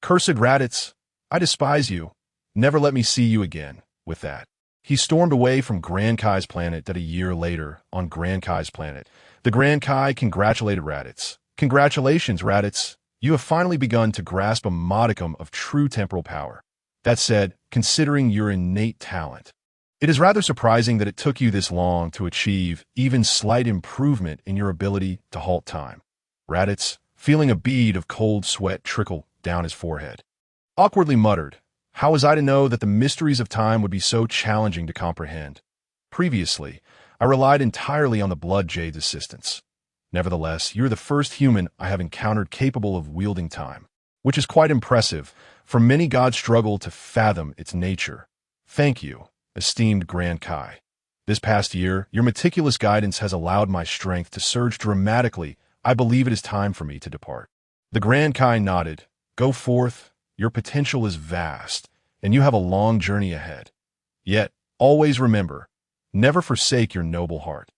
"Cursed Raditz, I despise you. Never let me see you again." With that, he stormed away from Grand Kai's planet. That a year later, on Grand Kai's planet, the Grand Kai congratulated Raditz. "Congratulations, Raditz. You have finally begun to grasp a modicum of true temporal power. That said, considering your innate talent, it is rather surprising that it took you this long to achieve even slight improvement in your ability to halt time." Raditz, feeling a bead of cold sweat trickle down his forehead, awkwardly muttered, "How was I to know that the mysteries of time would be so challenging to comprehend? Previously, I relied entirely on the Blood Jade's assistance. Nevertheless, you're the first human I have encountered capable of wielding time, which is quite impressive, for many gods struggle to fathom its nature. Thank you, esteemed Grand Kai. This past year, your meticulous guidance has allowed my strength to surge dramatically. I believe it is time for me to depart. The Grand Kai nodded. Go forth, your potential is vast, and you have a long journey ahead. Yet, always remember, never forsake your noble heart.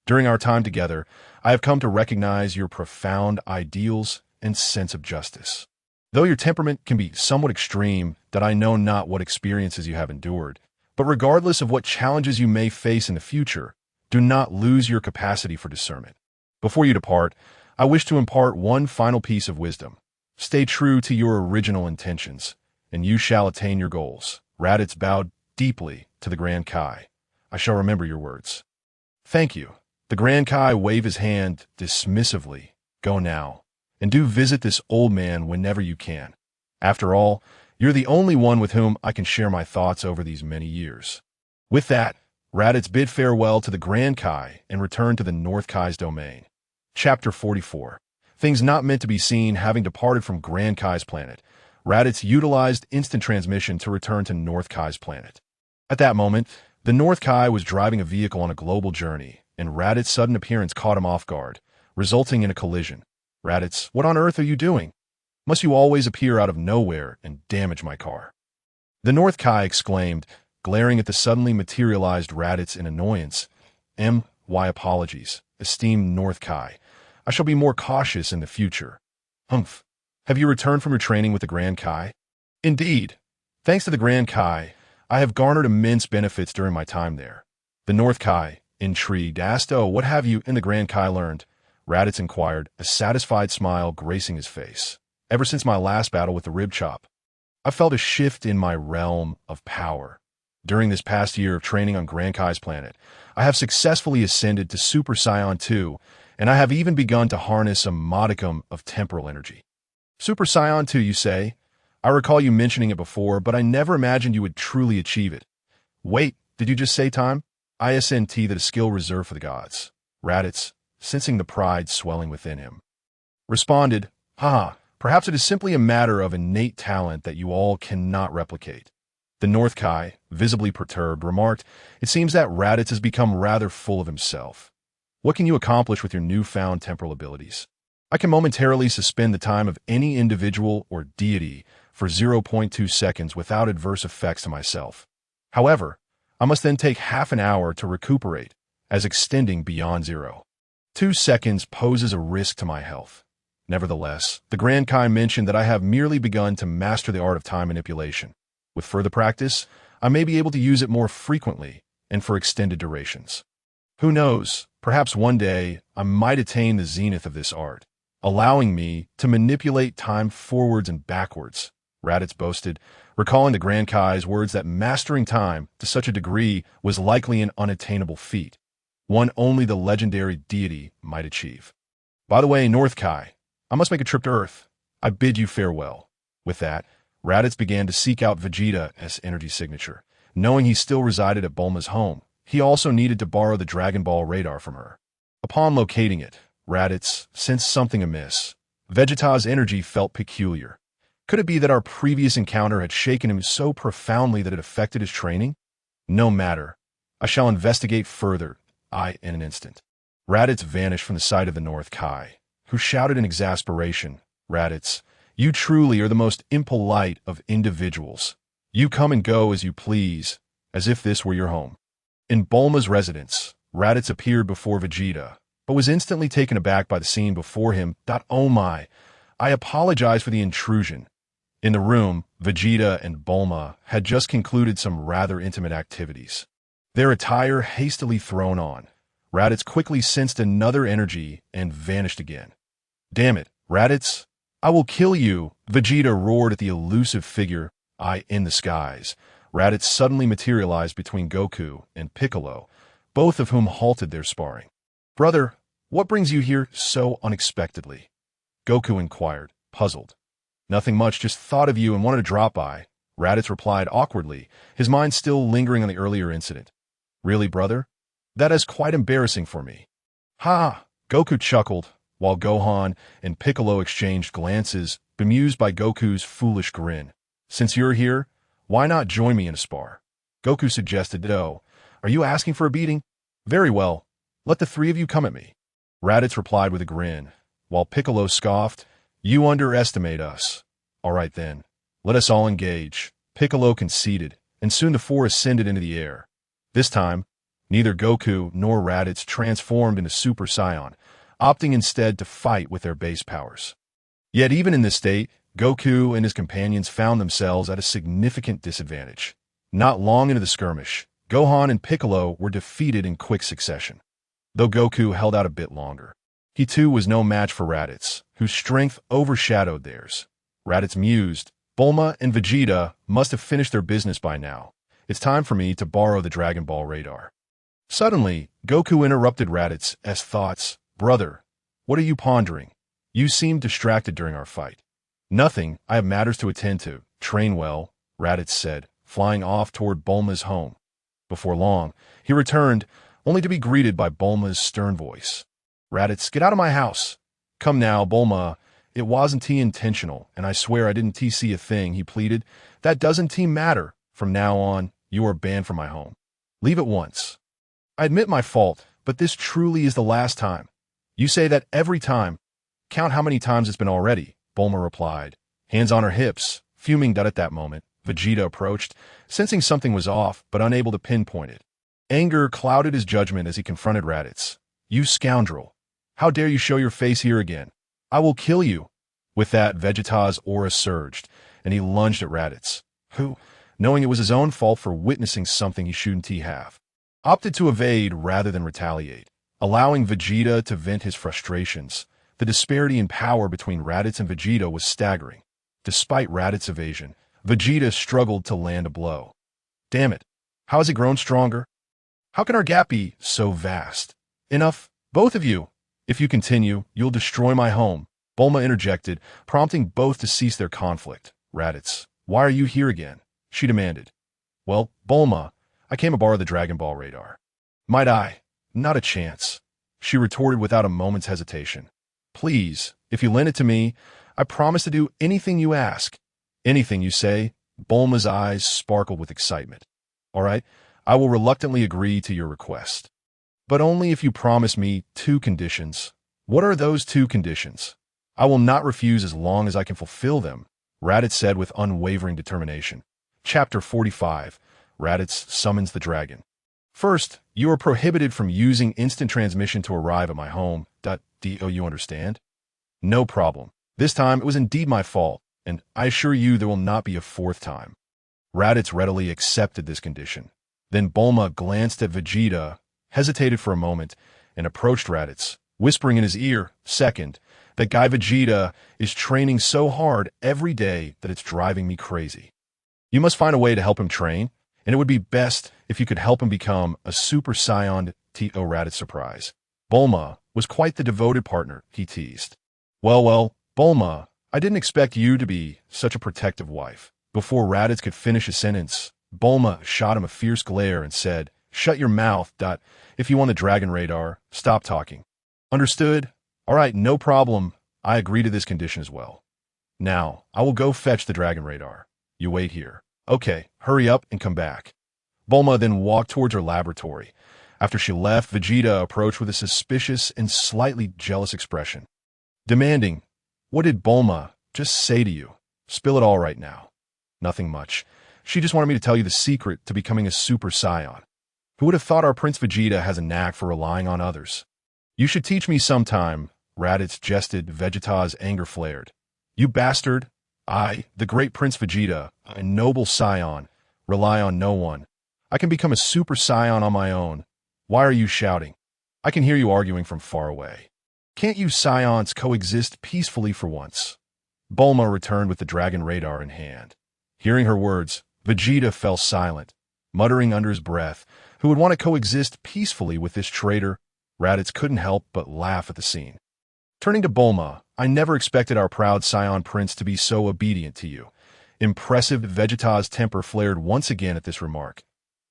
During our time together, I have come to recognize your profound ideals and sense of justice. Though your temperament can be somewhat extreme, that I know not what experiences you have endured, but regardless of what challenges you may face in the future, do not lose your capacity for discernment. Before you depart, I wish to impart one final piece of wisdom. Stay true to your original intentions, and you shall attain your goals. Raditz bowed deeply to the Grand Kai. I shall remember your words. Thank you. The Grand Kai waved his hand dismissively. Go now, and do visit this old man whenever you can. After all, you're the only one with whom I can share my thoughts over these many years. With that, Raditz bid farewell to the Grand Kai and returned to the North Kai's domain. Chapter 44. Things not meant to be seen. Having departed from Grand Kai's planet, Raditz utilized instant transmission to return to North Kai's planet. At that moment, the North Kai was driving a vehicle on a global journey, and Raditz's sudden appearance caught him off guard, resulting in a collision. Raditz, what on earth are you doing? Must you always appear out of nowhere and damage my car? The North Kai exclaimed, glaring at the suddenly materialized Raditz in annoyance. My apologies, esteemed North Kai. I shall be more cautious in the future. Humph. Have you returned from your training with the Grand Kai? Indeed. Thanks to the Grand Kai, I have garnered immense benefits during my time there. The North Kai, intrigued, asked, Oh, what have you and the Grand Kai learned? Raditz inquired, a satisfied smile gracing his face. Ever since my last battle with the Rib Chop, I felt a shift in my realm of power. During this past year of training on Grand Kai's planet, I have successfully ascended to Super Saiyan 2, and I have even begun to harness a modicum of temporal energy. Super Saiyan 2, you say? I recall you mentioning it before, but I never imagined you would truly achieve it. Wait, did you just say time? ISNT, that is skill reserved for the gods. Raditz, sensing the pride swelling within him, responded, perhaps it is simply a matter of innate talent that you all cannot replicate. The North Kai, visibly perturbed, remarked, It seems that Raditz has become rather full of himself. What can you accomplish with your newfound temporal abilities? I can momentarily suspend the time of any individual or deity for 0.2 seconds without adverse effects to myself. However, I must then take half an hour to recuperate, as extending beyond 0.2 seconds poses a risk to my health. Nevertheless, the Grand Kai mentioned that I have merely begun to master the art of time manipulation. With further practice, I may be able to use it more frequently and for extended durations. Who knows, perhaps one day I might attain the zenith of this art, allowing me to manipulate time forwards and backwards, Raditz boasted, recalling the Grand Kai's words that mastering time to such a degree was likely an unattainable feat, one only the legendary deity might achieve. By the way, North Kai, I must make a trip to Earth. I bid you farewell. With that, Raditz began to seek out Vegeta's energy signature. Knowing he still resided at Bulma's home, he also needed to borrow the Dragon Ball radar from her. Upon locating it, Raditz sensed something amiss. Vegeta's energy felt peculiar. Could it be that our previous encounter had shaken him so profoundly that it affected his training? No matter. I shall investigate further, in an instant. Raditz vanished from the sight of the North Kai, who shouted in exasperation, Raditz, you truly are the most impolite of individuals. You come and go as you please, as if this were your home. In Bulma's residence, Raditz appeared before Vegeta, but was instantly taken aback by the scene before him. Oh my, I apologize for the intrusion. In the room, Vegeta and Bulma had just concluded some rather intimate activities. Their attire hastily thrown on, Raditz quickly sensed another energy and vanished again. Damn it, Raditz! I will kill you! Vegeta roared at the elusive figure, in the skies. Raditz suddenly materialized between Goku and Piccolo, both of whom halted their sparring. Brother, what brings you here so unexpectedly? Goku inquired, puzzled. Nothing much, just thought of you and wanted to drop by, Raditz replied awkwardly, his mind still lingering on the earlier incident. Really, brother? That is quite embarrassing for me. Ha! Goku chuckled, while Gohan and Piccolo exchanged glances, bemused by Goku's foolish grin. Since you're here, why not join me in a spar? Goku suggested. Oh, are you asking for a beating? Very well, let the three of you come at me. Raditz replied with a grin, while Piccolo scoffed, you underestimate us. All right then, let us all engage. Piccolo conceded, and soon the four ascended into the air. This time, neither Goku nor Raditz transformed into Super Saiyan, opting instead to fight with their base powers. Yet even in this state, Goku and his companions found themselves at a significant disadvantage. Not long into the skirmish, Gohan and Piccolo were defeated in quick succession. Though Goku held out a bit longer, he too was no match for Raditz, whose strength overshadowed theirs. Raditz mused, Bulma and Vegeta must have finished their business by now. It's time for me to borrow the Dragon Ball radar. Suddenly, Goku interrupted Raditz's thoughts. Brother, what are you pondering? You seemed distracted during our fight. Nothing, I have matters to attend to. Train well, Raditz said, flying off toward Bulma's home. Before long, he returned, only to be greeted by Bulma's stern voice. Raditz, get out of my house. Come now, Bulma. It wasn't intentional, and I swear I didn't see a thing, he pleaded. That doesn't matter. From now on, you are banned from my home. Leave at once. I admit my fault, but this truly is the last time. You say that every time. Count how many times it's been already, Bulma replied, hands on her hips, fuming. At that moment, Vegeta approached, sensing something was off, but unable to pinpoint it. Anger clouded his judgment as he confronted Raditz. You scoundrel! How dare you show your face here again? I will kill you! With that, Vegeta's aura surged, and he lunged at Raditz, who, knowing it was his own fault for witnessing something he shouldn't have, opted to evade rather than retaliate, allowing Vegeta to vent his frustrations. The disparity in power between Raditz and Vegeta was staggering. Despite Raditz's evasion, Vegeta struggled to land a blow. Damn it! How has it grown stronger? How can our gap be so vast? Enough, both of you! If you continue, you'll destroy my home, Bulma interjected, prompting both to cease their conflict. Raditz, why are you here again? She demanded. Well, Bulma, I came to borrow the Dragon Ball radar. Might I? Not a chance, she retorted without a moment's hesitation. Please, if you lend it to me, I promise to do anything you ask. Anything you say? Bulma's eyes sparkled with excitement. All right, I will reluctantly agree to your request. But only if you promise me 2 conditions. What are those 2 conditions? I will not refuse as long as I can fulfill them, Raditz said with unwavering determination. Chapter 45, Raditz summons the dragon. First, you are prohibited from using instant transmission to arrive at my home. Do you understand? No problem. This time it was indeed my fault, and I assure you there will not be a 4th time. Raditz readily accepted this condition. Then Bulma glanced at Vegeta, hesitated for a moment, and approached Raditz, whispering in his ear, Second, that guy Vegeta is training so hard every day that it's driving me crazy. You must find a way to help him train, and it would be best if you could help him become a Super Saiyan. Raditz surprise. Bulma was quite the devoted partner, he teased. Well, Bulma, I didn't expect you to be such a protective wife. Before Raditz could finish his sentence, Bulma shot him a fierce glare and said, Shut your mouth. If you want the dragon radar, stop talking. Understood? All right, no problem. I agree to this condition as well. Now, I will go fetch the dragon radar. You wait here. Okay, hurry up and come back. Bulma then walked towards her laboratory. After she left, Vegeta approached with a suspicious and slightly jealous expression. Demanding, What did Bulma just say to you? Spill it all right now. Nothing much. She just wanted me to tell you the secret to becoming a Super Saiyan. Who would have thought our Prince Vegeta has a knack for relying on others? You should teach me sometime, Raditz jested. Vegeta's anger flared. You bastard! I, the great Prince Vegeta, a noble Saiyan, rely on no one. I can become a Super Saiyan on my own. Why are you shouting? I can hear you arguing from far away. Can't you Saiyans coexist peacefully for once? Bulma returned with the dragon radar in hand. Hearing her words, Vegeta fell silent, muttering under his breath, who would want to coexist peacefully with this traitor? Raditz couldn't help but laugh at the scene. Turning to Bulma, I never expected our proud Saiyan prince to be so obedient to you. Impressive. Vegeta's temper flared once again at this remark.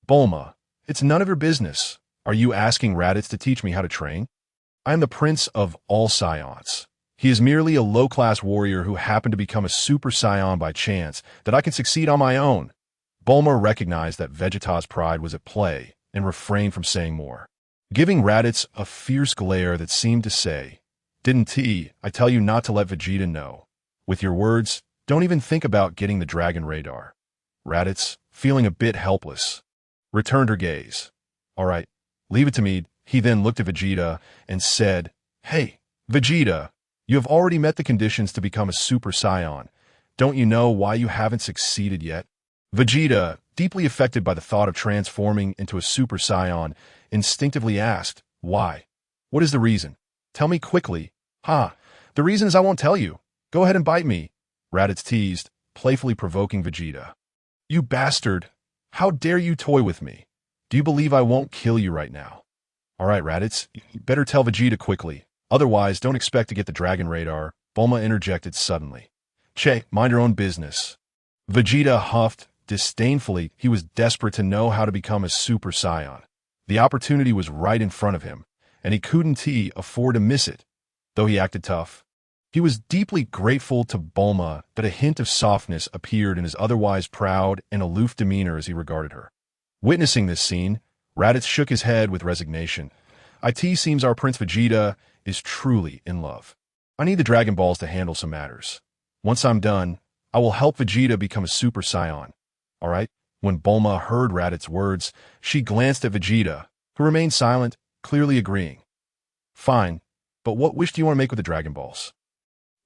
Bulma, it's none of your business. Are you asking Raditz to teach me how to train? I am the prince of all Scions. He is merely a low-class warrior who happened to become a Super Saiyan by chance that I can succeed on my own. Bulma recognized that Vegeta's pride was at play and refrained from saying more, giving Raditz a fierce glare that seemed to say, "Didn't I tell you not to let Vegeta know? With your words, don't even think about getting the dragon radar." Raditz, feeling a bit helpless, returned her gaze. "All right, leave it to me." He then looked at Vegeta and said, "Hey, Vegeta, you have already met the conditions to become a Super Saiyan. Don't you know why you haven't succeeded yet?" Vegeta, deeply affected by the thought of transforming into a Super Saiyan, instinctively asked, "Why? What is the reason? Tell me quickly." "Ha, the reason is I won't tell you. Go ahead and bite me," Raditz teased, playfully provoking Vegeta. "You bastard! How dare you toy with me? Do you believe I won't kill you right now?" "All right, Raditz, you better tell Vegeta quickly. Otherwise, don't expect to get the dragon radar," Bulma interjected suddenly. "Che, mind your own business." Vegeta huffed disdainfully. He was desperate to know how to become a Super Saiyan. The opportunity was right in front of him, and he couldn't afford to miss it. Though he acted tough, he was deeply grateful to Bulma that a hint of softness appeared in his otherwise proud and aloof demeanor as he regarded her. Witnessing this scene, Raditz shook his head with resignation. "It seems our Prince Vegeta is truly in love. I need the Dragon Balls to handle some matters. Once I'm done, I will help Vegeta become a Super Saiyan. All right?" When Bulma heard Raditz's words, she glanced at Vegeta, who remained silent, clearly agreeing. "Fine, but what wish do you want to make with the Dragon Balls?"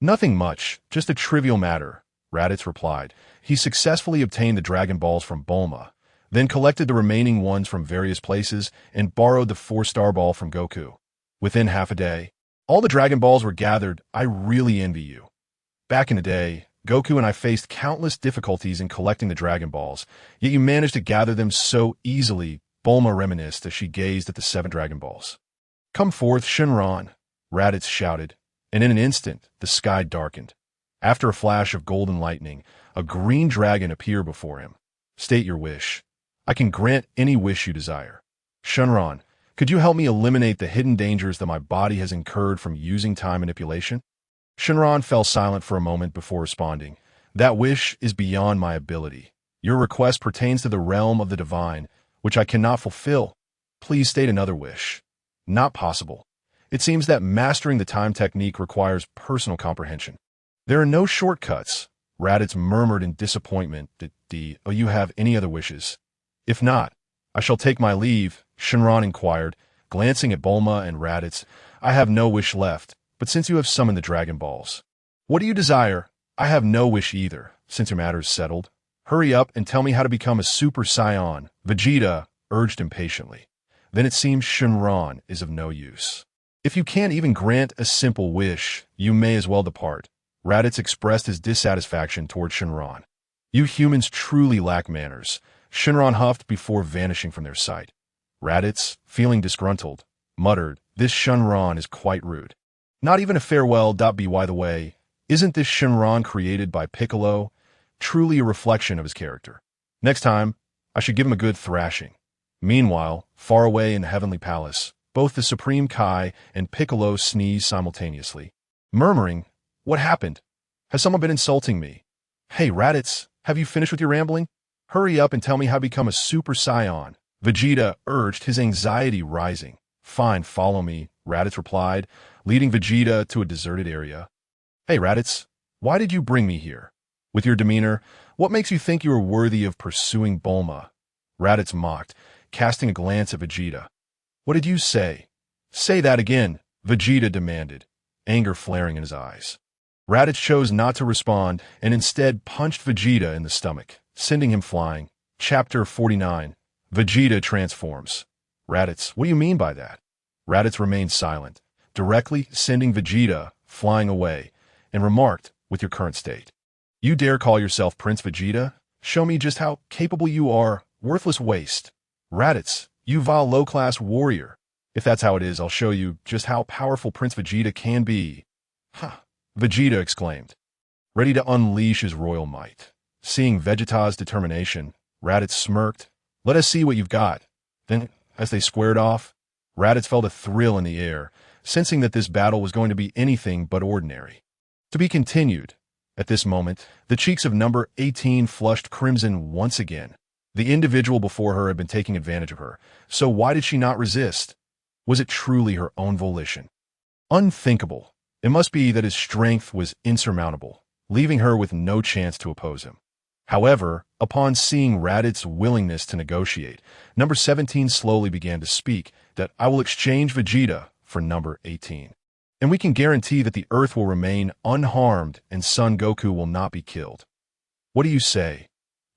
"Nothing much, just a trivial matter," Raditz replied. He successfully obtained the Dragon Balls from Bulma, then collected the remaining ones from various places and borrowed the 4-star ball from Goku. Within half a day, all the Dragon Balls were gathered. "I really envy you. Back in the day, Goku and I faced countless difficulties in collecting the Dragon Balls, yet you managed to gather them so easily," Bulma reminisced as she gazed at the 7 Dragon Balls. "Come forth, Shenron," Raditz shouted, and in an instant, the sky darkened. After a flash of golden lightning, a green dragon appeared before him. "State your wish. I can grant any wish you desire. Shenron, could you help me eliminate the hidden dangers that my body has incurred from using time manipulation?" Shenron fell silent for a moment before responding. "That wish is beyond my ability. Your request pertains to the realm of the divine, which I cannot fulfill. Please state another wish." "Not possible. It seems that mastering the time technique requires personal comprehension. There are no shortcuts," Raditz murmured in disappointment. "Oh, you have any other wishes?" "If not, I shall take my leave," Shenron inquired, glancing at Bulma and Raditz. "I have no wish left, but since you have summoned the Dragon Balls, what do you desire?" "I have no wish either, since your matter is settled. Hurry up and tell me how to become a Super Saiyan," Vegeta urged impatiently. "Then it seems Shenron is of no use. If you can't even grant a simple wish, you may as well depart." Raditz expressed his dissatisfaction toward Shenron. "You humans truly lack manners," Shenron huffed before vanishing from their sight. Raditz, feeling disgruntled, muttered, "This Shenron is quite rude. Not even a farewell. By the way, isn't this Shenron created by Piccolo? Truly a reflection of his character. Next time, I should give him a good thrashing." Meanwhile, far away in the Heavenly Palace, both the Supreme Kai and Piccolo sneezed simultaneously, murmuring, "What happened? Has someone been insulting me?" "Hey, Raditz, have you finished with your rambling? Hurry up and tell me how to become a Super Saiyan," Vegeta urged, his anxiety rising. "Fine, follow me," Raditz replied, leading Vegeta to a deserted area. "Hey, Raditz, why did you bring me here? With your demeanor, what makes you think you are worthy of pursuing Bulma?" Raditz mocked, casting a glance at Vegeta. "What did you say?" "Say that again," Vegeta demanded, anger flaring in his eyes. Raditz chose not to respond and instead punched Vegeta in the stomach, sending him flying. Chapter 49. Vegeta Transforms. "Raditz, what do you mean by that?" Raditz remained silent, directly sending Vegeta flying away, and remarked, "With your current state, you dare call yourself Prince Vegeta? Show me just how capable you are, worthless waste. Raditz, you vile low-class warrior. If that's how it is, I'll show you just how powerful Prince Vegeta can be." "Huh," Vegeta exclaimed, ready to unleash his royal might. Seeing Vegeta's determination, Raditz smirked. "Let us see what you've got." Then, as they squared off, Raditz felt a thrill in the air, sensing that this battle was going to be anything but ordinary. To be continued. At this moment, the cheeks of number 18 flushed crimson once again. The individual before her had been taking advantage of her, so why did she not resist? Was it truly her own volition? Unthinkable. It must be that his strength was insurmountable, leaving her with no chance to oppose him. However, upon seeing Raditz's willingness to negotiate, number 17 slowly began to speak that I will exchange Vegeta for number 18. And we can guarantee that the Earth will remain unharmed and Son Goku will not be killed. What do you say?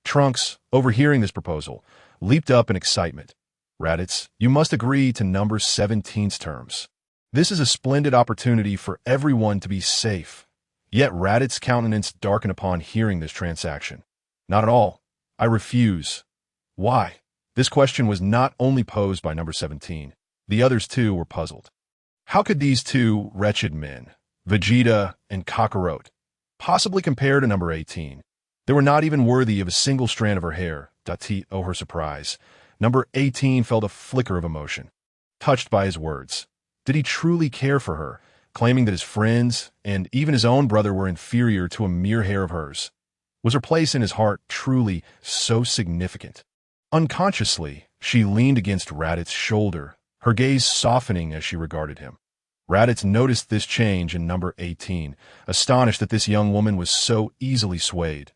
Trunks, overhearing this proposal, leaped up in excitement. Raditz, you must agree to number 17's terms. This is a splendid opportunity for everyone to be safe. Yet Raditz's countenance darkened upon hearing this transaction. Not at all. I refuse. Why? This question was not only posed by number 17. The others too were puzzled. How could these two wretched men, Vegeta and Kakarot, possibly compare to number 18? They were not even worthy of a single strand of her hair. Oh, her surprise. Number 18 felt a flicker of emotion, touched by his words. Did he truly care for her, claiming that his friends and even his own brother were inferior to a mere hair of hers? Was her place in his heart truly so significant? Unconsciously, she leaned against Raditz's shoulder, her gaze softening as she regarded him. Raditz noticed this change in number 18, astonished that this young woman was so easily swayed.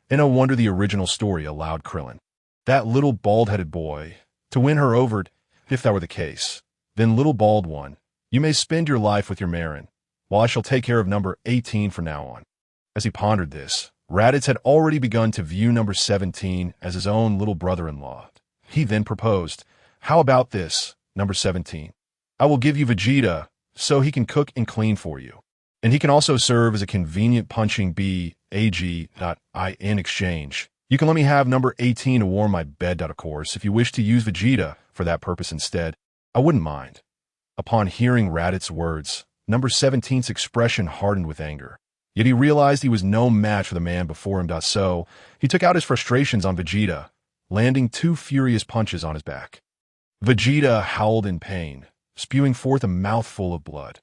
And no wonder the original story allowed Krillin, that little bald-headed boy, to win her over. If that were the case, then little bald one, you may spend your life with your Marin, while I shall take care of number 18 from now on. As he pondered this, Raditz had already begun to view number 17 as his own little brother-in-law. He then proposed, how about this, number 17? I will give you Vegeta, so he can cook and clean for you. And he can also serve as a convenient punching bag. In exchange, you can let me have number 18 to warm my bed. Of course, if you wish to use Vegeta for that purpose instead, I wouldn't mind. Upon hearing Raditz's words, number 17's expression hardened with anger. Yet he realized he was no match for the man before him. So he took out his frustrations on Vegeta, landing 2 furious punches on his back. Vegeta howled in pain, spewing forth a mouthful of blood.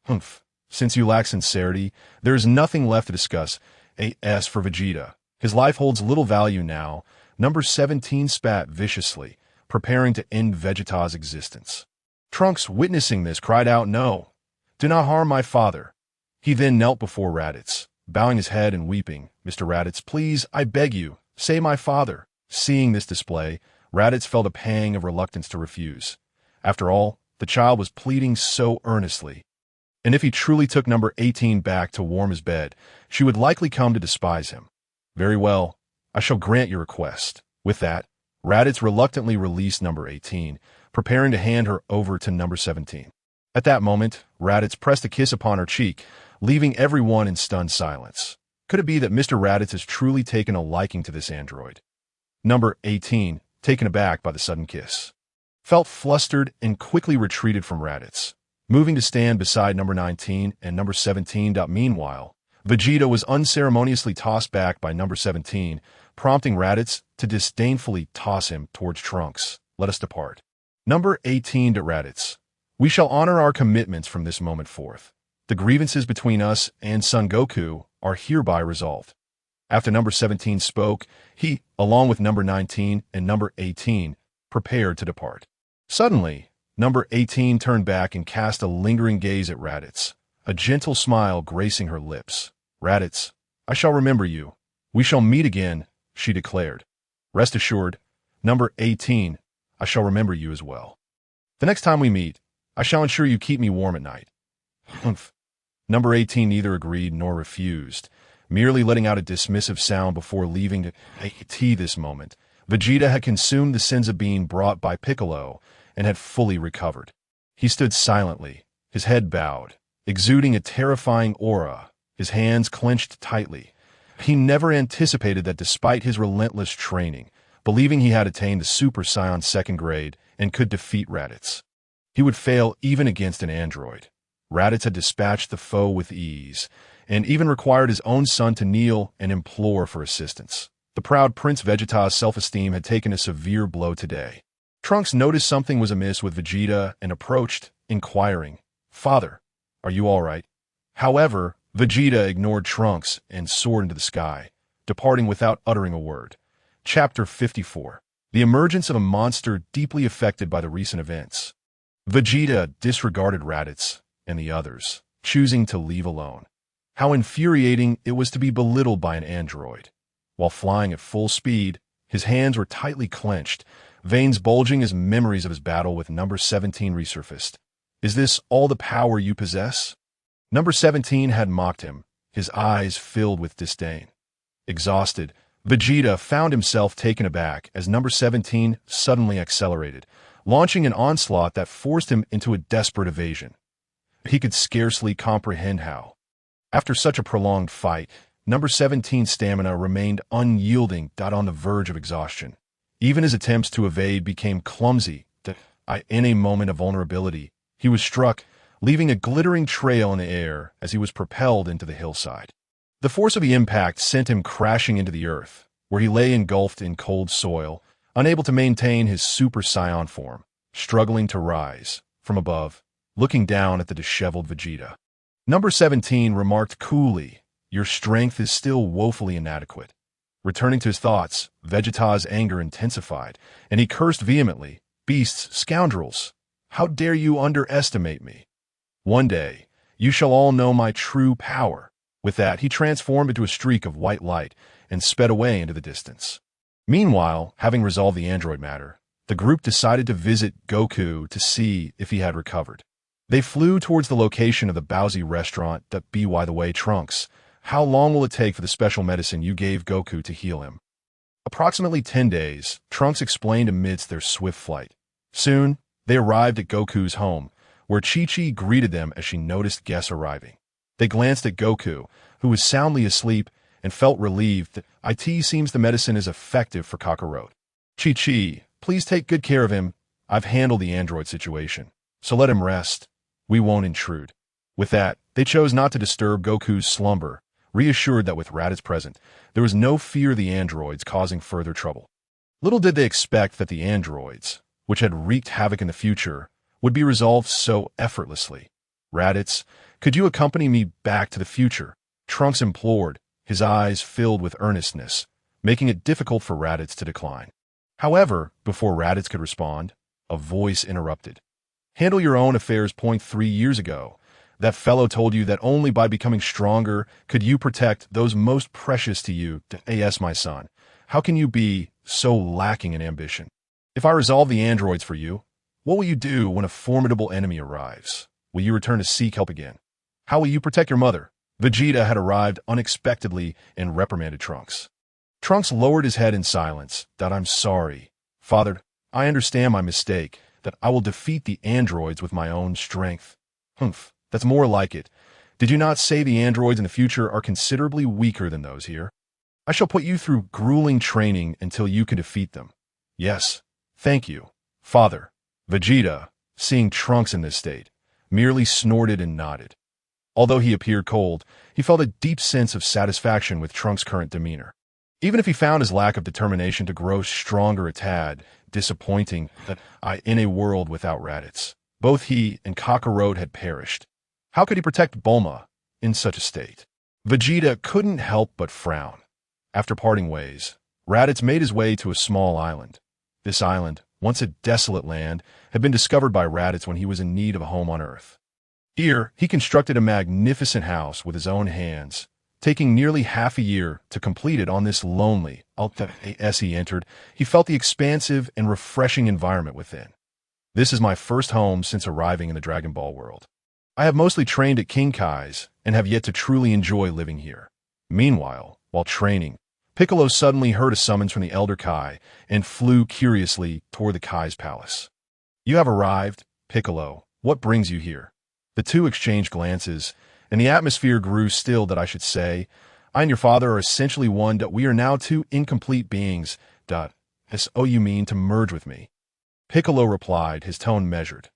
Humph. Since you lack sincerity, there is nothing left to discuss. As for Vegeta, his life holds little value now. Number 17 spat viciously, preparing to end Vegeta's existence. Trunks, witnessing this, cried out, no, do not harm my father. He then knelt before Raditz, bowing his head and weeping. Mr. Raditz, please, I beg you, say my father. Seeing this display, Raditz felt a pang of reluctance to refuse. After all, the child was pleading so earnestly. And if he truly took number 18 back to warm his bed, she would likely come to despise him. Very well, I shall grant your request. With that, Raditz reluctantly released number 18, preparing to hand her over to number 17. At that moment, Raditz pressed a kiss upon her cheek, leaving everyone in stunned silence. Could it be that Mr. Raditz has truly taken a liking to this android? Number 18, taken aback by the sudden kiss, felt flustered and quickly retreated from Raditz, moving to stand beside number 19 and number 17. Meanwhile, Vegeta was unceremoniously tossed back by number 17, prompting Raditz to disdainfully toss him towards Trunks. Let us depart. Number 18 to Raditz. We shall honor our commitments from this moment forth. The grievances between us and Son Goku are hereby resolved. After number 17 spoke, he, along with number 19 and number 18, prepared to depart. Suddenly, number 18 turned back and cast a lingering gaze at Raditz, a gentle smile gracing her lips. Raditz, I shall remember you. We shall meet again, she declared. Rest assured, number 18, I shall remember you as well. The next time we meet, I shall ensure you keep me warm at night. Humph. Number 18 neither agreed nor refused, merely letting out a dismissive sound before leaving to take tea. This moment, Vegeta had consumed the senzu bean brought by Piccolo and had fully recovered. He stood silently, his head bowed, exuding a terrifying aura, his hands clenched tightly. He never anticipated that despite his relentless training, believing he had attained the Super Saiyan 2nd grade and could defeat Raditz, he would fail even against an android. Raditz had dispatched the foe with ease, and even required his own son to kneel and implore for assistance. The proud Prince Vegeta's self-esteem had taken a severe blow today. Trunks noticed something was amiss with Vegeta and approached, inquiring, Father, are you all right? However, Vegeta ignored Trunks and soared into the sky, departing without uttering a word. Chapter 54. The emergence of a monster deeply affected by the recent events. Vegeta disregarded Raditz and the others, choosing to leave alone. How infuriating it was to be belittled by an android. While flying at full speed, his hands were tightly clenched, veins bulging as memories of his battle with Number 17 resurfaced. Is this all the power you possess? Number 17 had mocked him, his eyes filled with disdain. Exhausted, Vegeta found himself taken aback as Number 17 suddenly accelerated, launching an onslaught that forced him into a desperate evasion. He could scarcely comprehend how. After such a prolonged fight, Number 17's stamina remained unyielding, on the verge of exhaustion. Even his attempts to evade became clumsy. In a moment of vulnerability, he was struck, leaving a glittering trail in the air as he was propelled into the hillside. The force of the impact sent him crashing into the earth, where he lay engulfed in cold soil, unable to maintain his Super Saiyan form, struggling to rise. From above, looking down at the disheveled Vegeta, Number 17 remarked coolly, "Your strength is still woefully inadequate." Returning to his thoughts, Vegeta's anger intensified, and he cursed vehemently, "Beasts, scoundrels! How dare you underestimate me? One day, you shall all know my true power." With that, he transformed into a streak of white light and sped away into the distance. Meanwhile, having resolved the android matter, the group decided to visit Goku to see if he had recovered. They flew towards the location of the Bowsy restaurant. By the way, Trunks, how long will it take for the special medicine you gave Goku to heal him? Approximately 10 days, Trunks explained amidst their swift flight. Soon, they arrived at Goku's home, where Chi-Chi greeted them as she noticed guests arriving. They glanced at Goku, who was soundly asleep, and felt relieved that it seems the medicine is effective for Kakarot. Chi-Chi, please take good care of him. I've handled the android situation, so let him rest. We won't intrude. With that, they chose not to disturb Goku's slumber, reassured that with Raditz present, there was no fear of the androids causing further trouble. Little did they expect that the androids, which had wreaked havoc in the future, would be resolved so effortlessly. "Raditz, could you accompany me back to the future?" Trunks implored, his eyes filled with earnestness, making it difficult for Raditz to decline. However, before Raditz could respond, a voice interrupted. "Handle your own affairs. 3 years ago, that fellow told you that only by becoming stronger could you protect those most precious to you. As my son, how can you be so lacking in ambition? If I resolve the androids for you, what will you do when a formidable enemy arrives? Will you return to seek help again? How will you protect your mother?" Vegeta had arrived unexpectedly and reprimanded Trunks. Trunks lowered his head in silence. "I'm sorry, Father. I understand my mistake, that I will defeat the androids with my own strength." "Humph, that's more like it. Did you not say the androids in the future are considerably weaker than those here? I shall put you through grueling training until you can defeat them." "Yes, thank you, Father." Vegeta, seeing Trunks in this state, merely snorted and nodded. Although he appeared cold, he felt a deep sense of satisfaction with Trunks' current demeanor. Even if he found his lack of determination to grow stronger a tad disappointing, in a world without Raditz, both he and Kakarot had perished. How could he protect Bulma in such a state? Vegeta couldn't help but frown. After parting ways, Raditz made his way to a small island. This island, once a desolate land, had been discovered by Raditz when he was in need of a home on Earth. Here, he constructed a magnificent house with his own hands, taking nearly half a year to complete it on this lonely. As he entered, he felt the expansive and refreshing environment within. "This is my first home since arriving in the Dragon Ball world. I have mostly trained at King Kai's and have yet to truly enjoy living here." Meanwhile, while training, Piccolo suddenly heard a summons from the Elder Kai and flew curiously toward the Kai's palace. "You have arrived, Piccolo. What brings you here?" The two exchanged glances, and the atmosphere grew still. "I should say, I and your father are essentially one. We are now two incomplete beings. So you mean to merge with me?" Piccolo replied, his tone measured.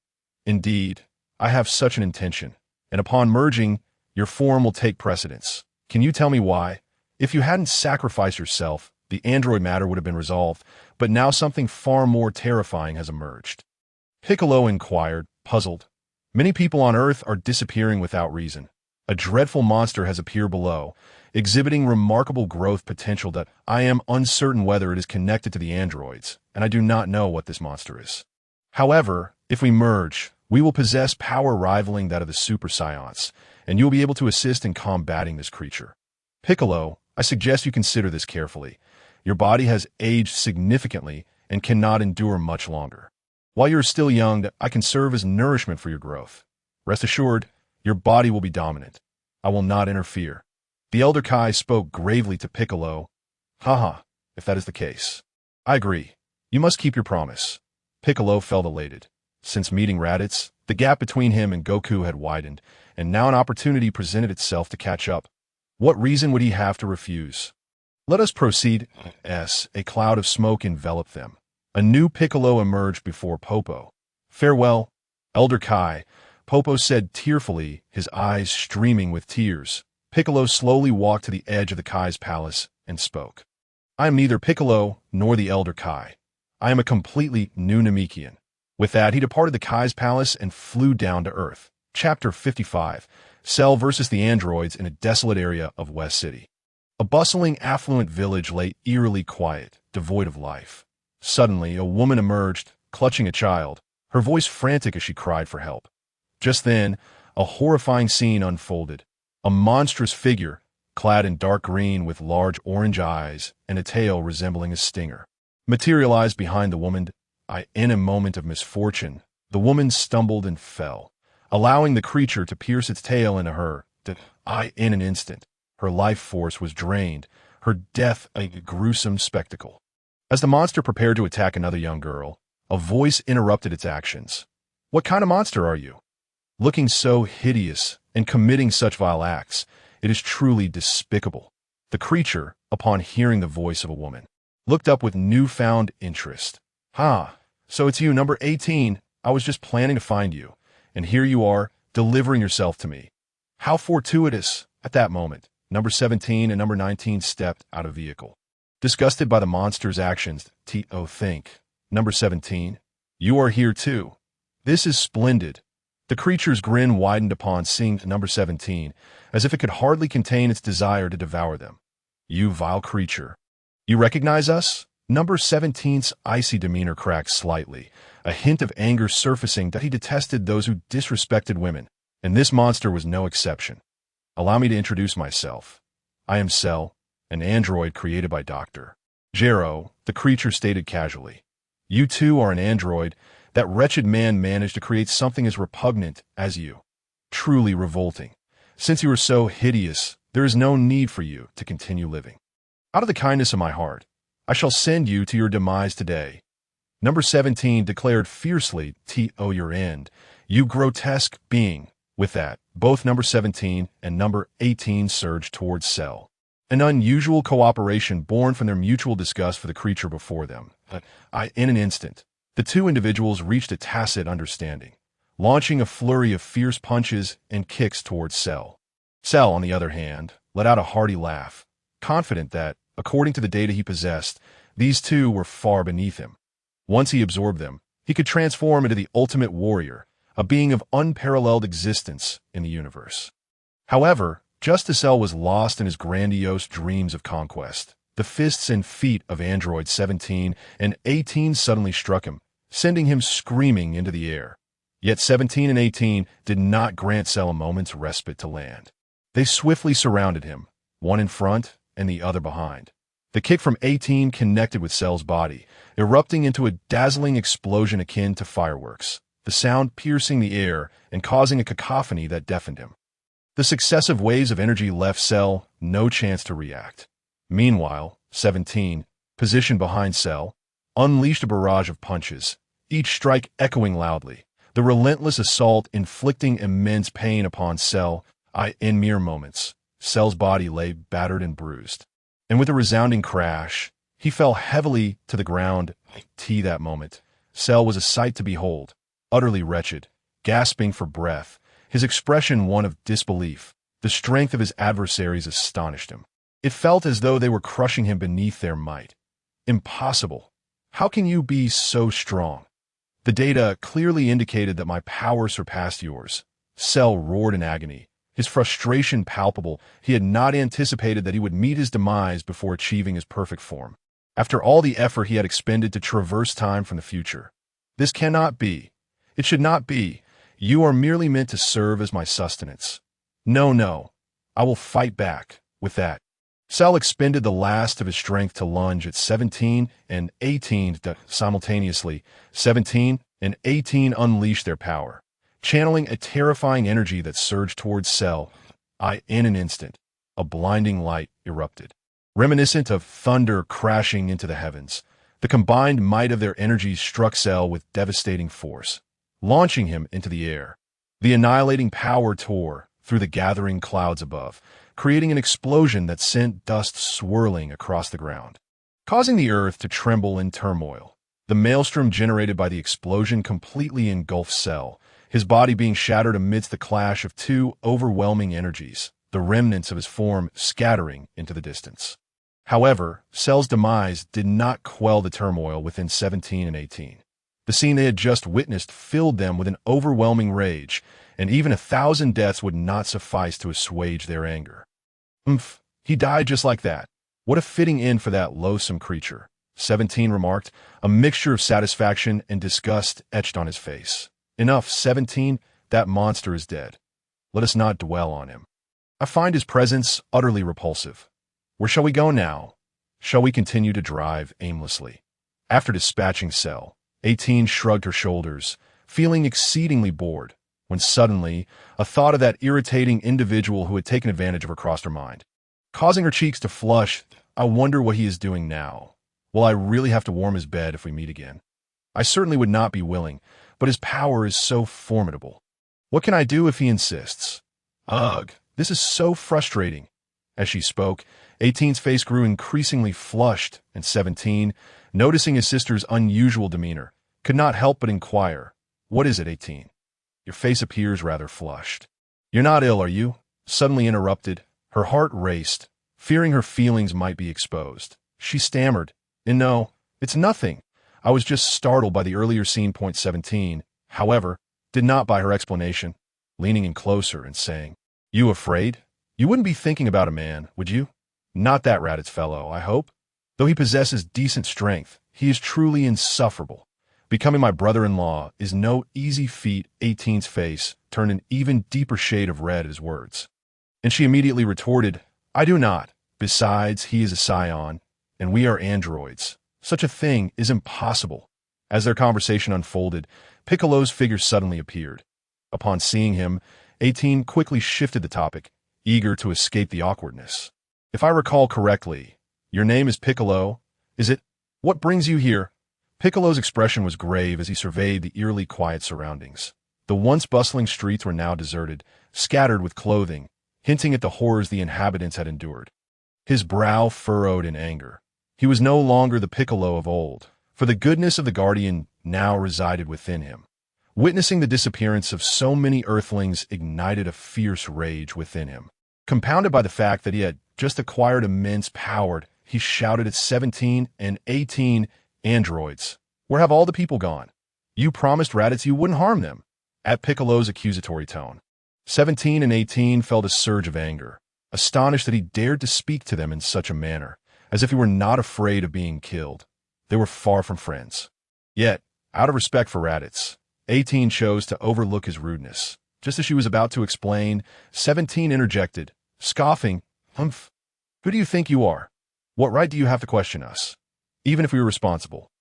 "Indeed, I have such an intention, and upon merging, your form will take precedence. Can you tell me why? If you hadn't sacrificed yourself, the android matter would have been resolved, but now something far more terrifying has emerged." Piccolo inquired, puzzled. Many people on Earth are disappearing without reason. A dreadful monster has appeared below, exhibiting remarkable growth potential that I am uncertain whether it is connected to the androids, and I do not know what this monster is. However, if we merge, we will possess power rivaling that of the Super Science, and you will be able to assist in combating this creature. Piccolo, I suggest you consider this carefully. Your body has aged significantly and cannot endure much longer. While you are still young, I can serve as nourishment for your growth. Rest assured, your body will be dominant. I will not interfere. The Elder Kai spoke gravely to Piccolo. Haha, if that is the case. I agree. You must keep your promise. Piccolo felt elated. Since meeting Raditz, the gap between him and Goku had widened, and now an opportunity presented itself to catch up. What reason would he have to refuse? Let us proceed. A cloud of smoke enveloped them. A new Piccolo emerged before Popo. Farewell, Elder Kai, Popo said tearfully, his eyes streaming with tears. Piccolo slowly walked to the edge of the Kai's palace and spoke. I am neither Piccolo nor the Elder Kai. I am a completely new Namekian. With that, he departed the Kai's palace and flew down to Earth. Chapter 55, Cell versus the Androids in a desolate area of West City. A bustling, affluent village lay eerily quiet, devoid of life. Suddenly, a woman emerged, clutching a child, her voice frantic as she cried for help. Just then, a horrifying scene unfolded. A monstrous figure, clad in dark green with large orange eyes and a tail resembling a stinger, materialized behind the woman. In a moment of misfortune, the woman stumbled and fell, allowing the creature to pierce its tail into her. In an instant, her life force was drained, her death a gruesome spectacle. As the monster prepared to attack another young girl, a voice interrupted its actions. What kind of monster are you? Looking so hideous and committing such vile acts, it is truly despicable. The creature, upon hearing the voice of a woman, looked up with newfound interest. So it's you, number 18. I was just planning to find you, and here you are, delivering yourself to me. How fortuitous. At that moment, number 17 and number 19 stepped out of vehicle. Disgusted by the monster's actions, think. Number 17, you are here too. This is splendid. The creature's grin widened upon seeing number 17, as if it could hardly contain its desire to devour them. You vile creature. You recognize us? Number 17's icy demeanor cracked slightly, a hint of anger surfacing that he detested those who disrespected women, and this monster was no exception. Allow me to introduce myself. I am Cell, an android created by Dr. Gero, the creature stated casually. You too are an android. That wretched man managed to create something as repugnant as you. Truly revolting. Since you are so hideous, there is no need for you to continue living. Out of the kindness of my heart, I shall send you to your demise today. Number 17 declared fiercely, your end, you grotesque being. With that, both number 17 and number 18 surged towards Cell. An unusual cooperation born from their mutual disgust for the creature before them. In an instant, the two individuals reached a tacit understanding, launching a flurry of fierce punches and kicks towards Cell. Cell, on the other hand, let out a hearty laugh, confident that, according to the data he possessed, these two were far beneath him. Once he absorbed them, he could transform into the ultimate warrior, a being of unparalleled existence in the universe. However, just as Cell was lost in his grandiose dreams of conquest, the fists and feet of androids 17 and 18 suddenly struck him, sending him screaming into the air. Yet 17 and 18 did not grant Cell a moment's respite to land. They swiftly surrounded him, one in front and the other behind. The kick from 18 connected with Cell's body, erupting into a dazzling explosion akin to fireworks, the sound piercing the air and causing a cacophony that deafened him. The successive waves of energy left Cell no chance to react. Meanwhile, 17, positioned behind Cell, unleashed a barrage of punches, each strike echoing loudly, the relentless assault inflicting immense pain upon Cell. In mere moments, Cell's body lay battered and bruised, and with a resounding crash, he fell heavily to the ground. That moment, Cell was a sight to behold, utterly wretched, gasping for breath, his expression one of disbelief. The strength of his adversaries astonished him. It felt as though they were crushing him beneath their might. Impossible. How can you be so strong? The data clearly indicated that my power surpassed yours. Cell roared in agony, his frustration palpable. He had not anticipated that he would meet his demise before achieving his perfect form. After all the effort he had expended to traverse time from the future. This cannot be. It should not be. You are merely meant to serve as my sustenance. No, no. I will fight back. With that, Cell expended the last of his strength to lunge at 17 and 18 simultaneously. 17 and 18 unleashed their power, channeling a terrifying energy that surged towards Cell. In an instant, a blinding light erupted, reminiscent of thunder crashing into the heavens. The combined might of their energies struck Cell with devastating force, launching him into the air. The annihilating power tore through the gathering clouds above, creating an explosion that sent dust swirling across the ground, causing the earth to tremble in turmoil. The maelstrom generated by the explosion completely engulfed Cell, his body being shattered amidst the clash of two overwhelming energies, the remnants of his form scattering into the distance. However, Cell's demise did not quell the turmoil within 17 and 18. The scene they had just witnessed filled them with an overwhelming rage, and even 1,000 deaths would not suffice to assuage their anger. He died just like that. What a fitting end for that loathsome creature, 17 remarked, a mixture of satisfaction and disgust etched on his face. Enough, 17, that monster is dead. Let us not dwell on him. I find his presence utterly repulsive. Where shall we go now? Shall we continue to drive aimlessly? After dispatching Cell, 18 shrugged her shoulders, feeling exceedingly bored, when suddenly a thought of that irritating individual who had taken advantage of her crossed her mind, causing her cheeks to flush. I wonder what he is doing now. Will I really have to warm his bed if we meet again? I certainly would not be willing, but his power is so formidable. What can I do if he insists? Ugh, this is so frustrating. As she spoke, 18's face grew increasingly flushed, and 17, noticing his sister's unusual demeanor, could not help but inquire, "What is it, 18? Your face appears rather flushed. You're not ill, are you?" Suddenly interrupted. Her heart raced, fearing her feelings might be exposed. She stammered, "No, it's nothing. I was just startled by the earlier scene." 17, however, did not buy her explanation, leaning in closer and saying, "You afraid? You wouldn't be thinking about a man, would you? Not that Raditz fellow, I hope. Though he possesses decent strength, he is truly insufferable. Becoming my brother-in-law is no easy feat." 18's face turned an even deeper shade of red at his words, and she immediately retorted, "I do not. Besides, he is a scion, and we are androids. Such a thing is impossible." As their conversation unfolded, Piccolo's figure suddenly appeared. Upon seeing him, 18 quickly shifted the topic, eager to escape the awkwardness. "If I recall correctly, your name is Piccolo, is it? What brings you here?" Piccolo's expression was grave as he surveyed the eerily quiet surroundings. The once bustling streets were now deserted, scattered with clothing, hinting at the horrors the inhabitants had endured. His brow furrowed in anger. He was no longer the Piccolo of old, for the goodness of the Guardian now resided within him. Witnessing the disappearance of so many Earthlings ignited a fierce rage within him. Compounded by the fact that he had just acquired immense power, he shouted at 17 and 18, "Androids, where have all the people gone? You promised Raditz you wouldn't harm them." At Piccolo's accusatory tone, 17 and 18 felt a surge of anger, astonished that he dared to speak to them in such a manner, as if he were not afraid of being killed. They were far from friends. Yet, out of respect for Raditz, 18 chose to overlook his rudeness. Just as she was about to explain, 17 interjected, scoffing, "Humph! Who do you think you are? What right do you have to question us? Even if we were responsible.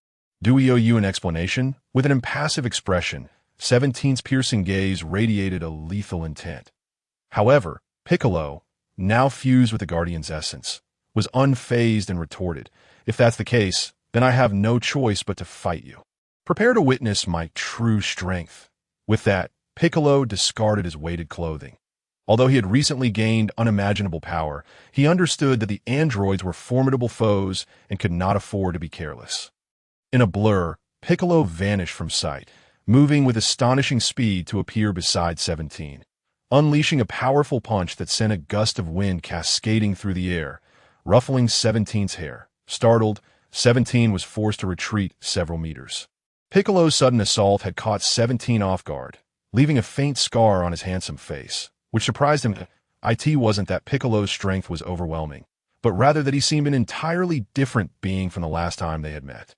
Do we owe you an explanation?" With an impassive expression, 17's piercing gaze radiated a lethal intent. However, Piccolo, now fused with the Guardian's essence, was unfazed and retorted, "If that's the case, then I have no choice but to fight you. Prepare to witness my true strength." With that, Piccolo discarded his weighted clothing. Although he had recently gained unimaginable power, he understood that the androids were formidable foes and could not afford to be careless. In a blur, Piccolo vanished from sight, moving with astonishing speed to appear beside 17, unleashing a powerful punch that sent a gust of wind cascading through the air, ruffling 17's hair. Startled, 17 was forced to retreat several meters. Piccolo's sudden assault had caught 17 off guard, leaving a faint scar on his handsome face, which surprised him. It wasn't that Piccolo's strength was overwhelming, but rather that he seemed an entirely different being from the last time they had met.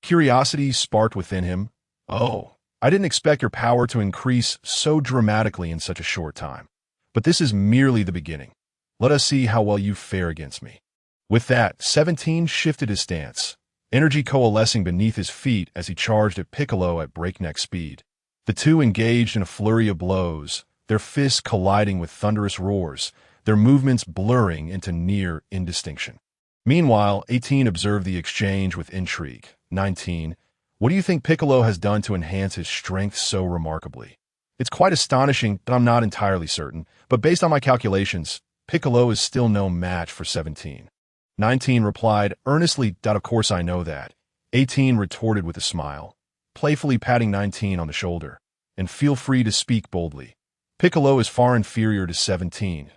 Curiosity sparked within him. "Oh, I didn't expect your power to increase so dramatically in such a short time. But this is merely the beginning. Let us see how well you fare against me." With that, 17 shifted his stance, energy coalescing beneath his feet as he charged at Piccolo at breakneck speed. The two engaged in a flurry of blows, their fists colliding with thunderous roars, their movements blurring into near indistinction. Meanwhile, 18 observed the exchange with intrigue. 19. What do you think Piccolo has done to enhance his strength so remarkably? It's quite astonishing, but I'm not entirely certain. But based on my calculations, Piccolo is still no match for 17. 19 replied earnestly, "Of course I know that." 18 retorted with a smile, playfully patting 19 on the shoulder. "And feel free to speak boldly. Piccolo is far inferior to 17.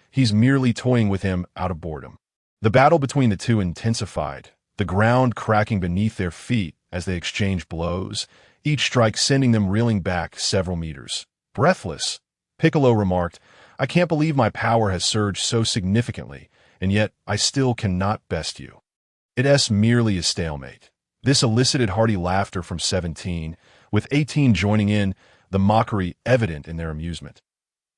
He's merely toying with him out of boredom." The battle between the two intensified, the ground cracking beneath their feet as they exchanged blows, each strike sending them reeling back several meters. Breathless, Piccolo remarked, "I can't believe my power has surged so significantly, and yet I still cannot best you." It's merely a stalemate. This elicited hearty laughter from 17, with 18 joining in, the mockery evident in their amusement.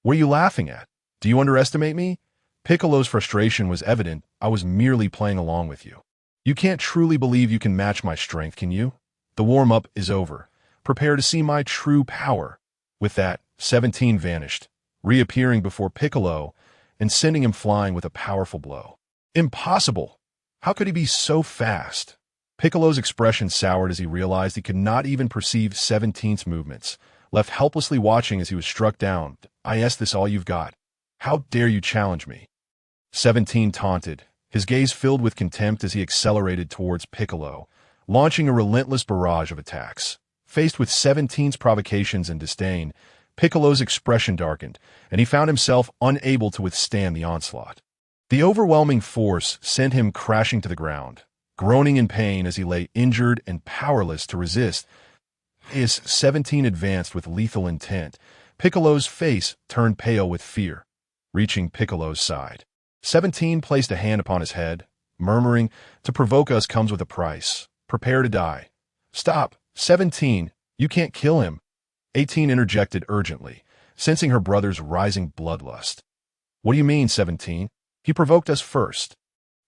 "What are you laughing at? Do you underestimate me?" Piccolo's frustration was evident. "I was merely playing along with you. You can't truly believe you can match my strength, can you? The warm-up is over. Prepare to see my true power." With that, 17 vanished, reappearing before Piccolo and sending him flying with a powerful blow. "Impossible! How could he be so fast?" Piccolo's expression soured as he realized he could not even perceive 17's movements, left helplessly watching as he was struck down. "Is this all you've got? How dare you challenge me?" 17 taunted, his gaze filled with contempt as he accelerated towards Piccolo, launching a relentless barrage of attacks. Faced with 17's provocations and disdain, Piccolo's expression darkened, and he found himself unable to withstand the onslaught. The overwhelming force sent him crashing to the ground, groaning in pain as he lay injured and powerless to resist. As 17 advanced with lethal intent, Piccolo's face turned pale with fear. Reaching Piccolo's side, 17 placed a hand upon his head, murmuring, "To provoke us comes with a price. Prepare to die." "Stop, 17, you can't kill him." 18 interjected urgently, sensing her brother's rising bloodlust. "What do you mean, 17? He provoked us first."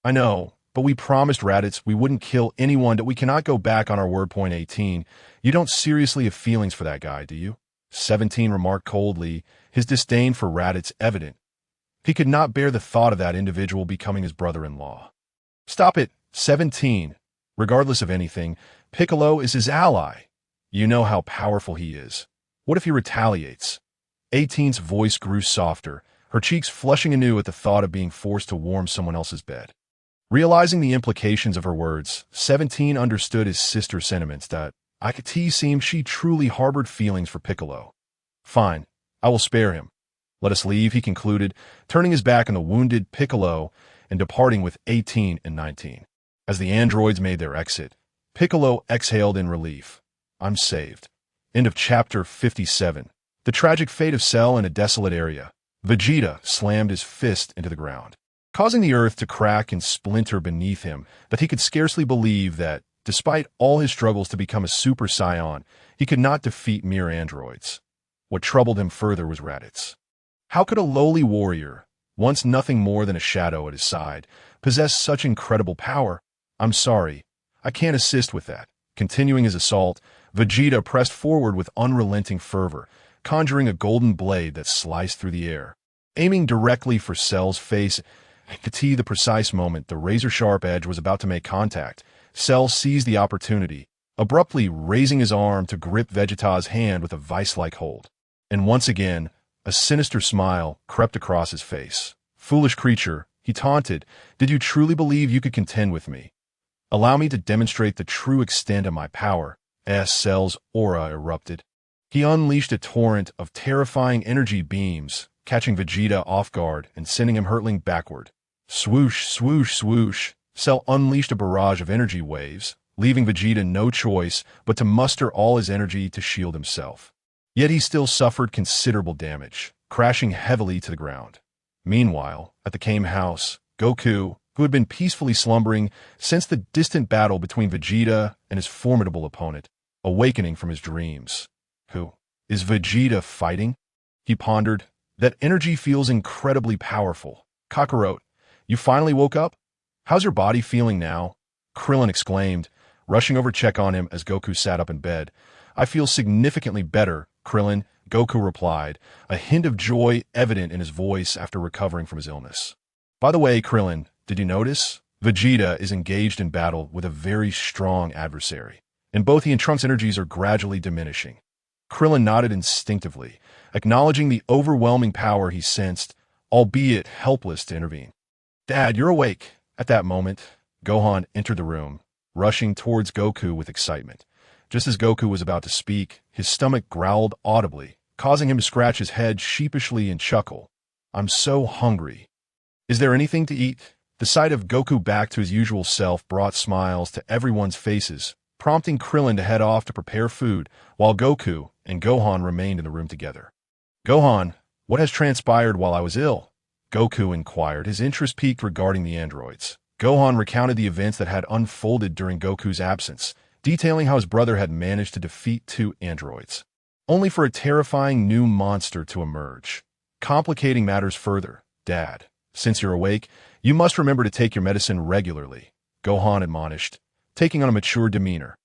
"I know, but we promised Raditz we wouldn't kill anyone, that we cannot go back on our word." 18, "You don't seriously have feelings for that guy, do you?" 17 remarked coldly, his disdain for Raditz evident. He could not bear the thought of that individual becoming his brother-in-law. "Stop it, 17. Regardless of anything, Piccolo is his ally. You know how powerful he is. What if he retaliates?" 18's voice grew softer, her cheeks flushing anew at the thought of being forced to warm someone else's bed. Realizing the implications of her words, 17 understood his sister's sentiments that it seemed she truly harbored feelings for Piccolo. "Fine, I will spare him. Let us leave," he concluded, turning his back on the wounded Piccolo and departing with 18 and 19. As the androids made their exit, Piccolo exhaled in relief. "I'm saved." End of chapter 57. The tragic fate of Cell in a desolate area. Vegeta slammed his fist into the ground, causing the earth to crack and splinter beneath him, but he could scarcely believe that, despite all his struggles to become a Super Saiyan, he could not defeat mere androids. What troubled him further was Raditz. How could a lowly warrior, once nothing more than a shadow at his side, possess such incredible power? "I'm sorry, I can't assist with that." Continuing his assault, Vegeta pressed forward with unrelenting fervor, conjuring a golden blade that sliced through the air. Aiming directly for Cell's face, at the precise moment the razor-sharp edge was about to make contact, Cell seized the opportunity, abruptly raising his arm to grip Vegeta's hand with a vice-like hold. And once again, a sinister smile crept across his face. "Foolish creature," he taunted, "did you truly believe you could contend with me? Allow me to demonstrate the true extent of my power." As Cell's aura erupted, he unleashed a torrent of terrifying energy beams, catching Vegeta off guard and sending him hurtling backward. Swoosh, swoosh, swoosh, Cell unleashed a barrage of energy waves, leaving Vegeta no choice but to muster all his energy to shield himself. Yet he still suffered considerable damage, crashing heavily to the ground. Meanwhile, at the Kame house, Goku, who had been peacefully slumbering, sensed the distant battle between Vegeta and his formidable opponent, awakening from his dreams. Who is Vegeta fighting? He pondered. That energy feels incredibly powerful. Kakarot, you finally woke up? How's your body feeling now? Krillin exclaimed, rushing over to check on him as Goku sat up in bed. I feel significantly better, Krillin, Goku replied, a hint of joy evident in his voice after recovering from his illness. By the way, Krillin, did you notice? Vegeta is engaged in battle with a very strong adversary, and both he and Trunks' energies are gradually diminishing. Krillin nodded instinctively, acknowledging the overwhelming power he sensed, albeit helpless to intervene. Dad, you're awake. At that moment, Gohan entered the room, rushing towards Goku with excitement. Just as Goku was about to speak, his stomach growled audibly, causing him to scratch his head sheepishly and chuckle. I'm so hungry. Is there anything to eat? The sight of Goku back to his usual self brought smiles to everyone's faces, prompting Krillin to head off to prepare food, while Goku and Gohan remained in the room together. Gohan, what has transpired while I was ill? Goku inquired, his interest piqued regarding the androids. Gohan recounted the events that had unfolded during Goku's absence, detailing how his brother had managed to defeat 2 androids, only for a terrifying new monster to emerge. Complicating matters further, Dad, since you're awake, you must remember to take your medicine regularly, Gohan admonished, taking on a mature demeanor.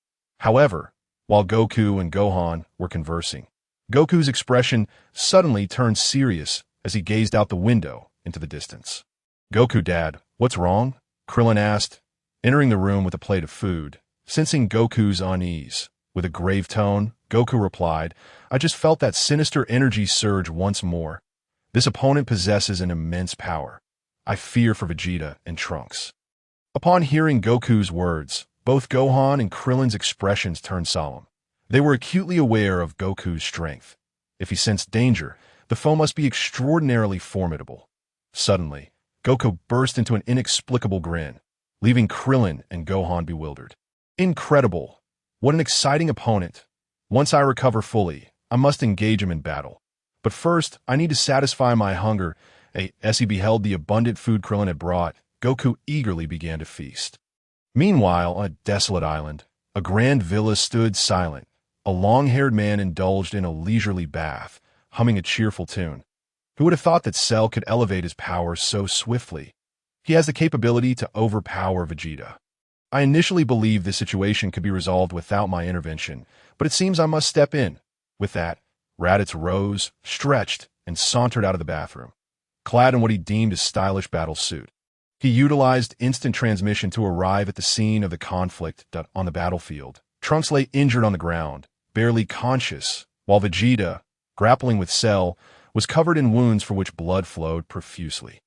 However, while Goku and Gohan were conversing, Goku's expression suddenly turned serious as he gazed out the window into the distance. Goku, Dad, what's wrong? Krillin asked, entering the room with a plate of food. Sensing Goku's unease, with a grave tone, Goku replied, I just felt that sinister energy surge once more. This opponent possesses an immense power. I fear for Vegeta and Trunks. Upon hearing Goku's words, both Gohan and Krillin's expressions turned solemn. They were acutely aware of Goku's strength. If he sensed danger, the foe must be extraordinarily formidable. Suddenly, Goku burst into an inexplicable grin, leaving Krillin and Gohan bewildered. Incredible! What an exciting opponent! Once I recover fully, I must engage him in battle. But first, I need to satisfy my hunger. As he beheld the abundant food Krillin had brought, Goku eagerly began to feast. Meanwhile, on a desolate island, a grand villa stood silent. A long-haired man indulged in a leisurely bath, humming a cheerful tune. Who would have thought that Cell could elevate his power so swiftly? He has the capability to overpower Vegeta. I initially believed this situation could be resolved without my intervention, but it seems I must step in. With that, Raditz rose, stretched, and sauntered out of the bathroom, clad in what he deemed a stylish battle suit. He utilized instant transmission to arrive at the scene of the conflict on the battlefield. Trunks lay injured on the ground, barely conscious, while Vegeta, grappling with Cell, was covered in wounds for which blood flowed profusely.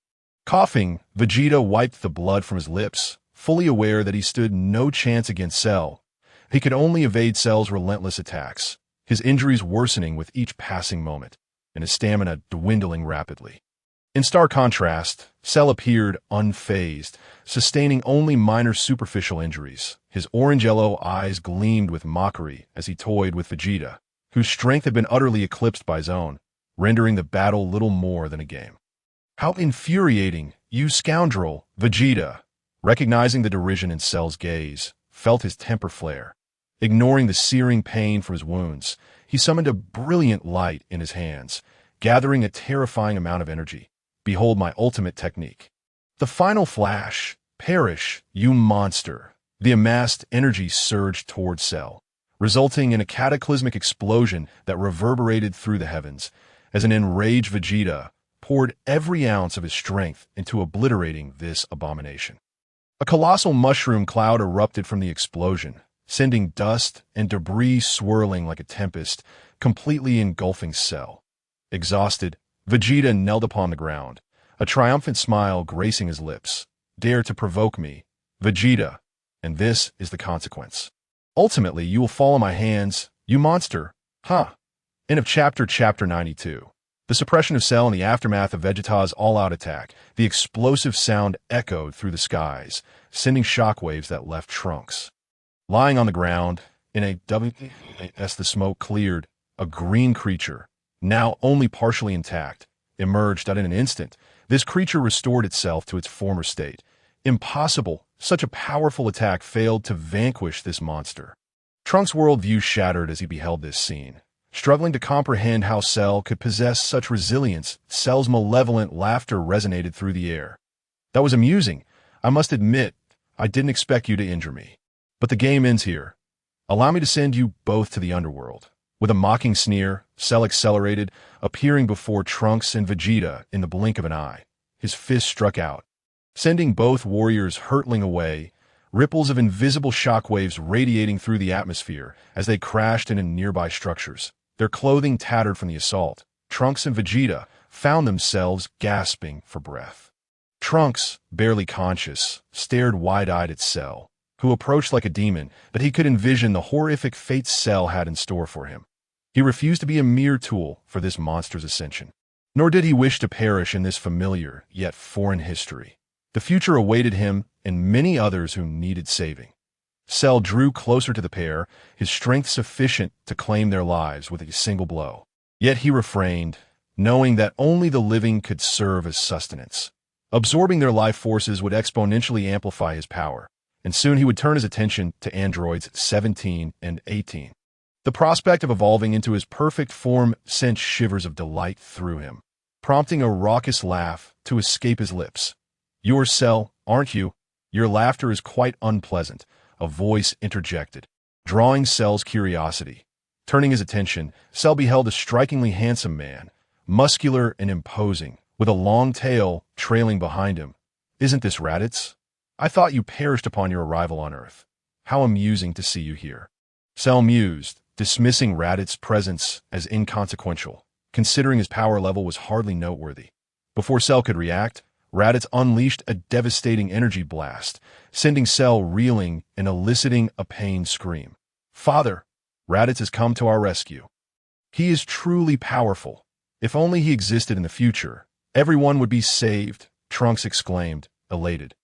Coughing, Vegeta wiped the blood from his lips, fully aware that he stood no chance against Cell. He could only evade Cell's relentless attacks, his injuries worsening with each passing moment, and his stamina dwindling rapidly. In stark contrast, Cell appeared unfazed, sustaining only minor superficial injuries. His orange-yellow eyes gleamed with mockery as he toyed with Vegeta, whose strength had been utterly eclipsed by his own, rendering the battle little more than a game. How infuriating, you scoundrel! Vegeta, recognizing the derision in Cell's gaze, felt his temper flare. Ignoring the searing pain from his wounds, he summoned a brilliant light in his hands, gathering a terrifying amount of energy. Behold my ultimate technique. The final flash. Perish, you monster. The amassed energy surged toward Cell, resulting in a cataclysmic explosion that reverberated through the heavens, as an enraged Vegeta poured every ounce of his strength into obliterating this abomination. A colossal mushroom cloud erupted from the explosion, sending dust and debris swirling like a tempest, completely engulfing Cell. Exhausted, Vegeta knelt upon the ground, a triumphant smile gracing his lips. Dare to provoke me, Vegeta, and this is the consequence. Ultimately, you will fall in my hands, you monster. End of chapter 92. The suppression of Cell in the aftermath of Vegeta's all-out attack, the explosive sound echoed through the skies, sending shockwaves that left Trunks Lying on the ground, in a W, as the smoke cleared, a green creature, now only partially intact, emerged in an instant. This creature restored itself to its former state. Impossible! Such a powerful attack failed to vanquish this monster. Trunks' worldview shattered as he beheld this scene. Struggling to comprehend how Cell could possess such resilience, Cell's malevolent laughter resonated through the air. That was amusing. I must admit, I didn't expect you to injure me. But the game ends here. Allow me to send you both to the underworld. With a mocking sneer, Cell accelerated, appearing before Trunks and Vegeta in the blink of an eye. His fist struck out, sending both warriors hurtling away, ripples of invisible shockwaves radiating through the atmosphere as they crashed into nearby structures. Their clothing tattered from the assault. Trunks and Vegeta found themselves gasping for breath. Trunks, barely conscious, stared wide-eyed at Cell, who approached like a demon, but he could envision the horrific fate Cell had in store for him. He refused to be a mere tool for this monster's ascension. Nor did he wish to perish in this familiar, yet foreign history. The future awaited him and many others who needed saving. Cell drew closer to the pair, his strength sufficient to claim their lives with a single blow. Yet he refrained, knowing that only the living could serve as sustenance. Absorbing their life forces would exponentially amplify his power, and soon he would turn his attention to androids 17 and 18. The prospect of evolving into his perfect form sent shivers of delight through him, prompting a raucous laugh to escape his lips. "You're Cell, aren't you? Your laughter is quite unpleasant," a voice interjected, drawing Cell's curiosity. Turning his attention, Cell beheld a strikingly handsome man, muscular and imposing, with a long tail trailing behind him. "Isn't this Raditz? I thought you perished upon your arrival on Earth. How amusing to see you here." Cell mused, dismissing Raditz's presence as inconsequential, considering his power level was hardly noteworthy. Before Cell could react, Raditz unleashed a devastating energy blast, sending Cell reeling and eliciting a pained scream. "Father, Raditz has come to our rescue. He is truly powerful. If only he existed in the future, everyone would be saved," Trunks exclaimed, elated.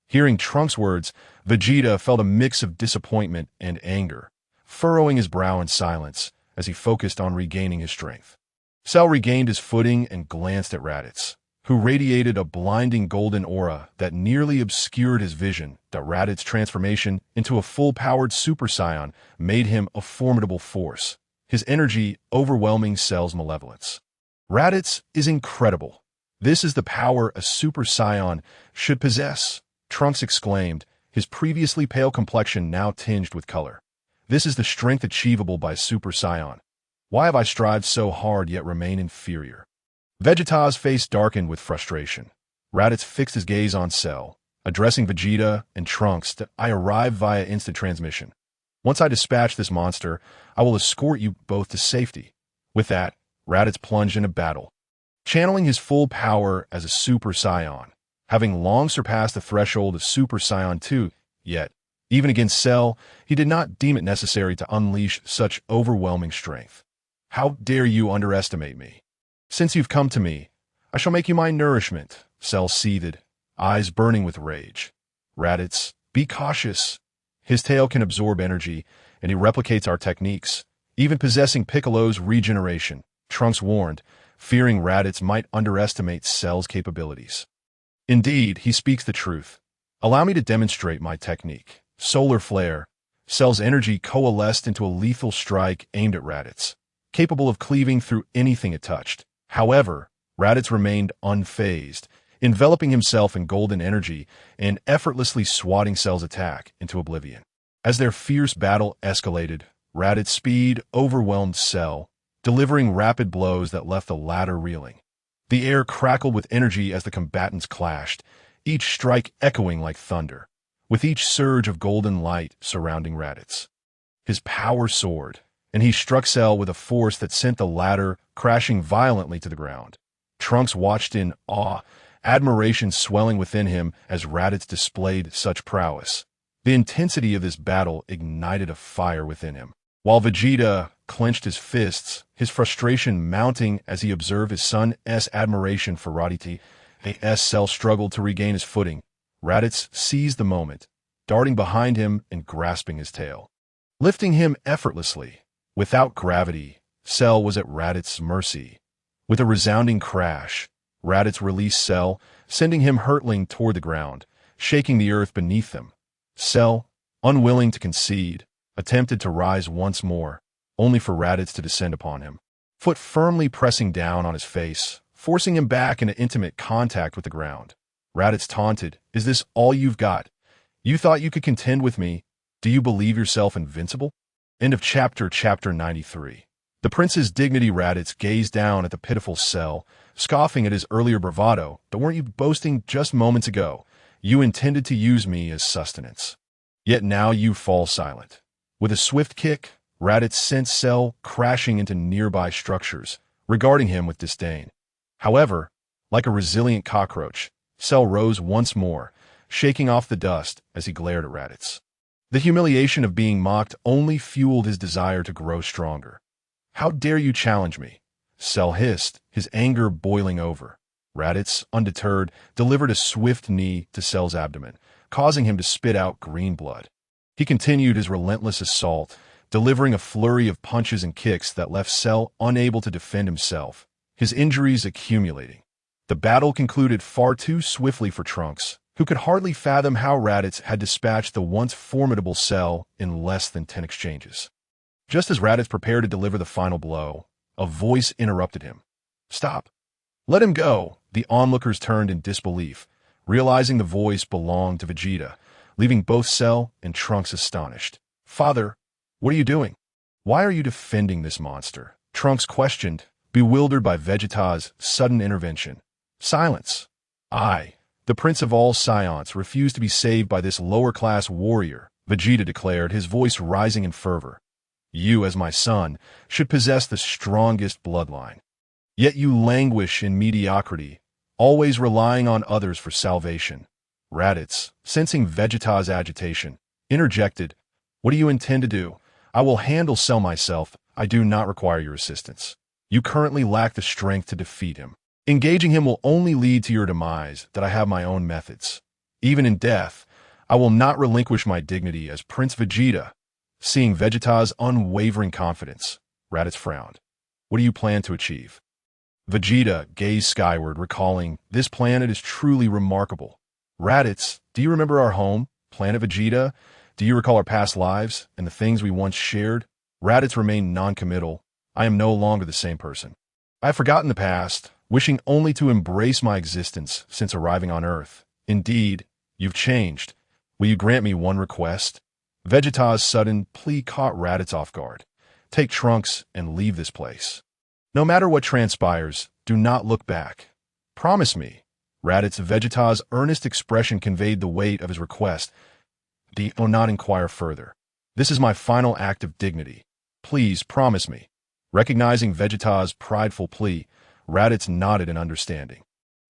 Hearing Trunks' words, Vegeta felt a mix of disappointment and anger, furrowing his brow in silence as he focused on regaining his strength. Cell regained his footing and glanced at Raditz, who radiated a blinding golden aura that nearly obscured his vision. Raditz's transformation into a full-powered Super Saiyan made him a formidable force, his energy overwhelming Cell's malevolence. "Raditz is incredible. This is the power a Super Saiyan should possess," Trunks exclaimed, his previously pale complexion now tinged with color. "This is the strength achievable by Super Saiyan. Why have I strived so hard yet remain inferior?" Vegeta's face darkened with frustration. Raditz fixed his gaze on Cell, addressing Vegeta and Trunks. "I arrived via instant transmission. Once I dispatch this monster, I will escort you both to safety." With that, Raditz plunged into battle, channeling his full power as a Super Saiyan, having long surpassed the threshold of Super Saiyan 2, yet, even against Cell, he did not deem it necessary to unleash such overwhelming strength. "How dare you underestimate me? Since you've come to me, I shall make you my nourishment," Cell seethed, eyes burning with rage. "Raditz, be cautious. His tail can absorb energy, and he replicates our techniques, even possessing Piccolo's regeneration," Trunks warned, fearing Raditz might underestimate Cell's capabilities. "Indeed, he speaks the truth. Allow me to demonstrate my technique." Solar Flare. Cell's energy coalesced into a lethal strike aimed at Raditz, capable of cleaving through anything it touched. However, Raditz remained unfazed, enveloping himself in golden energy and effortlessly swatting Cell's attack into oblivion. As their fierce battle escalated, Raditz's speed overwhelmed Cell, delivering rapid blows that left the latter reeling. The air crackled with energy as the combatants clashed, each strike echoing like thunder, with each surge of golden light surrounding Raditz. His power soared, and he struck Cell with a force that sent the latter crashing violently to the ground. Trunks watched in awe, admiration swelling within him as Raditz displayed such prowess. The intensity of this battle ignited a fire within him, while Vegeta clenched his fists, his frustration mounting as he observed his son's admiration for Raditz. Cell struggled to regain his footing. Raditz seized the moment, darting behind him and grasping his tail, lifting him effortlessly. Without gravity, Cell was at Raditz's mercy. With a resounding crash, Raditz released Cell, sending him hurtling toward the ground, shaking the earth beneath them. Cell, unwilling to concede, attempted to rise once more, only for Raditz to descend upon him, foot firmly pressing down on his face, forcing him back into intimate contact with the ground. Raditz taunted, "Is this all you've got? You thought you could contend with me? Do you believe yourself invincible?" End of chapter 93. The prince's dignity. Raditz gazed down at the pitiful Cell, scoffing at his earlier bravado. "But weren't you boasting just moments ago? You intended to use me as sustenance. Yet now you fall silent." With a swift kick, Raditz sent Cell crashing into nearby structures, regarding him with disdain. However, like a resilient cockroach, Cell rose once more, shaking off the dust as he glared at Raditz. The humiliation of being mocked only fueled his desire to grow stronger. "How dare you challenge me?" Cell hissed, his anger boiling over. Raditz, undeterred, delivered a swift knee to Cell's abdomen, causing him to spit out green blood. He continued his relentless assault, delivering a flurry of punches and kicks that left Cell unable to defend himself, his injuries accumulating. The battle concluded far too swiftly for Trunks, who could hardly fathom how Raditz had dispatched the once formidable Cell in less than 10 exchanges. Just as Raditz prepared to deliver the final blow, a voice interrupted him. "Stop. Let him go." The onlookers turned in disbelief, realizing the voice belonged to Vegeta, leaving both Cell and Trunks astonished. "Father, what are you doing? Why are you defending this monster?" Trunks questioned, bewildered by Vegeta's sudden intervention. "Silence. I, the prince of all Scions, refuse to be saved by this lower-class warrior," Vegeta declared, his voice rising in fervor. "You, as my son, should possess the strongest bloodline. Yet you languish in mediocrity, always relying on others for salvation." Raditz, sensing Vegeta's agitation, interjected, "What do you intend to do? I will handle Cell myself. I do not require your assistance. You currently lack the strength to defeat him. Engaging him will only lead to your demise. That I have my own methods. Even in death, I will not relinquish my dignity as Prince Vegeta." Seeing Vegeta's unwavering confidence, Raditz frowned. "What do you plan to achieve?" Vegeta gazed skyward, recalling, "This planet is truly remarkable. Raditz, do you remember our home, planet Vegeta? Do you recall our past lives and the things we once shared?" Raditz remained non-committal. "I am no longer the same person. I have forgotten the past, wishing only to embrace my existence since arriving on Earth. Indeed, you've changed. Will you grant me one request?" Vegeta's sudden plea caught Raditz off guard. "Take Trunks and leave this place. No matter what transpires, do not look back. Promise me." Vegeta's earnest expression conveyed the weight of his request. "Do not inquire further. This is my final act of dignity. Please promise me." Recognizing Vegeta's prideful plea, Raditz nodded in understanding.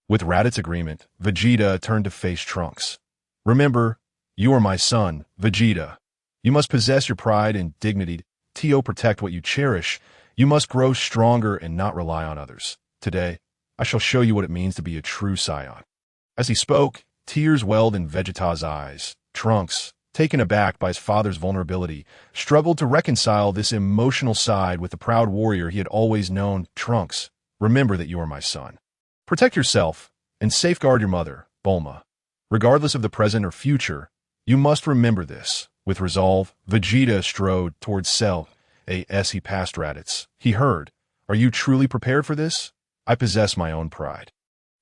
With Raditz's agreement, Vegeta turned to face Trunks. "Remember, you are my son, Vegeta. You must possess your pride and dignity to protect what you cherish. You must grow stronger and not rely on others. Today, I shall show you what it means to be a true Scion." As he spoke, tears welled in Vegeta's eyes. Trunks, taken aback by his father's vulnerability, struggled to reconcile this emotional side with the proud warrior he had always known. "Trunks, remember that you are my son. Protect yourself and safeguard your mother, Bulma. Regardless of the present or future, you must remember this." With resolve, Vegeta strode towards Cell. As he passed Raditz, he heard, "Are you truly prepared for this? I possess my own pride.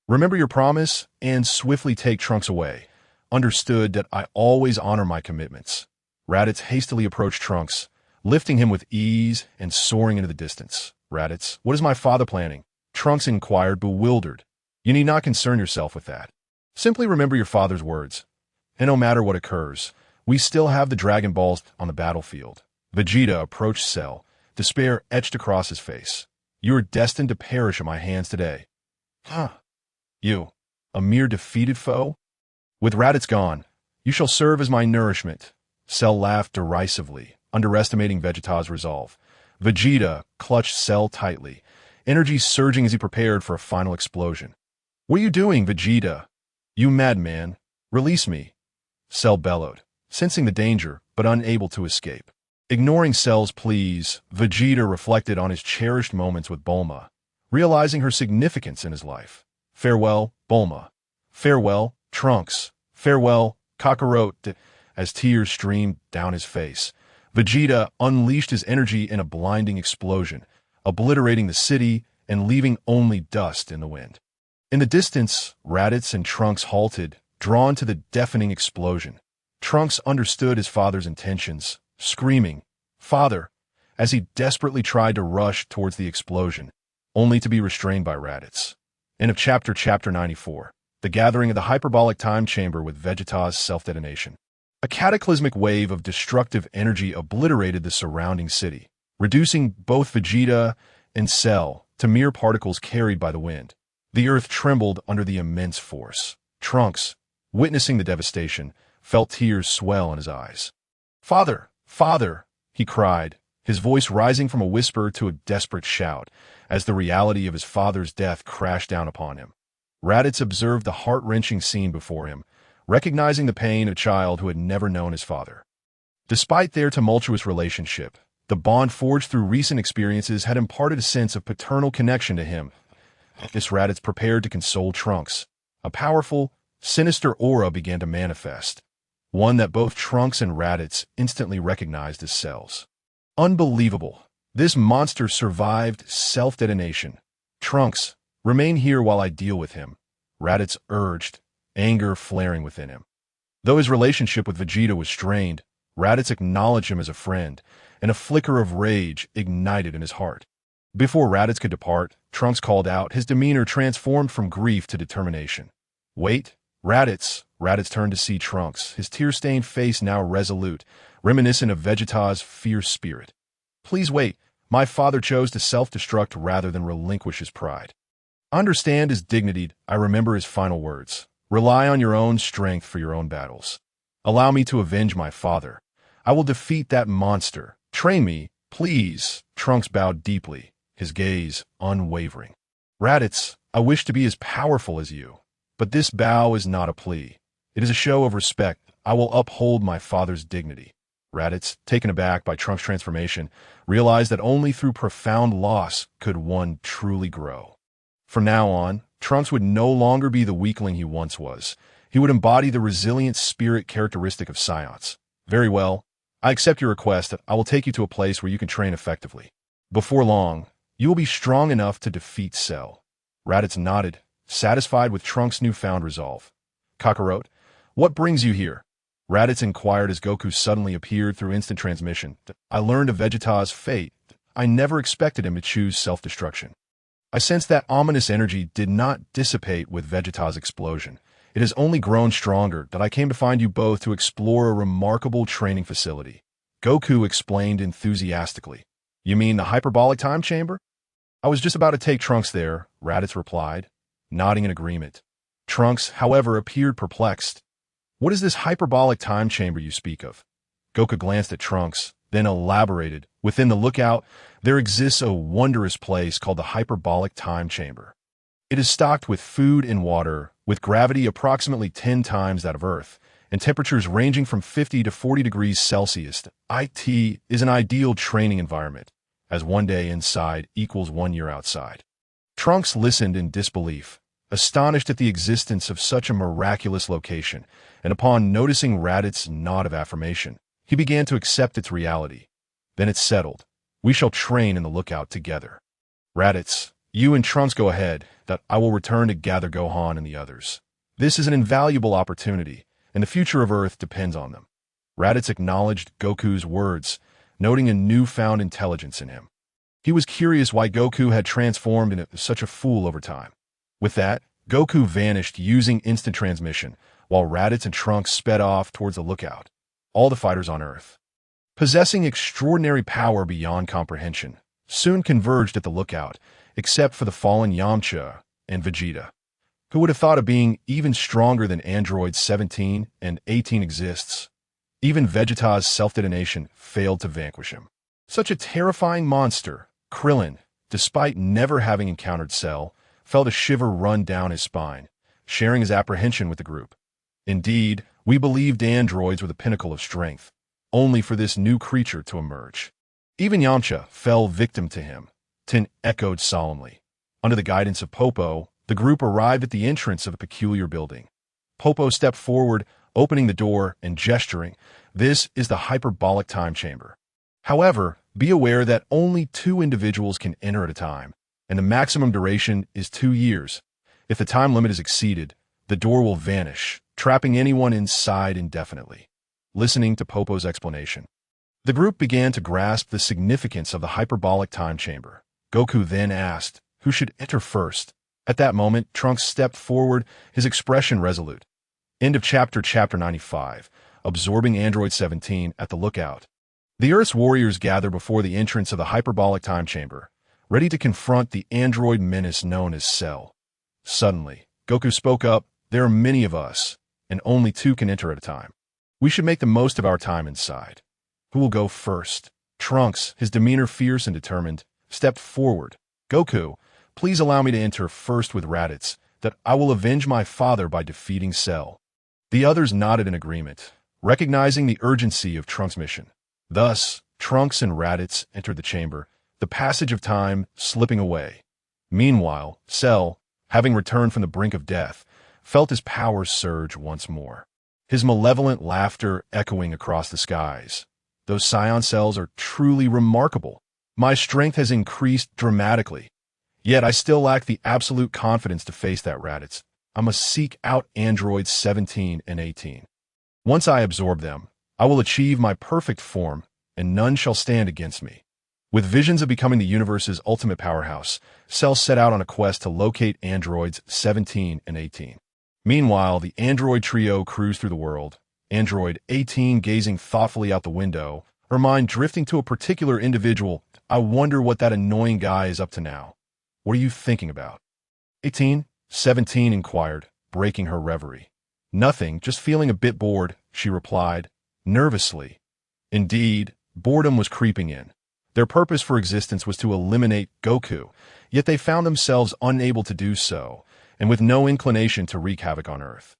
Remember your promise and swiftly take Trunks away. Understood that I always honor my commitments." Raditz hastily approached Trunks, lifting him with ease and soaring into the distance. "Raditz, what is my father planning?" Trunks inquired, bewildered. "You need not concern yourself with that. Simply remember your father's words. And no matter what occurs, we still have the Dragon Balls on the battlefield." Vegeta approached Cell, despair etched across his face. "You are destined to perish at my hands today." "Huh? You, a mere defeated foe? With Raditz gone, you shall serve as my nourishment." Cell laughed derisively, underestimating Vegeta's resolve. Vegeta clutched Cell tightly, energy surging as he prepared for a final explosion. "What are you doing, Vegeta? You madman! Release me!" Cell bellowed, sensing the danger but unable to escape. Ignoring Cell's pleas, Vegeta reflected on his cherished moments with Bulma, realizing her significance in his life. Farewell, Bulma. Farewell, Trunks. Farewell, Kakarot. As tears streamed down his face, Vegeta unleashed his energy in a blinding explosion, obliterating the city and leaving only dust in the wind. In the distance, Raditz and Trunks halted, drawn to the deafening explosion. Trunks understood his father's intentions, screaming, "Father," as he desperately tried to rush towards the explosion, only to be restrained by Raditz. End of Chapter 94. The Gathering of the Hyperbolic Time Chamber with Vegeta's Self-Detonation. A cataclysmic wave of destructive energy obliterated the surrounding city, reducing both Vegeta and Cell to mere particles carried by the wind. The earth trembled under the immense force. Trunks, witnessing the devastation, felt tears swell in his eyes. "Father! Father!" he cried, his voice rising from a whisper to a desperate shout, as the reality of his father's death crashed down upon him. Raditz observed the heart-wrenching scene before him, recognizing the pain of a child who had never known his father. Despite their tumultuous relationship, the bond forged through recent experiences had imparted a sense of paternal connection to him. This Raditz prepared to console Trunks. A powerful, sinister aura began to manifest, one that both Trunks and Raditz instantly recognized as Cell's. Unbelievable. This monster survived self-detonation. "Trunks, remain here while I deal with him," Raditz urged, anger flaring within him. Though his relationship with Vegeta was strained, Raditz acknowledged him as a friend, and a flicker of rage ignited in his heart. Before Raditz could depart, Trunks called out, his demeanor transformed from grief to determination. "Wait, Raditz." Raditz turned to see Trunks, his tear-stained face now resolute, reminiscent of Vegeta's fierce spirit. "Please wait. My father chose to self-destruct rather than relinquish his pride. Understand his dignity. I remember his final words. Rely on your own strength for your own battles. Allow me to avenge my father. I will defeat that monster. Train me, please." Trunks bowed deeply, his gaze unwavering. "Raditz, I wish to be as powerful as you. But this bow is not a plea. It is a show of respect. I will uphold my father's dignity." Raditz, taken aback by Trunks' transformation, realized that only through profound loss could one truly grow. From now on, Trunks would no longer be the weakling he once was. He would embody the resilient spirit characteristic of Science. "Very well. I accept your request. I will take you to a place where you can train effectively. Before long, you will be strong enough to defeat Cell." Raditz nodded, satisfied with Trunks' newfound resolve. "Kakarot, what brings you here?" Raditz inquired as Goku suddenly appeared through instant transmission. "I learned of Vegeta's fate. I never expected him to choose self-destruction. I sensed that ominous energy did not dissipate with Vegeta's explosion. It has only grown stronger that I came to find you both to explore a remarkable training facility." Goku explained enthusiastically. "You mean the hyperbolic time chamber?" "I was just about to take Trunks there," Raditz replied, nodding in agreement. Trunks, however, appeared perplexed. "What is this hyperbolic time chamber you speak of?" Goku glanced at Trunks, then elaborated. "Within the lookout, there exists a wondrous place called the hyperbolic time chamber. It is stocked with food and water, with gravity approximately 10 times that of Earth, and temperatures ranging from 50 to 40 degrees Celsius. It is an ideal training environment, as one day inside equals 1 year outside." Trunks listened in disbelief, astonished at the existence of such a miraculous location, and upon noticing Raditz's nod of affirmation, he began to accept its reality. "Then it's settled. We shall train in the lookout together. Raditz, you and Trunks go ahead, that I will return to gather Gohan and the others. This is an invaluable opportunity, and the future of Earth depends on them." Raditz acknowledged Goku's words, noting a newfound intelligence in him. He was curious why Goku had transformed into such a fool over time. With that, Goku vanished using instant transmission, while Raditz and Trunks sped off towards the lookout. All the fighters on Earth, possessing extraordinary power beyond comprehension, soon converged at the lookout, except for the fallen Yamcha and Vegeta. Who would have thought a being even stronger than androids 17 and 18 exists? Even Vegeta's self-detonation failed to vanquish him. Such a terrifying monster, Krillin, despite never having encountered Cell, felt a shiver run down his spine, sharing his apprehension with the group. Indeed, we believed androids were the pinnacle of strength, only for this new creature to emerge. Even Yamcha fell victim to him, Tin echoed solemnly. Under the guidance of Popo, the group arrived at the entrance of a peculiar building. Popo stepped forward, opening the door and gesturing. This is the hyperbolic time chamber. However, be aware that only 2 individuals can enter at a time, and the maximum duration is 2 years. If the time limit is exceeded, the door will vanish, trapping anyone inside indefinitely. Listening to Popo's explanation, the group began to grasp the significance of the hyperbolic time chamber. Goku then asked, who should enter first? At that moment, Trunks stepped forward, his expression resolute. End of chapter 95. Absorbing Android 17 at the lookout. The Earth's warriors gather before the entrance of the hyperbolic time chamber, ready to confront the android menace known as Cell. Suddenly, Goku spoke up, there are many of us, and only 2 can enter at a time. We should make the most of our time inside. Who will go first? Trunks, his demeanor fierce and determined, stepped forward. Goku, please allow me to enter first with Raditz, that I will avenge my father by defeating Cell. The others nodded in agreement, recognizing the urgency of Trunks' mission. Thus, Trunks and Raditz entered the chamber, the passage of time slipping away. Meanwhile, Cell, having returned from the brink of death, felt his powers surge once more. His malevolent laughter echoing across the skies. Those Scion cells are truly remarkable. My strength has increased dramatically. Yet I still lack the absolute confidence to face that, Raditz. I must seek out androids 17 and 18. Once I absorb them, I will achieve my perfect form, and none shall stand against me. With visions of becoming the universe's ultimate powerhouse, Cell set out on a quest to locate androids 17 and 18. Meanwhile, the android trio cruised through the world, android 18 gazing thoughtfully out the window, her mind drifting to a particular individual. I wonder what that annoying guy is up to now. What are you thinking about? 18, 17 inquired, breaking her reverie. Nothing, just feeling a bit bored, she replied, nervously. Indeed, boredom was creeping in. Their purpose for existence was to eliminate Goku, yet they found themselves unable to do so, and with no inclination to wreak havoc on Earth.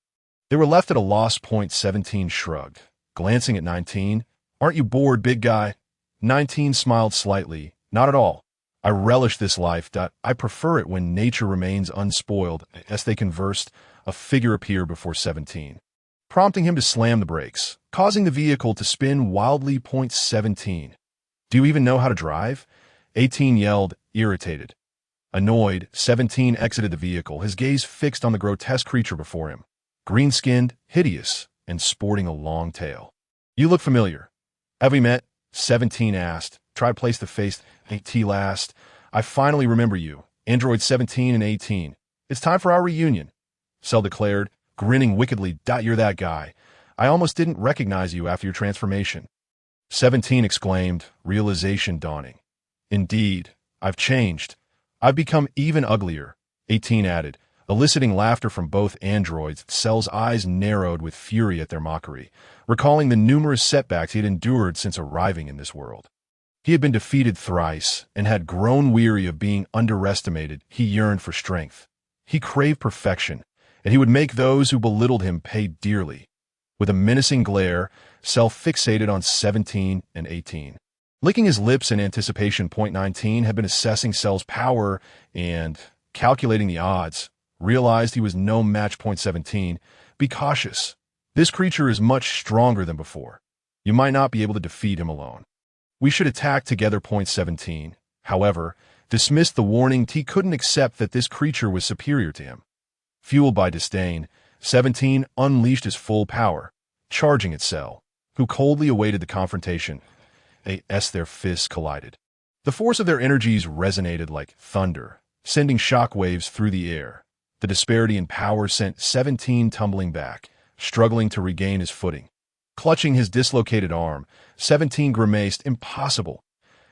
They were left at a lost point. 17 shrugged, glancing at 19. Aren't you bored, big guy? 19 smiled slightly. Not at all. I relish this life. I prefer it when nature remains unspoiled. As they conversed, a figure appeared before 17, prompting him to slam the brakes, causing the vehicle to spin wildly. 17. Do you even know how to drive? 18 yelled, irritated. Annoyed, 17 exited the vehicle, his gaze fixed on the grotesque creature before him. Green-skinned, hideous, and sporting a long tail. You look familiar. Have we met? 17 asked. Try to place the face. 18 last. I finally remember you. Android 17 and 18. It's time for our reunion. Cell declared, grinning wickedly. You're that guy. I almost didn't recognize you after your transformation. 17 exclaimed, realization dawning. Indeed, I've changed. I've become even uglier. 18 added, eliciting laughter from both androids. Cell's eyes narrowed with fury at their mockery, recalling the numerous setbacks he had endured since arriving in this world. He had been defeated thrice and had grown weary of being underestimated. He yearned for strength. He craved perfection, and he would make those who belittled him pay dearly. With a menacing glare, Cell fixated on 17 and 18. Licking his lips in anticipation. 19 had been assessing Cell's power and calculating the odds. Realized he was no match. 17. Be cautious. This creature is much stronger than before. You might not be able to defeat him alone. We should attack together. 17, however, dismissed the warning. He couldn't accept that this creature was superior to him. Fueled by disdain, 17 unleashed his full power, charging at Cell, who coldly awaited the confrontation. Their fists collided. The force of their energies resonated like thunder, sending shockwaves through the air. The disparity in power sent 17 tumbling back, struggling to regain his footing. Clutching his dislocated arm, 17 grimaced. Impossible.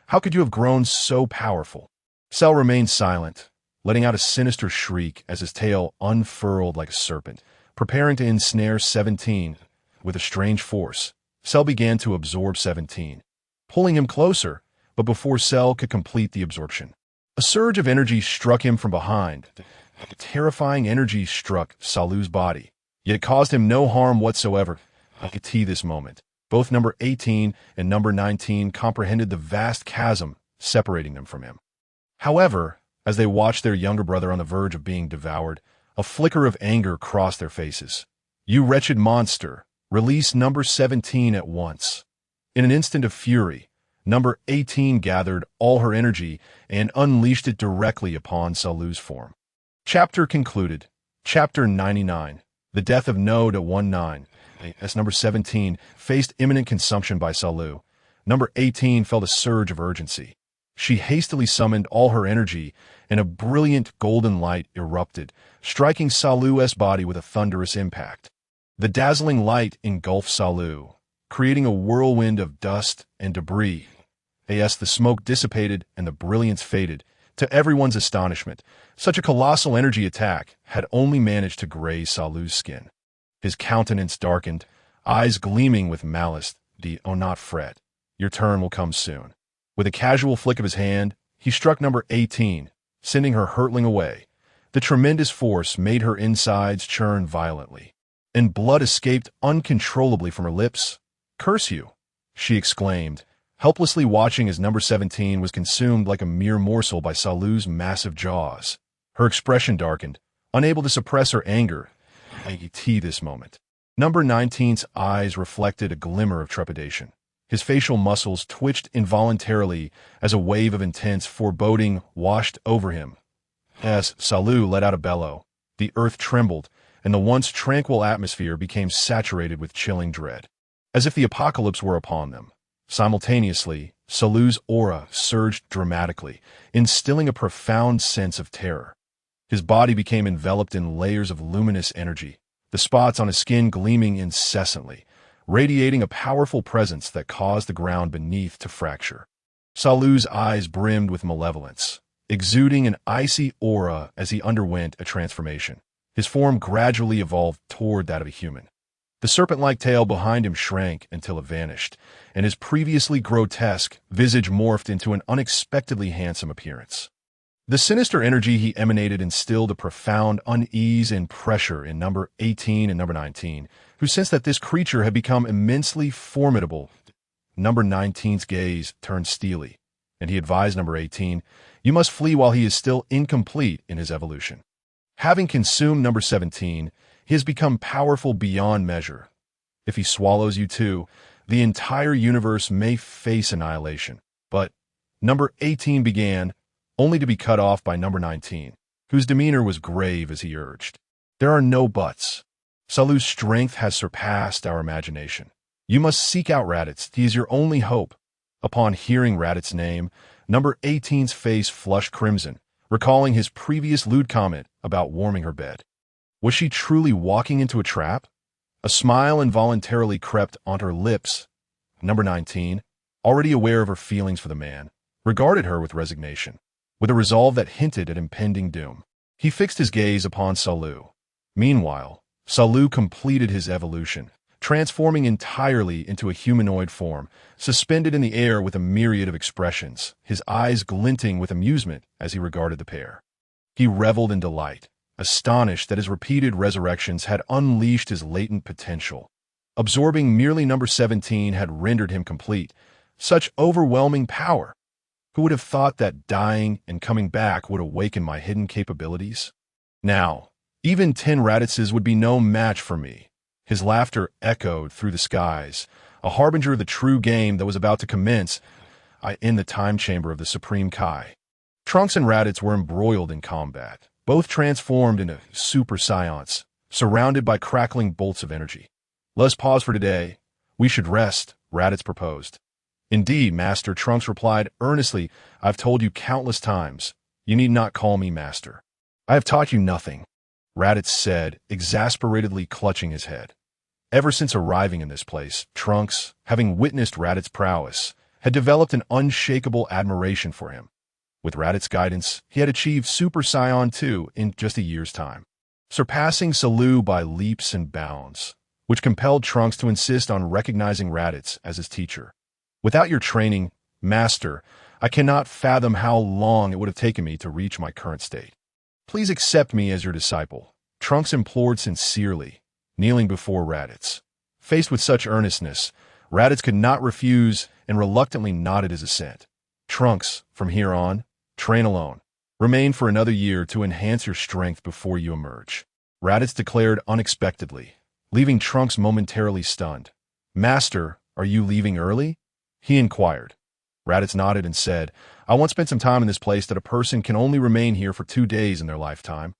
How could you have grown so powerful? Cell remained silent, letting out a sinister shriek as his tail unfurled like a serpent, preparing to ensnare 17. With a strange force, Cell began to absorb 17, pulling him closer, but before Cell could complete the absorption, a surge of energy struck him from behind. Terrifying energy struck Salu's body. yet it caused him no harm whatsoever. I could see this moment. Both number 18 and number 19 comprehended the vast chasm separating them from him. However, as they watched their younger brother on the verge of being devoured, a flicker of anger crossed their faces. "You wretched monster, release number 17 at once." In an instant of fury, number 18 gathered all her energy and unleashed it directly upon Salu's form. Chapter concluded. Chapter 99. The Death of Node 19. As number 17 faced imminent consumption by Salu, number 18 felt a surge of urgency. She hastily summoned all her energy, and a brilliant golden light erupted, striking Salu's body with a thunderous impact. The dazzling light engulfed Salu, creating a whirlwind of dust and debris. As the smoke dissipated and the brilliance faded, to everyone's astonishment, such a colossal energy attack had only managed to graze Salu's skin. His countenance darkened, eyes gleaming with malice. "Oh, not fret. Your turn will come soon." With a casual flick of his hand, he struck number 18, sending her hurtling away. The tremendous force made her insides churn violently, and blood escaped uncontrollably from her lips. "Curse you!" she exclaimed, helplessly watching as number 17 was consumed like a mere morsel by Salu's massive jaws. Her expression darkened, unable to suppress her anger. I could see this moment. Number 19's eyes reflected a glimmer of trepidation. His facial muscles twitched involuntarily as a wave of intense foreboding washed over him. As Salu let out a bellow, the earth trembled, and the once tranquil atmosphere became saturated with chilling dread, as if the apocalypse were upon them. Simultaneously, Salu's aura surged dramatically, instilling a profound sense of terror. His body became enveloped in layers of luminous energy, the spots on his skin gleaming incessantly, radiating a powerful presence that caused the ground beneath to fracture. Salu's eyes brimmed with malevolence, exuding an icy aura as he underwent a transformation. His form gradually evolved toward that of a human. The serpent-like tail behind him shrank until it vanished, and his previously grotesque visage morphed into an unexpectedly handsome appearance. The sinister energy he emanated instilled a profound unease and pressure in number 18 and number 19, who sensed that this creature had become immensely formidable. Number 19's gaze turned steely, and he advised number 18, "You must flee while he is still incomplete in his evolution." Having consumed number 17, he has become powerful beyond measure. If he swallows you too, the entire universe may face annihilation. But number 18 began, only to be cut off by number 19, whose demeanor was grave as he urged. "There are no buts. Salu's strength has surpassed our imagination. You must seek out Raditz. He is your only hope." Upon hearing Raditz's name, number 18's face flushed crimson, recalling his previous lewd comment about warming her bed. Was she truly walking into a trap? A smile involuntarily crept onto her lips. Number 19, already aware of her feelings for the man, regarded her with resignation, with a resolve that hinted at impending doom. He fixed his gaze upon Salu. Meanwhile, Salu completed his evolution, transforming entirely into a humanoid form, suspended in the air with a myriad of expressions, his eyes glinting with amusement as he regarded the pair. He reveled in delight, astonished that his repeated resurrections had unleashed his latent potential. Absorbing merely number 17 had rendered him complete. Such overwhelming power! Who would have thought that dying and coming back would awaken my hidden capabilities? Now, even 10 Raditzes would be no match for me. His laughter echoed through the skies, a harbinger of the true game that was about to commence in the time chamber of the Supreme Kai. Trunks and Raditz were embroiled in combat, both transformed into super scions, surrounded by crackling bolts of energy. "Let's pause for today. We should rest," Raditz proposed. "Indeed, Master," Trunks replied earnestly. "I've told you countless times. You need not call me Master. I have taught you nothing," Raditz said, exasperatedly clutching his head. Ever since arriving in this place, Trunks, having witnessed Raditz's prowess, had developed an unshakable admiration for him. With Raditz's guidance, he had achieved Super Saiyan 2 in just a year's time, surpassing Salu by leaps and bounds, which compelled Trunks to insist on recognizing Raditz as his teacher. "Without your training, Master, I cannot fathom how long it would have taken me to reach my current state. Please accept me as your disciple," Trunks implored sincerely, kneeling before Raditz. Faced with such earnestness, Raditz could not refuse and reluctantly nodded his assent. Trunks, from here on, train alone. Remain for another year to enhance your strength before you emerge. Raditz declared unexpectedly, leaving Trunks momentarily stunned. Master, are you leaving early? He inquired. Raditz nodded and said, I once spent some time in this place that a person can only remain here for 2 days in their lifetime.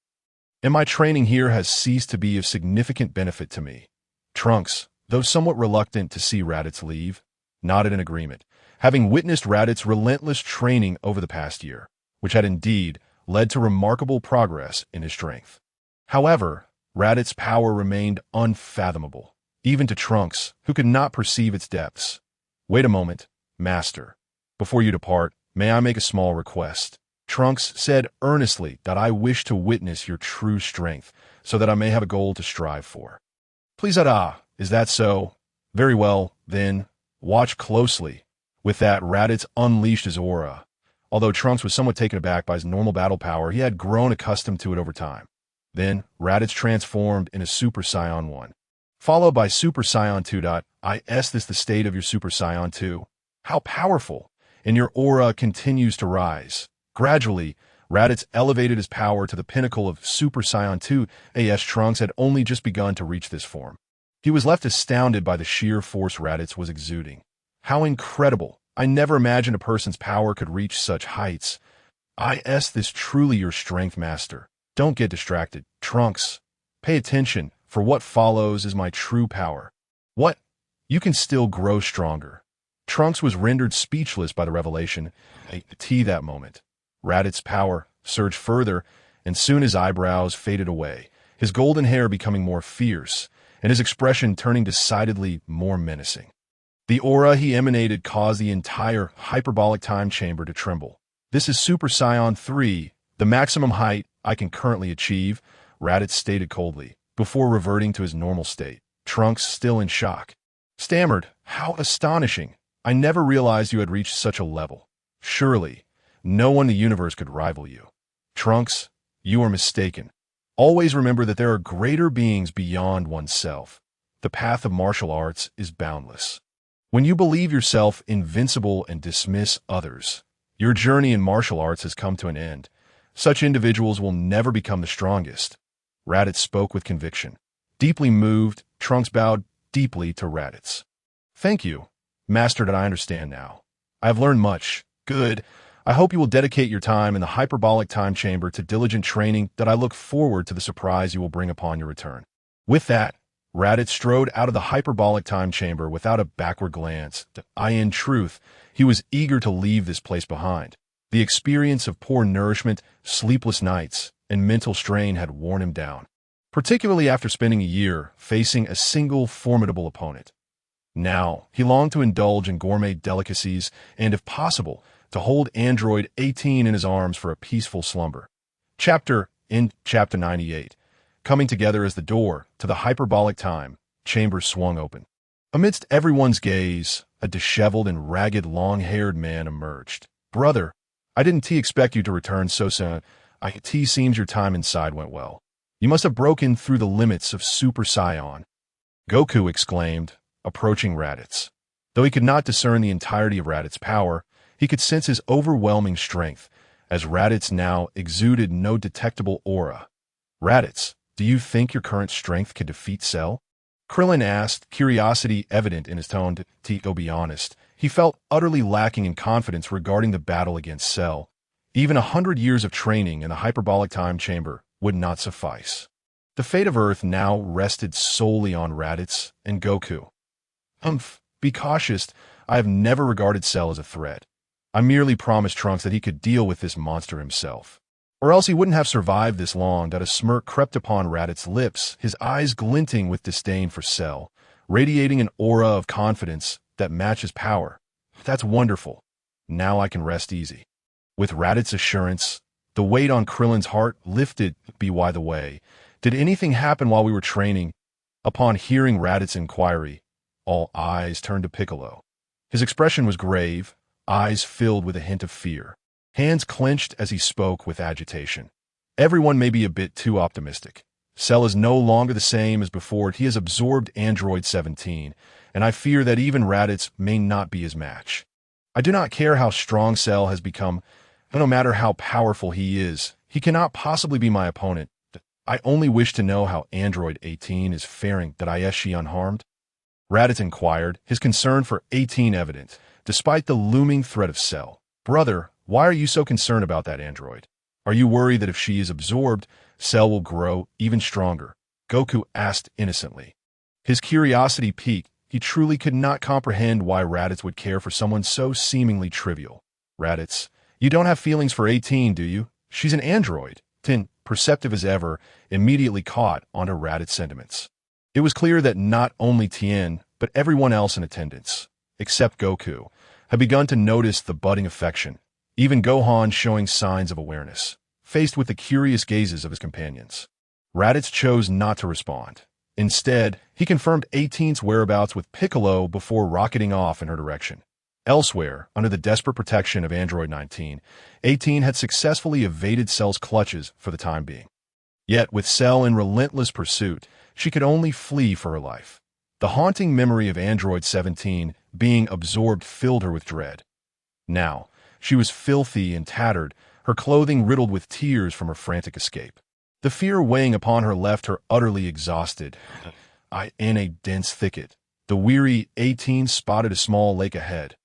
And my training here has ceased to be of significant benefit to me. Trunks, though somewhat reluctant to see Raditz leave, nodded in agreement, having witnessed Raditz's relentless training over the past year, which had indeed led to remarkable progress in his strength. However, Raditz's power remained unfathomable, even to Trunks, who could not perceive its depths. Wait a moment, Master. Before you depart, may I make a small request? Trunks said earnestly that I wish to witness your true strength, so that I may have a goal to strive for. Please, is that so? Very well, then, watch closely. With that, Raditz unleashed his aura. Although Trunks was somewhat taken aback by his normal battle power, he had grown accustomed to it over time. Then, Raditz transformed into Super Saiyan 1, followed by Super Saiyan 2. Is this the state of your Super Saiyan 2? How powerful! And your aura continues to rise. Gradually, Raditz elevated his power to the pinnacle of Super Saiyan 2. Trunks had only just begun to reach this form. He was left astounded by the sheer force Raditz was exuding. How incredible! I never imagined a person's power could reach such heights. Is this truly your strength, Master? Don't get distracted. Trunks, pay attention, for what follows is my true power. What? You can still grow stronger. Trunks was rendered speechless by the revelation. That moment. Raditz's power surged further, and soon his eyebrows faded away, his golden hair becoming more fierce, and his expression turning decidedly more menacing. The aura he emanated caused the entire hyperbolic time chamber to tremble. This is Super Saiyan 3, the maximum height I can currently achieve, Raditz stated coldly, before reverting to his normal state. Trunks, still in shock, stammered, How astonishing! I never realized you had reached such a level. Surely, no one in the universe could rival you. Trunks, you are mistaken. Always remember that there are greater beings beyond oneself. The path of martial arts is boundless. When you believe yourself invincible and dismiss others, your journey in martial arts has come to an end. Such individuals will never become the strongest. Raditz spoke with conviction. Deeply moved, Trunks bowed deeply to Raditz. Thank you, Master, that I understand now. I have learned much. Good. I hope you will dedicate your time in the hyperbolic time chamber to diligent training that I look forward to the surprise you will bring upon your return. With that, Raditz strode out of the hyperbolic time chamber without a backward glance. In truth, he was eager to leave this place behind. The experience of poor nourishment, sleepless nights, and mental strain had worn him down, particularly after spending a year facing a single formidable opponent. Now, he longed to indulge in gourmet delicacies and, if possible, to hold Android 18 in his arms for a peaceful slumber. Chapter 98. Coming together as the door to the hyperbolic time chamber swung open. Amidst everyone's gaze, a disheveled and ragged long-haired man emerged. Brother, I didn't expect you to return so soon. Seems your time inside went well. You must have broken through the limits of Super Saiyan. Goku exclaimed, approaching Raditz. Though he could not discern the entirety of Raditz's power, he could sense his overwhelming strength, as Raditz now exuded no detectable aura. Raditz, do you think your current strength could defeat Cell? Krillin asked, curiosity evident in his tone. To be honest, he felt utterly lacking in confidence regarding the battle against Cell. Even 100 years of training in the hyperbolic time chamber would not suffice. The fate of Earth now rested solely on Raditz and Goku. Be cautious. I have never regarded Cell as a threat. I merely promised Trunks that he could deal with this monster himself. Or else he wouldn't have survived this long. That a smirk crept upon Raditz's lips, his eyes glinting with disdain for Cell, radiating an aura of confidence that matches power. That's wonderful. Now I can rest easy. With Raditz's assurance, the weight on Krillin's heart lifted. By the way, did anything happen while we were training? Upon hearing Raditz's inquiry, all eyes turned to Piccolo. His expression was grave, eyes filled with a hint of fear, hands clenched as he spoke with agitation. Everyone may be a bit too optimistic. Cell is no longer the same as before. He has absorbed Android 17, and I fear that even Raditz may not be his match. I do not care how strong Cell has become, no matter how powerful he is. He cannot possibly be my opponent. I only wish to know how Android 18 is faring. Is she unharmed? Raditz inquired, his concern for 18 evident, despite the looming threat of Cell. Brother, why are you so concerned about that android? Are you worried that if she is absorbed, Cell will grow even stronger? Goku asked innocently. His curiosity piqued. He truly could not comprehend why Raditz would care for someone so seemingly trivial. Raditz, you don't have feelings for 18, do you? She's an android. Tin, perceptive as ever, immediately caught onto Raditz's sentiments. It was clear that not only Tien, but everyone else in attendance, except Goku, had begun to notice the budding affection, even Gohan showing signs of awareness, faced with the curious gazes of his companions. Raditz chose not to respond. Instead, he confirmed 18's whereabouts with Piccolo before rocketing off in her direction. Elsewhere, under the desperate protection of Android 19, 18 had successfully evaded Cell's clutches for the time being. Yet, with Cell in relentless pursuit, she could only flee for her life. The haunting memory of Android 17 being absorbed filled her with dread. Now, she was filthy and tattered, her clothing riddled with tears from her frantic escape. The fear weighing upon her left her utterly exhausted. In a dense thicket, the weary 18 spotted a small lake ahead.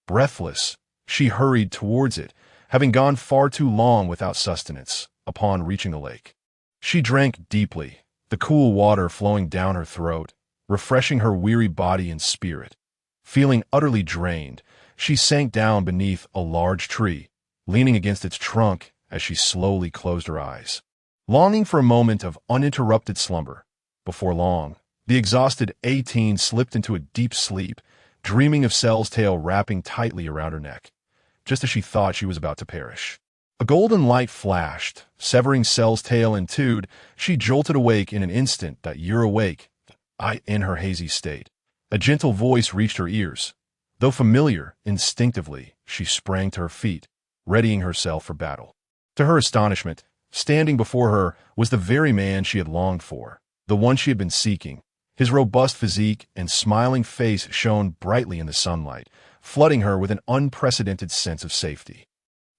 Breathless, she hurried towards it, having gone far too long without sustenance. Upon reaching the lake, she drank deeply, the cool water flowing down her throat, refreshing her weary body and spirit. Feeling utterly drained, she sank down beneath a large tree, leaning against its trunk as she slowly closed her eyes, longing for a moment of uninterrupted slumber. Before long, the exhausted 18 slipped into a deep sleep, dreaming of Cell's tail wrapping tightly around her neck, just as she thought she was about to perish. A golden light flashed, severing Cell's tail in two. She jolted awake in an instant. That you're awake. In her hazy state, a gentle voice reached her ears. Though familiar, instinctively, she sprang to her feet, readying herself for battle. To her astonishment, standing before her was the very man she had longed for, the one she had been seeking. His robust physique and smiling face shone brightly in the sunlight, flooding her with an unprecedented sense of safety.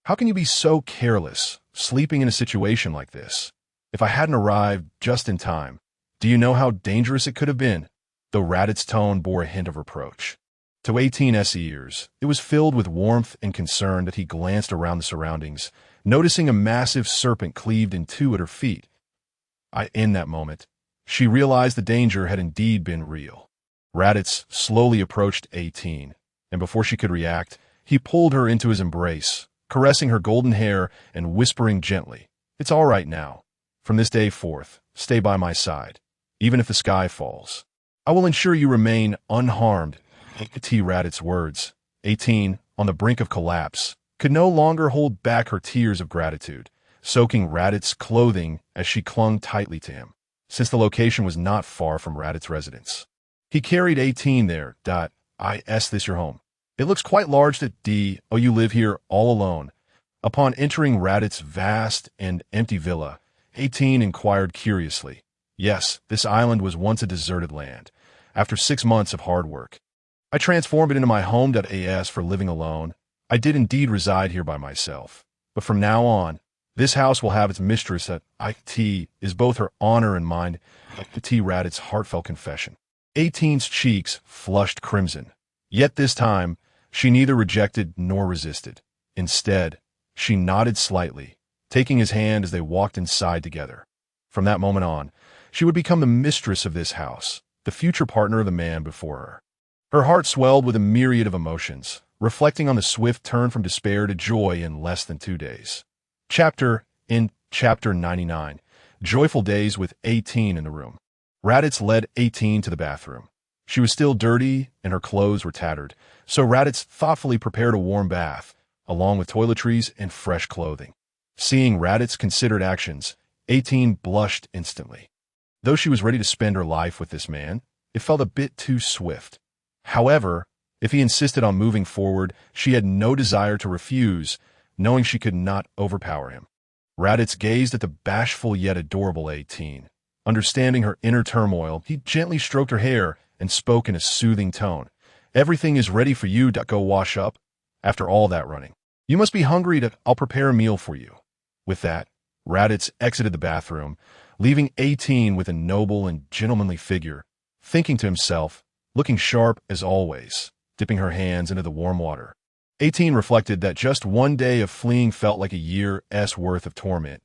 How can you be so careless, sleeping in a situation like this? If I hadn't arrived just in time, do you know how dangerous it could have been? Though Raditz's tone bore a hint of reproach. To 18's ears, it was filled with warmth and concern that he glanced around the surroundings, noticing a massive serpent cleaved in two at her feet. In that moment, she realized the danger had indeed been real. Raditz slowly approached 18, and before she could react, he pulled her into his embrace, caressing her golden hair and whispering gently, "It's all right now. From this day forth, stay by my side, even if the sky falls. I will ensure you remain unharmed." Raditz's words, 18, on the brink of collapse, could no longer hold back her tears of gratitude, soaking Raditz's clothing as she clung tightly to him, since the location was not far from Raditz's residence. He carried 18 there. Is this your home? It looks quite large. You live here all alone. Upon entering Raditz's vast and empty villa, 18 inquired curiously. Yes, this island was once a deserted land. After 6 months of hard work, I transformed it into my home. As for living alone, I did indeed reside here by myself. But from now on, this house will have its mistress. Is both her honor and mine. Raditz's heartfelt confession. 18's cheeks flushed crimson. Yet this time, she neither rejected nor resisted. Instead, she nodded slightly, taking his hand as they walked inside together. From that moment on, she would become the mistress of this house, the future partner of the man before her. Her heart swelled with a myriad of emotions, reflecting on the swift turn from despair to joy in less than 2 days. Chapter 99, Joyful Days with 18 in the room. Raditz led 18 to the bathroom. She was still dirty and her clothes were tattered, so Raditz thoughtfully prepared a warm bath, along with toiletries and fresh clothing. Seeing Raditz's considered actions, 18 blushed instantly. Though she was ready to spend her life with this man, it felt a bit too swift. However, if he insisted on moving forward, she had no desire to refuse, knowing she could not overpower him. Raditz gazed at the bashful yet adorable 18, Understanding her inner turmoil, he gently stroked her hair and spoke in a soothing tone. Everything is ready for you to go wash up. After all that running, you must be hungry. I'll prepare a meal for you. With that, Raditz exited the bathroom, leaving 18 with a noble and gentlemanly figure, thinking to himself, looking sharp as always, dipping her hands into the warm water. 18 reflected that just one day of fleeing felt like a year's worth of torment.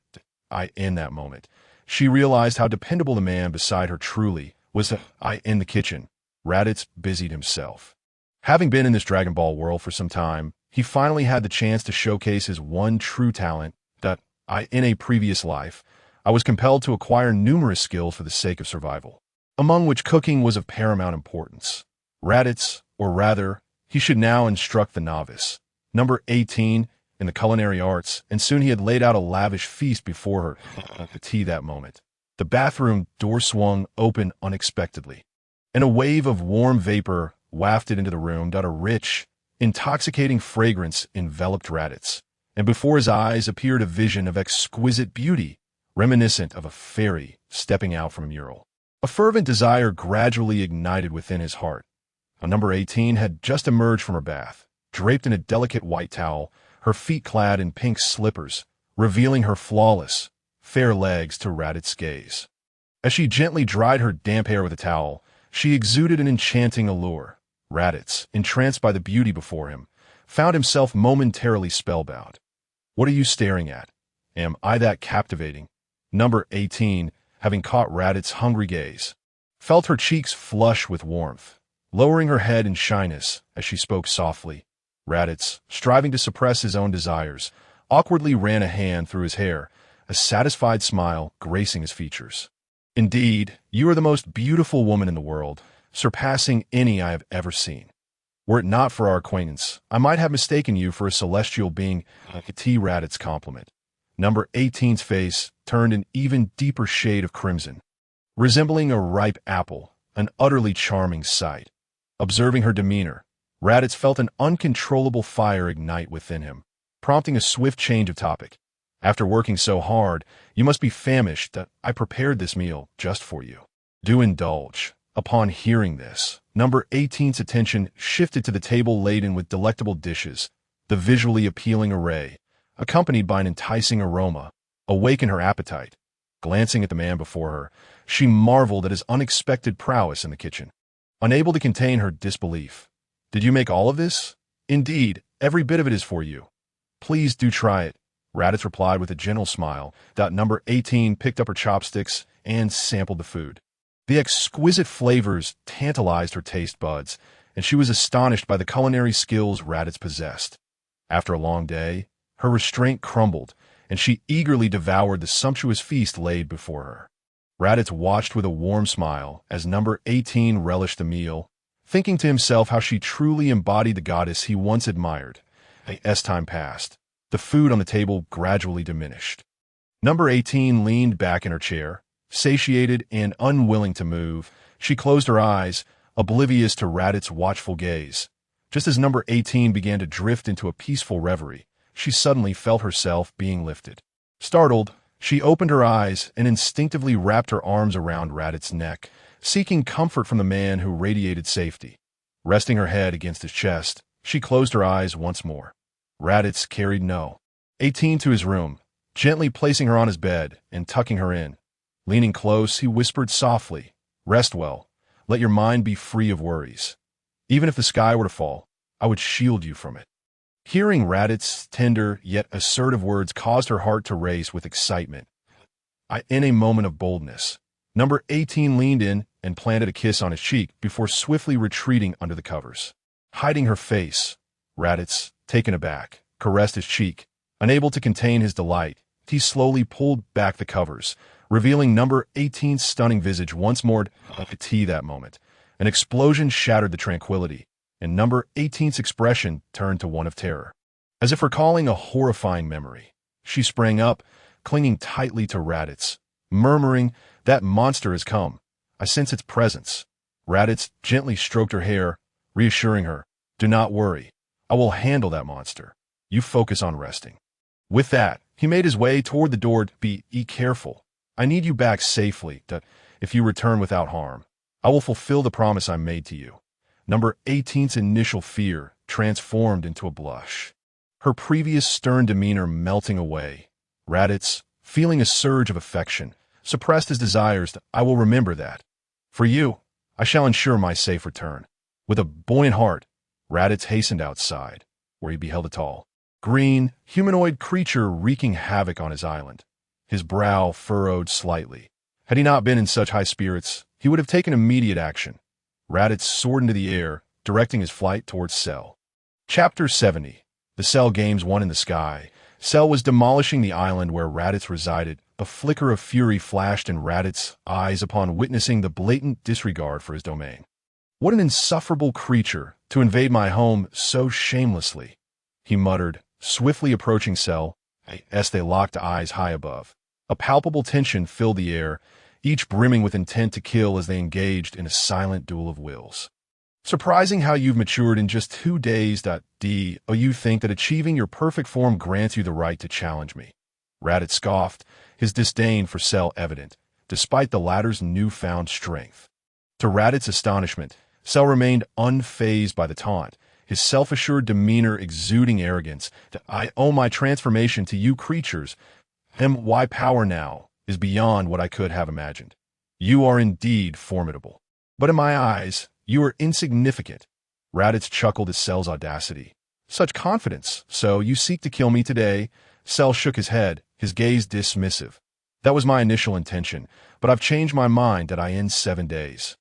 In that moment, she realized how dependable the man beside her truly was. In the kitchen, Raditz busied himself. Having been in this Dragon Ball world for some time, he finally had the chance to showcase his one true talent. In a previous life, I was compelled to acquire numerous skills for the sake of survival, among which cooking was of paramount importance. Raditz, or rather, he should now instruct the novice, number 18, in the culinary arts, and soon he had laid out a lavish feast before her. That moment, the bathroom door swung open unexpectedly, and a wave of warm vapor wafted into the room. A rich, intoxicating fragrance enveloped Raditz, and before his eyes appeared a vision of exquisite beauty, reminiscent of a fairy stepping out from a mural. A fervent desire gradually ignited within his heart. Number 18 had just emerged from her bath, draped in a delicate white towel, her feet clad in pink slippers, revealing her flawless, fair legs to Raditz's gaze. As she gently dried her damp hair with a towel, she exuded an enchanting allure. Raditz, entranced by the beauty before him, found himself momentarily spellbound. What are you staring at? Am I that captivating? Number 18, having caught Raditz's hungry gaze, felt her cheeks flush with warmth, lowering her head in shyness as she spoke softly. Raditz, striving to suppress his own desires, awkwardly ran a hand through his hair, a satisfied smile gracing his features. Indeed, you are the most beautiful woman in the world, surpassing any I have ever seen. Were it not for our acquaintance, I might have mistaken you for a celestial being. Raditz compliment. Number 18's face turned an even deeper shade of crimson, resembling a ripe apple, an utterly charming sight. Observing her demeanor, Raditz felt an uncontrollable fire ignite within him, prompting a swift change of topic. After working so hard, you must be famished. I prepared this meal just for you. Do indulge. Upon hearing this, number 18's attention shifted to the table laden with delectable dishes. The visually appealing array, accompanied by an enticing aroma, awakened her appetite. Glancing at the man before her, she marveled at his unexpected prowess in the kitchen. Unable to contain her disbelief. Did you make all of this? Indeed, every bit of it is for you. Please do try it, Raditz replied with a gentle smile. Number 18 picked up her chopsticks and sampled the food. The exquisite flavors tantalized her taste buds, and she was astonished by the culinary skills Raditz possessed. After a long day, her restraint crumbled, and she eagerly devoured the sumptuous feast laid before her. Raditz watched with a warm smile as number 18 relished the meal, thinking to himself how she truly embodied the goddess he once admired. As time passed, the food on the table gradually diminished. Number 18 leaned back in her chair, satiated and unwilling to move. She closed her eyes, oblivious to Raditz's watchful gaze. Just as number 18 began to drift into a peaceful reverie, she suddenly felt herself being lifted. Startled, she opened her eyes and instinctively wrapped her arms around Raditz's neck, seeking comfort from the man who radiated safety. Resting her head against his chest, she closed her eyes once more. Raditz carried no. 18 to his room, gently placing her on his bed and tucking her in. Leaning close, he whispered softly, "Rest well. Let your mind be free of worries. Even if the sky were to fall, I would shield you from it." Hearing Raditz's tender yet assertive words caused her heart to race with excitement. In a moment of boldness, number 18 leaned in and planted a kiss on his cheek before swiftly retreating under the covers. Hiding her face, Raditz, taken aback, caressed his cheek. Unable to contain his delight, he slowly pulled back the covers, revealing number 18's stunning visage once more. That moment, an explosion shattered the tranquility, and number 18's expression turned to one of terror. As if recalling a horrifying memory, she sprang up, clinging tightly to Raditz, murmuring, "That monster has come. I sense its presence." Raditz gently stroked her hair, reassuring her, "Do not worry. I will handle that monster. You focus on resting." With that, he made his way toward the door. Be careful. I need you back safely. If you return without harm, I will fulfill the promise I made to you. Number 18's initial fear transformed into a blush. Her previous stern demeanor melting away. Raditz, feeling a surge of affection, suppressed his desires. I will remember that. For you, I shall ensure my safe return. With a buoyant heart, Raditz hastened outside, where he beheld a tall, green, humanoid creature wreaking havoc on his island. His brow furrowed slightly. Had he not been in such high spirits, he would have taken immediate action. Raditz soared into the air, directing his flight towards Cell. Chapter 70. The Cell Games won in the sky. Cell was demolishing the island where Raditz resided. A flicker of fury flashed in Raditz's eyes upon witnessing the blatant disregard for his domain. What an insufferable creature to invade my home so shamelessly, he muttered, swiftly approaching Cell as they locked eyes high above. A palpable tension filled the air, each brimming with intent to kill as they engaged in a silent duel of wills. Surprising how you've matured in just 2 days. Do you think that achieving your perfect form grants you the right to challenge me? Raditz scoffed, his disdain for Cell evident, despite the latter's newfound strength. To Raditz's astonishment, Cell remained unfazed by the taunt, his self-assured demeanor exuding arrogance. I owe my transformation to you creatures. My power now is beyond what I could have imagined. You are indeed formidable. But in my eyes, you are insignificant. Raditz chuckled at Cell's audacity. Such confidence. So you seek to kill me today? Cell shook his head, his gaze dismissive. That was my initial intention, but I've changed my mind. I end 7 days.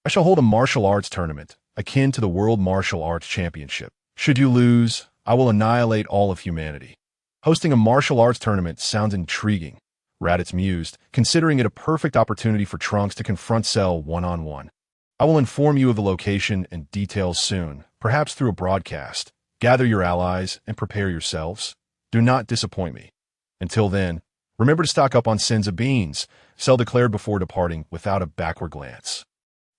I shall hold a martial arts tournament, akin to the World Martial Arts Championship. Should you lose, I will annihilate all of humanity. Hosting a martial arts tournament sounds intriguing, Raditz mused, considering it a perfect opportunity for Trunks to confront Cell one-on-one. I will inform you of the location and details soon, perhaps through a broadcast. Gather your allies and prepare yourselves. Do not disappoint me. Until then, remember to stock up on Senza beans, Cell declared before departing without a backward glance.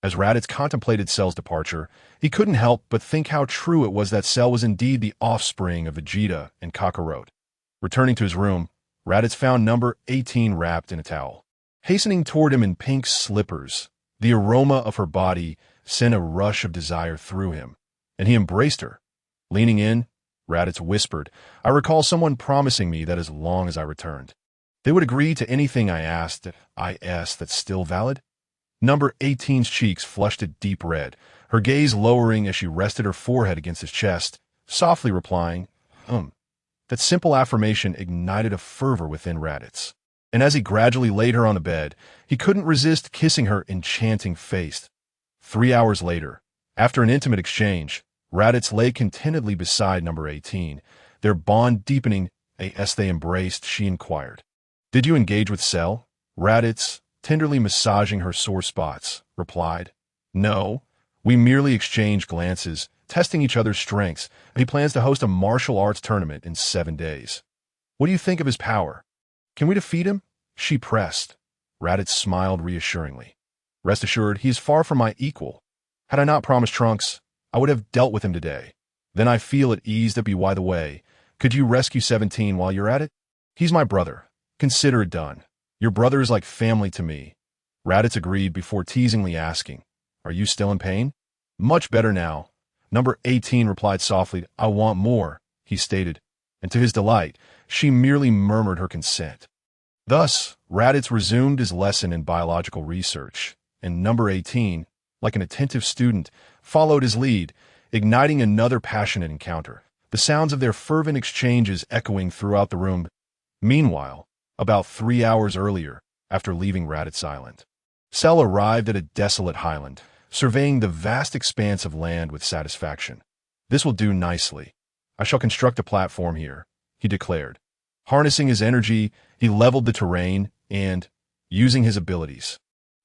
As Raditz contemplated Cell's departure, he couldn't help but think how true it was that Cell was indeed the offspring of Vegeta and Kakarot. Returning to his room, Raditz found number 18 wrapped in a towel. Hastening toward him in pink slippers, the aroma of her body sent a rush of desire through him, and he embraced her. Leaning in, Raditz whispered, I recall someone promising me that as long as I returned, they would agree to anything I asked. That's still valid? Number 18's cheeks flushed a deep red, her gaze lowering as she rested her forehead against his chest, softly replying, That simple affirmation ignited a fervor within Raditz. And as he gradually laid her on the bed, he couldn't resist kissing her enchanting face. 3 hours later, after an intimate exchange, Raditz lay contentedly beside number 18, their bond deepening. As they embraced, she inquired, Did you engage with Cell? Raditz, tenderly massaging her sore spots, replied, No, we merely exchanged glances, testing each other's strengths. He plans to host a martial arts tournament in 7 days. What do you think of his power? Can we defeat him? She pressed. Raditz smiled reassuringly. Rest assured, he is far from my equal. Had I not promised Trunks, I would have dealt with him today. Then I feel at ease. By the way, could you rescue 17 while you're at it? He's my brother. Consider it done. Your brother is like family to me. Raditz agreed before teasingly asking, Are you still in pain? Much better now. Number 18 replied softly, I want more, he stated, and to his delight, she merely murmured her consent. Thus, Raditz resumed his lesson in biological research, and number 18, like an attentive student, followed his lead, igniting another passionate encounter, the sounds of their fervent exchanges echoing throughout the room. Meanwhile, about 3 hours earlier, after leaving Raditz Island, Cell arrived at a desolate highland, surveying the vast expanse of land with satisfaction. This will do nicely. I shall construct a platform here, he declared. Harnessing his energy, he leveled the terrain and, using his abilities,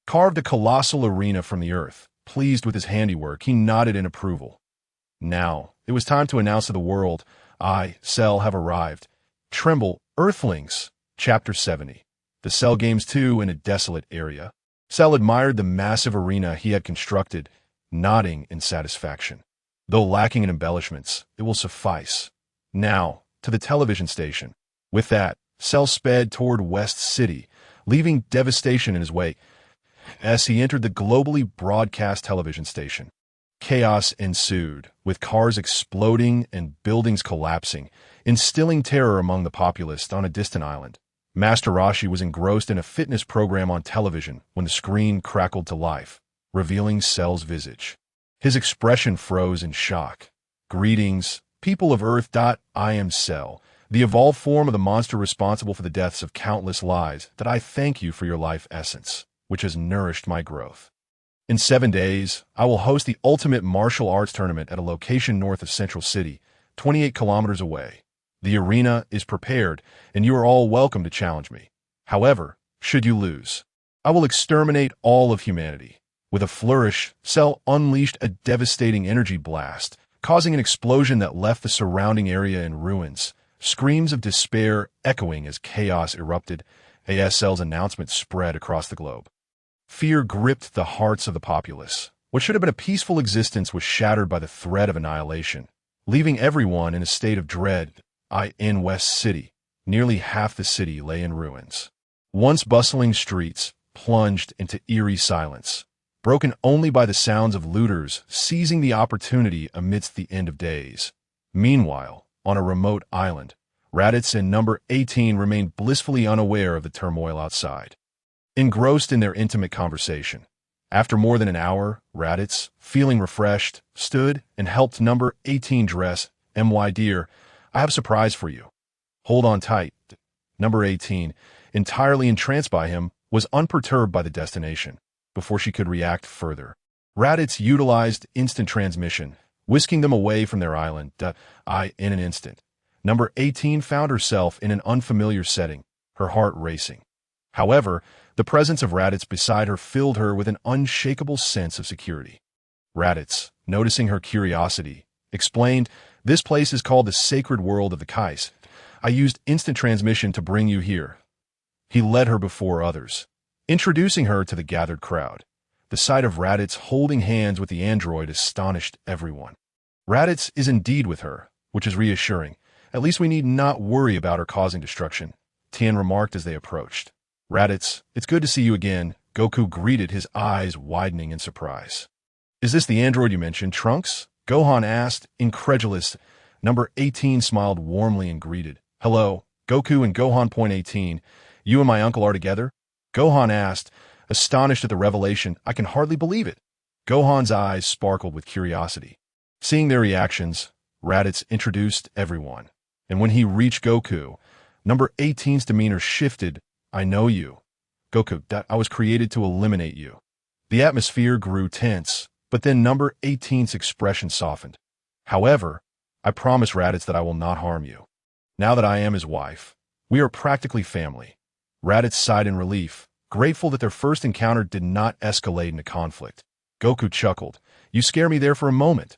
carved a colossal arena from the earth. Pleased with his handiwork, he nodded in approval. Now, it was time to announce to the world, I, Cell, have arrived. Tremble, Earthlings! Chapter 70. The Cell Games 2 in a desolate area. Cell admired the massive arena he had constructed, nodding in satisfaction. Though lacking in embellishments, it will suffice. Now, to the television station. With that, Cell sped toward West City, leaving devastation in his wake as he entered the globally broadcast television station. Chaos ensued, with cars exploding and buildings collapsing, instilling terror among the populace on a distant island. Master Roshi was engrossed in a fitness program on television when the screen crackled to life, revealing Cell's visage. His expression froze in shock. "Greetings, people of Earth. I am Cell, the evolved form of the monster responsible for the deaths of countless lives. That I thank you for your life essence, which has nourished my growth. In 7 days, I will host the ultimate martial arts tournament at a location north of Central City, 28 kilometers away. The arena is prepared, and you are all welcome to challenge me. However, should you lose, I will exterminate all of humanity." With a flourish, Cell unleashed a devastating energy blast, causing an explosion that left the surrounding area in ruins. Screams of despair echoing as chaos erupted. Cell's announcement spread across the globe. Fear gripped the hearts of the populace. What should have been a peaceful existence was shattered by the threat of annihilation, leaving everyone in a state of dread. In West City, nearly half the city lay in ruins. Once bustling streets plunged into eerie silence, broken only by the sounds of looters seizing the opportunity amidst the end of days. Meanwhile, on a remote island, Raditz and number 18 remained blissfully unaware of the turmoil outside, engrossed in their intimate conversation. After more than an hour, Raditz, feeling refreshed, stood and helped number 18 dress. "My dear, I have a surprise for you. Hold on tight." Number 18, entirely entranced by him, was unperturbed by the destination. Before she could react further, Raditz utilized instant transmission, whisking them away from their island. In an instant, number 18 found herself in an unfamiliar setting, her heart racing. However, the presence of Raditz beside her filled her with an unshakable sense of security. Raditz, noticing her curiosity, explained, "This place is called the Sacred World of the Kais. I used instant transmission to bring you here." He led her before others, introducing her to the gathered crowd. The sight of Raditz holding hands with the android astonished everyone. Raditz is indeed with her, which is reassuring. "At least we need not worry about her causing destruction," Tien remarked as they approached. "Raditz, it's good to see you again," Goku greeted, his eyes widening in surprise. "Is this the android you mentioned, Trunks?" Gohan asked, incredulous. Number 18 smiled warmly and greeted. "Hello, Goku and Gohan. 18, you and my uncle are together?" Gohan asked, astonished at the revelation. "I can hardly believe it." Gohan's eyes sparkled with curiosity. Seeing their reactions, Raditz introduced everyone, and when he reached Goku, number 18's demeanor shifted. "I know you, Goku. I was created to eliminate you." The atmosphere grew tense, but then number 18's expression softened. "However, I promise Raditz that I will not harm you. Now that I am his wife, we are practically family." Raditz sighed in relief, grateful that their first encounter did not escalate into conflict. Goku chuckled. "You scare me there for a moment."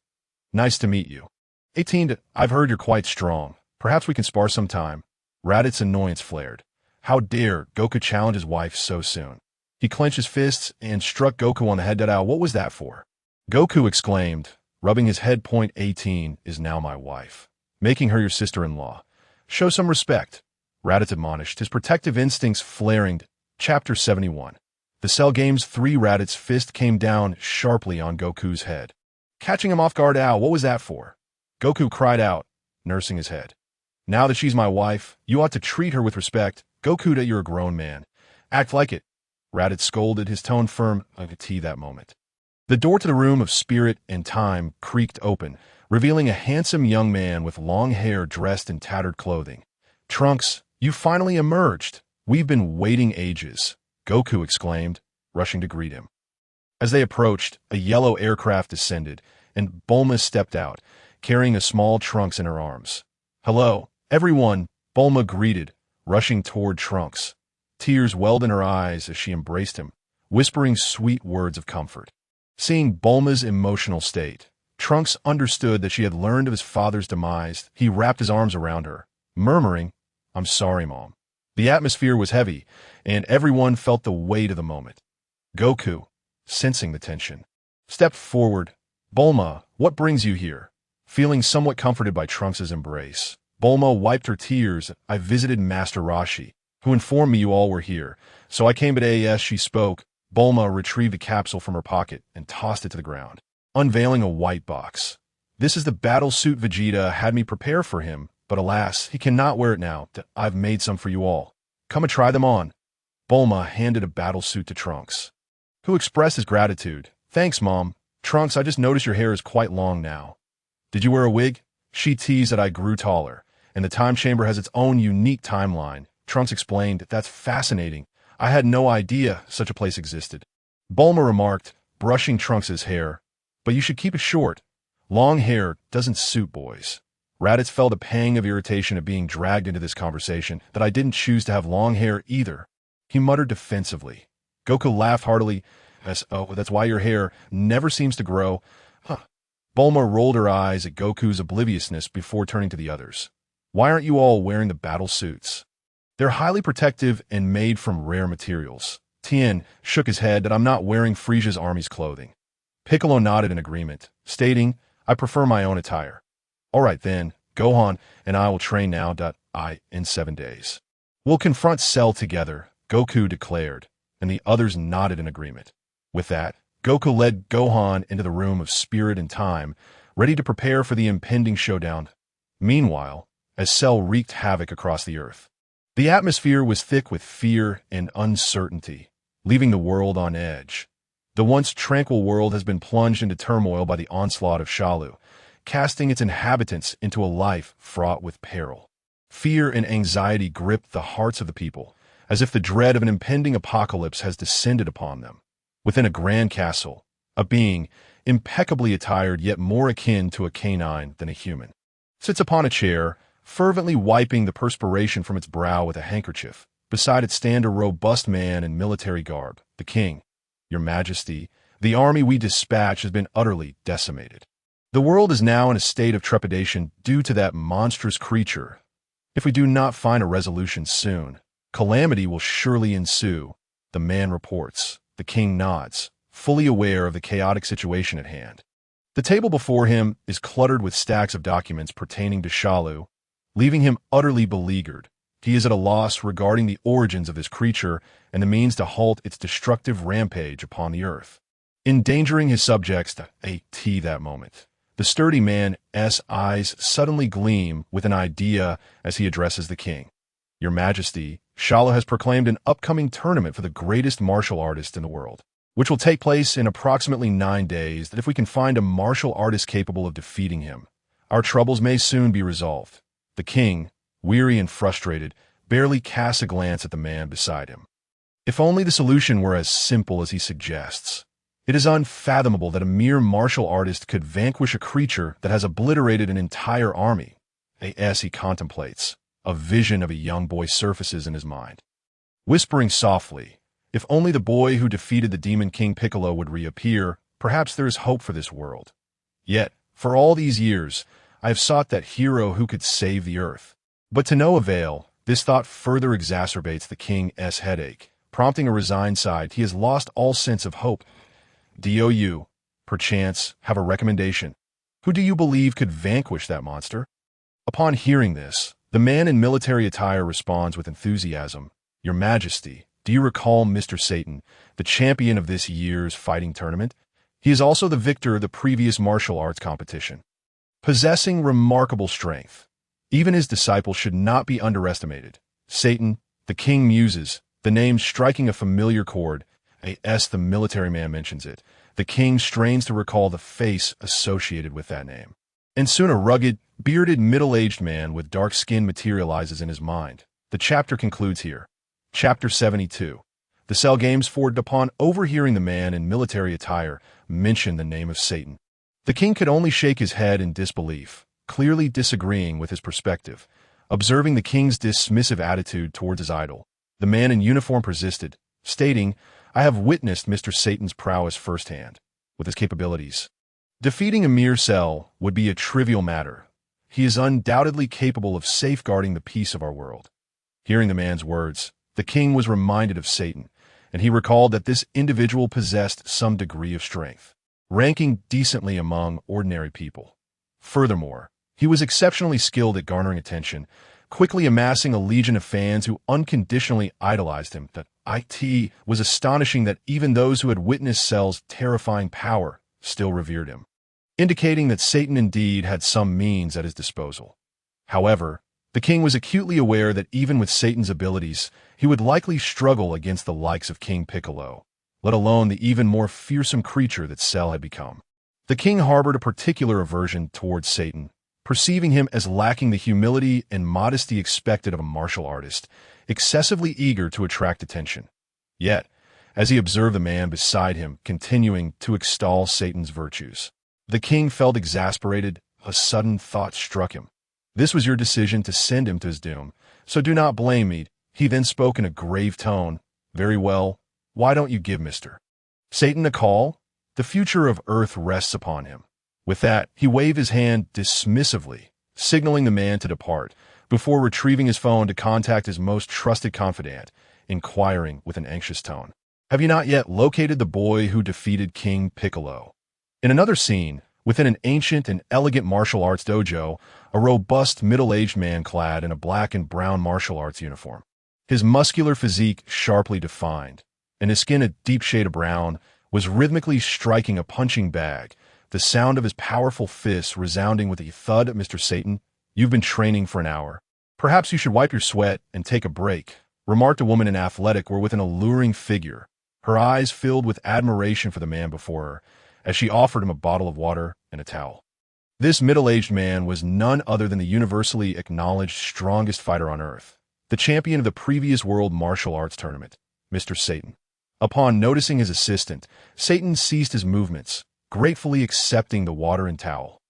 "Nice to meet you." 18, "I've heard you're quite strong. Perhaps we can spar sometime." Raditz's annoyance flared. How dare Goku challenge his wife so soon? He clenched his fists and struck Goku on the head. What was that for? Goku exclaimed, rubbing his head. 18 is now my wife, making her your sister-in-law. Show some respect, Raditz admonished, his protective instincts flaring. Chapter 71. The Cell Games 3. Raditz's fist came down sharply on Goku's head, catching him off guard. Ow, what was that for? Goku cried out, nursing his head. Now that she's my wife, you ought to treat her with respect. Goku, you're a grown man. Act like it. Raditz scolded, his tone firm. I could see that moment. The door to the room of spirit and time creaked open, revealing a handsome young man with long hair dressed in tattered clothing. Trunks, you finally emerged. We've been waiting ages, Goku exclaimed, rushing to greet him. As they approached, a yellow aircraft descended, and Bulma stepped out, carrying a small Trunks in her arms. Hello, everyone, Bulma greeted, rushing toward Trunks. Tears welled in her eyes as she embraced him, whispering sweet words of comfort. Seeing Bulma's emotional state, Trunks understood that she had learned of his father's demise. He wrapped his arms around her, murmuring, I'm sorry, Mom. The atmosphere was heavy, and everyone felt the weight of the moment. Goku, sensing the tension, stepped forward. Bulma, what brings you here? Feeling somewhat comforted by Trunks' embrace, Bulma wiped her tears. I visited Master Roshi. who informed me you all were here. So I came, but as she spoke, Bulma retrieved the capsule from her pocket and tossed it to the ground, unveiling a white box. This is the battle suit Vegeta had me prepare for him, but alas, he cannot wear it now. I've made some for you all. Come and try them on. Bulma handed a battle suit to Trunks, who expressed his gratitude. Thanks, Mom. Trunks, I just noticed your hair is quite long now. Did you wear a wig? She teased that I grew taller, and the time chamber has its own unique timeline. Trunks explained, that's fascinating. I had no idea such a place existed. Bulma remarked, brushing Trunks' hair, but you should keep it short. Long hair doesn't suit boys. Raditz felt a pang of irritation at being dragged into this conversation, that I didn't choose to have long hair either. He muttered defensively. Goku laughed heartily, as, oh, that's why your hair never seems to grow. Huh. Bulma rolled her eyes at Goku's obliviousness before turning to the others. Why aren't you all wearing the battle suits? They're highly protective and made from rare materials. Tien shook his head that I'm not wearing Frieza's army's clothing. Piccolo nodded in agreement, stating, I prefer my own attire. All right then, Gohan and I will train now. In 7 days. We'll confront Cell together, Goku declared, and the others nodded in agreement. With that, Goku led Gohan into the room of spirit and time, ready to prepare for the impending showdown. Meanwhile, as Cell wreaked havoc across the earth, the atmosphere was thick with fear and uncertainty, leaving the world on edge. The once tranquil world has been plunged into turmoil by the onslaught of Xiaoi, casting its inhabitants into a life fraught with peril. Fear and anxiety gripped the hearts of the people, as if the dread of an impending apocalypse has descended upon them. Within a grand castle, a being, impeccably attired yet more akin to a canine than a human, sits upon a chair, fervently wiping the perspiration from its brow with a handkerchief. Beside it stand a robust man in military garb, the king. Your Majesty, the army we dispatched has been utterly decimated. The world is now in a state of trepidation due to that monstrous creature. If we do not find a resolution soon, calamity will surely ensue, the man reports. The king nods, fully aware of the chaotic situation at hand. The table before him is cluttered with stacks of documents pertaining to Xiaoi, leaving him utterly beleaguered. He is at a loss regarding the origins of this creature and the means to halt its destructive rampage upon the earth, endangering his subjects that moment. The sturdy man's eyes suddenly gleam with an idea as he addresses the king. Your Majesty, Xiaoi has proclaimed an upcoming tournament for the greatest martial artist in the world, which will take place in approximately 9 days. That if we can find a martial artist capable of defeating him, our troubles may soon be resolved. The king, weary and frustrated, barely casts a glance at the man beside him. If only the solution were as simple as he suggests. It is unfathomable that a mere martial artist could vanquish a creature that has obliterated an entire army. As he contemplates, a vision of a young boy surfaces in his mind. Whispering softly, if only the boy who defeated the Demon King Piccolo would reappear, perhaps there is hope for this world. Yet, for all these years, I have sought that hero who could save the earth. But to no avail, this thought further exacerbates the king's headache, prompting a resigned sigh. He has lost all sense of hope. Do you, perchance, have a recommendation? Who do you believe could vanquish that monster? Upon hearing this, the man in military attire responds with enthusiasm. Your Majesty, do you recall Mr. Satan, the champion of this year's fighting tournament? He is also the victor of the previous martial arts competition, possessing remarkable strength. Even his disciples should not be underestimated. Satan, the king muses, the name striking a familiar chord. The military man mentions it. The king strains to recall the face associated with that name. And soon a rugged, bearded, middle-aged man with dark skin materializes in his mind. The chapter concludes here. Chapter 72. The Cell Games forged upon overhearing the man in military attire mention the name of Satan. The king could only shake his head in disbelief, clearly disagreeing with his perspective. Observing the king's dismissive attitude towards his idol, the man in uniform persisted, stating, I have witnessed Mr. Satan's prowess firsthand. With his capabilities, defeating a mere Cell would be a trivial matter. He is undoubtedly capable of safeguarding the peace of our world. Hearing the man's words, the king was reminded of Satan, and he recalled that this individual possessed some degree of strength, ranking decently among ordinary people. Furthermore, he was exceptionally skilled at garnering attention, quickly amassing a legion of fans who unconditionally idolized him. The IT was astonishing that even those who had witnessed Cell's terrifying power still revered him, indicating that Satan indeed had some means at his disposal. However, the king was acutely aware that even with Satan's abilities, he would likely struggle against the likes of King Piccolo, let alone the even more fearsome creature that Cell had become. The king harbored a particular aversion towards Satan, perceiving him as lacking the humility and modesty expected of a martial artist, excessively eager to attract attention. Yet, as he observed the man beside him continuing to extol Satan's virtues, the king felt exasperated. A sudden thought struck him. This was your decision to send him to his doom, so do not blame me. He then spoke in a grave tone. Very well, why don't you give Mr. Satan a call? The future of Earth rests upon him. With that, he waved his hand dismissively, signaling the man to depart, before retrieving his phone to contact his most trusted confidant, inquiring with an anxious tone. Have you not yet located the boy who defeated King Piccolo? In another scene, within an ancient and elegant martial arts dojo, a robust middle-aged man clad in a black and brown martial arts uniform. His muscular physique sharply defined, and his skin a deep shade of brown, was rhythmically striking a punching bag, the sound of his powerful fists resounding with a thud. Mr. Satan, you've been training for an hour. Perhaps you should wipe your sweat and take a break, remarked a woman in athletic or with an alluring figure, her eyes filled with admiration for the man before her, as she offered him a bottle of water and a towel. This middle-aged man was none other than the universally acknowledged strongest fighter on Earth, the champion of the previous World Martial Arts Tournament, Mr. Satan. Upon noticing his assistant, Satan ceased his movements, gratefully accepting the water and towel,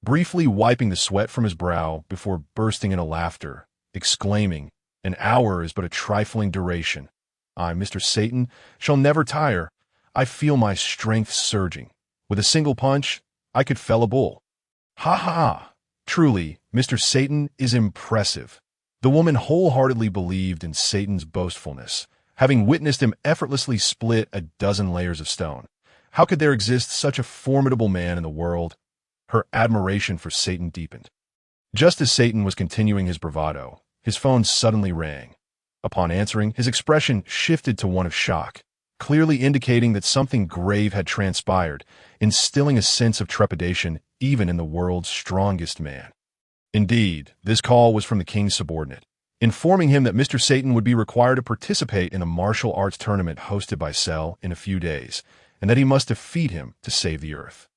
briefly wiping the sweat from his brow before bursting into laughter, exclaiming, "An hour is but a trifling duration. I, Mr. Satan, shall never tire. I feel my strength surging. With a single punch, I could fell a bull." Ha ha ha! Truly, Mr. Satan is impressive. The woman wholeheartedly believed in Satan's boastfulness, having witnessed him effortlessly split a dozen layers of stone. How could there exist such a formidable man in the world? Her admiration for Satan deepened. Just as Satan was continuing his bravado, his phone suddenly rang. Upon answering, his expression shifted to one of shock, clearly indicating that something grave had transpired, instilling a sense of trepidation even in the world's strongest man. Indeed, this call was from the king's subordinate, informing him that Mr. Satan would be required to participate in a martial arts tournament hosted by Cell in a few days, and that he must defeat him to save the Earth.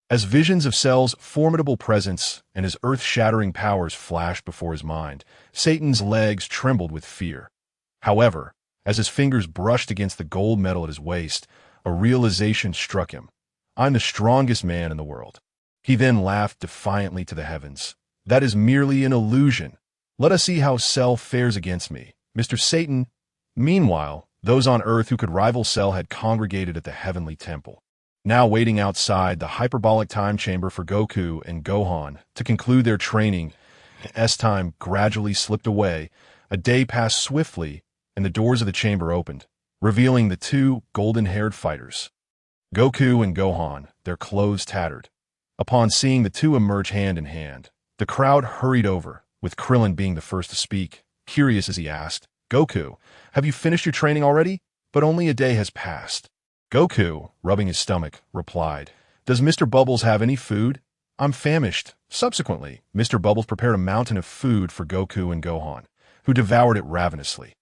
As visions of Cell's formidable presence and his earth-shattering powers flashed before his mind, Satan's legs trembled with fear. However, as his fingers brushed against the gold medal at his waist, a realization struck him. I'm the strongest man in the world. He then laughed defiantly to the heavens. That is merely an illusion. Let us see how Cell fares against me, Mr. Satan. Meanwhile, those on Earth who could rival Cell had congregated at the heavenly temple, now waiting outside the hyperbolic time chamber for Goku and Gohan to conclude their training. As time gradually slipped away, a day passed swiftly, and the doors of the chamber opened, revealing the two golden-haired fighters, Goku and Gohan, their clothes tattered. Upon seeing the two emerge hand in hand, the crowd hurried over, with Krillin being the first to speak, curious as he asked, "Goku, have you finished your training already? But only a day has passed." Goku, rubbing his stomach, replied, "Does Mr. Bubbles have any food? I'm famished." Subsequently, Mr. Bubbles prepared a mountain of food for Goku and Gohan, who devoured it ravenously.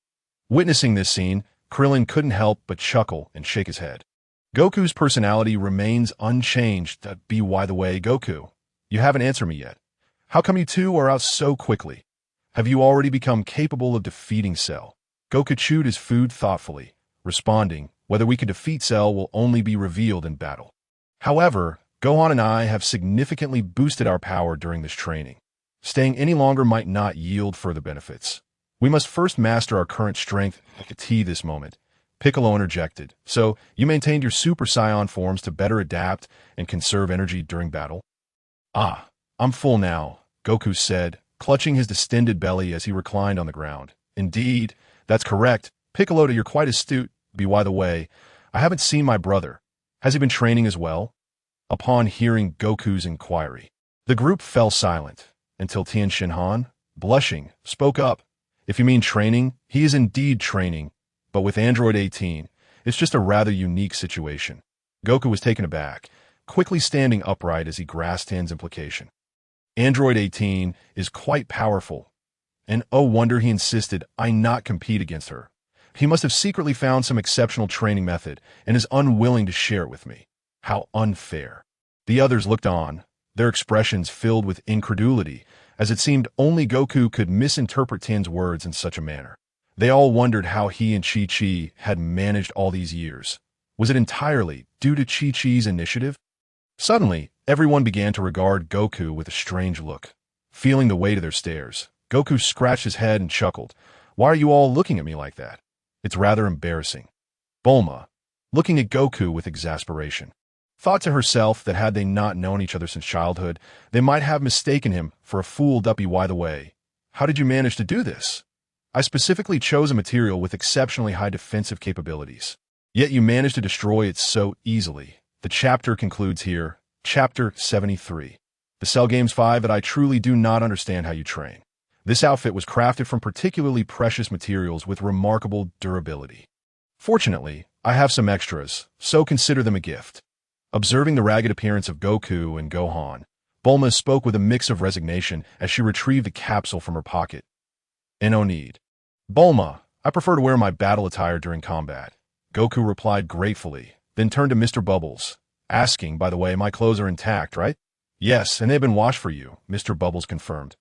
Witnessing this scene, Krillin couldn't help but chuckle and shake his head. Goku's personality remains unchanged. By the way, Goku, you haven't answered me yet. How come you two are out so quickly? Have you already become capable of defeating Cell? Goku chewed his food thoughtfully, responding, "Whether we can defeat Cell will only be revealed in battle. However, Gohan and I have significantly boosted our power during this training. Staying any longer might not yield further benefits. We must first master our current strength." At this moment, Piccolo interjected, "So, you maintained your Super Saiyan forms to better adapt and conserve energy during battle?" "Ah, I'm full now," Goku said, clutching his distended belly as he reclined on the ground. "Indeed, that's correct. Piccolo, you're quite astute. By the way, I haven't seen my brother. Has he been training as well?" Upon hearing Goku's inquiry, the group fell silent, until Tien Shinhan, blushing, spoke up. If you mean training, he is indeed training, but with Android 18, it's just a rather unique situation. Goku was taken aback, quickly standing upright as he grasped Tan's implication. Android 18 is quite powerful, and oh wonder he insisted I not compete against her. He must have secretly found some exceptional training method and is unwilling to share it with me. How unfair. The others looked on, their expressions filled with incredulity, as it seemed only Goku could misinterpret Tan's words in such a manner. They all wondered how he and Chi-Chi had managed all these years. Was it entirely due to Chi-Chi's initiative? Suddenly, everyone began to regard Goku with a strange look. Feeling the weight of their stares, Goku scratched his head and chuckled. Why are you all looking at me like that? It's rather embarrassing. Bulma, looking at Goku with exasperation, thought to herself that had they not known each other since childhood, they might have mistaken him for a fool. By the way, how did you manage to do this? I specifically chose a material with exceptionally high defensive capabilities. Yet you managed to destroy it so easily. The chapter concludes here. Chapter 73. The Cell Games 5 that I truly do not understand how you train. This outfit was crafted from particularly precious materials with remarkable durability. Fortunately, I have some extras, so consider them a gift. Observing the ragged appearance of Goku and Gohan, Bulma spoke with a mix of resignation as she retrieved the capsule from her pocket. No need. Bulma, I prefer to wear my battle attire during combat. Goku replied gratefully, then turned to Mr. Bubbles, asking, by the way, my clothes are intact, right? Yes, and they've been washed for you, Mr. Bubbles confirmed.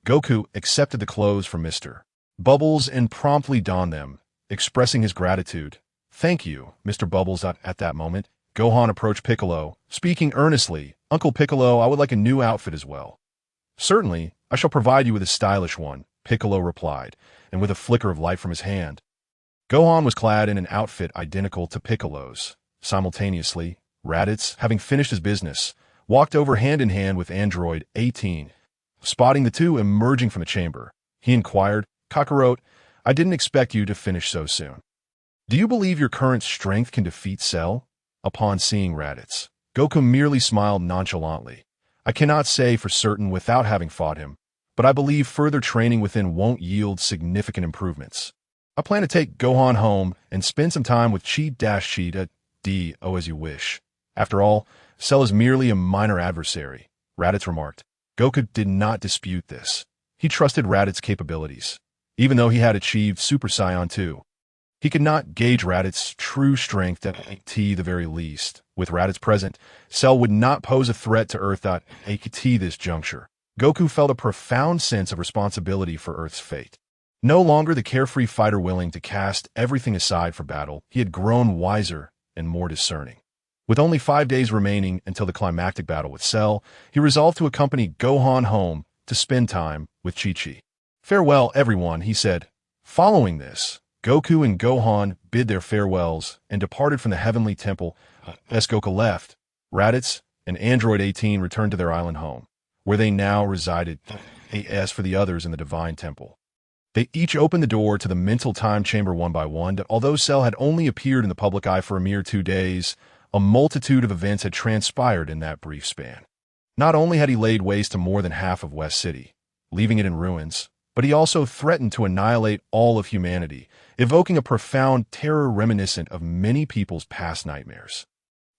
Goku accepted the clothes from Mr. Bubbles and promptly donned them, expressing his gratitude. Thank you, Mr. Bubbles. At that moment, Gohan approached Piccolo, speaking earnestly. Uncle Piccolo, I would like a new outfit as well. Certainly, I shall provide you with a stylish one, Piccolo replied, and with a flicker of light from his hand. Gohan was clad in an outfit identical to Piccolo's. Simultaneously, Raditz, having finished his business, walked over hand in hand with Android 18. Spotting the two emerging from the chamber, he inquired, Kakarot, I didn't expect you to finish so soon. Do you believe your current strength can defeat Cell? Upon seeing Raditz, Goku merely smiled nonchalantly. I cannot say for certain without having fought him, but I believe further training within won't yield significant improvements. I plan to take Gohan home and spend some time with Chi-Chi as you wish. After all, Cell is merely a minor adversary, Raditz remarked. Goku did not dispute this. He trusted Raditz's capabilities, even though he had achieved Super Saiyan 2. He could not gauge Raditz's true strength at the very least. With Raditz present, Cell would not pose a threat to Earth at this juncture. Goku felt a profound sense of responsibility for Earth's fate. No longer the carefree fighter willing to cast everything aside for battle, he had grown wiser and more discerning. With only 5 days remaining until the climactic battle with Cell, he resolved to accompany Gohan home to spend time with Chi-Chi. Farewell, everyone, he said. Following this, Goku and Gohan bid their farewells and departed from the heavenly temple. As Goku left, Raditz and Android 18 returned to their island home, where they now resided. As for the others in the divine temple, they each opened the door to the mental time chamber one by one. That although Cell had only appeared in the public eye for a mere 2 days, a multitude of events had transpired in that brief span. Not only had he laid waste to more than half of West City, leaving it in ruins, but he also threatened to annihilate all of humanity, evoking a profound terror reminiscent of many people's past nightmares.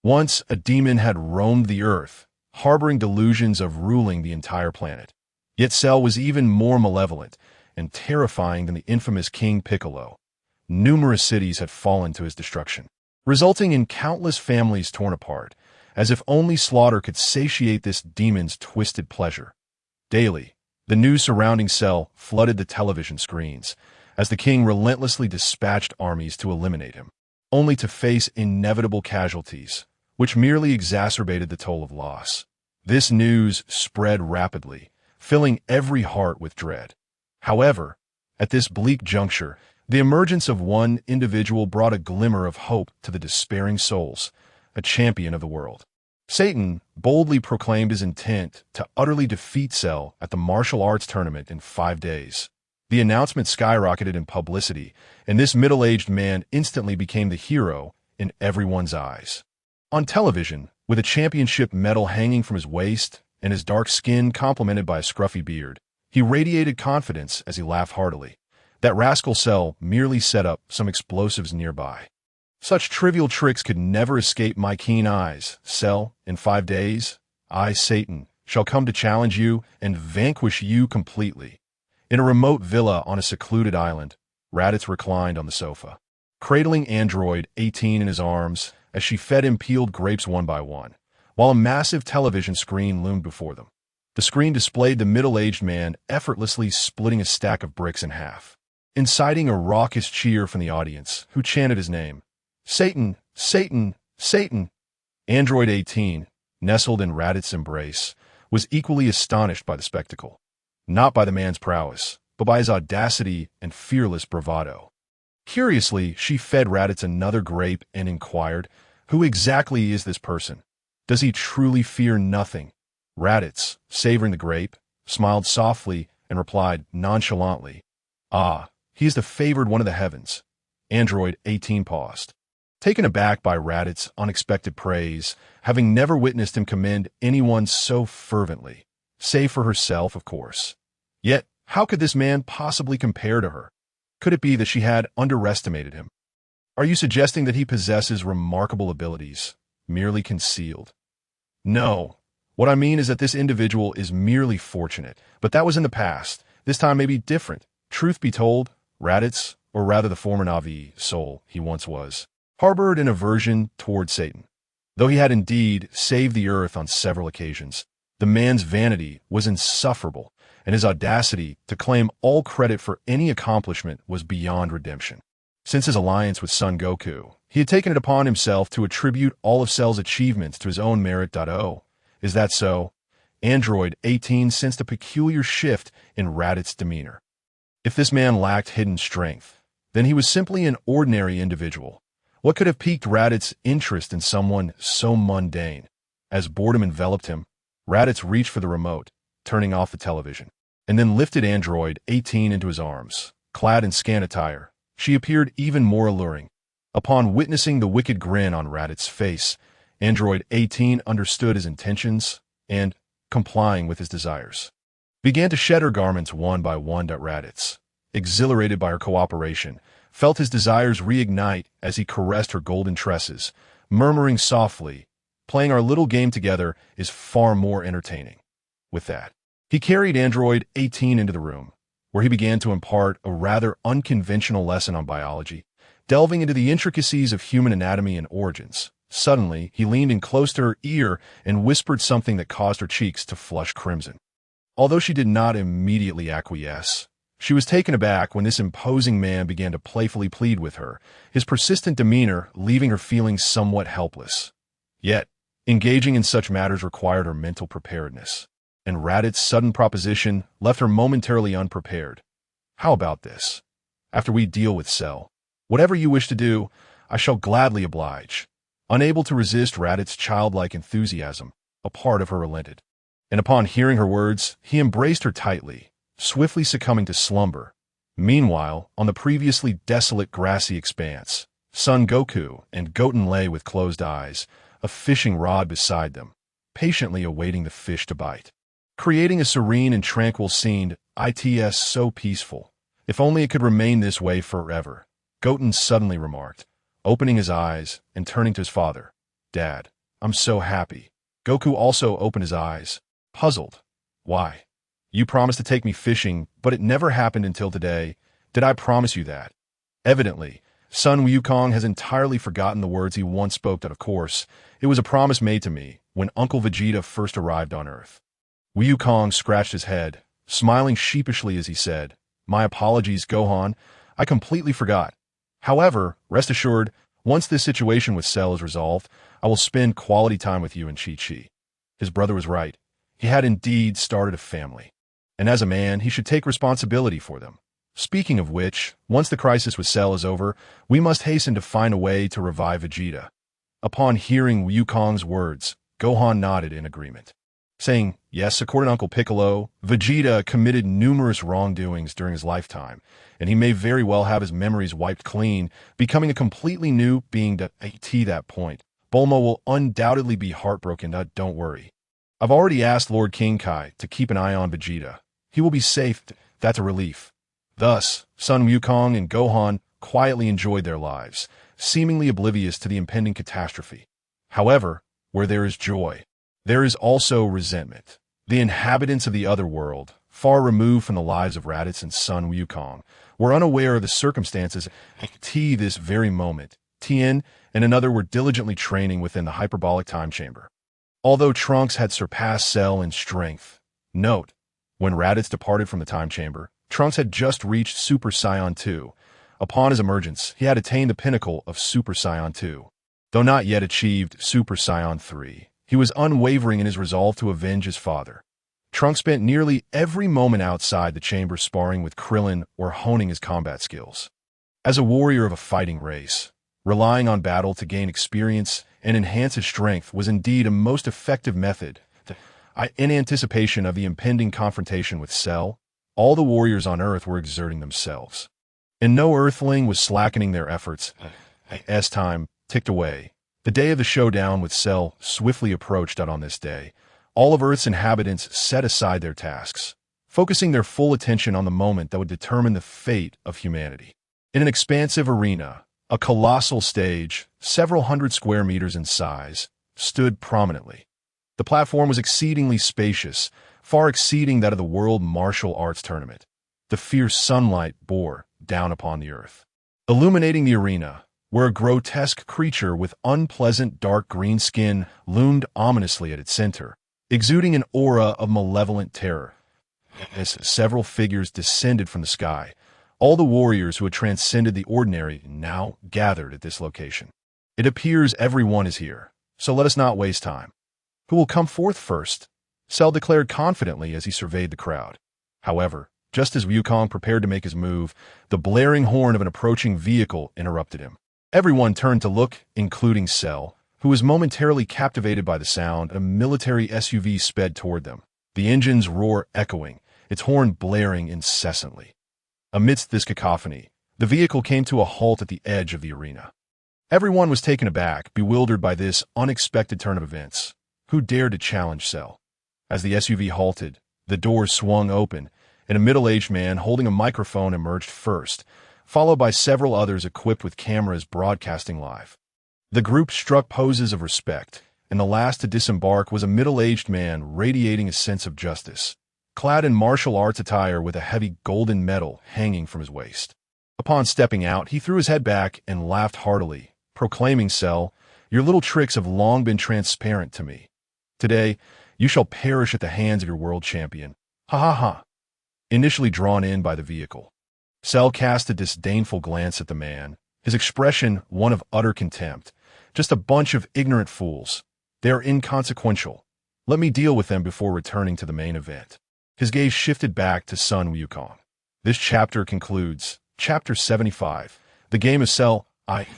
Once, a demon had roamed the earth, harboring delusions of ruling the entire planet. Yet Cell was even more malevolent and terrifying than the infamous King Piccolo. Numerous cities had fallen to his destruction, resulting in countless families torn apart, as if only slaughter could satiate this demon's twisted pleasure. Daily, the news surrounding Cell flooded the television screens, as the king relentlessly dispatched armies to eliminate him, only to face inevitable casualties, which merely exacerbated the toll of loss. This news spread rapidly, filling every heart with dread. However, at this bleak juncture, the emergence of one individual brought a glimmer of hope to the despairing souls, a champion of the world. Satan boldly proclaimed his intent to utterly defeat Cell at the martial arts tournament in 5 days. The announcement skyrocketed in publicity, and this middle-aged man instantly became the hero in everyone's eyes. On television, with a championship medal hanging from his waist and his dark skin complemented by a scruffy beard, He radiated confidence as he laughed heartily. That rascal Cell merely set up some explosives nearby. Such trivial tricks could never escape my keen eyes. Cell, in 5 days, I, Satan, shall come to challenge you and vanquish you completely. In a remote villa on a secluded island, Raditz reclined on the sofa, cradling Android 18 in his arms as she fed him peeled grapes one by one, while a massive television screen loomed before them. The screen displayed the middle-aged man effortlessly splitting a stack of bricks in half, inciting a raucous cheer from the audience, who chanted his name. Satan! Satan! Satan! Android 18, nestled in Raditz's embrace, was equally astonished by the spectacle. Not by the man's prowess, but by his audacity and fearless bravado. Curiously, she fed Raditz another grape and inquired, "Who exactly is this person? Does he truly fear nothing?" Raditz, savoring the grape, smiled softly and replied nonchalantly, "Ah, he is the favored one of the heavens." Android 18 paused, taken aback by Raditz's unexpected praise, having never witnessed him commend anyone so fervently, save for herself, of course. Yet, how could this man possibly compare to her? Could it be that she had underestimated him? Are you suggesting that he possesses remarkable abilities, merely concealed? No. What I mean is that this individual is merely fortunate, but that was in the past. This time may be different. Truth be told, Raditz, or rather the former Navi soul he once was, harbored an aversion toward Satan. Though he had indeed saved the earth on several occasions, the man's vanity was insufferable, and his audacity to claim all credit for any accomplishment was beyond redemption. Since his alliance with Son Goku, he had taken it upon himself to attribute all of Cell's achievements to his own merit. Is that so? Android 18 sensed a peculiar shift in Raditz's demeanor. If this man lacked hidden strength, then he was simply an ordinary individual. What could have piqued Raditz's interest in someone so mundane? As boredom enveloped him, Raditz reached for the remote, turning off the television, and then lifted Android 18 into his arms. Clad in scant attire, she appeared even more alluring. Upon witnessing the wicked grin on Raditz's face, Android 18 understood his intentions and, complying with his desires, began to shed her garments one by one. Raditz, exhilarated by her cooperation, felt his desires reignite as he caressed her golden tresses, murmuring softly, "Playing our little game together is far more entertaining." With that, he carried Android 18 into the room, where he began to impart a rather unconventional lesson on biology, delving into the intricacies of human anatomy and origins. Suddenly, he leaned in close to her ear and whispered something that caused her cheeks to flush crimson. Although she did not immediately acquiesce, she was taken aback when this imposing man began to playfully plead with her, his persistent demeanor leaving her feeling somewhat helpless. Yet, engaging in such matters required her mental preparedness, and Raditz's sudden proposition left her momentarily unprepared. "How about this? After we deal with Cell, whatever you wish to do, I shall gladly oblige." Unable to resist Raditz's childlike enthusiasm, a part of her relented, and upon hearing her words, he embraced her tightly, swiftly succumbing to slumber. Meanwhile, on the previously desolate grassy expanse, Son Goku and Goten lay with closed eyes, a fishing rod beside them, patiently awaiting the fish to bite, creating a serene and tranquil scene. It's so peaceful. If only it could remain this way forever, Goten suddenly remarked, opening his eyes and turning to his father. "Dad, I'm so happy." Goku also opened his eyes, puzzled. "Why? You promised to take me fishing, but it never happened until today. Did I promise you that?" Evidently, Sun Wukong has entirely forgotten the words he once spoke. Of course, it was a promise made to me when Uncle Vegeta first arrived on Earth. Wukong scratched his head, smiling sheepishly as he said, "My apologies, Gohan. I completely forgot. However, rest assured, once this situation with Cell is resolved, I will spend quality time with you and Chi-Chi." His brother was right. He had indeed started a family, and as a man, he should take responsibility for them. Speaking of which, once the crisis with Cell is over, we must hasten to find a way to revive Vegeta. Upon hearing Wukong's words, Gohan nodded in agreement, saying, "Yes, according to Uncle Piccolo, Vegeta committed numerous wrongdoings during his lifetime, and he may very well have his memories wiped clean, becoming a completely new being. At that point, Bulma will undoubtedly be heartbroken. Don't worry. I've already asked Lord King Kai to keep an eye on Vegeta, He will be safe. That's a relief. Thus, Sun Wukong and Gohan quietly enjoyed their lives, seemingly oblivious to the impending catastrophe. However, where there is joy, there is also resentment. The inhabitants of the other world, far removed from the lives of Raditz and Sun Wukong, were unaware of the circumstances at this very moment. Tien and another were diligently training within the hyperbolic time chamber. Although Trunks had surpassed Cell in strength, note, when Raditz departed from the time chamber, Trunks had just reached Super Saiyan 2. Upon his emergence, he had attained the pinnacle of Super Saiyan 2. Though not yet achieved Super Saiyan 3, he was unwavering in his resolve to avenge his father. Trunks spent nearly every moment outside the chamber sparring with Krillin or honing his combat skills. As a warrior of a fighting race, relying on battle to gain experience and enhance his strength was indeed a most effective method. In anticipation of the impending confrontation with Cell, all the warriors on Earth were exerting themselves. And no Earthling was slackening their efforts. As time ticked away, the day of the showdown with Cell swiftly approached. On this day, all of Earth's inhabitants set aside their tasks, focusing their full attention on the moment that would determine the fate of humanity. In an expansive arena, a colossal stage, several hundred square meters in size, stood prominently. The platform was exceedingly spacious, far exceeding that of the World Martial Arts Tournament. The fierce sunlight bore down upon the earth, illuminating the arena, where a grotesque creature with unpleasant dark green skin loomed ominously at its center, exuding an aura of malevolent terror. As several figures descended from the sky, all the warriors who had transcended the ordinary now gathered at this location. It appears everyone is here, so let us not waste time. Who will come forth first? Cell declared confidently as he surveyed the crowd. However, just as Wukong prepared to make his move, the blaring horn of an approaching vehicle interrupted him. Everyone turned to look, including Cell, who was momentarily captivated by the sound. A military SUV sped toward them, the engine's roar echoing, its horn blaring incessantly. Amidst this cacophony, the vehicle came to a halt at the edge of the arena. Everyone was taken aback, bewildered by this unexpected turn of events. Who dared to challenge Cell? As the SUV halted, the doors swung open, and a middle-aged man holding a microphone emerged first, followed by several others equipped with cameras broadcasting live. The group struck poses of respect, and the last to disembark was a middle-aged man radiating a sense of justice, clad in martial arts attire with a heavy golden medal hanging from his waist. Upon stepping out, he threw his head back and laughed heartily, proclaiming, "Cell, your little tricks have long been transparent to me. Today, you shall perish at the hands of your world champion. Ha ha ha." Initially drawn in by the vehicle, Cell cast a disdainful glance at the man, his expression one of utter contempt. Just a bunch of ignorant fools. They are inconsequential. Let me deal with them before returning to the main event. His gaze shifted back to Sun Wukong. This chapter concludes. Chapter 75. The game of Cell.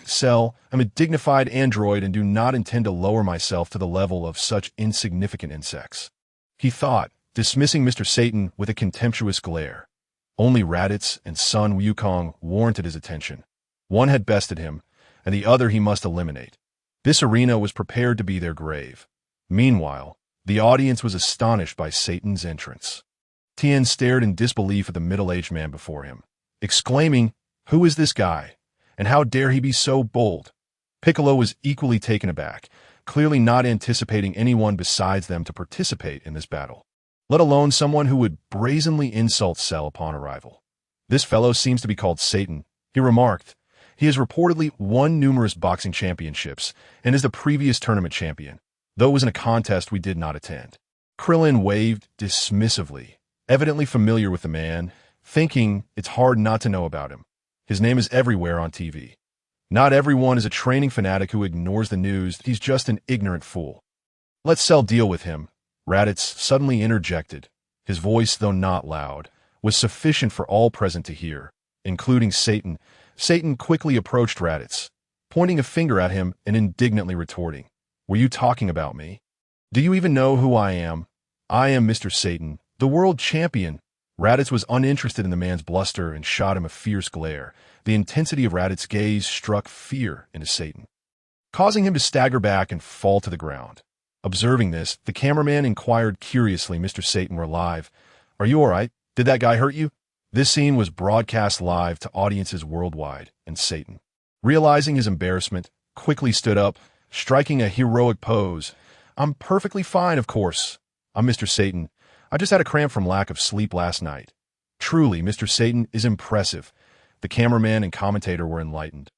Cell, I'm a dignified android and do not intend to lower myself to the level of such insignificant insects. He thought, dismissing Mr. Satan with a contemptuous glare. Only Raditz and Sun Wukong warranted his attention. One had bested him, and the other he must eliminate. This arena was prepared to be their grave. Meanwhile, the audience was astonished by Satan's entrance. Tien stared in disbelief at the middle-aged man before him, exclaiming, "Who is this guy? And how dare he be so bold?" Piccolo was equally taken aback, clearly not anticipating anyone besides them to participate in this battle, let alone someone who would brazenly insult Cell upon arrival. "This fellow seems to be called Satan," he remarked. "He has reportedly won numerous boxing championships and is the previous tournament champion, though it was in a contest we did not attend." Krillin waved dismissively, evidently familiar with the man, thinking it's hard not to know about him. His name is everywhere on TV. Not everyone is a training fanatic who ignores the news. He's just an ignorant fool. "Let Cell deal with him," Raditz suddenly interjected. His voice, though not loud, was sufficient for all present to hear, including Satan. Satan quickly approached Raditz, pointing a finger at him and indignantly retorting, "Were you talking about me? Do you even know who I am? I am Mr. Satan, the world champion." Raditz was uninterested in the man's bluster and shot him a fierce glare. The intensity of Raditz's gaze struck fear into Satan, causing him to stagger back and fall to the ground. Observing this, the cameraman inquired curiously, "Mr. Satan, we're live. Are you all right?" Did that guy hurt you? This scene was broadcast live to audiences worldwide, and Satan, realizing his embarrassment, quickly stood up, striking a heroic pose. I'm perfectly fine, of course. I'm Mr. Satan. I just had a cramp from lack of sleep last night. Truly, Mr. Satan is impressive. The cameraman and commentator were enlightened.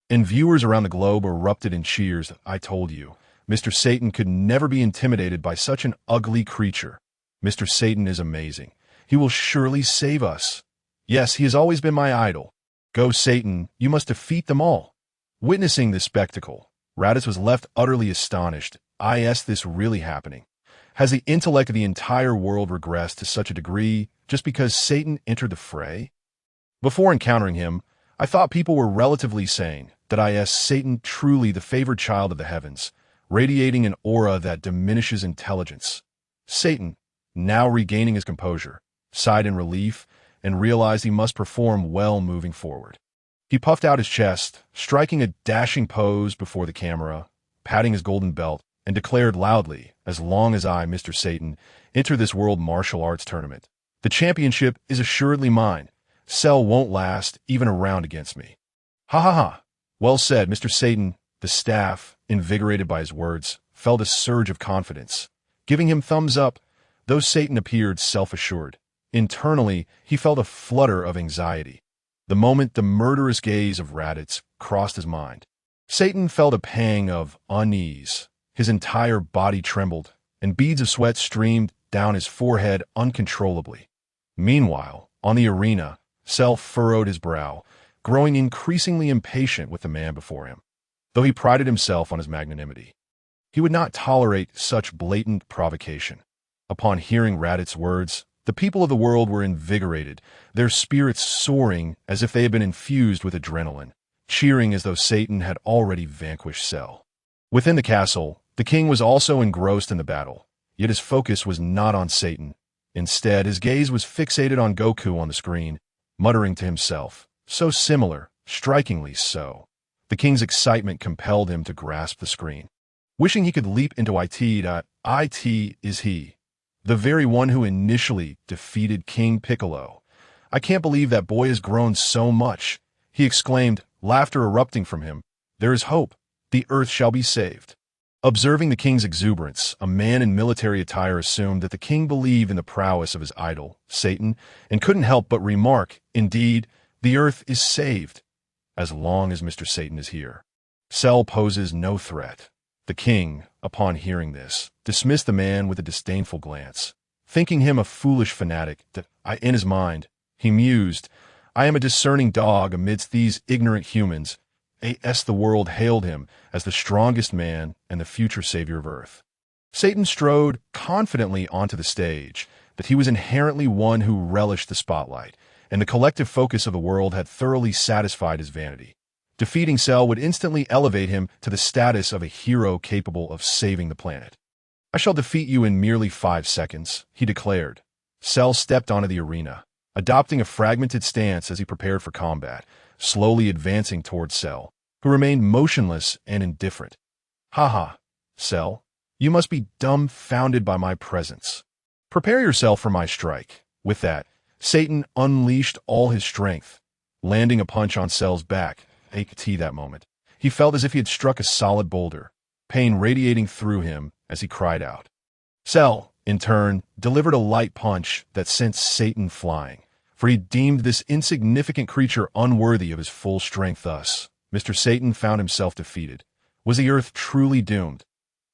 And viewers around the globe erupted in cheers. I told you, Mr. Satan could never be intimidated by such an ugly creature. Mr. Satan is amazing. He will surely save us. Yes, he has always been my idol. Go, Satan, you must defeat them all. Witnessing this spectacle, Raditz was left utterly astonished. Is this really happening? Has the intellect of the entire world regressed to such a degree just because Satan entered the fray? Before encountering him, I thought people were relatively sane, that Satan truly the favored child of the heavens, radiating an aura that diminishes intelligence. Satan, now regaining his composure, sighed in relief and realized he must perform well moving forward. He puffed out his chest, striking a dashing pose before the camera, patting his golden belt, and declared loudly, as long as I, Mr. Satan, enter this world martial arts tournament, the championship is assuredly mine. Cell won't last even a round against me. Ha ha ha. Well said, Mr. Satan. The staff, invigorated by his words, felt a surge of confidence. Giving him thumbs up, though Satan appeared self-assured. Internally, he felt a flutter of anxiety. The moment the murderous gaze of Raditz crossed his mind, Satan felt a pang of unease. His entire body trembled, and beads of sweat streamed down his forehead uncontrollably. Meanwhile, on the arena, Cell furrowed his brow, growing increasingly impatient with the man before him. Though he prided himself on his magnanimity, he would not tolerate such blatant provocation. Upon hearing Raditz's words, the people of the world were invigorated, their spirits soaring as if they had been infused with adrenaline, cheering as though Satan had already vanquished Cell. Within the castle, the king was also engrossed in the battle, yet his focus was not on Satan. Instead, his gaze was fixated on Goku on the screen, muttering to himself, so similar, strikingly so. The king's excitement compelled him to grasp the screen. Wishing he could leap into it is he, the very one who initially defeated King Piccolo. I can't believe that boy has grown so much, he exclaimed, laughter erupting from him. There is hope. The earth shall be saved. Observing the king's exuberance, a man in military attire assumed that the king believed in the prowess of his idol, Satan, and couldn't help but remark, indeed, the earth is saved, as long as Mr. Satan is here. Cell poses no threat. The king, upon hearing this, dismissed the man with a disdainful glance. Thinking him a foolish fanatic, in his mind, he mused, I am a discerning dog amidst these ignorant humans. The world hailed him as the strongest man and the future savior of Earth. Satan strode confidently onto the stage, but he was inherently one who relished the spotlight, and the collective focus of the world had thoroughly satisfied his vanity. Defeating Cell would instantly elevate him to the status of a hero capable of saving the planet. I shall defeat you in merely 5 seconds, he declared. Cell stepped onto the arena, adopting a fragmented stance as he prepared for combat, slowly advancing towards Cell, who remained motionless and indifferent. Ha, Cell, you must be dumbfounded by my presence. Prepare yourself for my strike. With that, Satan unleashed all his strength, landing a punch on Cell's back. That moment, he felt as if he had struck a solid boulder, pain radiating through him as he cried out. Cell, in turn, delivered a light punch that sent Satan flying, for he deemed this insignificant creature unworthy of his full strength. Thus, Mr. Satan found himself defeated. Was the Earth truly doomed?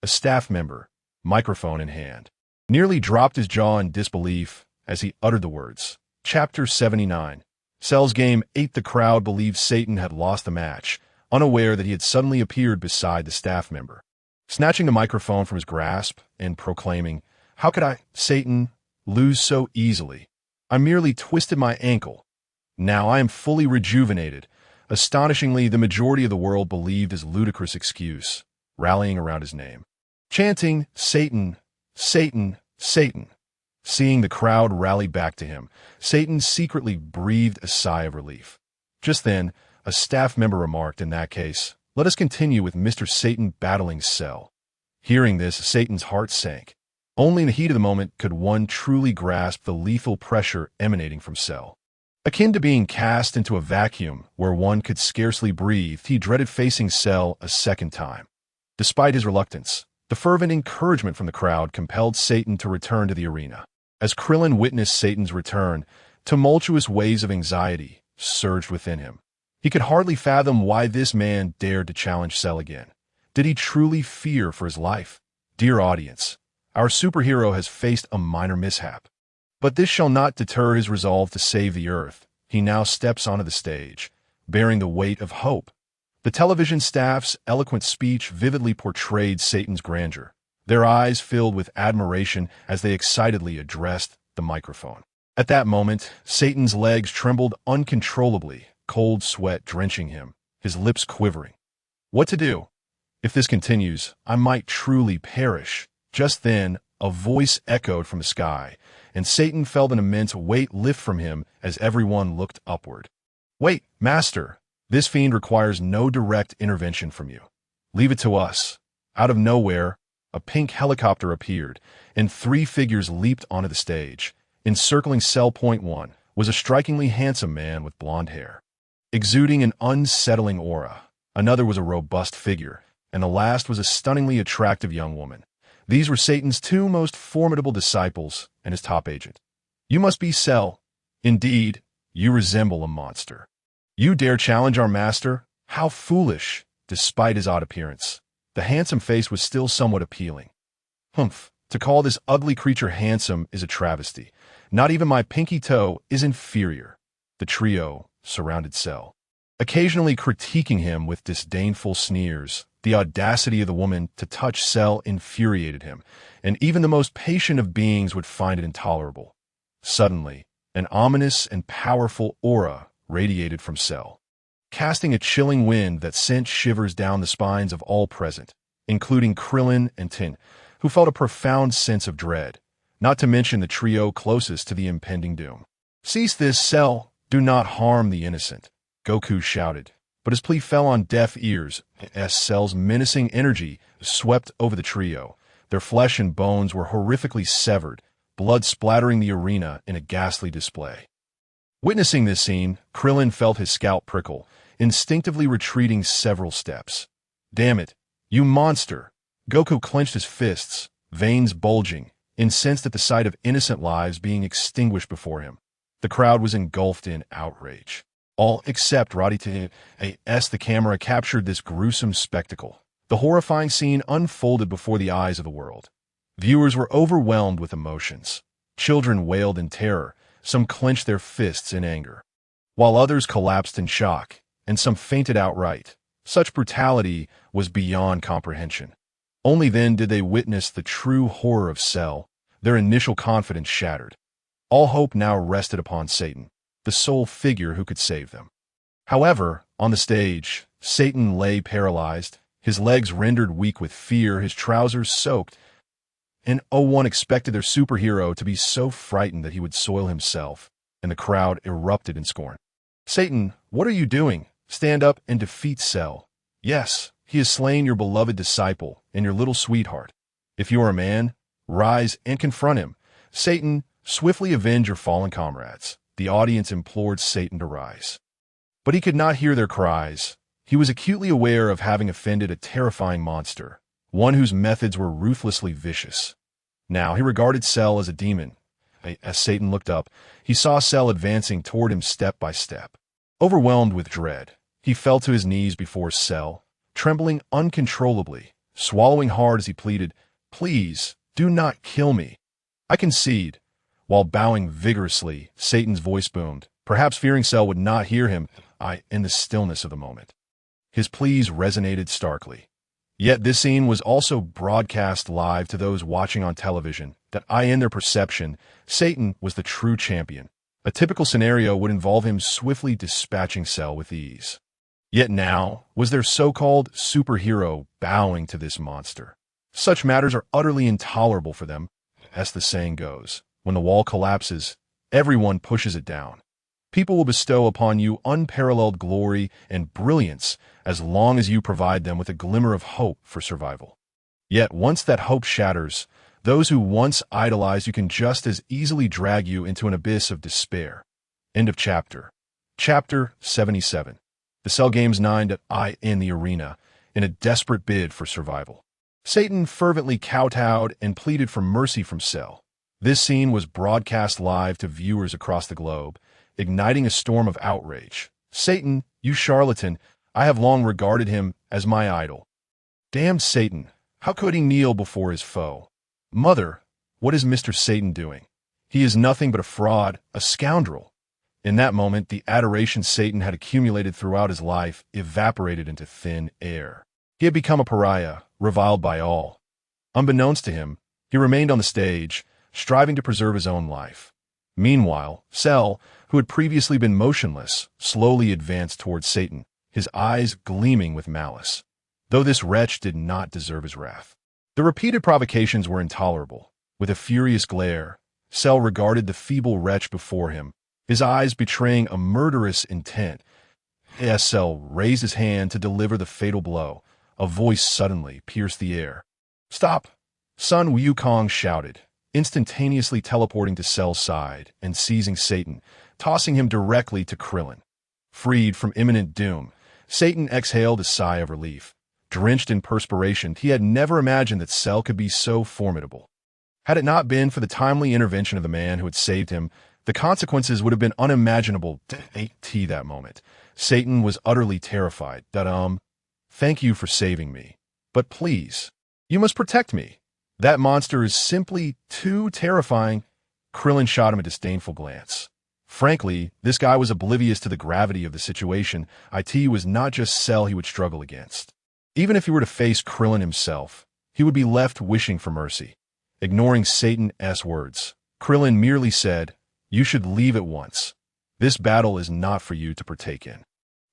A staff member, microphone in hand, nearly dropped his jaw in disbelief as he uttered the words. Chapter 79. Cell's Game 8. The crowd believed Satan had lost the match, unaware that he had suddenly appeared beside the staff member. Snatching the microphone from his grasp and proclaiming, How could I, Satan, lose so easily? I merely twisted my ankle. Now I am fully rejuvenated. Astonishingly, the majority of the world believed his ludicrous excuse, rallying around his name, chanting, Satan, Satan, Satan. Seeing the crowd rally back to him, Satan secretly breathed a sigh of relief. Just then, a staff member remarked, in that case, let us continue with Mr. Satan battling Cell. Hearing this, Satan's heart sank. Only in the heat of the moment could one truly grasp the lethal pressure emanating from Cell. Akin to being cast into a vacuum where one could scarcely breathe, he dreaded facing Cell a second time. Despite his reluctance, the fervent encouragement from the crowd compelled Satan to return to the arena. As Krillin witnessed Satan's return, tumultuous waves of anxiety surged within him. He could hardly fathom why this man dared to challenge Cell again. Did he truly fear for his life? Dear audience, our superhero has faced a minor mishap. But this shall not deter his resolve to save the Earth. He now steps onto the stage, bearing the weight of hope. The television staff's eloquent speech vividly portrayed Satan's grandeur, their eyes filled with admiration as they excitedly addressed the microphone. At that moment, Satan's legs trembled uncontrollably, cold sweat drenching him, his lips quivering. What to do? If this continues, I might truly perish. Just then, a voice echoed from the sky, and Satan felt an immense weight lift from him as everyone looked upward. Wait, Master! This fiend requires no direct intervention from you. Leave it to us. Out of nowhere, a pink helicopter appeared, and 3 figures leaped onto the stage. Encircling Cell Point 1 was a strikingly handsome man with blonde hair, exuding an unsettling aura. Another was a robust figure, and the last was a stunningly attractive young woman. These were Satan's 2 most formidable disciples and his top agent. You must be Cell. Indeed, you resemble a monster. You dare challenge our master? How foolish, despite his odd appearance. The handsome face was still somewhat appealing. Humph, to call this ugly creature handsome is a travesty. Not even my pinky toe is inferior. The trio surrounded Cell, occasionally critiquing him with disdainful sneers. The audacity of the woman to touch Cell infuriated him, and even the most patient of beings would find it intolerable. Suddenly, an ominous and powerful aura radiated from Cell, casting a chilling wind that sent shivers down the spines of all present, including Krillin and Tin, who felt a profound sense of dread, not to mention the trio closest to the impending doom. Cease this, Cell! Do not harm the innocent, Goku shouted. But his plea fell on deaf ears as Cell's menacing energy swept over the trio. Their flesh and bones were horrifically severed, blood splattering the arena in a ghastly display. Witnessing this scene, Krillin felt his scalp prickle, instinctively retreating several steps. Damn it, you monster! Goku clenched his fists, veins bulging, incensed at the sight of innocent lives being extinguished before him. The crowd was engulfed in outrage. All except Raditz as the camera captured this gruesome spectacle. The horrifying scene unfolded before the eyes of the world. Viewers were overwhelmed with emotions. Children wailed in terror, some clenched their fists in anger, while others collapsed in shock, and some fainted outright. Such brutality was beyond comprehension. Only then did they witness the true horror of Cell, their initial confidence shattered. All hope now rested upon Satan, the sole figure who could save them. However, on the stage, Satan lay paralyzed, his legs rendered weak with fear, his trousers soaked, and one expected their superhero to be so frightened that he would soil himself, and the crowd erupted in scorn. Satan, what are you doing? Stand up and defeat Cell. Yes, he has slain your beloved disciple and your little sweetheart. If you are a man, rise and confront him. Satan, swiftly avenge your fallen comrades. The audience implored Satan to rise. But he could not hear their cries. He was acutely aware of having offended a terrifying monster, one whose methods were ruthlessly vicious. Now he regarded Cell as a demon. As Satan looked up, he saw Cell advancing toward him step by step. Overwhelmed with dread, he fell to his knees before Cell, trembling uncontrollably, swallowing hard as he pleaded, "Please, do not kill me. I concede." While bowing vigorously, Satan's voice boomed, perhaps fearing Cell would not hear him in the stillness of the moment. His pleas resonated starkly. Yet this scene was also broadcast live to those watching on television, that in their perception, Satan was the true champion. A typical scenario would involve him swiftly dispatching Cell with ease. Yet now was their so-called superhero bowing to this monster. Such matters are utterly intolerable for them, as the saying goes. When the wall collapses, everyone pushes it down. People will bestow upon you unparalleled glory and brilliance as long as you provide them with a glimmer of hope for survival. Yet once that hope shatters, Those who once idolized you can just as easily drag you into an abyss of despair. End of chapter. Chapter 77. The Cell Games 9 in the arena, in a desperate bid for survival. Satan fervently kowtowed and pleaded for mercy from Cell. This scene was broadcast live to viewers across the globe, igniting a storm of outrage. Satan, you charlatan, I have long regarded him as my idol. Damned Satan, how could he kneel before his foe? Mother, what is Mr. Satan doing? He is nothing but a fraud, a scoundrel. In that moment, the adoration Satan had accumulated throughout his life evaporated into thin air. He had become a pariah, reviled by all. Unbeknownst to him, he remained on the stage, striving to preserve his own life. Meanwhile, Cell, who had previously been motionless, slowly advanced towards Satan, his eyes gleaming with malice. Though this wretch did not deserve his wrath. The repeated provocations were intolerable. With a furious glare, Cell regarded the feeble wretch before him, his eyes betraying a murderous intent. As Cell raised his hand to deliver the fatal blow, a voice suddenly pierced the air. "Stop!" Sun Wukong shouted, instantaneously teleporting to Cell's side and seizing Satan, tossing him directly to Krillin. Freed from imminent doom, Satan exhaled a sigh of relief. Drenched in perspiration, he had never imagined that Cell could be so formidable. Had it not been for the timely intervention of the man who had saved him, the consequences would have been unimaginable to that moment. Satan was utterly terrified. Thank you for saving me. But please, you must protect me. That monster is simply too terrifying. Krillin shot him a disdainful glance. Frankly, this guy was oblivious to the gravity of the situation. It was not just Cell he would struggle against. Even if he were to face Krillin himself, he would be left wishing for mercy. Ignoring Satan's words, Krillin merely said, "You should leave at once. This battle is not for you to partake in.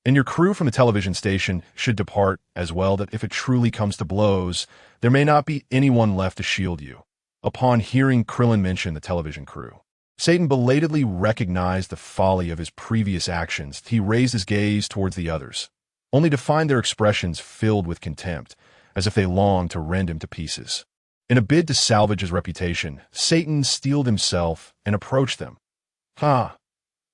And your crew from the television station should depart as well, that if it truly comes to blows, there may not be anyone left to shield you." Upon hearing Krillin mention the television crew, Satan belatedly recognized the folly of his previous actions. He raised his gaze towards the others, only to find their expressions filled with contempt, as if they longed to rend him to pieces. In a bid to salvage his reputation, Satan steeled himself and approached them. I,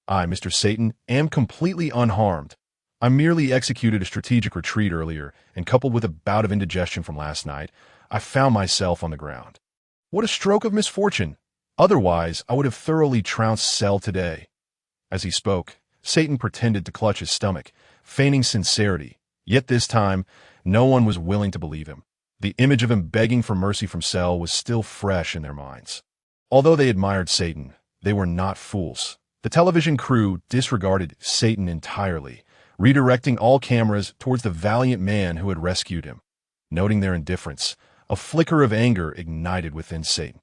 Mr. Satan, am completely unharmed. I merely executed a strategic retreat earlier, and coupled with a bout of indigestion from last night, I found myself on the ground. What a stroke of misfortune! Otherwise, I would have thoroughly trounced Cell today. As he spoke, Satan pretended to clutch his stomach, feigning sincerity, yet this time, no one was willing to believe him. The image of him begging for mercy from Cell was still fresh in their minds. Although they admired Satan, they were not fools. The television crew disregarded Satan entirely, redirecting all cameras towards the valiant man who had rescued him. Noting their indifference, a flicker of anger ignited within Satan.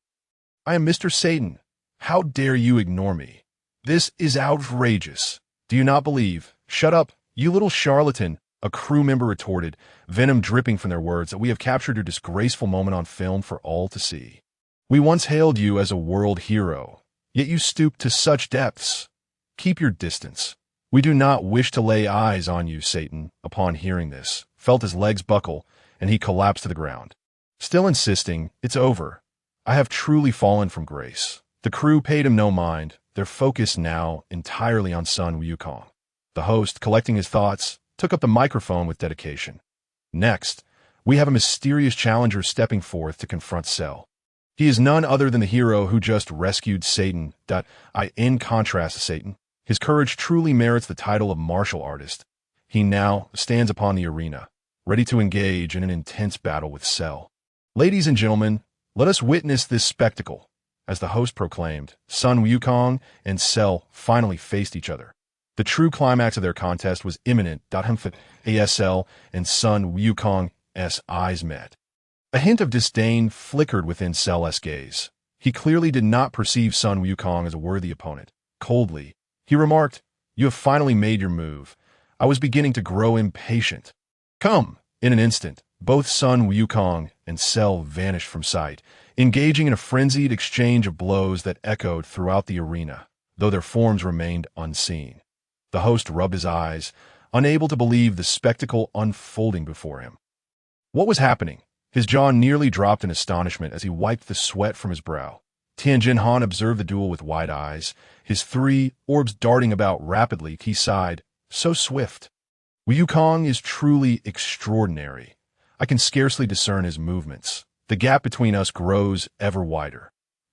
"I am Mr. Satan. How dare you ignore me? This is outrageous. Do you not believe? Shut up, you little charlatan," a crew member retorted, venom dripping from their words, "that we have captured your disgraceful moment on film for all to see. We once hailed you as a world hero, yet you stooped to such depths. Keep your distance. We do not wish to lay eyes on you." Satan, upon hearing this, felt his legs buckle, and he collapsed to the ground. Still insisting, "It's over. I have truly fallen from grace." The crew paid him no mind, their focus now entirely on Sun Wukong. The host, collecting his thoughts, took up the microphone with dedication. "Next, we have a mysterious challenger stepping forth to confront Cell. He is none other than the hero who just rescued Satan. In contrast to Satan, his courage truly merits the title of martial artist. He now stands upon the arena, ready to engage in an intense battle with Cell. Ladies and gentlemen, let us witness this spectacle." As the host proclaimed, Sun Wukong and Cell finally faced each other. The true climax of their contest was imminent. ASL and Sun Wukong's eyes met. A hint of disdain flickered within Cell's gaze. He clearly did not perceive Sun Wukong as a worthy opponent. Coldly, he remarked, "You have finally made your move. I was beginning to grow impatient." Come! In an instant, both Sun Wukong and Cell vanished from sight, engaging in a frenzied exchange of blows that echoed throughout the arena, though their forms remained unseen. The host rubbed his eyes, unable to believe the spectacle unfolding before him. What was happening? His jaw nearly dropped in astonishment as he wiped the sweat from his brow. Tianjin Han observed the duel with wide eyes, his 3 orbs darting about rapidly. He sighed, so swift. Wukong is truly extraordinary. I can scarcely discern his movements. The gap between us grows ever wider.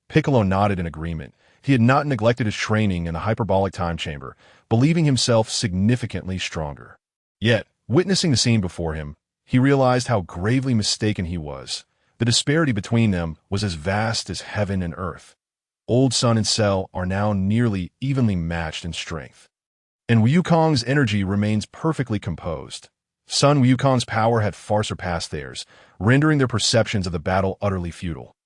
Piccolo nodded in agreement. He had not neglected his training in the hyperbolic time chamber, believing himself significantly stronger. Yet, witnessing the scene before him, he realized how gravely mistaken he was. The disparity between them was as vast as heaven and earth. Old Sun and Cell are now nearly evenly matched in strength. And Wukong's energy remains perfectly composed. Sun Wukong's power had far surpassed theirs, rendering their perceptions of the battle utterly futile.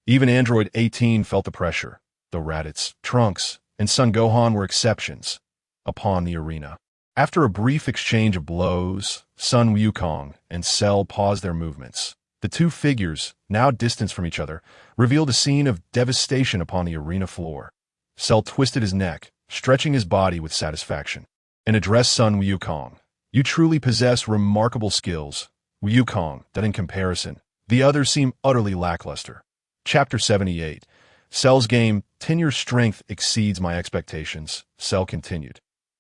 Even Android 18 felt the pressure, though Raditz, Trunks, and Son Gohan were exceptions upon the arena. After a brief exchange of blows, Sun Wukong and Cell paused their movements. The two figures, now distanced from each other, revealed a scene of devastation upon the arena floor. Cell twisted his neck, stretching his body with satisfaction, and addressed Sun Wukong. You truly possess remarkable skills, Wukong, that in comparison, the others seem utterly lackluster. Chapter 78. Cell's game, 10-year strength exceeds my expectations, Cell continued.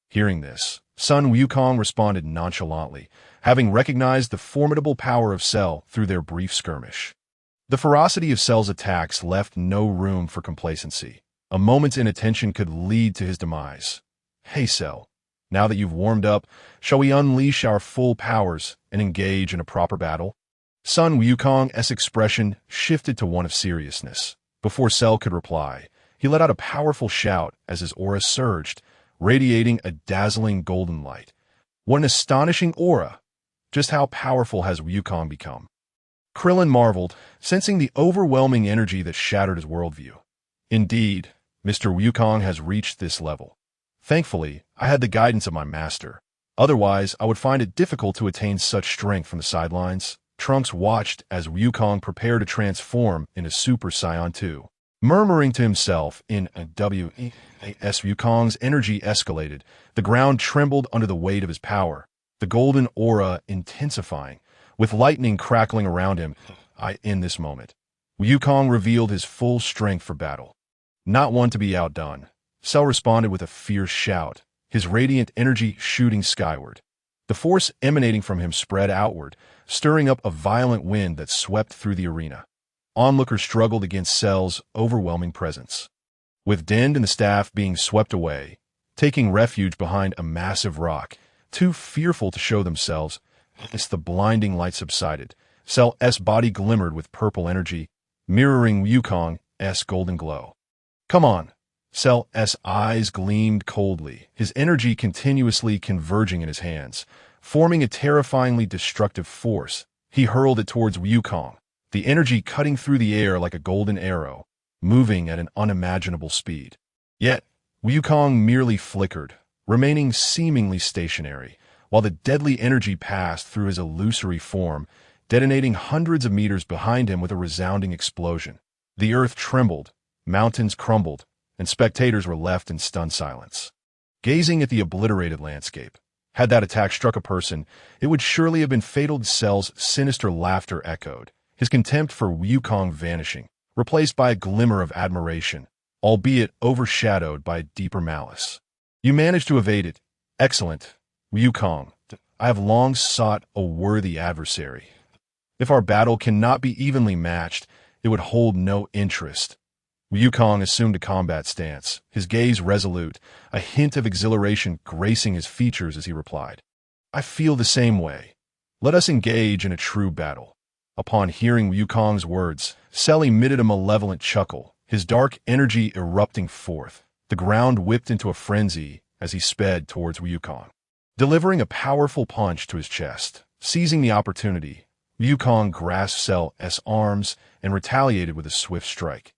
Hearing this, Sun Wukong responded nonchalantly, having recognized the formidable power of Cell through their brief skirmish. The ferocity of Cell's attacks left no room for complacency. A moment's inattention could lead to his demise. Hey Cell, now that you've warmed up, shall we unleash our full powers and engage in a proper battle? Sun Wukong's expression shifted to one of seriousness. Before Cell could reply, he let out a powerful shout as his aura surged, radiating a dazzling golden light. What an astonishing aura! Just how powerful has Wukong become? Krillin marveled, sensing the overwhelming energy that shattered his worldview. Indeed, Mr. Wukong has reached this level. Thankfully, I had the guidance of my master. Otherwise, I would find it difficult to attain such strength from the sidelines. Trunks watched as Wukong prepared to transform into Super Saiyan 2. Murmuring to himself in as Wukong's energy escalated, the ground trembled under the weight of his power, the golden aura intensifying, with lightning crackling around him. In this moment, Wukong revealed his full strength for battle. Not one to be outdone, Cell responded with a fierce shout, his radiant energy shooting skyward. The force emanating from him spread outward, stirring up a violent wind that swept through the arena. Onlookers struggled against Cell's overwhelming presence. With Dend and the staff being swept away, taking refuge behind a massive rock, too fearful to show themselves, as the blinding light subsided, Cell's body glimmered with purple energy, mirroring Wukong's golden glow. Come on! Cell's eyes gleamed coldly, his energy continuously converging in his hands. Forming a terrifyingly destructive force, he hurled it towards Wukong, the energy cutting through the air like a golden arrow, moving at an unimaginable speed. Yet, Wukong merely flickered, remaining seemingly stationary, while the deadly energy passed through his illusory form, detonating hundreds of meters behind him with a resounding explosion. The earth trembled, mountains crumbled, and spectators were left in stunned silence, gazing at the obliterated landscape. Had that attack struck a person, it would surely have been fatal. Cell's sinister laughter echoed, his contempt for Wukong vanishing, replaced by a glimmer of admiration, albeit overshadowed by deeper malice. You managed to evade it. Excellent, Wukong. I have long sought a worthy adversary. If our battle cannot be evenly matched, it would hold no interest. Wukong assumed a combat stance, his gaze resolute, a hint of exhilaration gracing his features as he replied, I feel the same way. Let us engage in a true battle. Upon hearing Wukong's words, Cell emitted a malevolent chuckle, his dark energy erupting forth. The ground whipped into a frenzy as he sped towards Wukong, delivering a powerful punch to his chest. Seizing the opportunity, Wukong grasped Cell's arms and retaliated with a swift strike.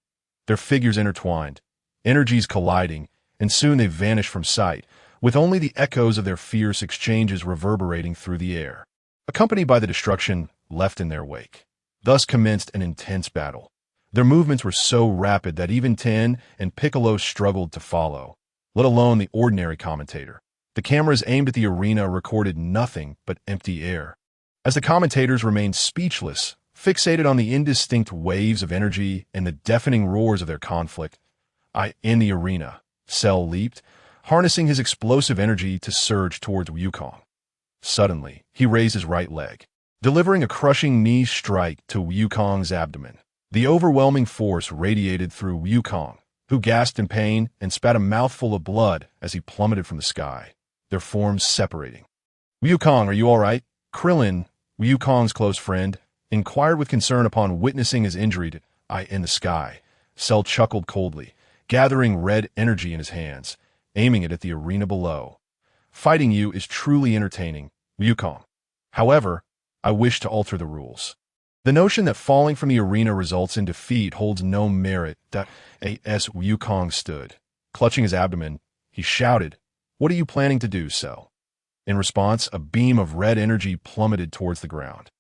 Their figures intertwined, energies colliding, and soon they vanished from sight, with only the echoes of their fierce exchanges reverberating through the air, accompanied by the destruction left in their wake. Thus commenced an intense battle. Their movements were so rapid that even Ten and Piccolo struggled to follow, let alone the ordinary commentator. The cameras aimed at the arena recorded nothing but empty air. As the commentators remained speechless, Fixated on the indistinct waves of energy and the deafening roars of their conflict, in the arena, Cell leaped, harnessing his explosive energy to surge towards Wukong. Suddenly, he raised his right leg, delivering a crushing knee strike to Wukong's abdomen. The overwhelming force radiated through Wukong, who gasped in pain and spat a mouthful of blood as he plummeted from the sky, their forms separating. "Wukong, are you all right?" Krillin, Wukong's close friend, inquired with concern upon witnessing his injury to in the sky. Cell chuckled coldly, gathering red energy in his hands, aiming it at the arena below. "Fighting you is truly entertaining, Wukong. However, I wish to alter the rules. The notion that falling from the arena results in defeat holds no merit." As Wukong stood, clutching his abdomen, he shouted, "What are you planning to do, Cell?" In response, a beam of red energy plummeted towards the ground.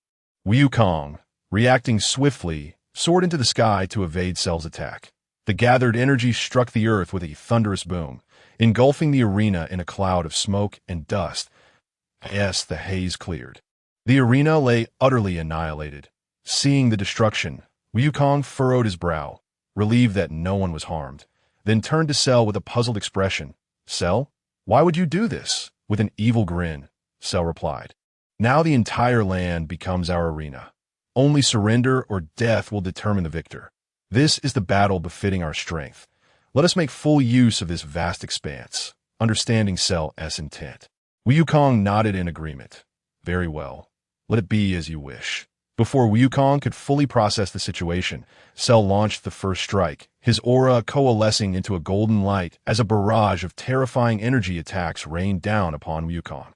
Wukong, reacting swiftly, soared into the sky to evade Cell's attack. The gathered energy struck the earth with a thunderous boom, engulfing the arena in a cloud of smoke and dust. As the haze cleared, the arena lay utterly annihilated. Seeing the destruction, Wukong furrowed his brow, relieved that no one was harmed, then turned to Cell with a puzzled expression. "Cell, why would you do this?" With an evil grin, Cell replied, "Now the entire land becomes our arena. Only surrender or death will determine the victor. This is the battle befitting our strength. Let us make full use of this vast expanse." Understanding Cell's intent, Wukong nodded in agreement. "Very well. Let it be as you wish." Before Wukong could fully process the situation, Cell launched the first strike, his aura coalescing into a golden light as a barrage of terrifying energy attacks rained down upon Wukong.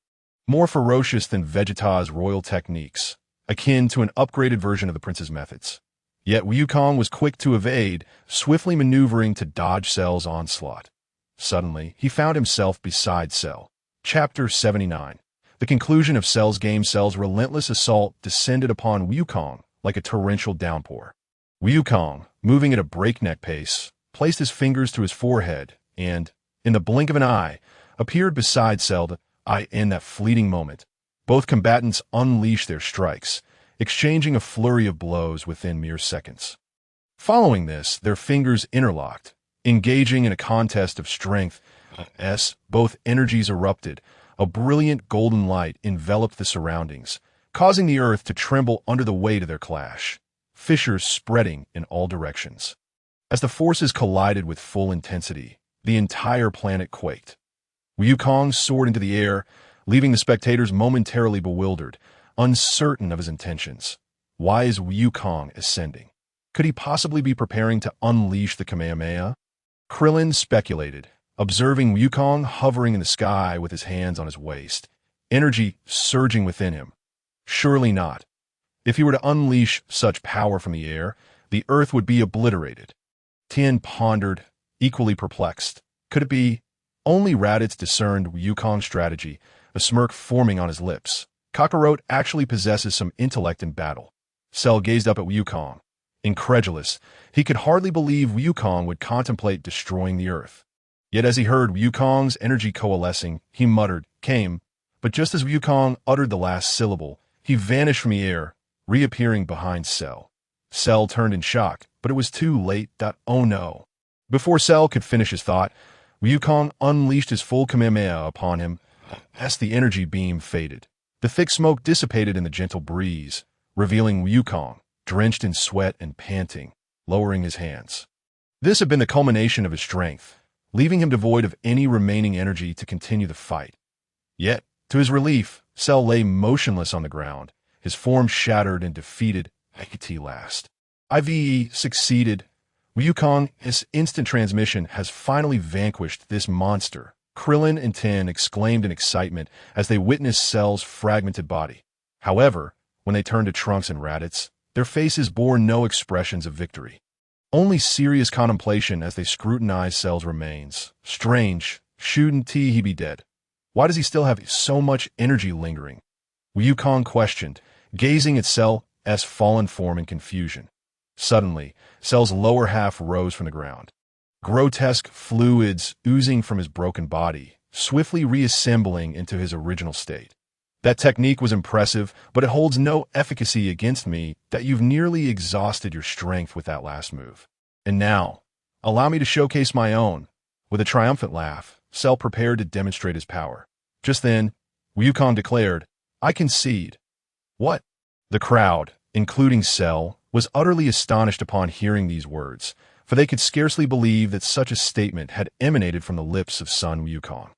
More ferocious than Vegeta's royal techniques, akin to an upgraded version of the prince's methods. Yet Wukong was quick to evade, swiftly maneuvering to dodge Cell's onslaught. Suddenly, he found himself beside Cell. Chapter 79. The conclusion of Cell's game. Cell's relentless assault descended upon Wukong like a torrential downpour. Wukong, moving at a breakneck pace, placed his fingers to his forehead and, in the blink of an eye, appeared beside Cell. In that fleeting moment, both combatants unleashed their strikes, exchanging a flurry of blows within mere seconds. Following this, their fingers interlocked, engaging in a contest of strength. As both energies erupted, a brilliant golden light enveloped the surroundings, causing the earth to tremble under the weight of their clash, fissures spreading in all directions. As the forces collided with full intensity, the entire planet quaked. Wukong soared into the air, leaving the spectators momentarily bewildered, uncertain of his intentions. Why is Wukong ascending? Could he possibly be preparing to unleash the Kamehameha? Krillin speculated, observing Wukong hovering in the sky with his hands on his waist, energy surging within him. Surely not. If he were to unleash such power from the air, the earth would be obliterated. Tien pondered, equally perplexed. Could it be? Only Raditz discerned Wukong's strategy, a smirk forming on his lips. Kakarot actually possesses some intellect in battle. Cell gazed up at Wukong. Incredulous, he could hardly believe Wukong would contemplate destroying the earth. Yet as he heard Wukong's energy coalescing, he muttered, "Came," but just as Wukong uttered the last syllable, he vanished from the air, reappearing behind Cell. Cell turned in shock, but it was too late. Oh no. Before Cell could finish his thought, Wukong unleashed his full Kamehameha upon him. As the energy beam faded, the thick smoke dissipated in the gentle breeze, revealing Wukong, drenched in sweat and panting, lowering his hands. This had been the culmination of his strength, leaving him devoid of any remaining energy to continue the fight. Yet, to his relief, Cell lay motionless on the ground, his form shattered and defeated at last. IVE succeeded. Wukong's instant transmission has finally vanquished this monster. Krillin and Tien exclaimed in excitement as they witnessed Cell's fragmented body. However, when they turned to Trunks and Raditz, their faces bore no expressions of victory. Only serious contemplation as they scrutinized Cell's remains. Strange, shouldn't he be dead? Why does he still have so much energy lingering? Wukong questioned, gazing at Cell's fallen form in confusion. Suddenly, Cell's lower half rose from the ground. Grotesque fluids oozing from his broken body, swiftly reassembling into his original state. That technique was impressive, but it holds no efficacy against me that you've nearly exhausted your strength with that last move. And now, allow me to showcase my own." With a triumphant laugh, Cell prepared to demonstrate his power. Just then, Wukong declared, "I concede." "What?" The crowd, including Cell, was utterly astonished upon hearing these words, for they could scarcely believe that such a statement had emanated from the lips of Sun Wukong.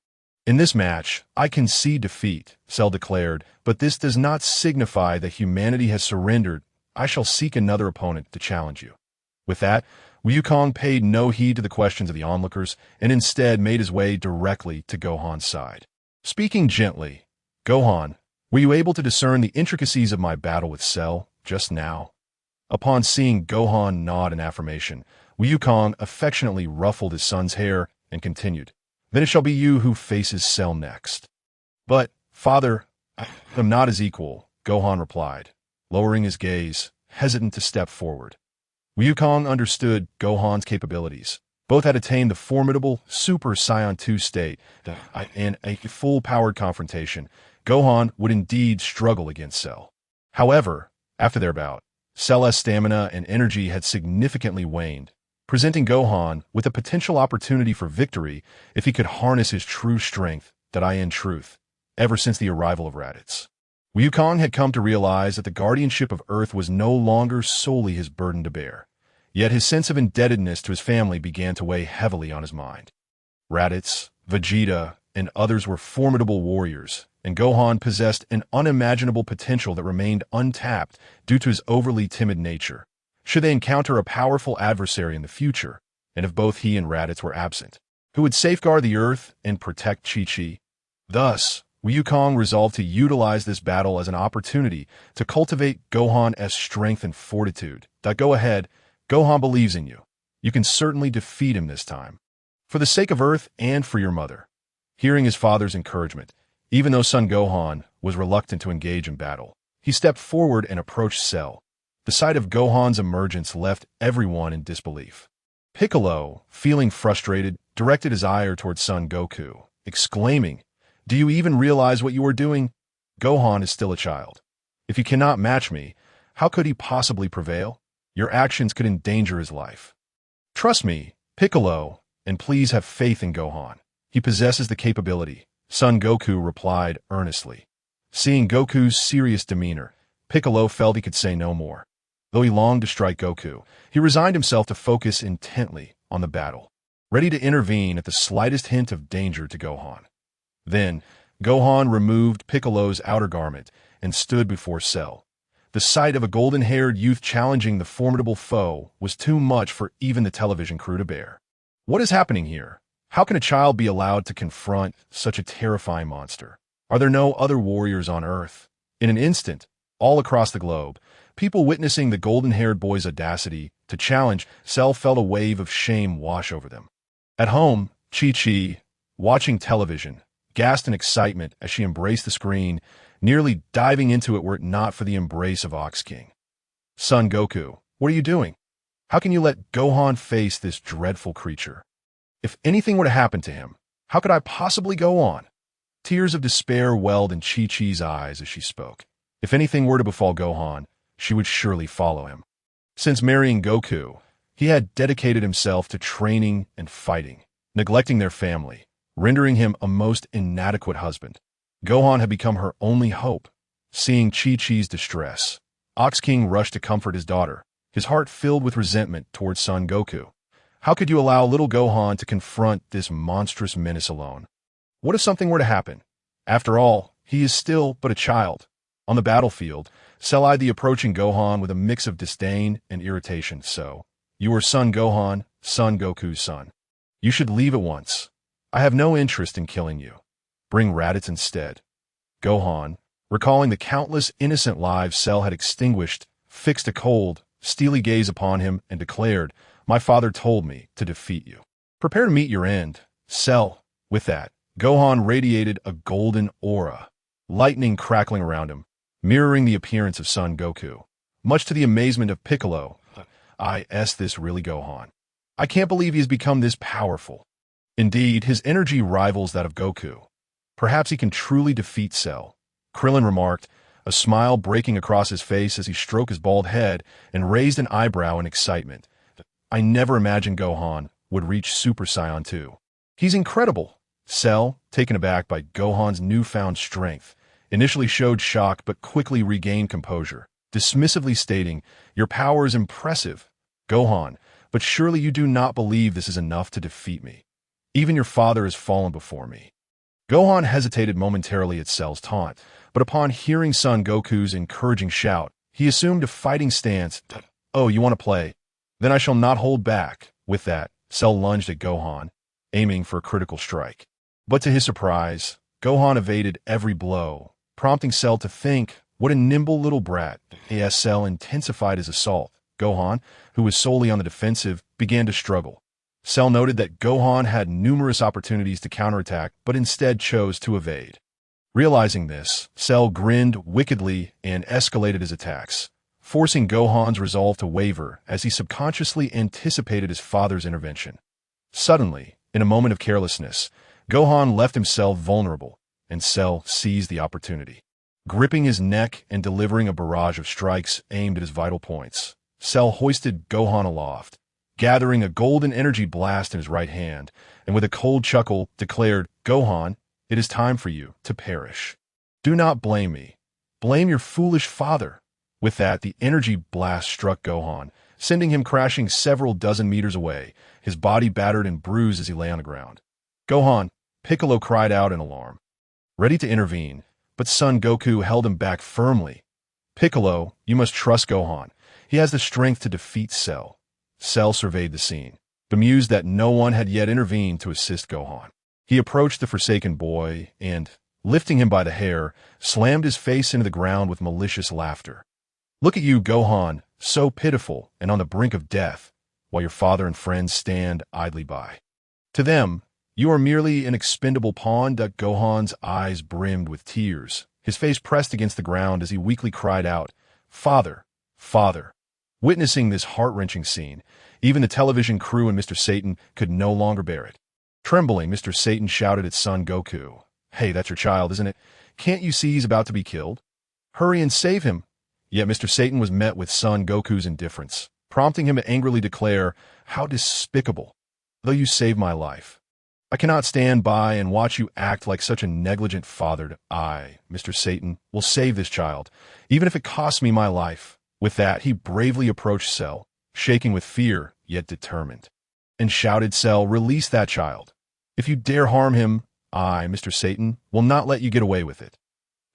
"In this match, I concede defeat," Cell declared, "but this does not signify that humanity has surrendered. I shall seek another opponent to challenge you." With that, Wukong paid no heed to the questions of the onlookers and instead made his way directly to Gohan's side. Speaking gently, "Gohan, were you able to discern the intricacies of my battle with Cell just now?" Upon seeing Gohan nod in affirmation, Wukong affectionately ruffled his son's hair and continued, "Then it shall be you who faces Cell next." "But, father, I am not his equal," Gohan replied, lowering his gaze, hesitant to step forward. Wukong understood Gohan's capabilities. Both had attained the formidable Super Saiyan 2 state, and a full-powered confrontation, Gohan would indeed struggle against Cell. However, after their bout, Cell's stamina and energy had significantly waned, presenting Gohan with a potential opportunity for victory if he could harness his true strength that in truth, ever since the arrival of Raditz. Wukong had come to realize that the guardianship of Earth was no longer solely his burden to bear. Yet his sense of indebtedness to his family began to weigh heavily on his mind. Raditz, Vegeta, and others were formidable warriors, and Gohan possessed an unimaginable potential that remained untapped due to his overly timid nature. Should they encounter a powerful adversary in the future, and if both he and Raditz were absent, who would safeguard the Earth and protect Chi-Chi? Thus, Wukong resolved to utilize this battle as an opportunity to cultivate Gohan's strength and fortitude. Go ahead, Gohan believes in you. You can certainly defeat him this time. For the sake of Earth and for your mother. Hearing his father's encouragement, even though Son Gohan was reluctant to engage in battle, he stepped forward and approached Cell. The sight of Gohan's emergence left everyone in disbelief. Piccolo, feeling frustrated, directed his ire towards Son Goku, exclaiming, "Do you even realize what you are doing? Gohan is still a child. If you cannot match me, how could he possibly prevail? Your actions could endanger his life. Trust me, Piccolo, and please have faith in Gohan. He possesses the capability," Son Goku replied earnestly. Seeing Goku's serious demeanor, Piccolo felt he could say no more. Though he longed to strike Goku, he resigned himself to focus intently on the battle, ready to intervene at the slightest hint of danger to Gohan. Then, Gohan removed Piccolo's outer garment and stood before Cell. The sight of a golden-haired youth challenging the formidable foe was too much for even the television crew to bear. What is happening here? How can a child be allowed to confront such a terrifying monster? Are there no other warriors on Earth? In an instant, all across the globe, people witnessing the golden-haired boy's audacity to challenge Cell felt a wave of shame wash over them. At home, Chi-Chi, watching television, gasped in excitement as she embraced the screen, nearly diving into it were it not for the embrace of Ox King. "Son Goku, what are you doing? How can you let Gohan face this dreadful creature? If anything were to happen to him, how could I possibly go on?" Tears of despair welled in Chi-Chi's eyes as she spoke. If anything were to befall Gohan, she would surely follow him. Since marrying Goku, he had dedicated himself to training and fighting, neglecting their family, rendering him a most inadequate husband. Gohan had become her only hope. Seeing Chi-Chi's distress, Ox King rushed to comfort his daughter, his heart filled with resentment towards Son Goku. How could you allow little Gohan to confront this monstrous menace alone? What if something were to happen? After all, he is still but a child. On the battlefield, Cell eyed the approaching Gohan with a mix of disdain and irritation. "So, you are Son Gohan, Son Goku's son. You should leave at once. I have no interest in killing you. Bring Raditz instead." Gohan, recalling the countless innocent lives Cell had extinguished, fixed a cold, steely gaze upon him and declared, "My father told me to defeat you. Prepare to meet your end, Cell." With that, Gohan radiated a golden aura, lightning crackling around him, mirroring the appearance of Son Goku. Much to the amazement of Piccolo, "Is this really Gohan? I can't believe he has become this powerful." Indeed, his energy rivals that of Goku. Perhaps he can truly defeat Cell. Krillin remarked, a smile breaking across his face as he stroked his bald head and raised an eyebrow in excitement. I never imagined Gohan would reach Super Saiyan 2. He's incredible. Cell, taken aback by Gohan's newfound strength, initially showed shock but quickly regained composure, dismissively stating, your power is impressive, Gohan, but surely you do not believe this is enough to defeat me. Even your father has fallen before me. Gohan hesitated momentarily at Cell's taunt, but upon hearing Son Goku's encouraging shout, he assumed a fighting stance. Oh, you want to play? Then I shall not hold back. With that, Cell lunged at Gohan, aiming for a critical strike. But to his surprise, Gohan evaded every blow, prompting Cell to think, what a nimble little brat. As Cell intensified his assault, Gohan, who was solely on the defensive, began to struggle. Cell noted that Gohan had numerous opportunities to counterattack, but instead chose to evade. Realizing this, Cell grinned wickedly and escalated his attacks, forcing Gohan's resolve to waver as he subconsciously anticipated his father's intervention. Suddenly, in a moment of carelessness, Gohan left himself vulnerable, and Cell seized the opportunity. Gripping his neck and delivering a barrage of strikes aimed at his vital points, Cell hoisted Gohan aloft, gathering a golden energy blast in his right hand, and with a cold chuckle declared, Gohan, it is time for you to perish. Do not blame me. Blame your foolish father. With that, the energy blast struck Gohan, sending him crashing several dozen meters away, his body battered and bruised as he lay on the ground. Gohan, Piccolo cried out in alarm, ready to intervene, but Son Goku held him back firmly. Piccolo, you must trust Gohan. He has the strength to defeat Cell. Cell surveyed the scene, bemused that no one had yet intervened to assist Gohan. He approached the forsaken boy and, lifting him by the hair, slammed his face into the ground with malicious laughter. Look at you, Gohan, so pitiful and on the brink of death, while your father and friends stand idly by. To them, you are merely an expendable pawn. Gohan's eyes brimmed with tears, his face pressed against the ground as he weakly cried out, Father, Father. Witnessing this heart-wrenching scene, even the television crew and Mr. Satan could no longer bear it. Trembling, Mr. Satan shouted at Son Goku, Hey, that's your child, isn't it? Can't you see he's about to be killed? Hurry and save him. Yet Mr. Satan was met with Son Goku's indifference, prompting him to angrily declare, How despicable! Though you saved my life, I cannot stand by and watch you act like such a negligent father. I, Mr. Satan, will save this child, even if it costs me my life. With that, he bravely approached Cell, shaking with fear, yet determined, and shouted, Cell, release that child. If you dare harm him, I, Mr. Satan, will not let you get away with it.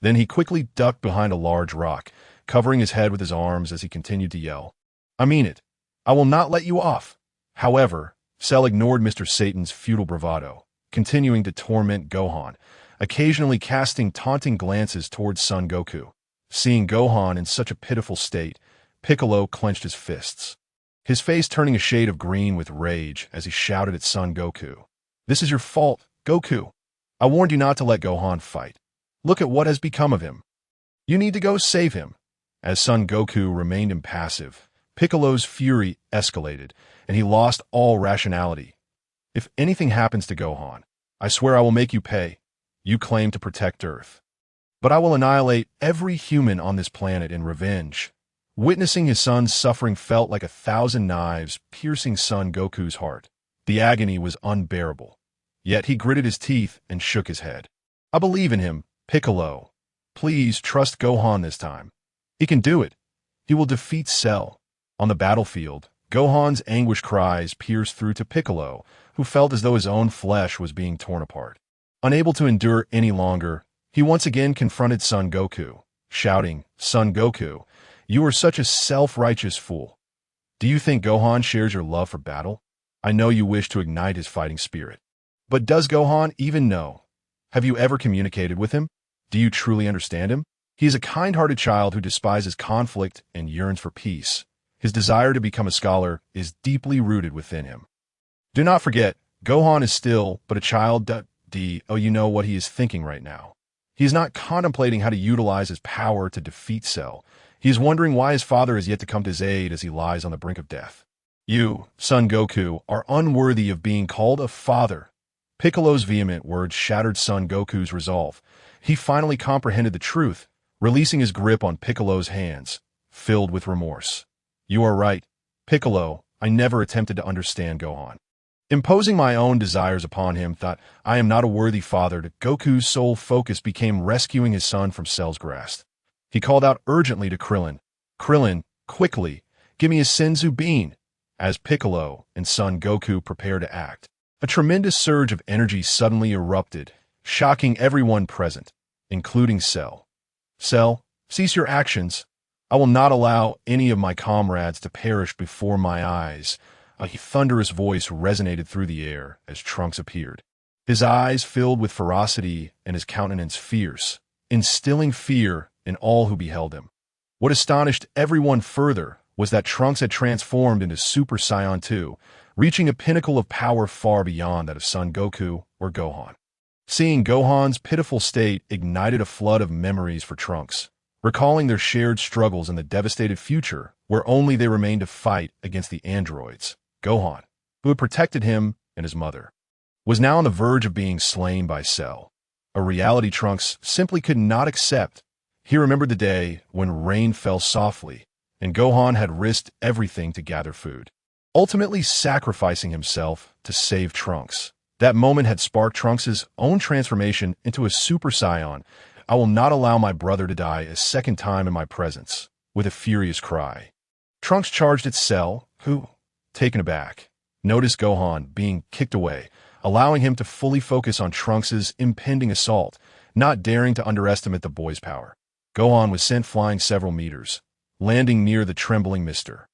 Then he quickly ducked behind a large rock, covering his head with his arms as he continued to yell, I mean it. I will not let you off. However, Cell ignored Mr. Satan's futile bravado, continuing to torment Gohan, occasionally casting taunting glances towards Son Goku. Seeing Gohan in such a pitiful state, Piccolo clenched his fists, his face turning a shade of green with rage as he shouted at Son Goku. This is your fault, Goku. I warned you not to let Gohan fight. Look at what has become of him. You need to go save him. As Son Goku remained impassive, Piccolo's fury escalated, and he lost all rationality. If anything happens to Gohan, I swear I will make you pay. You claim to protect Earth, but I will annihilate every human on this planet in revenge. Witnessing his son's suffering felt like 1,000 knives piercing Son Goku's heart. The agony was unbearable. Yet he gritted his teeth and shook his head. I believe in him, Piccolo. Please trust Gohan this time. He can do it. He will defeat Cell. On the battlefield, Gohan's anguished cries pierced through to Piccolo, who felt as though his own flesh was being torn apart. Unable to endure any longer, he once again confronted Son Goku, shouting, Son Goku, you are such a self-righteous fool. Do you think Gohan shares your love for battle? I know you wish to ignite his fighting spirit. But does Gohan even know? Have you ever communicated with him? Do you truly understand him? He is a kind-hearted child who despises conflict and yearns for peace. His desire to become a scholar is deeply rooted within him. Do not forget, Gohan is still but a child. Oh, you know what he is thinking right now. He is not contemplating how to utilize his power to defeat Cell. He is wondering why his father has yet to come to his aid as he lies on the brink of death. You, Son Goku, are unworthy of being called a father. Piccolo's vehement words shattered Son Goku's resolve. He finally comprehended the truth, releasing his grip on Piccolo's hands, filled with remorse. You are right, Piccolo. I never attempted to understand Gohan. Imposing my own desires upon him, thought I am not a worthy father. Goku's sole focus became rescuing his son from Cell's grasp. He called out urgently to Krillin. Krillin, quickly, give me a Senzu bean. As Piccolo and Son Goku prepared to act, a tremendous surge of energy suddenly erupted, shocking everyone present, including Cell. Cell, cease your actions. I will not allow any of my comrades to perish before my eyes. A thunderous voice resonated through the air as Trunks appeared. His eyes filled with ferocity and his countenance fierce, instilling fear in all who beheld him. What astonished everyone further was that Trunks had transformed into Super Saiyan 2, reaching a pinnacle of power far beyond that of Son Goku or Gohan. Seeing Gohan's pitiful state ignited a flood of memories for Trunks, recalling their shared struggles in the devastated future where only they remained to fight against the androids. Gohan, who had protected him and his mother, was now on the verge of being slain by Cell, a reality Trunks simply could not accept. He remembered the day when rain fell softly, and Gohan had risked everything to gather food, ultimately sacrificing himself to save Trunks. That moment had sparked Trunks' own transformation into a Super Saiyan. I will not allow my brother to die a second time in my presence. With a furious cry, Trunks charged at Cell, who, taken aback, noticed Gohan being kicked away, allowing him to fully focus on Trunks' impending assault, not daring to underestimate the boy's power. Gohan was sent flying several meters, landing near the trembling Mr.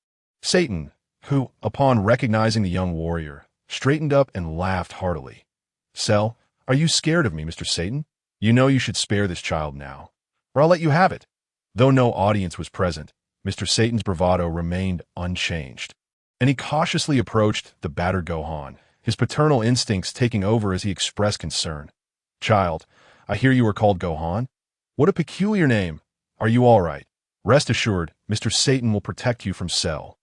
Satan, who, upon recognizing the young warrior, straightened up and laughed heartily. Cell, are you scared of me, Mr. Satan? You know you should spare this child now, or I'll let you have it. Though no audience was present, Mr. Satan's bravado remained unchanged, and he cautiously approached the battered Gohan, his paternal instincts taking over as he expressed concern. Child, I hear you are called Gohan. What a peculiar name. Are you all right? Rest assured, Mr. Satan will protect you from Cell.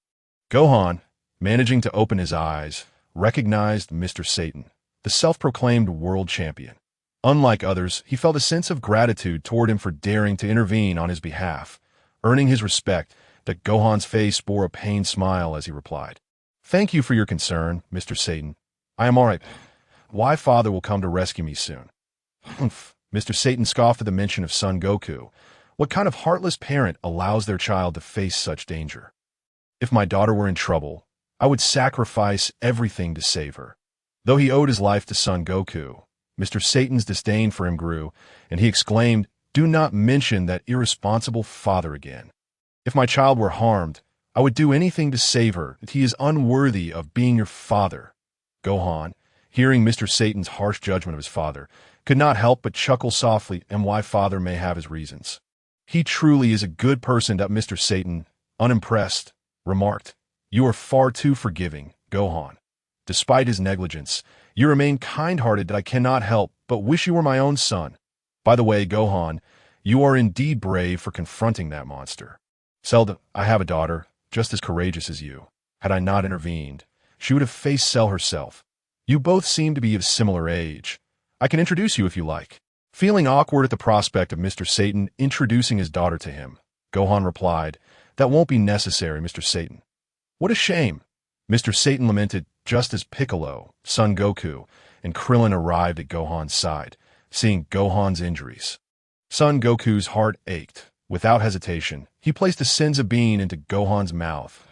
Gohan, managing to open his eyes, recognized Mr. Satan, the self-proclaimed world champion. Unlike others, he felt a sense of gratitude toward him for daring to intervene on his behalf, earning his respect. That Gohan's face bore a pained smile as he replied, Thank you for your concern, Mr. Satan. I am all right. Why father will come to rescue me soon. Humph. Mr. Satan scoffed at the mention of Son Goku. What kind of heartless parent allows their child to face such danger? If my daughter were in trouble, I would sacrifice everything to save her. Though he owed his life to Son Goku, Mr. Satan's disdain for him grew, and he exclaimed, Do not mention that irresponsible father again. If my child were harmed, I would do anything to save her. He is unworthy of being your father. Gohan, hearing Mr. Satan's harsh judgment of his father, could not help but chuckle softly, and why father may have his reasons. He truly is a good person. That Mr. Satan, unimpressed, remarked, You are far too forgiving, Gohan. Despite his negligence, you remain kind-hearted. That I cannot help but wish you were my own son. By the way, Gohan, you are indeed brave for confronting that monster. Cell, I have a daughter, just as courageous as you. Had I not intervened, she would have faced Cell herself. You both seem to be of similar age. I can introduce you if you like. Feeling awkward at the prospect of Mr. Satan introducing his daughter to him, Gohan replied, That won't be necessary, Mr. Satan. What a shame. Mr. Satan lamented just as Piccolo, Son Goku, and Krillin arrived at Gohan's side, seeing Gohan's injuries. Son Goku's heart ached. Without hesitation, he placed a Senzu bean into Gohan's mouth.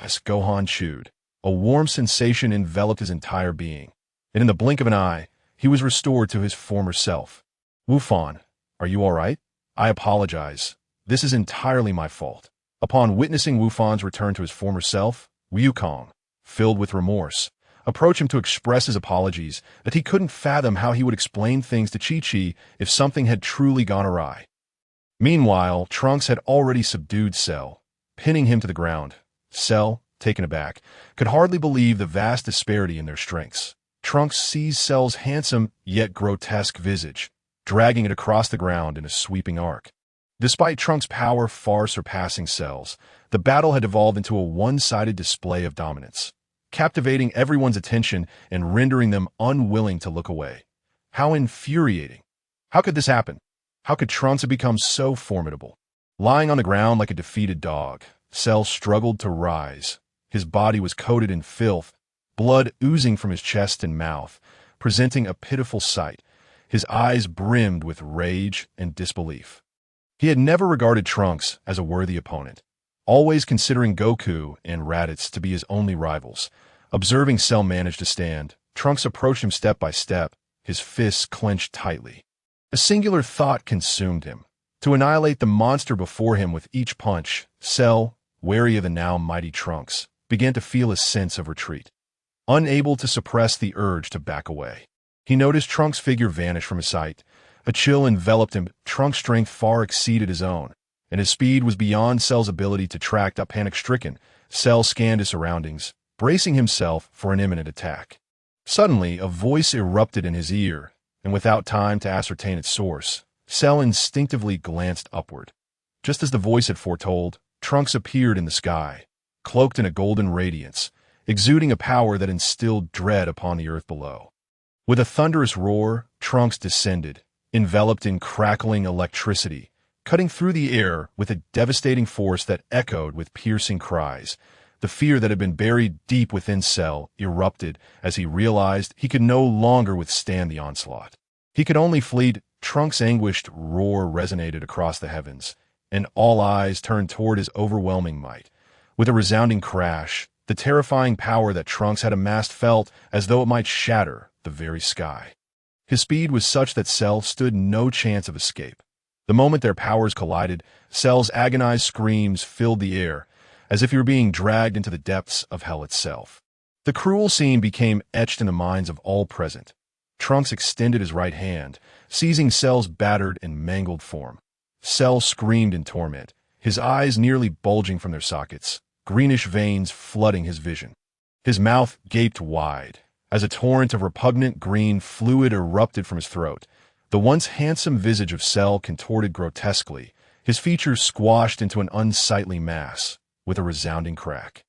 As Gohan chewed, a warm sensation enveloped his entire being, and in the blink of an eye, he was restored to his former self. Wufan, are you all right? I apologize. This is entirely my fault. Upon witnessing Wufan's return to his former self, Wukong, filled with remorse, approached him to express his apologies that he couldn't fathom how he would explain things to Chi-Chi if something had truly gone awry. Meanwhile, Trunks had already subdued Cell, pinning him to the ground. Cell, taken aback, could hardly believe the vast disparity in their strengths. Trunks seized Cell's handsome yet grotesque visage, dragging it across the ground in a sweeping arc. Despite Trunks' power far surpassing Cell's, the battle had evolved into a one-sided display of dominance. captivating everyone's attention and rendering them unwilling to look away. How infuriating! How could this happen? How could Trunks have become so formidable? Lying on the ground like a defeated dog, Cell struggled to rise. His body was coated in filth, blood oozing from his chest and mouth, presenting a pitiful sight. His eyes brimmed with rage and disbelief. He had never regarded Trunks as a worthy opponent, always considering Goku and Raditz to be his only rivals. Observing Cell manage to stand, Trunks approached him step by step, his fists clenched tightly. A singular thought consumed him: to annihilate the monster before him with each punch. Cell, wary of the now mighty Trunks, began to feel a sense of retreat. Unable to suppress the urge to back away, he noticed Trunks' figure vanish from his sight. A chill enveloped him. Trunks' strength far exceeded his own, and his speed was beyond Cell's ability to track. Up panic-stricken, Cell scanned his surroundings, bracing himself for an imminent attack. Suddenly, a voice erupted in his ear, and without time to ascertain its source, Cell instinctively glanced upward. Just as the voice had foretold, Trunks appeared in the sky, cloaked in a golden radiance, exuding a power that instilled dread upon the earth below. With a thunderous roar, Trunks descended, enveloped in crackling electricity, cutting through the air with a devastating force that echoed with piercing cries. The fear that had been buried deep within Cell erupted as he realized he could no longer withstand the onslaught. He could only flee. Trunks' anguished roar resonated across the heavens, and all eyes turned toward his overwhelming might. With a resounding crash, the terrifying power that Trunks had amassed felt as though it might shatter the very sky. His speed was such that Cell stood no chance of escape. The moment their powers collided, Cell's agonized screams filled the air, as if he were being dragged into the depths of hell itself. The cruel scene became etched in the minds of all present. Trunks extended his right hand, seizing Cell's battered and mangled form. Cell screamed in torment, his eyes nearly bulging from their sockets, greenish veins flooding his vision. His mouth gaped wide, as a torrent of repugnant green fluid erupted from his throat. The once handsome visage of Cell contorted grotesquely, his features squashed into an unsightly mass, with a resounding crack.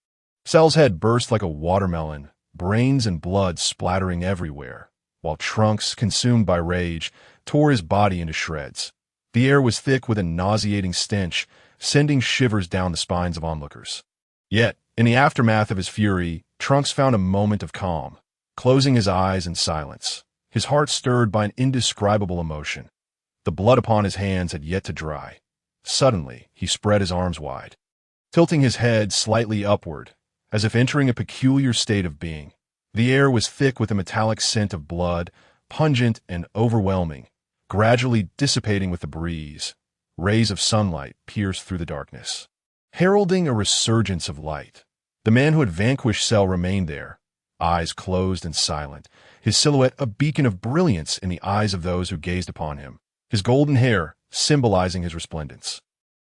Cell's head burst like a watermelon, brains and blood splattering everywhere, while Trunks, consumed by rage, tore his body into shreds. The air was thick with a nauseating stench, sending shivers down the spines of onlookers. Yet, in the aftermath of his fury, Trunks found a moment of calm, closing his eyes in silence, his heart stirred by an indescribable emotion. The blood upon his hands had yet to dry. Suddenly, he spread his arms wide, tilting his head slightly upward, as if entering a peculiar state of being. The air was thick with a metallic scent of blood, pungent and overwhelming, gradually dissipating with the breeze. Rays of sunlight pierced through the darkness, heralding a resurgence of light. The man who had vanquished Cell remained there, eyes closed and silent, his silhouette a beacon of brilliance in the eyes of those who gazed upon him, his golden hair symbolizing his resplendence.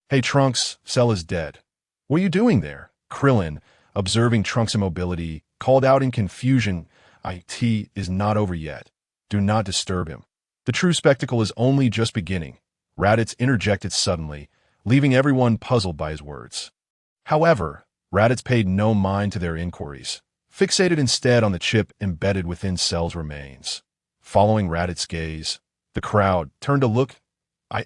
"Hey, Trunks, Cell is dead. What are you doing there?" Krillin, observing Trunks' immobility, called out in confusion. "It is not over yet. Do not disturb him. The true spectacle is only just beginning." Raditz interjected suddenly, leaving everyone puzzled by his words. However, Raditz paid no mind to their inquiries, fixated instead on the chip embedded within Cell's remains. Following Raditz's gaze, the crowd turned to look.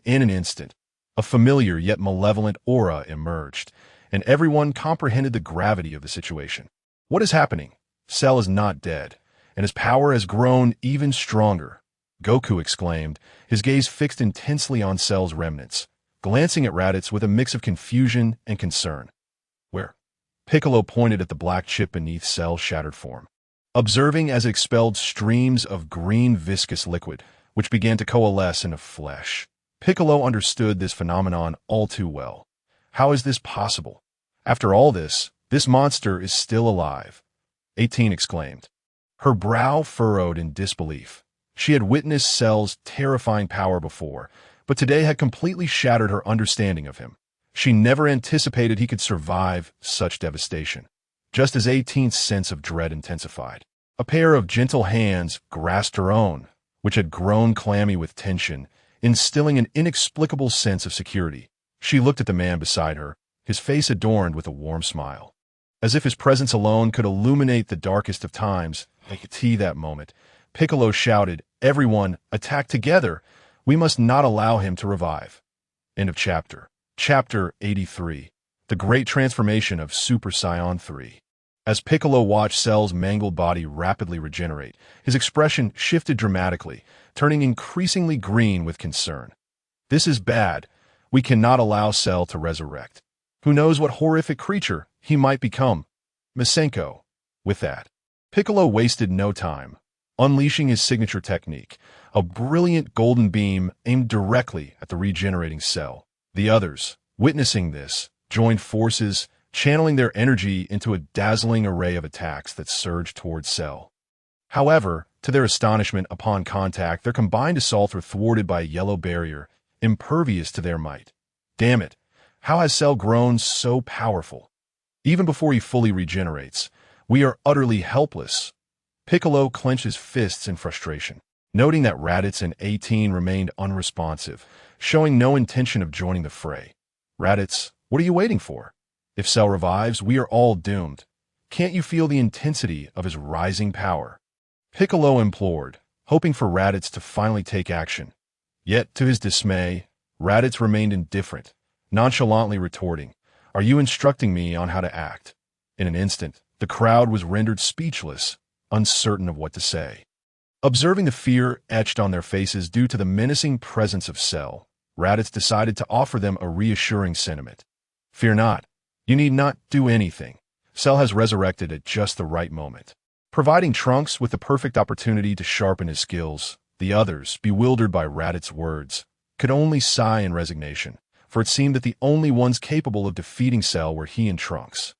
In an instant, a familiar yet malevolent aura emerged, and everyone comprehended the gravity of the situation. What is happening? Cell is not dead, and his power has grown even stronger. Goku exclaimed, his gaze fixed intensely on Cell's remnants, glancing at Raditz with a mix of confusion and concern. "Where?" Piccolo pointed at the black chip beneath Cell's shattered form, observing as it expelled streams of green viscous liquid, which began to coalesce into flesh. Piccolo understood this phenomenon all too well. How is this possible? After all this monster is still alive, 18 exclaimed, her brow furrowed in disbelief. She had witnessed Cell's terrifying power before, but today had completely shattered her understanding of him. She never anticipated he could survive such devastation. Just as 18's sense of dread intensified, a pair of gentle hands grasped her own, which had grown clammy with tension, instilling an inexplicable sense of security. She looked at the man beside her, his face adorned with a warm smile. As if his presence alone could illuminate the darkest of times, I could see that moment. Piccolo shouted, "Everyone, attack together! We must not allow him to revive." End of chapter. Chapter 83. The Great Transformation of Super Saiyan 3. As Piccolo watched Cell's mangled body rapidly regenerate, his expression shifted dramatically, turning increasingly green with concern. "This is bad. We cannot allow Cell to resurrect. Who knows what horrific creature he might become?" Masenko. With that, Piccolo wasted no time, unleashing his signature technique, a brilliant golden beam aimed directly at the regenerating Cell. The others, witnessing this, joined forces, channeling their energy into a dazzling array of attacks that surged towards Cell. However, to their astonishment upon contact, their combined assaults were thwarted by a yellow barrier, impervious to their might. Damn it! How has Cell grown so powerful? Even before he fully regenerates, we are utterly helpless. Piccolo clenched his fists in frustration, noting that Raditz and 18 remained unresponsive, showing no intention of joining the fray. "Raditz, what are you waiting for? If Cell revives, we are all doomed. Can't you feel the intensity of his rising power?" Piccolo implored, hoping for Raditz to finally take action. Yet, to his dismay, Raditz remained indifferent, nonchalantly retorting, "Are you instructing me on how to act?" In an instant, the crowd was rendered speechless, uncertain of what to say. Observing the fear etched on their faces due to the menacing presence of Cell, Raditz decided to offer them a reassuring sentiment. "Fear not. You need not do anything. Cell has resurrected at just the right moment." Providing Trunks with the perfect opportunity to sharpen his skills, the others, bewildered by Raditz's words, could only sigh in resignation, for it seemed that the only ones capable of defeating Cell were he and Trunks.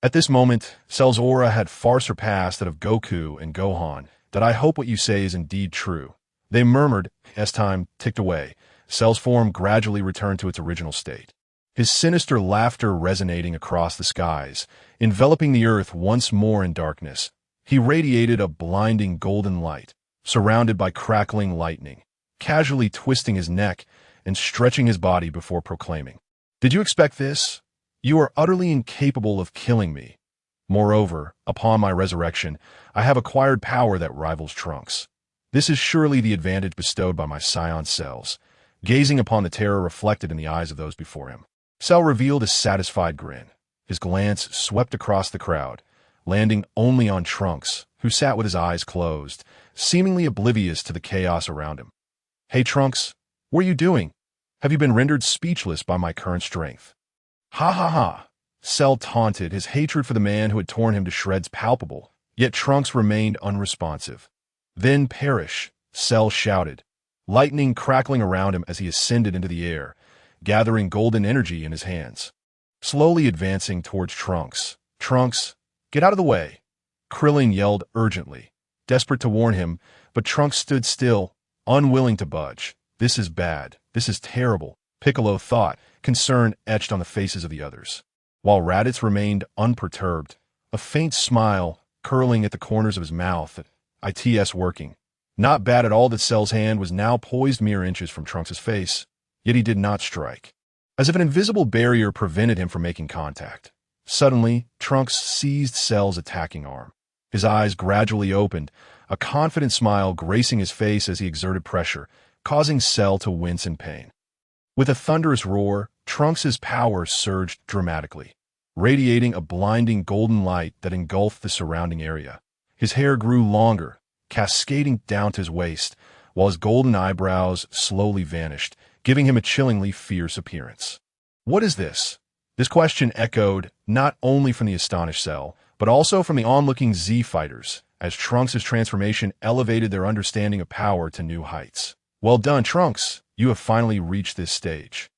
At this moment, Cell's aura had far surpassed that of Goku and Gohan. "That I hope what you say is indeed true," they murmured as time ticked away. Cell's form gradually returned to its original state, his sinister laughter resonating across the skies, enveloping the earth once more in darkness. He radiated a blinding golden light, surrounded by crackling lightning, casually twisting his neck and stretching his body before proclaiming, "Did you expect this? You are utterly incapable of killing me. Moreover, upon my resurrection, I have acquired power that rivals Trunks. This is surely the advantage bestowed by my Saiyan cells." Gazing upon the terror reflected in the eyes of those before him, Cell revealed a satisfied grin. His glance swept across the crowd, landing only on Trunks, who sat with his eyes closed, seemingly oblivious to the chaos around him. "Hey Trunks, what are you doing? Have you been rendered speechless by my current strength?" "Ha ha ha!" Cell taunted, his hatred for the man who had torn him to shreds palpable, yet Trunks remained unresponsive. "Then perish," Cell shouted, lightning crackling around him as he ascended into the air, gathering golden energy in his hands. Slowly advancing towards Trunks. "Trunks, get out of the way!" Krillin yelled urgently, desperate to warn him, but Trunks stood still, unwilling to budge. "This is bad. This is terrible," Piccolo thought, concern etched on the faces of the others. While Raditz remained unperturbed, a faint smile curling at the corners of his mouth, its working. Not bad at all that Cell's hand was now poised mere inches from Trunks' face, yet he did not strike. As if an invisible barrier prevented him from making contact. Suddenly, Trunks seized Cell's attacking arm. His eyes gradually opened, a confident smile gracing his face as he exerted pressure, causing Cell to wince in pain. With a thunderous roar, Trunks' power surged dramatically, radiating a blinding golden light that engulfed the surrounding area. His hair grew longer, cascading down to his waist, while his golden eyebrows slowly vanished, giving him a chillingly fierce appearance. "What is this?" This question echoed not only from the astonished Cell, but also from the onlooking Z fighters, as Trunks' transformation elevated their understanding of power to new heights. "Well done, Trunks! You have finally reached this stage."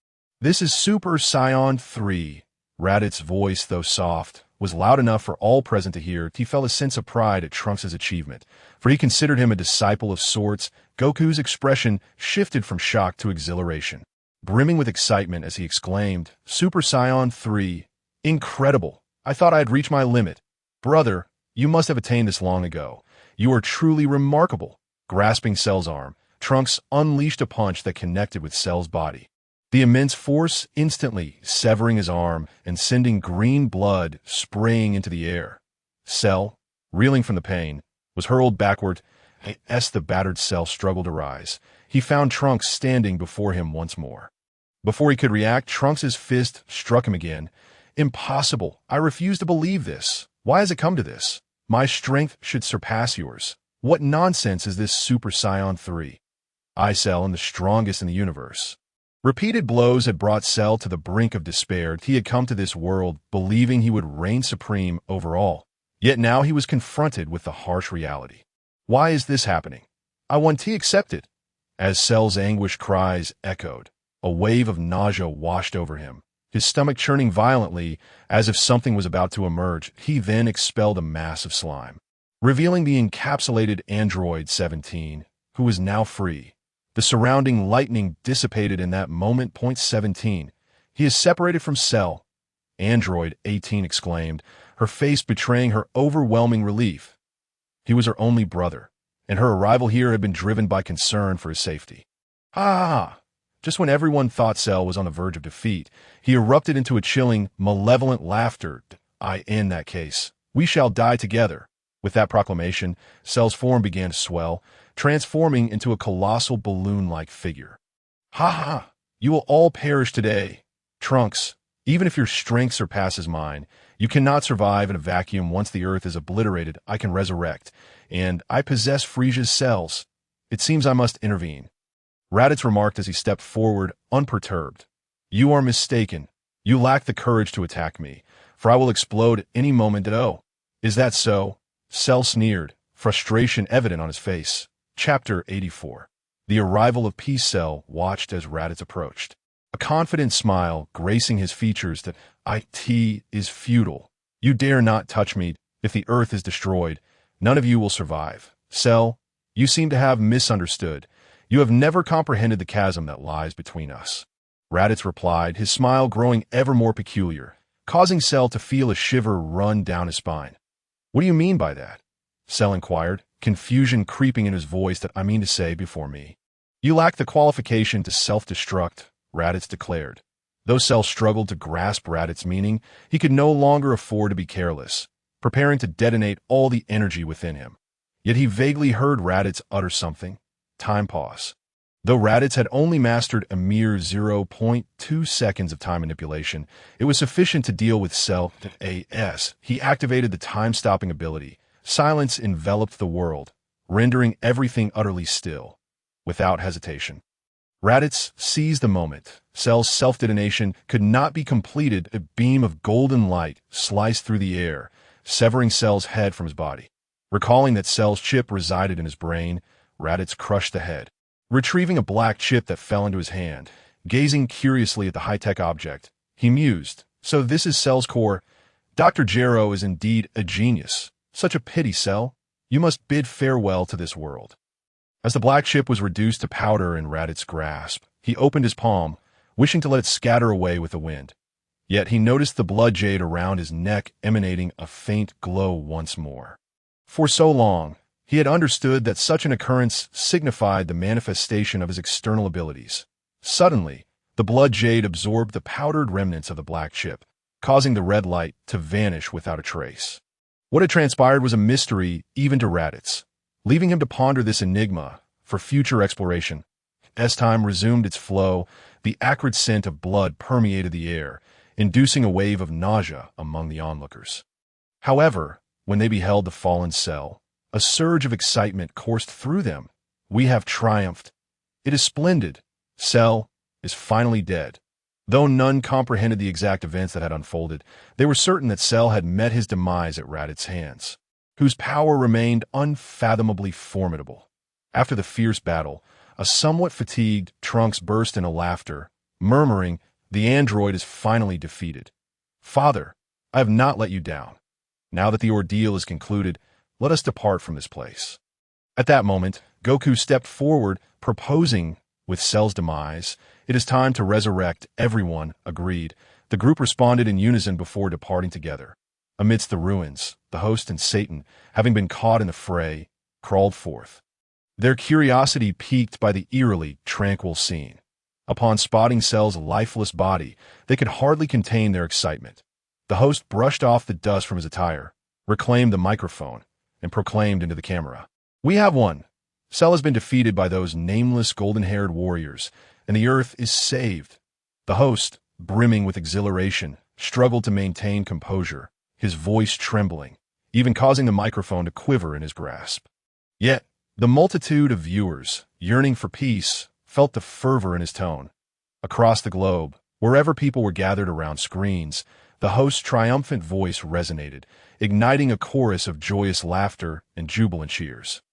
"This is Super Saiyan 3. Raditz's voice, though soft, was loud enough for all present to hear. He felt a sense of pride at Trunks' achievement, for he considered him a disciple of sorts. Goku's expression shifted from shock to exhilaration, brimming with excitement as he exclaimed, "Super Saiyan 3. Incredible! I thought I had reached my limit. Brother, you must have attained this long ago. You are truly remarkable." Grasping Cell's arm, Trunks unleashed a punch that connected with Cell's body. The immense force instantly severing his arm and sending green blood spraying into the air. Cell, reeling from the pain, was hurled backward as the battered Cell struggled to rise. He found Trunks standing before him once more. Before he could react, Trunks' fist struck him again. Impossible. I refuse to believe this. Why has it come to this? My strength should surpass yours. What nonsense is this Super Saiyan 3? I Cell am the strongest in the universe. Repeated blows had brought Cell to the brink of despair. He had come to this world believing he would reign supreme over all. Yet now he was confronted with the harsh reality. Why is this happening? I want to accept it. As Cell's anguish cries echoed, a wave of nausea washed over him, his stomach churning violently as if something was about to emerge. He then expelled a mass of slime, revealing the encapsulated android 17, who was now free. The surrounding lightning dissipated in that moment. 17. He is separated from Cell. Android 18 exclaimed, her face betraying her overwhelming relief. He was her only brother, and her arrival here had been driven by concern for his safety. Ah! Just when everyone thought Cell was on the verge of defeat, he erupted into a chilling, malevolent laughter. In that case, we shall die together. With that proclamation, Cell's form began to swell, transforming into a colossal balloon-like figure. Ha ha! You will all perish today. Trunks, even if your strength surpasses mine, you cannot survive in a vacuum. Once the Earth is obliterated, I can resurrect, and I possess Frieza's cells. It seems I must intervene. Raditz remarked as he stepped forward, unperturbed. You are mistaken. You lack the courage to attack me, for I will explode at any moment. Oh, is that so? Cell sneered, frustration evident on his face. Chapter 84. The arrival of Peace. Cell watched as Raditz approached, a confident smile gracing his features. That it is futile. You dare not touch me. If the Earth is destroyed, none of you will survive. Cell, you seem to have misunderstood. You have never comprehended the chasm that lies between us. Raditz replied, his smile growing ever more peculiar, causing Cell to feel a shiver run down his spine. What do you mean by that? Cell inquired, confusion creeping in his voice. That I mean to say before me. You lack the qualification to self-destruct, Raditz declared. Though Cell struggled to grasp Raditz's meaning, he could no longer afford to be careless, preparing to detonate all the energy within him. Yet he vaguely heard Raditz utter something. Time pause. Though Raditz had only mastered a mere 0.2 seconds of time manipulation, it was sufficient to deal with Cell. He activated the time-stopping ability. Silence enveloped the world, rendering everything utterly still. Without hesitation, Raditz seized the moment. Cell's self-detonation could not be completed. A beam of golden light sliced through the air, severing Cell's head from his body. Recalling that Cell's chip resided in his brain, Raditz crushed the head, retrieving a black chip that fell into his hand. Gazing curiously at the high-tech object, he mused, so this is Cell's core. Dr. Gero is indeed a genius. Such a pity, Cell. You must bid farewell to this world. As the black chip was reduced to powder in Raditz's grasp, he opened his palm, wishing to let it scatter away with the wind. Yet he noticed the blood jade around his neck emanating a faint glow once more. For so long, he had understood that such an occurrence signified the manifestation of his external abilities. Suddenly, the blood jade absorbed the powdered remnants of the black chip, causing the red light to vanish without a trace. What had transpired was a mystery even to Raditz, leaving him to ponder this enigma for future exploration. As time resumed its flow, the acrid scent of blood permeated the air, inducing a wave of nausea among the onlookers. However, when they beheld the fallen Cell, a surge of excitement coursed through them. We have triumphed. It is splendid. Cell is finally dead. Though none comprehended the exact events that had unfolded, they were certain that Cell had met his demise at Raditz's hands, whose power remained unfathomably formidable. After the fierce battle, a somewhat fatigued Trunks burst into laughter, murmuring, "The android is finally defeated. Father, I have not let you down. Now that the ordeal is concluded, let us depart from this place." At that moment, Goku stepped forward, proposing, with Cell's demise, "It is time to resurrect." Everyone agreed. The group responded in unison before departing together. Amidst the ruins, the host and Satan, having been caught in the fray, crawled forth, their curiosity piqued by the eerily tranquil scene. Upon spotting Cell's lifeless body, they could hardly contain their excitement. The host brushed off the dust from his attire, reclaimed the microphone, and proclaimed into the camera, "We have won. Cell has been defeated by those nameless golden-haired warriors, and the Earth is saved." The host, brimming with exhilaration, struggled to maintain composure, his voice trembling, even causing the microphone to quiver in his grasp. Yet, the multitude of viewers, yearning for peace, felt the fervor in his tone. Across the globe, wherever people were gathered around screens, the host's triumphant voice resonated, igniting a chorus of joyous laughter and jubilant cheers.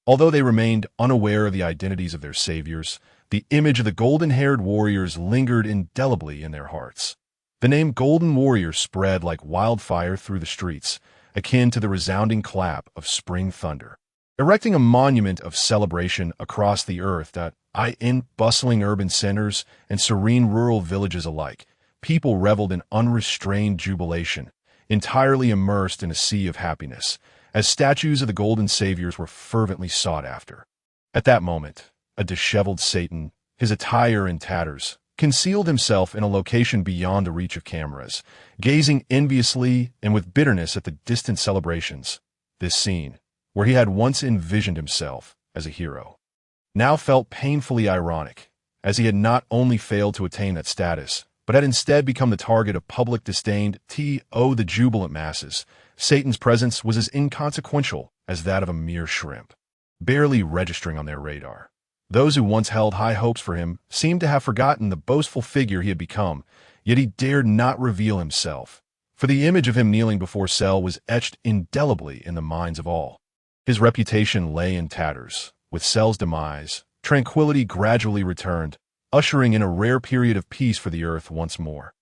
Although they remained unaware of the identities of their saviors, the image of the golden-haired warriors lingered indelibly in their hearts. The name Golden Warrior spread like wildfire through the streets, akin to the resounding clap of spring thunder, erecting a monument of celebration across the earth that, in bustling urban centers and serene rural villages alike, people reveled in unrestrained jubilation, entirely immersed in a sea of happiness, as statues of the golden saviors were fervently sought after. At that moment, a disheveled Satan, his attire in tatters, concealed himself in a location beyond the reach of cameras, gazing enviously and with bitterness at the distant celebrations. This scene, where he had once envisioned himself as a hero, now felt painfully ironic, as he had not only failed to attain that status, but had instead become the target of public disdain. The jubilant masses, Satan's presence was as inconsequential as that of a mere shrimp, barely registering on their radar. Those who once held high hopes for him seemed to have forgotten the boastful figure he had become, yet he dared not reveal himself, for the image of him kneeling before Cell was etched indelibly in the minds of all. His reputation lay in tatters. With Cell's demise, tranquility gradually returned, ushering in a rare period of peace for the Earth once more.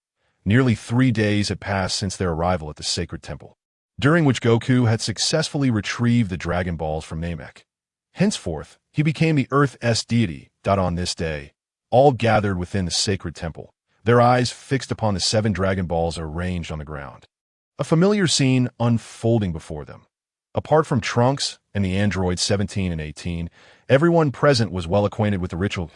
Nearly 3 days had passed since their arrival at the sacred temple, during which Goku had successfully retrieved the Dragon Balls from Namek. Henceforth, he became the Earth's deity. On this day, all gathered within the sacred temple, their eyes fixed upon the 7 Dragon Balls arranged on the ground. A familiar scene unfolding before them. Apart from Trunks and the androids 17 and 18, everyone present was well acquainted with the ritual.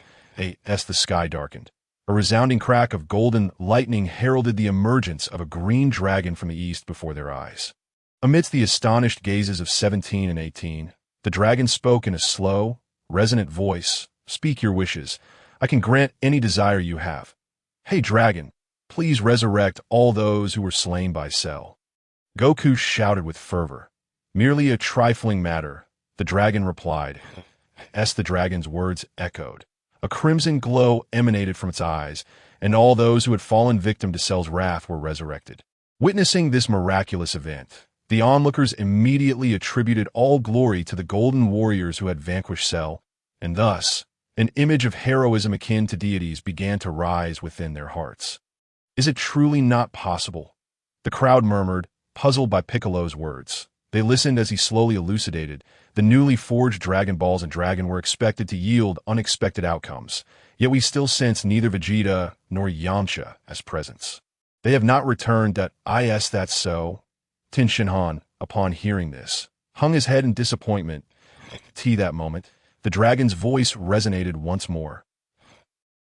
As the sky darkened, a resounding crack of golden lightning heralded the emergence of a green dragon from the east before their eyes. Amidst the astonished gazes of 17 and 18, the dragon spoke in a slow, resonant voice. "Speak your wishes. I can grant any desire you have. Hey, dragon, please resurrect all those who were slain by Cell." Goku shouted with fervor. "Merely a trifling matter," the dragon replied. As the dragon's words echoed, a crimson glow emanated from its eyes, and all those who had fallen victim to Cell's wrath were resurrected. Witnessing this miraculous event, the onlookers immediately attributed all glory to the golden warriors who had vanquished Cell, and thus, an image of heroism akin to deities began to rise within their hearts. "Is it truly not possible?" the crowd murmured, puzzled by Piccolo's words. They listened as he slowly elucidated. The newly forged Dragon Balls and Dragon were expected to yield unexpected outcomes, yet we still sense neither Vegeta nor Yamcha as presence. They have not returned. That's so. Tin Shinhan, upon hearing this, hung his head in disappointment. That moment, the dragon's voice resonated once more.